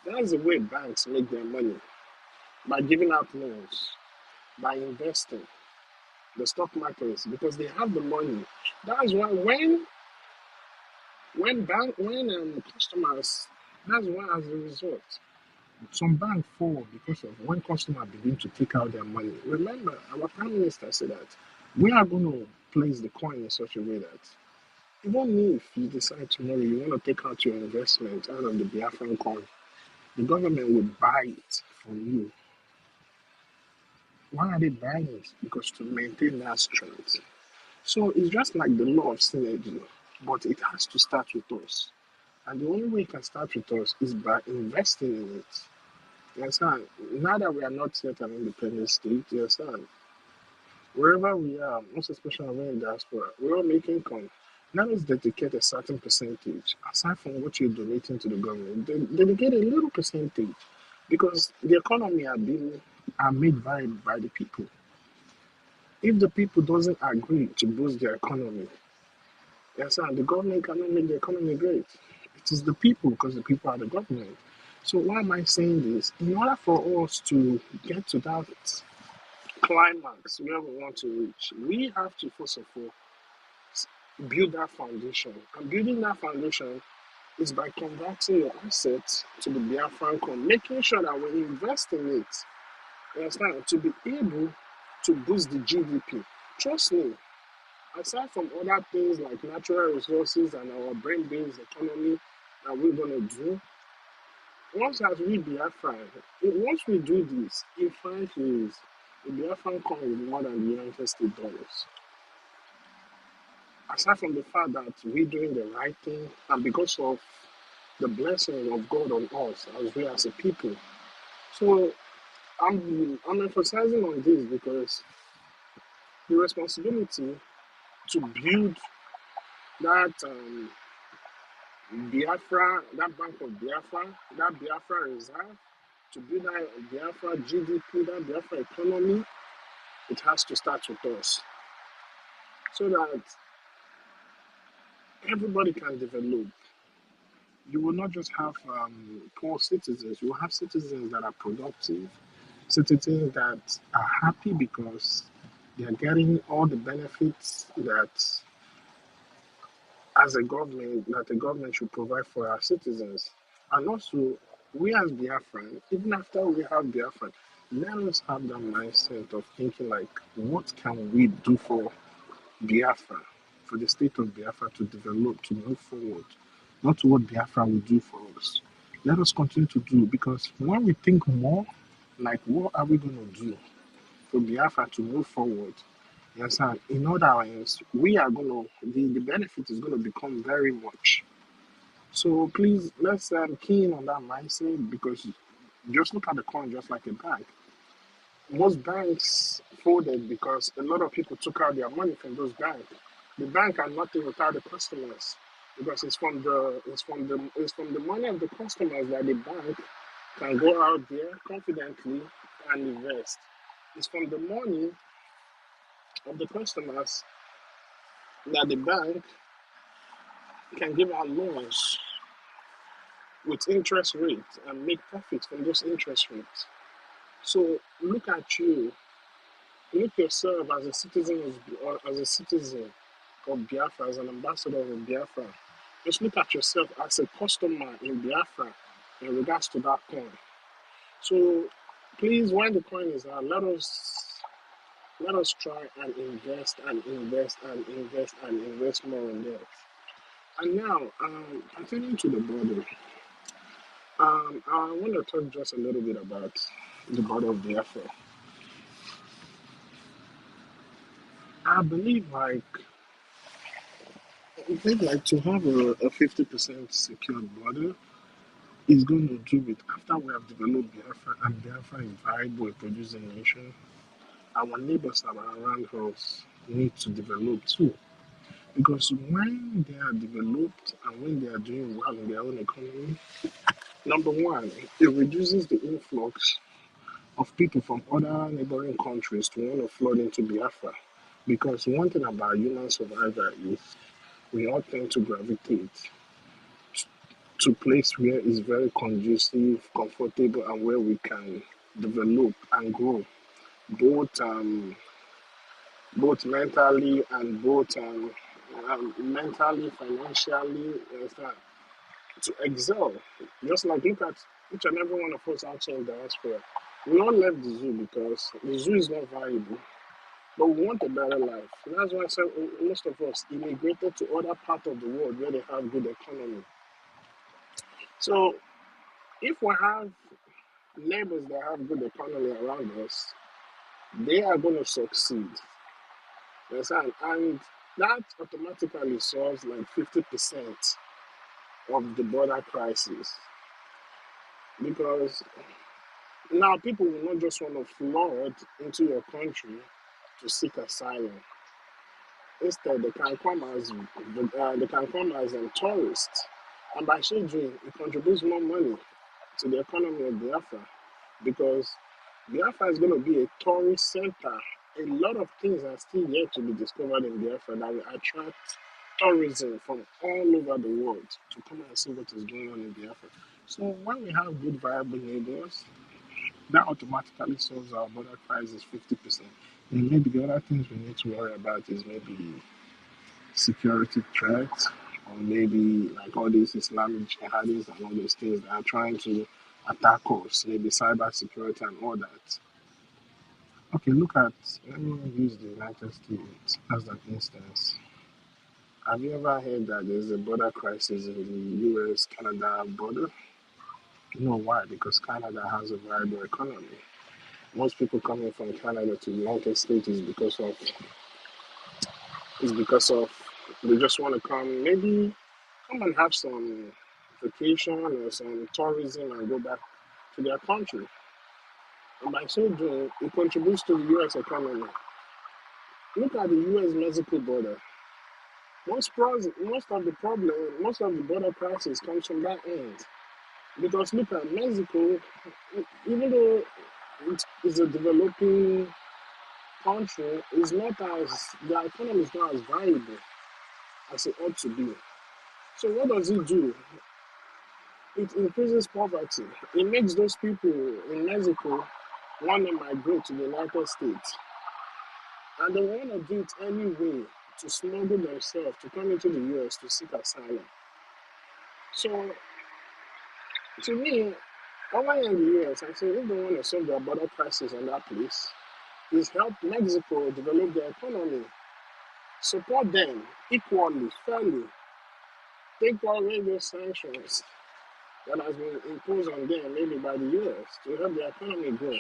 That's the way banks make their money. By giving out loans, by investing the stock markets, because they have the money. That's why when customers, that's why as a result, some banks fall because of when customers begin to take out their money. Remember, our prime minister said that we are going to place the coin in such a way that even if you decide tomorrow you want to take out your investment out of the Biafran coin, the government will buy it from you. Why are they buying it? Because to maintain that strength. So it's just like the law of synergy, but it has to start with us. And the only way it can start with us is by investing in it. You understand? Now that we are not yet an independent state, you understand? Wherever we are, most especially when in diaspora, we're all making income. Now let's dedicate a certain percentage, aside from what you're donating to the government, dedicate a little percentage, because the economy are made by the people. If the people doesn't agree to boost their economy, yes, the government cannot make the economy great. It is the people, because the people are the government. So why am I saying this? In order for us to get to that climax where we want to reach, we have to first of all build that foundation. And building that foundation is by converting your assets to the Biafran coin, making sure that we invest in it, you understand, to be able to boost the GDP. Trust me, aside from other things like natural resources and our brain-based economy that we're going to do, once we Biafra, once we do this, in 5 years, the Biafran coin will be more than the United States dollars. Aside from the fact that we're doing the right thing, and because of the blessing of God on us as we as a people. So I'm emphasizing on this because the responsibility to build that Biafra, that Bank of Biafra, that Biafra Reserve, to build that Biafra GDP, that Biafra economy, it has to start with us. So that everybody can develop. You will not just have poor citizens, you will have citizens that are productive, citizens that are happy because they are getting all the benefits that as a government, that the government should provide for our citizens. And also, we as Biafran, even after we have Biafran, let us have that mindset of thinking like, what can we do for Biafra, for the state of Biafra to develop, to move forward, not what Biafra will do for us. Let us continue to do, because when we think more, Like, what are we going to do for Biafra to move forward? You understand? In other words, we are going to, the benefit is going to become very much. So please, let's key in on that mindset, because just look at the coin just like a bank. Most banks folded because a lot of people took out their money from those banks. The bank are nothing without the customers, because it's from the money of the customers that the bank can go out there confidently and invest. It's from the money of the customers that the bank can give out loans with interest rates and make profits from those interest rates. So look at you, look yourself as a citizen of Biafra, as an ambassador of Biafra. Just look at yourself as a customer in Biafra in regards to that coin. So please, when the coin is out, let us try and invest and invest and invest and invest more in that. And now, pertaining to the border, I want to talk just a little bit about the border of Biafra. I believe like to have a 50% secured border is going to do it after we have developed Biafra, and Biafra is viable, a producing nation. Our neighbors that are around us need to develop too. Because when they are developed and when they are doing well in their own economy, number one, it reduces the influx of people from other neighboring countries to want to flood into Biafra. Because one thing about human survival is we all tend to gravitate to a place where it's very conducive, comfortable, and where we can develop and grow, both mentally and both mentally, financially, to excel. Just like look at each and every one of us outside in diaspora. We all left the zoo because the zoo is not viable, but we want a better life. And that's why I said most of us immigrated to other parts of the world where they have good economy. So if we have neighbors that have good economy around us, they are going to succeed. You understand? And that automatically solves like 50% of the border crisis. Because now people will not just want to flood into your country to seek asylum. Instead, they can come as tourists, and by so doing, it contributes more money to the economy of Biafra, because Biafra is going to be a tourist center. A lot of things are still yet to be discovered in Biafra that will attract tourism from all over the world to come and see what is going on in Biafra. So when we have good, viable neighbors, that automatically solves our border crisis 50%. And maybe the other things we need to worry about is maybe security threats, or maybe like all these Islamic jihadis and all those things that are trying to attack us, maybe cyber security and all that. Okay, let me use the United States as an instance. Have you ever heard that there's a border crisis in the US-Canada border? You know why? Because Canada has a viable economy. Most people coming from Canada to the United States is because of they just want to come and have some vacation or some tourism and go back to their country. And by so doing, it contributes to the US economy. Look at the US-Mexico border. Most of the border crisis comes from that end. Because look at Mexico, even though it is a developing country, their economy is not as viable as it ought to be. So what does it do? It increases poverty. It makes those people in Mexico want to migrate to the United States. And they want to do it anyway to smuggle themselves to come into the US to seek asylum. So, to me, over in the US, I say if they want to solve their border crisis in that place, is help Mexico develop their economy. Support them equally, fairly. Take away those sanctions. that has been imposed on them, maybe by the US, to help the economy grow.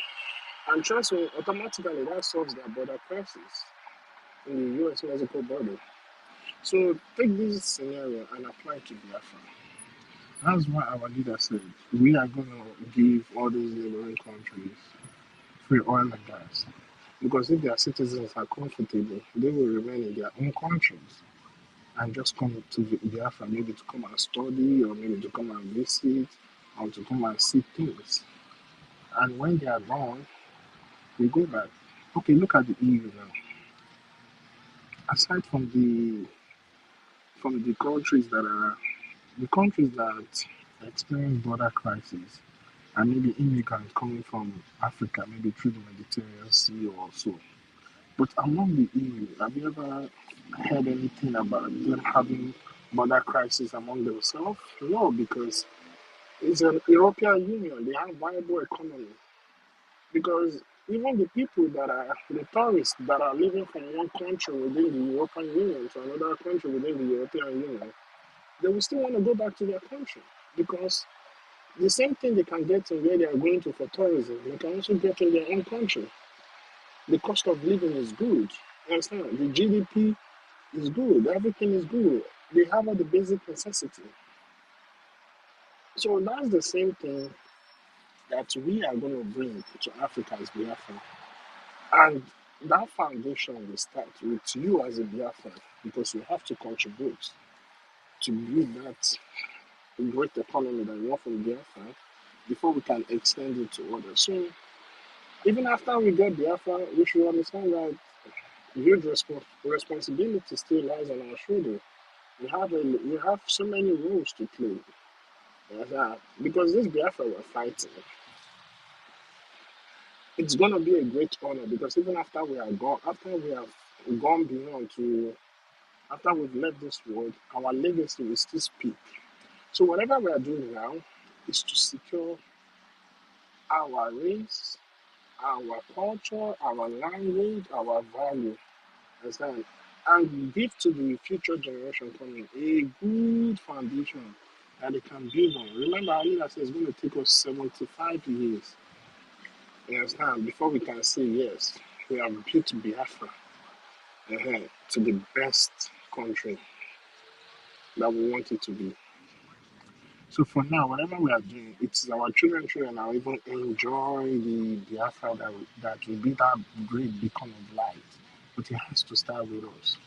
And trust me, automatically that solves their border crisis in the US Mexico border. So take this scenario and apply it to Biafra. That's why our leader said we are going to give all these neighboring countries free oil and gas. Because if their citizens are comfortable, they will remain in their own countries and just come to Biafra, maybe to come and study or maybe to come and visit or to come and see things. And when they are gone, we go back. Okay, look at the EU now. Aside from the countries that experience border crisis and maybe immigrants coming from Africa, maybe through the Mediterranean Sea or so. But among the EU, have you ever heard anything about them having border crisis among themselves? No, because it's an European Union. They have viable economy. Because even the people that are the tourists that are living from one country within the European Union to another country within the European Union, they will still want to go back to their country because the same thing they can get in where they are going to for tourism, they can also get in their own country. The cost of living is good. You understand? The GDP is good. Everything is good. They have all the basic necessity. So that's the same thing that we are going to bring to Africa as Biafra. And that foundation will start with you as a Biafran because you have to contribute to build that great economy that we want from Biafra before we can extend it to others. So even after we get Biafra, we should understand that huge responsibility still lies on our shoulders. We have so many roles to play. Because this Biafra we're fighting, it's gonna be a great honor because even after we are gone, after we have gone beyond to, after we've left this world, our legacy will still speak. So whatever we are doing now is to secure our race, our culture, our language, our value, understand, and give to the future generation coming a good foundation that they can build on. Remember, our leader says it's going to take us 75 years, you understand, before we can say yes, we have built Biafra to the best country that we want it to be. So for now, whatever we are doing, it's our children now even enjoy the Biafra that will be that great beacon of light. But it has to start with us.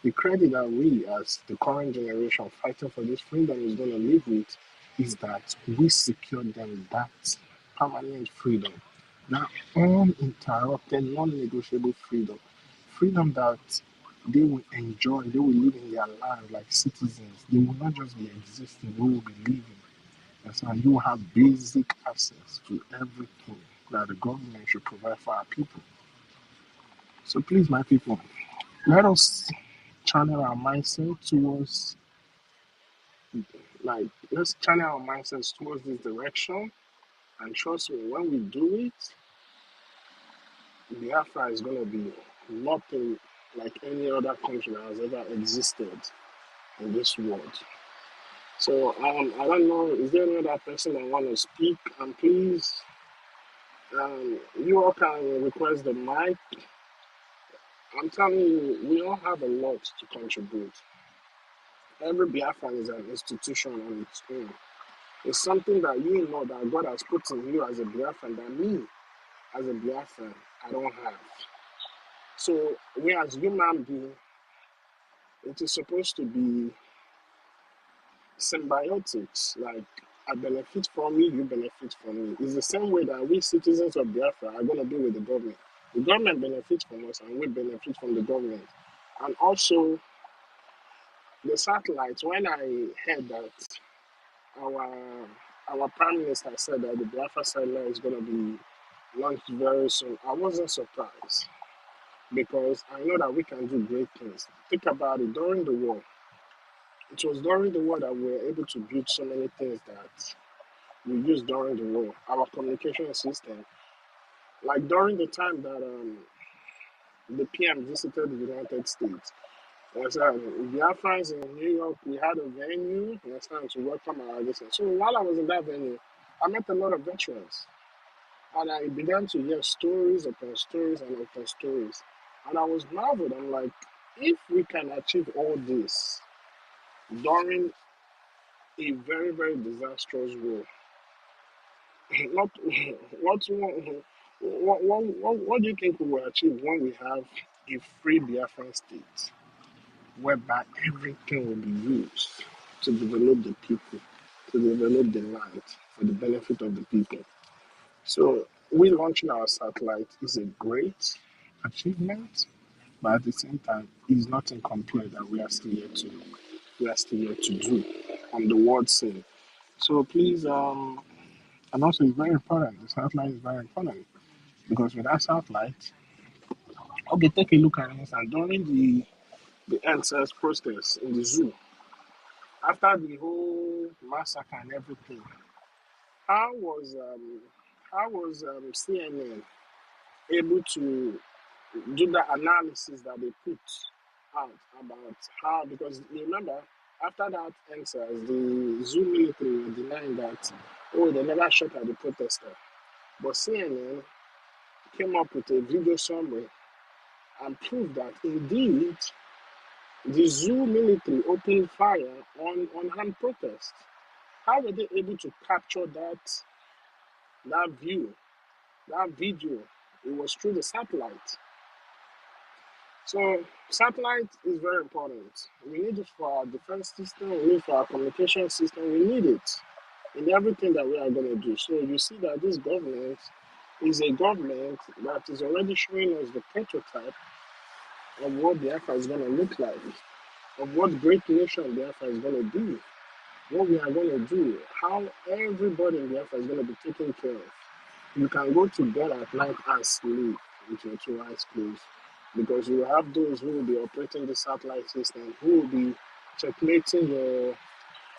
The credit that we, as the current generation fighting for this freedom, is going to live with is that we secured them that permanent freedom, that uninterrupted, non-negotiable freedom, freedom that they will enjoy, they will live in their land like citizens. They will not just be existing, they will be living. And so you will have basic access to everything that the government should provide for our people. So please, my people, let us channel our mindset towards, let's channel our mindsets towards this direction. And trust me, when we do it, Biafra is going to be nothing like any other country that has ever existed in this world. So I don't know, is there any other person that want to speak? And please, you all can request the mic. I'm telling you, we all have a lot to contribute. Every Biafran is an institution on its own. It's something that you know that God has put in you as a Biafran that me, as a Biafran, I don't have. So we as human beings, it is supposed to be symbiotics. Like I benefit from you, you benefit from me. It's the same way that we citizens of Biafra are going to be with the government. The government benefits from us and we benefit from the government. And also the satellites, when I heard that our prime minister said that the Biafra satellite is going to be launched very soon, I wasn't surprised because I know that we can do great things. Think about it, during the war, it was during the war that we were able to build so many things that we used during the war. Our communication system, like during the time that the PM visited the United States, Biafrans in New York, we had a venue, to welcome our listeners. So while I was in that venue, I met a lot of veterans. And I began to hear stories upon stories and upon stories. And I was marveled. I'm like, if we can achieve all this during a very, very disastrous war, not what do you think we will achieve when we have a free Biafran state, whereby everything will be used to develop the people, to develop the land for the benefit of the people? So we launching our satellite is a great achievement, but at the same time, it's not incomplete that we are still yet to do on the world scene. So please, and also it's very important. The satellite is very important because with that satellite, okay, take a look at it. And during the NSAS protest in the zoo, after the whole massacre and everything, how was CNN able to do the analysis that they put out about how, because you remember after that answers, the zoo military were denying that, oh, they never shot at the protester. But CNN came up with a video summary and proved that indeed the zoo military opened fire on unarmed protests. How were they able to capture that view, that video? It was through the satellite. So satellite is very important. We need it for our defense system, we need it for our communication system, we need it in everything that we are going to do. So you see that this government is a government that is already showing us the prototype of what Biafra is going to look like, of what great nation Biafra is going to be, what we are going to do, how everybody in Biafra is going to be taken care of. You can go to bed at night and sleep with your two eyes closed, because you have those who will be operating the satellite system, who will be checkmating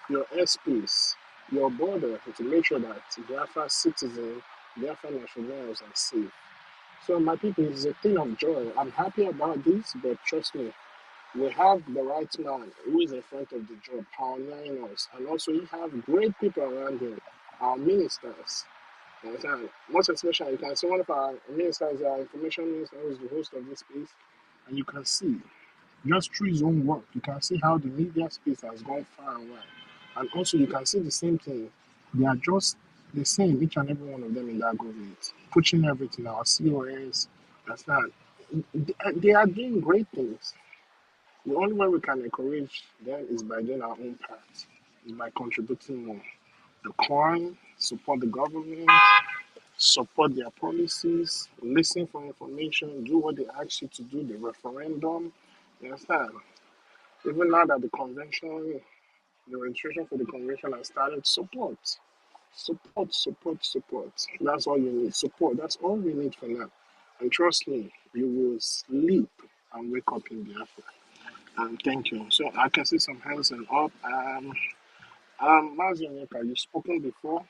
your airspace, your border, to make sure that Biafra citizens, Biafra nationals are safe. So my people, it's a thing of joy. I'm happy about this, but trust me, we have the right man who is in front of the job, pioneering us, and also we have great people around him, our ministers. Most especially, you can see one of our ministers, our information minister, who is the host of this space, and you can see just through his own work, you can see how the media space has gone far and wide. And also, you can see the same thing. They are just the same, each and every one of them in that government, pushing everything, our COS, understand? They are doing great things. The only way we can encourage them is by doing our own part, is by contributing more. The coin, support the government, support their policies, listen for information, do what they ask you to do, the referendum. You understand? Even now that the convention, the registration for the convention has started, support. Support, support, support. That's all you need. Support. That's all we need for now. And trust me, you will sleep and wake up in Biafra. And thank you. So I can see some hands and up. Mazionika, you've spoken before.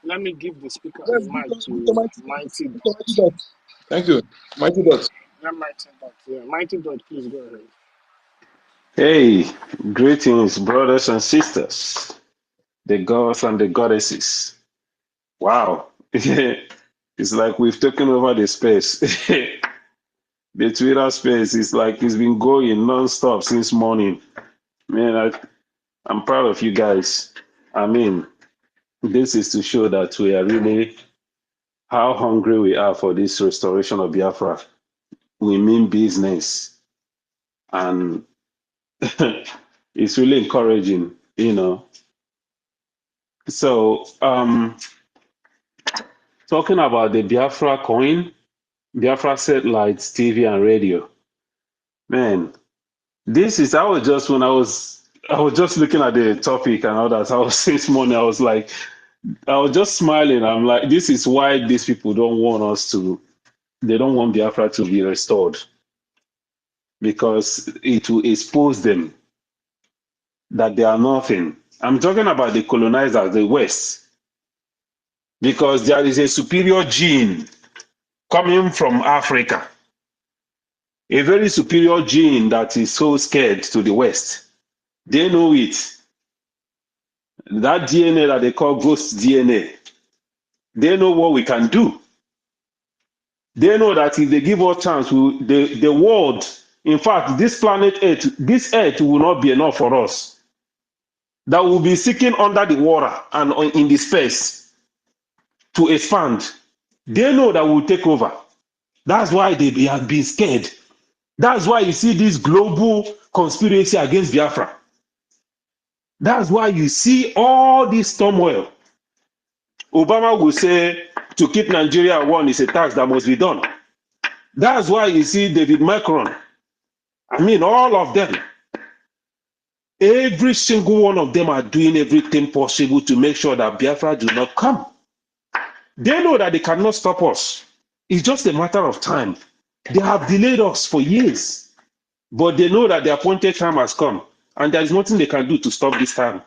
Let me give the speaker the Yes, mic Victor to Mighty Mighty Dot. Dot. Thank you. Mighty Dot. Yeah, Mighty Dot. Yeah, Mighty Dot, please go ahead. Hey, greetings, brothers and sisters, the gods and the goddesses. Wow, it's like we've taken over the space. The Twitter space is like it's been going non-stop since morning. Man, I'm proud of you guys. I mean, this is to show that we are really how hungry we are for this restoration of Biafra. We mean business, and it's really encouraging, you know. So, talking about the Biafra coin, Biafra satellites, TV and radio. Man, this is I was just looking at the topic and all that. I was since morning, I was just smiling. I'm like, this is why these people don't want Biafra to be restored. Because it will expose them that they are nothing. I'm talking about the colonizers, the West, because there is a superior gene coming from Africa. a very superior gene that is so scared to the West. They know it. That DNA that they call ghost DNA, they know what we can do. They know that if they give us chance, the world, in fact, this planet Earth, this Earth will not be enough for us. That will be seeking under the water and in the space to expand. They know that we'll take over. That's why they have been scared. That's why you see this global conspiracy against Biafra. That's why you see all this turmoil. Obama will say to keep Nigeria one is a tax that must be done. That's why you see David Macron. I mean, all of them. Every single one of them are doing everything possible to make sure that Biafra do not come. They know that they cannot stop us. It's just a matter of time. They have delayed us for years, but they know that the appointed time has come, and there is nothing they can do to stop this time.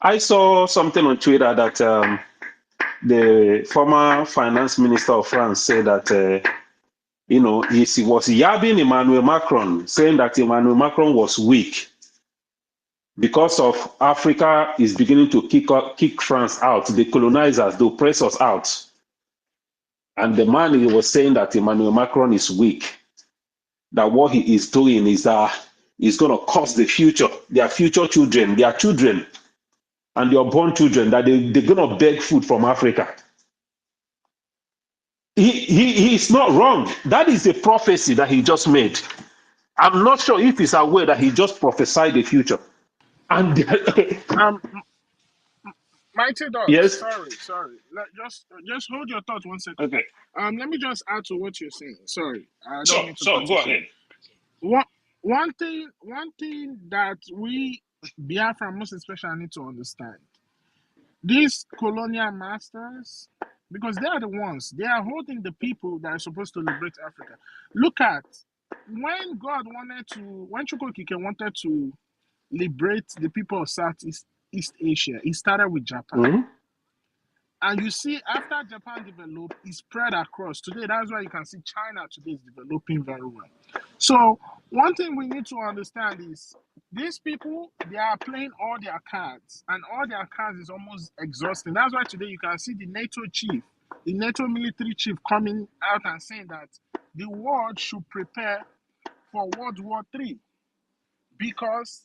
I saw something on Twitter that the former finance minister of France said that he was yabbing Emmanuel Macron, saying that Emmanuel Macron was weak because of Africa is beginning to kick France out, the colonizers, the oppressors out. And the man, he was saying that Emmanuel Macron is weak, that what he is doing is going to cost the future, their future children, their children, and their born children, that they're going to beg food from Africa. He is not wrong. That is a prophecy that he just made. I'm not sure if he's aware that he just prophesied the future. And Mighty Ducks, yes, sorry. Just hold your thought 1 second. okay, Let me just add to what you're saying. Sorry, I don't sure, mean to cut go you ahead. short. One thing that we Biafra most especially need to understand: these colonial masters, because they are the ones, they are holding the people that are supposed to liberate Africa. Look at when when Chukwukike wanted to liberate the people of Southeast Asia, it started with Japan. Mm-hmm. And you see, after Japan developed, it spread across. Today, that's why you can see China today is developing very well. So one thing we need to understand is these people, they are playing all their cards, and all their cards is almost exhausting. That's why today you can see the NATO chief, the NATO military chief coming out and saying that the world should prepare for World War III, because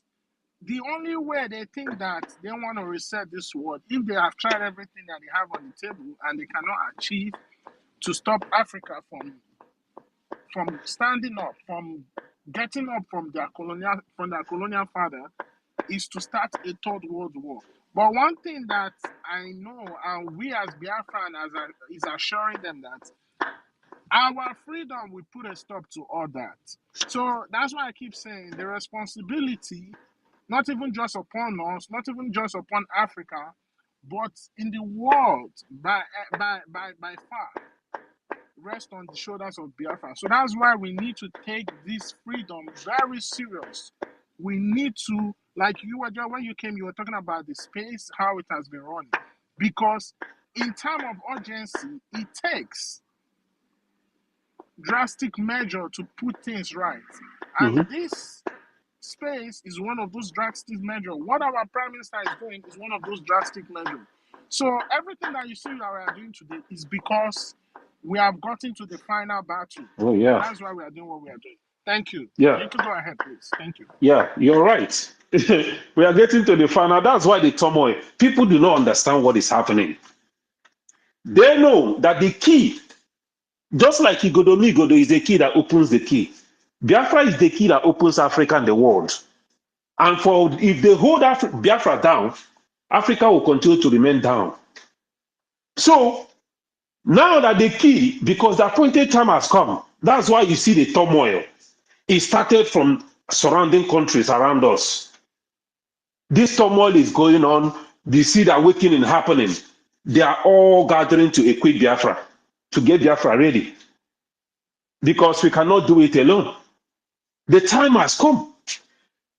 the only way they think that they want to reset this world, if they have tried everything that they have on the table and they cannot achieve to stop Africa from standing up, from getting up from their colonial father, is to start a third world war. But one thing that I know, and we as Biafran is assuring them that our freedom will put a stop to all that. So that's why I keep saying the responsibility, not even just upon us, not even just upon Africa, but in the world by far, rest on the shoulders of Biafra. So that's why we need to take this freedom very serious. We need to, like you were, when you came, you were talking about the space, how it has been running. Because in time of urgency, it takes drastic measure to put things right. And Mm-hmm. this space is one of those drastic measures. What our Prime Minister is doing is one of those drastic measures. So everything that you see that we are doing today is because we have gotten to the final battle. Oh, yeah. That's why we are doing what we are doing. Thank you. Yeah. You can go ahead, please. Thank you. Yeah, you're right. We are getting to the final. That's why the turmoil. People do not understand what is happening. They know that the key, just like Igodo is the key that opens the key. Biafra is the key that opens Africa and the world. And if they hold Biafra down, Africa will continue to remain down. So now that the key, because the appointed time has come, that's why you see the turmoil. It started from surrounding countries around us. This turmoil is going on. You see the awakening happening. They are all gathering to equip Biafra, to get Biafra ready. Because we cannot do it alone. The time has come.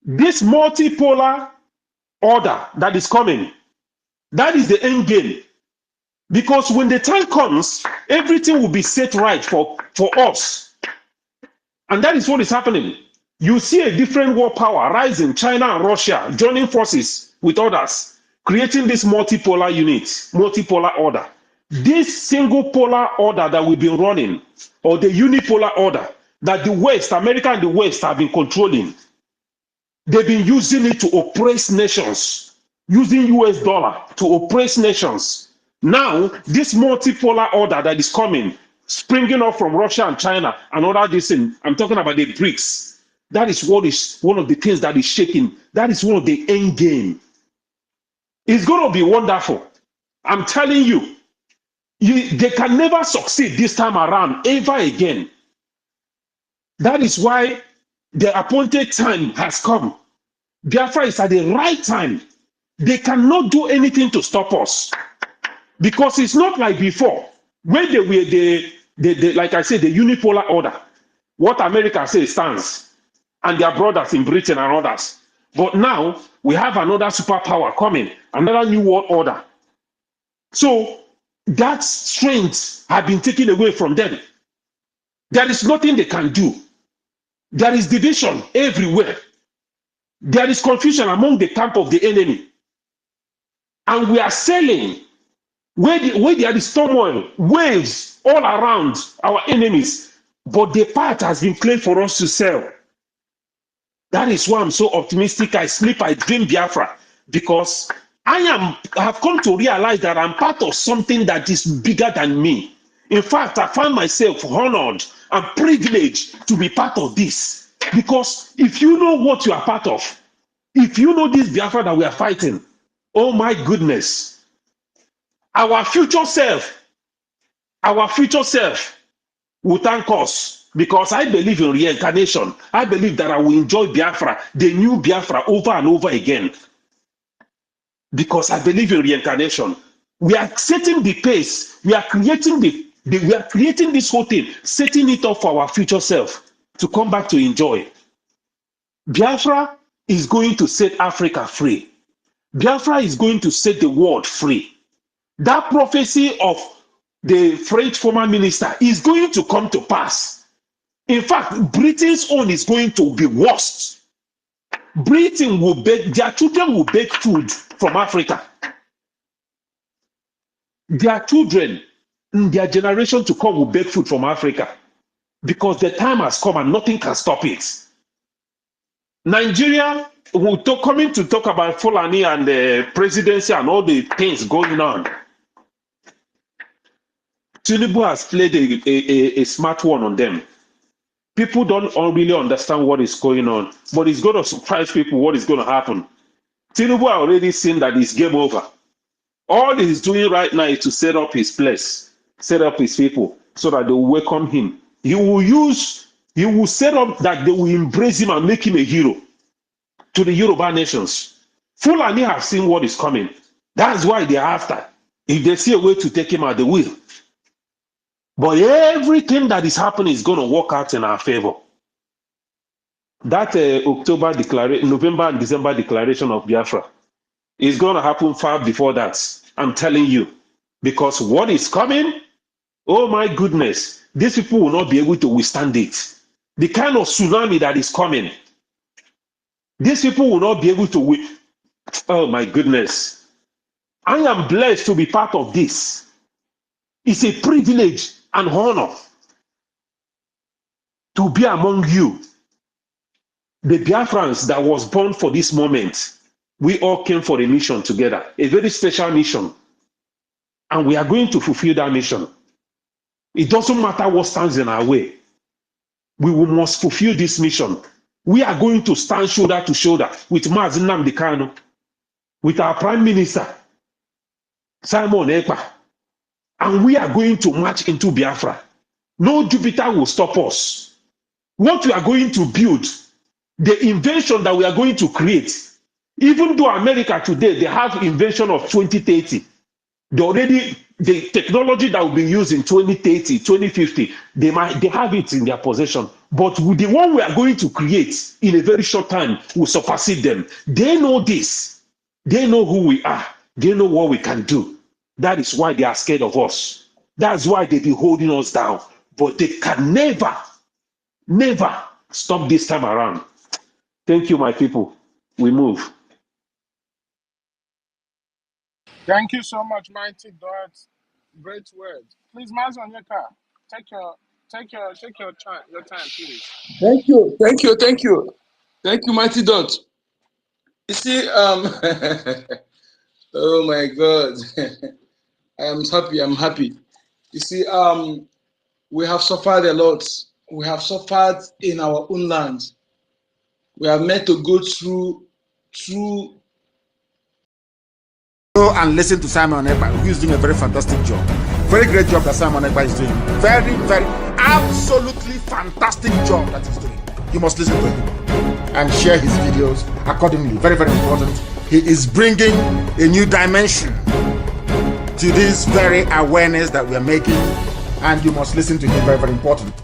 This multipolar order that is coming, that is the end game. Because when the time comes, everything will be set right for us. And that is what is happening. You see a different world power rising, China and Russia joining forces with others, creating this multipolar unit, multipolar order. This single polar order that we've been running, or the unipolar order that the West, America and the West have been controlling, they've been using it to oppress nations, using US dollar to oppress nations. Now, this multipolar order that is coming, springing up from Russia and China and other this thing, I'm talking about the BRICS. That is what is one of the things that is shaking. That is one of the end game. It's going to be wonderful. I'm telling you, they can never succeed this time around ever again. That is why the appointed time has come. Biafra is at the right time. They cannot do anything to stop us, because it's not like before when they were like I said, the unipolar order. What America says stands, and their brothers in Britain and others. But now we have another superpower coming, another new world order. So that strength has been taken away from them. There is nothing they can do. There is division everywhere. There is confusion among the camp of the enemy. And we are sailing where there is turmoil, waves all around our enemies. But the path has been cleared for us to sail. That is why I'm so optimistic. I sleep, I dream Biafra, because I have come to realize that I'm part of something that is bigger than me. In fact, I find myself honored and privileged to be part of this. Because if you know what you are part of, if you know this Biafra that we are fighting, oh my goodness, our future self will thank us, because I believe in reincarnation. I believe that I will enjoy Biafra, the new Biafra, over and over again, because I believe in reincarnation. We are setting the pace. We are creating we are creating this whole thing, setting it up for our future self to come back to enjoy. Biafra is going to set Africa free. Biafra is going to set the world free. That prophecy of the French former minister is going to come to pass. In fact, Britain's own is going to be worse. Britain will beg, their children will beg food from Africa. Their children in their generation to come will beg food from Africa, because the time has come and nothing can stop it. Nigeria will coming to talk about Fulani and the presidency and all the things going on. Tinubu has played a smart one on them. People don't really understand what is going on, but it's going to surprise people what is going to happen. Tinubu already seen that it's game over. All he's doing right now is to set up his place, set up his people, so that they will welcome him. He will set up that they will embrace him and make him a hero to the Yoruba nations. Fulani have seen what is coming. That's why they're after. If they see a way to take him out, they will. But everything that is happening is going to work out in our favor. That November and December declaration of Biafra is going to happen far before that. I'm telling you. Because what is coming, oh my goodness, these people will not be able to withstand it. The kind of tsunami that is coming, these people will not be able to oh my goodness. I am blessed to be part of this. It's a privilege and honor to be among you. The Biafrans that was born for this moment, we all came for a mission together, a very special mission. And we are going to fulfill that mission. It doesn't matter what stands in our way. We must fulfill this mission. We are going to stand shoulder to shoulder with Mazi Nnamdi Kanu, with our Prime Minister, Simon Ekpa, and we are going to march into Biafra. No Jupiter will stop us. What we are going to build, the invention that we are going to create, even though America today, they have invention of 2030, the technology that will be used in 2030, 2050, they have it in their possession. But with the one we are going to create in a very short time will supersede them. They know this. They know who we are. They know what we can do. That is why they are scared of us. That's why they've been holding us down. But they can never Never stop this time around. Thank you, my people. We move. Thank you so much, Mighty God. Great words. Please, Master Onyeka, take your time, please. Thank you, Mighty Dot. You see, oh my God, I'm happy. You see, we have suffered a lot. We have suffered in our own land. We are meant to go through. Go and listen to Simon Ekpa, who is doing a very fantastic job. Very great job that Simon Ekpa is doing. Very, very, absolutely fantastic job that he's doing. You must listen to him and share his videos accordingly. Very, very important. He is bringing a new dimension to this very awareness that we are making, and you must listen to him. Very, very important.